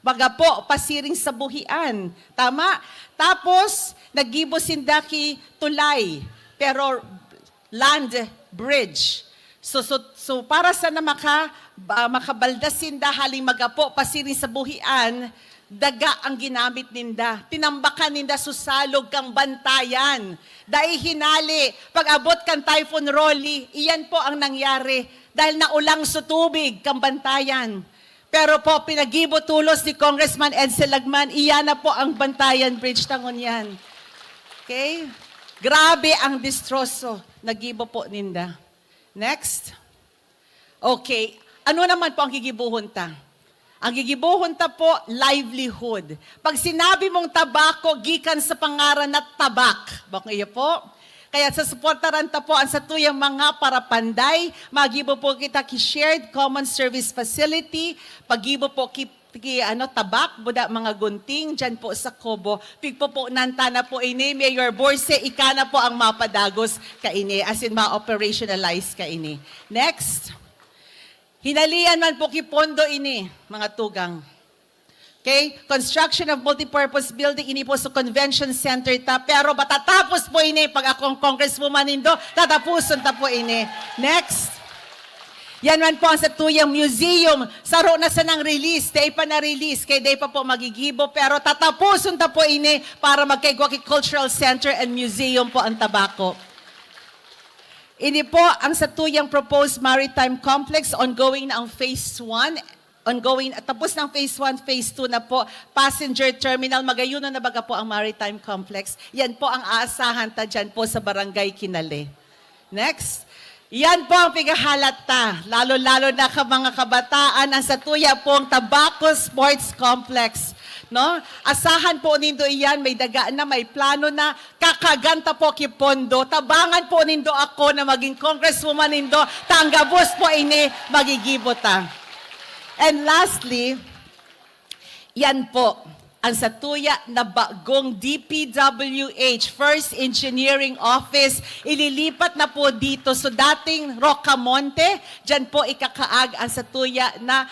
baga po, pasiring sa Buhian. Tama? Tapos, nagibo sindaki tulay, pero land bridge. So para sa na makabaldasin haling magapo, pasiring sa Buhian, daga ang ginamit ninda. Tinambakan ninda susalog kang Bantayan. Dahil hinali, pag abot kang Typhoon Rolly, iyan po ang nangyari. Dahil naulang sa tubig kang Bantayan. Pero po, pinagibo tulos ni Congressman Edsel Lagman, iyan na po ang Bantayan Bridge tangon yan. Okay? Grabe ang distroso. Nagibo po ninda. Next. Okay. Ano naman po ang gigibuhon ta? Ang gigibuhon ta po, livelihood. Pag sinabi mong tabako, gikan sa pangaran na tabak. Bakit iyo po? Kaya sa suportaran ta po ang satuyang mga parapanday, magibo po kita ki shared common service facility, pagibo po ki tabak, buda mga gunting, dyan po sa Kobo. Pigpo po nanta na po ini, Mayor Borse, ikana po ang mapadagos ka ini, as in ma-operationalize ka ini. Next. Hinalian man po kipondo ini, mga tugang. Okay? Construction of multipurpose building, ini po sa convention center ta. Pero matatapos po ini, pag akong congresswoman nindo, tatapuson ta po ini. Next. Yan man po ang sa tuyang museum. Saro na sa nang release, day pa na-release, kay day pa po magigibo. Pero tatapuson ta po ini para magkay Cultural Center and Museum po ang tabako. Ini po ang sa tuyang proposed maritime complex, ongoing na ang phase 1, tapos ng phase 1, phase 2 na po, passenger terminal, magayuno na baga po ang maritime complex. Yan po ang aasahan ta dyan po sa Barangay Kinale. Next. Yan po ang pigahalat ta, lalo-lalo na ka mga kabataan, ang sa tuya pong Tabaco Sports Complex. No? Asahan po nindo iyan, may daga na, may plano na, kakaganta po kipondo, tabangan po nindo ako na maging congresswoman nindo, tanggabos po ini, magigibo ta. And lastly, yan po, ang satuya na bagong DPWH, First Engineering Office, ililipat na po dito. So dating Rocamonte, dyan po ikakaag ang satuya na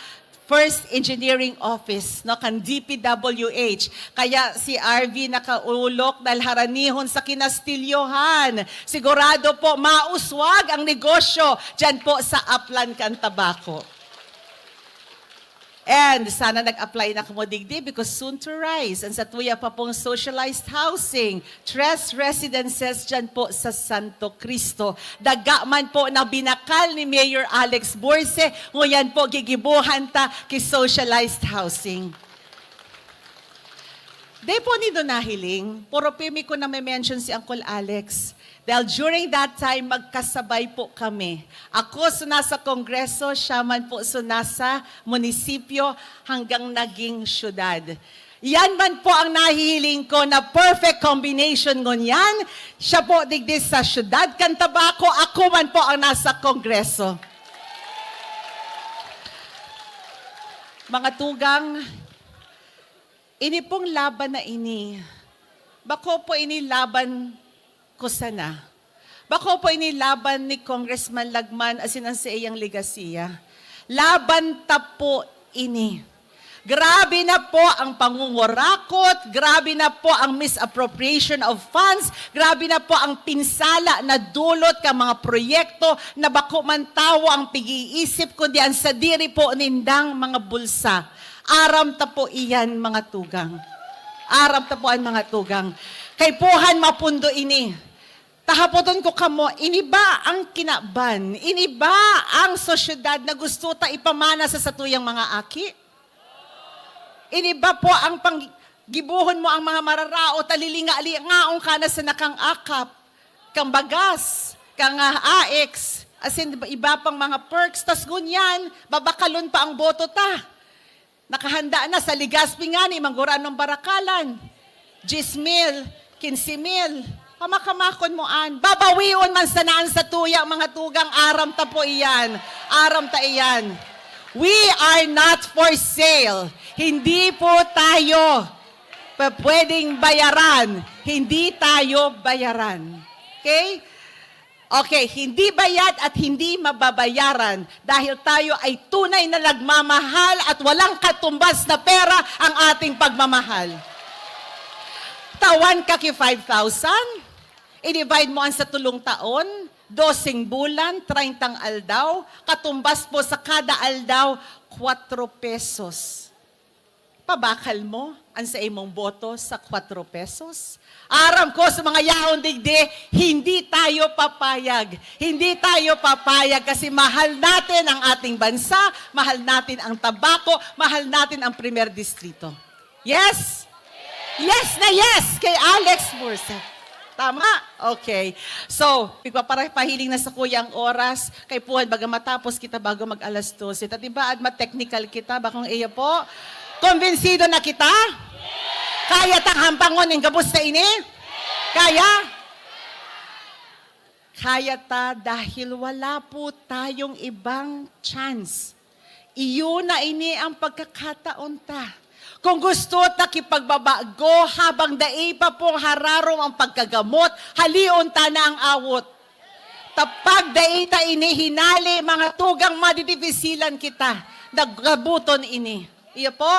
First Engineering Office, no, kan DPWH. Kaya si RV nakaulok dahil haranihon sa kinastilyohan. Sigurado po, mauswag ang negosyo dyan po sa Upland kan Tabaco. And sana nag-apply na kamo digdi because soon to rise. And sa tuya pa pong socialized housing, Tres Residences dyan po sa Santo Cristo. Daga man po na binakal ni Mayor Alex Borse, nguyan po gigibuhan ta ki socialized housing. Di po ni nahiling, puro pimi ko na may mention si Uncle Alex. Dahil during that time, magkasabay po kami. Ako so nasa kongreso, siya man po so nasa munisipyo hanggang naging syudad. Yan man po ang nahihiling ko na perfect combination ngunyan. Siya po digdi sa syudad Cantabaco, ako man po ang nasa kongreso. Mga tugang, ini pong laban na ini, bako po ini laban ko sana. Bako po ini laban ni Congressman Lagman asin ang sa iyang legasiya. Laban ta po ini. Grabe na po ang pangungurakot, grabe na po ang misappropriation of funds, grabe na po ang pinsala na dulot ka mga proyekto na bako man tawo ang pag-iisip kundi ang sadiri po nindang mga bulsa. Aram ta po iyan mga tugang. Aram ta po ang mga tugang. Kay puhan mapundo ini. Tahapoton ko kamo, iniba ang kinaban, iniba ang sosyedad na gusto ta ipamana sa satuyang mga aki. Iniba po ang panggibuhon mo ang mga mararao, talilinga-lingaong ka na sa nakang akap, kang bagas, kang AX, asin iba pang mga perks, tas gunyan, babakalon pa ang boto ta. Nakahanda na sa Ligaspi nga ni Mangguran ng Barakalan. 10,000, 15,000. Pamakamakon mo an. Babawion man sanaan sa tuya mga tugang. Aram ta po iyan. Aram ta iyan. We are not for sale. Hindi po tayo pwedeng bayaran. Hindi tayo bayaran. Okay? Okay, hindi bayad at hindi mababayaran dahil tayo ay tunay na nagmamahal at walang katumbas na pera ang ating pagmamahal. Tawan ka ki 5,000, i-divide mo ang sa tulong taon, 12 bulan, 30 aldaw, katumbas po sa kada aldaw, 4 pesos. Pabakal mo ang sa imong boto sa 4 pesos. Aram ko sa mga yaon digdi, hindi tayo papayag. Hindi tayo papayag kasi mahal natin ang ating bansa, mahal natin ang tabako, mahal natin ang primer distrito. Yes? Yes na yes kay Alex Borse. Tama? Okay. So, pagpapahiling na sa kuya ang oras, kay puhan baga matapos kita bago mag-alas 12. At diba, at ma-technical kita, bakong iya po? Konbensido na kita? Kaya tang hampangon ng gabos na ini? Kaya? Kaya ta dahil wala po tayong ibang chance. Iyon na ini ang pagkakataon ta. Kung gusto ta kipagbabago habang dai pa pong hararong ang pagkagamot, halion ta na ang awot. Tapag dai ta ini hinali, mga tugang madidivisilan kita. Naggabuton ini. Iyo po,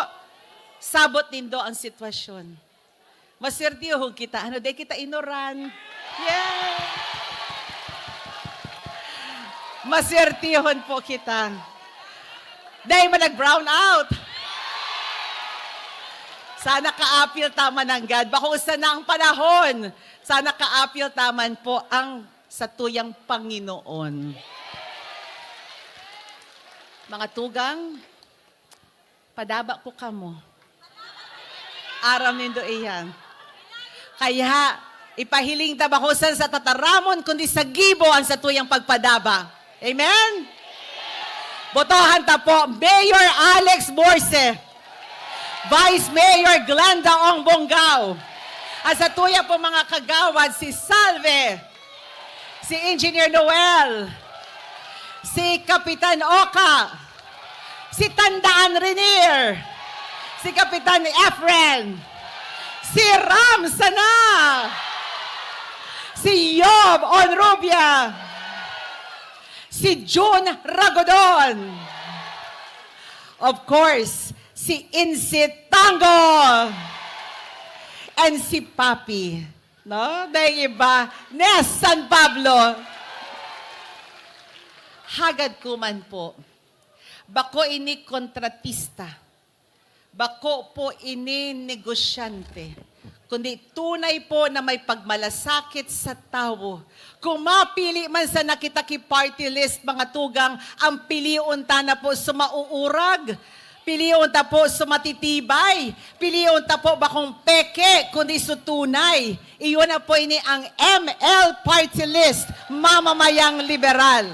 sabot nindo ang sitwasyon. Maswertihog kita. Ano, dai kita inoran. Yeah! Maswertihon po kita. Dai man nag-brown out. Sana ka-appeal taman ng God. Bako usa na ang panahon. Sana ka-appeal taman po ang satuyang Panginoon. Mga tugang, padaba ko kamo. Aram nindo iyan. Kaya, ipahiling tabakusan sa tataramon, kundi sa gibo ang satuyang pagpadaba. Amen? Botohan ta po, Mayor Alex Borse, Vice Mayor Glenda Ong Bonggao. At sa tuya po mga kagawad, si Salve, si Engineer Noel, si Kapitan Oka, si Tandaan Renier, si Kapitan Efren, si Ram Sana, si Yob Onrubia, si June Ragodon, of course, si Insit Tango, and si Papi. No? Dahil iba, Nes San Pablo. Hagad ko man po. bako ini kontratista, bako po ini negosyante, kundi tunay po na may pagmalasakit sa tao. Kung mapili man sa nakitaki party list, mga tugang, ang piliun ta na po sumauurag, piliun ta po sumatitibay, piliun ta po bakong peke, kundi sutunay. Iyon na po ini ang ML party list, mamamayang liberal.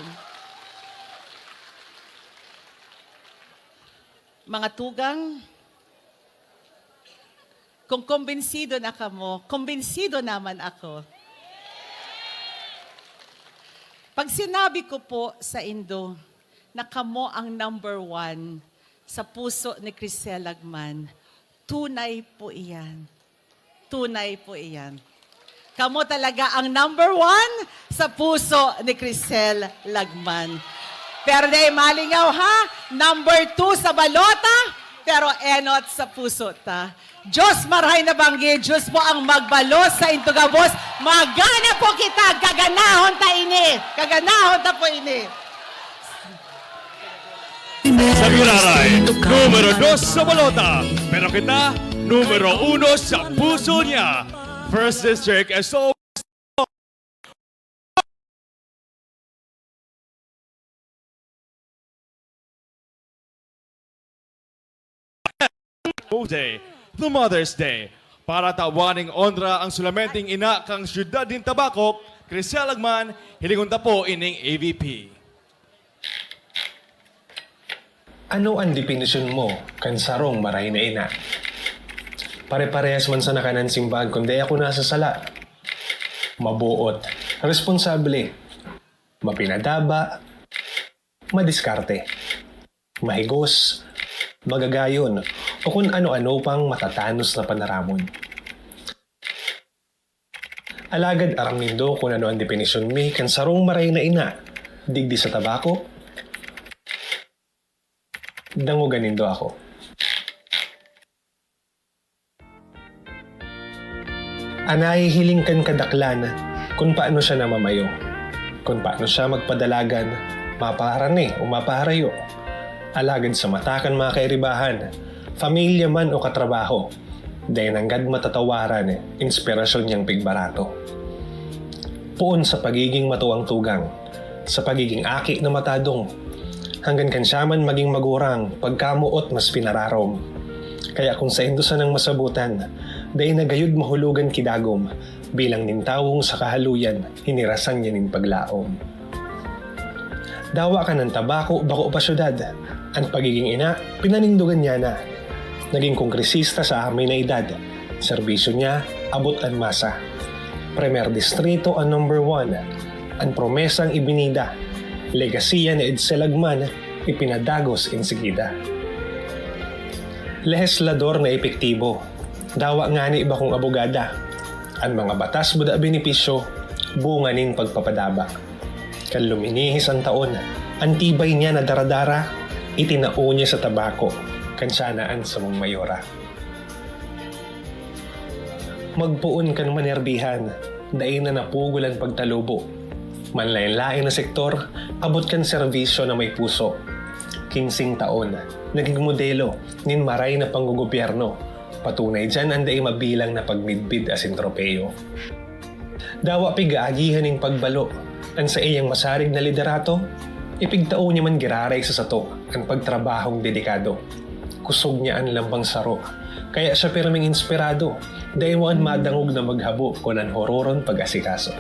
Mga tugang, kung kumbinsido na kamo, kumbinsido naman ako. Pag sinabi ko po sa Indo na kamo ang number 1 sa puso ni Crisel Lagman, tunay po iyan. Tunay po iyan. Kamo talaga ang number 1 sa puso ni Crisel Lagman. Pero di malingaw ha, number 2 sa balota, pero enot sa puso ta. Diyos maray na banggi, Diyos po ang magbalos sa intugabos. Magana po kita, gaganahon ta ini. Gaganahon ta po ini. Sa Giraray, numero 2 sa balota. Pero kita, numero 1 sa puso niya. First District SO. Day, the Mother's Day. Para tawaning ondra ang sulamenting ina kang syudad din Tabacok, Crisel Lagman, hilingon ta po ining AVP. Ano ang definisyon mo kan sarong maray na ina? Pare-parehas man sa nakanan simbag kundi ako nasa sala. Mabuot, responsable, mapinadaba, madiskarte, mahigos, magagayon, o kung ano-ano pang matatanos na panaramon. Alagad aram nindo kung ano ang definisyon mi kan sarong maray na ina, digdi sa tabako, dangugan nindo ako. Anay hiling kan kadaklan kung paano siya namamayo, kung paano siya magpadalagan, maparane o maparayo. Alagad sa matakan mga kairibahan, pamilya man o katrabaho, dahil nanggad matatawaran, inspirasyon niyang pigbarato. Puon sa pagiging matuwang tugang, sa pagiging aki na matadong, hanggang kansyaman maging magurang, pagkamuot mas pinararom. Kaya kung sa indusan ng masabutan, dahil nagayod mahulugan kidagom, bilang nintawong sa kahaluyan, hinirasan niya nin paglaom. Dawa ka ng tabako, bako pa syudad. Ang pagiging ina, pinanindugan niya na. Naging kongresista sa amin na edad. Serbisyo niya, abot ang masa. Premier Distrito ang number 1. Ang promesang ibinida. Legasiya ni Edsel Lagman, ipinadagos insigida. Legislador na epektibo. Dawa nga ni iba kong abogada. Ang mga batas buda benepisyo, bunga nin pagpapadaba. Kan luminihis ang taon, ang tibay niya na daradara, itinao niya sa tabako, kansanaan sa mong mayora. Magpuon kan manerbihan, dain na napugulan pagtalubo. Manlain-lain na sektor, abot kan serbisyo na may puso. 15 taon, naging modelo, nin maray na panggugobyerno. Patunay dyan ang daing mabilang na pagmidbid asin tropeyo. Dawa pigaagihan ng pagbalo, ang sa iyang masarig na liderato, ipigtao niya man giraray sa sato ang pagtrabahong dedikado. Kusog niya ang lambang saro, kaya siya pirming inspirado, dahil waan madangog na maghabo kung ang hororon pag-asikaso.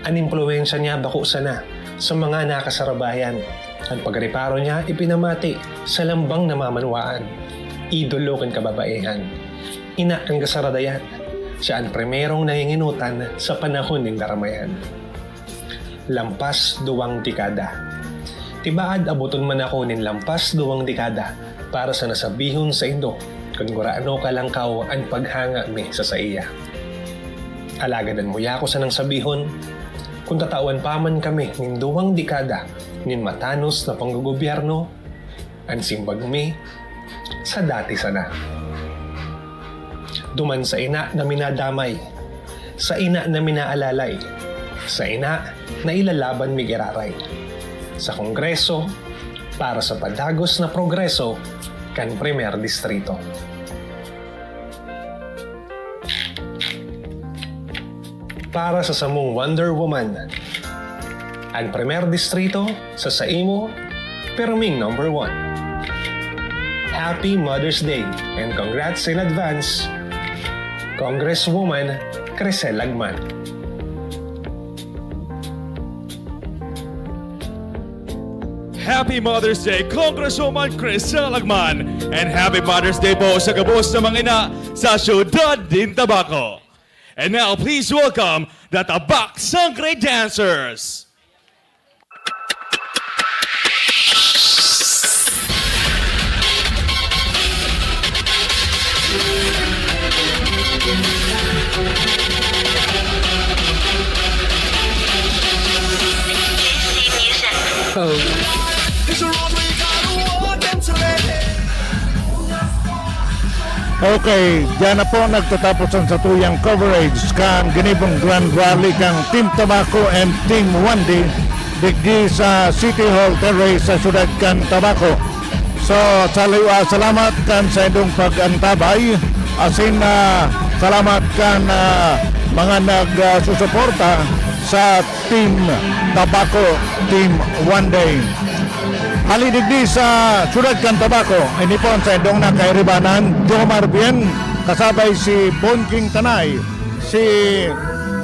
Ang impluensya niya bako sana sa mga nakasarabayan. Ang pagreparo niya ipinamati sa lambang namamanwaan. Idolo kan kababaihan. Ina ang kasaradayan. Siya ang primerong nanginginutan sa panahon ng daramayan. Lampas 2 dekada. Tibaad abuton man ako nin lampas 2 dekada para sa nasabihon sa Indo kung guraano kalangkaw ang paghanga mi sa iya. Alagadan mo yako sa nang sabihon kung tatawan pa man kami nin 2 dekada nin matanos na panggugobyerno ang simbag mi sa dati sana. Duman sa ina na minadamay, sa ina na minaalalay, sa ina na ilalaban mi giraray. Sa Kongreso, para sa padagos na progreso kan Primer Distrito. Para sa samong Wonder Woman, ang Primer Distrito sa saimo, perming number 1. Happy Mother's Day and congrats in advance, Congresswoman Crisel Lagman. Happy Mother's Day, Congresswoman Crisel Lagman. And Happy Mother's Day po sa gabos na mga ina sa Ciudad din Tabaco. And now, please welcome the Tabak Sangre Dancers. Okay, diyan na po nagtatapos ang satuyang coverage kan ginibong Grand Rally kang Team Tabaco and Team Wandi digdi sa City Hall Terrace sa Siyudad kan Tabaco. So, salamat kan sa inyong pag-antabay. Asin salamat kan mga nagsusuporta sa Team Tabaco, Team Wandi. Halidigdi sa Siyudad kan Tabaco, inipon sa indong nakairibanan, Jomar Bien, kasabay si Bonking Tanay, si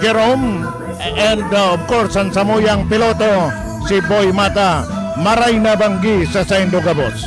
Jerome, and of course, ang samuyang piloto, si Boy Mata, maray na banggi sa Saindogabos.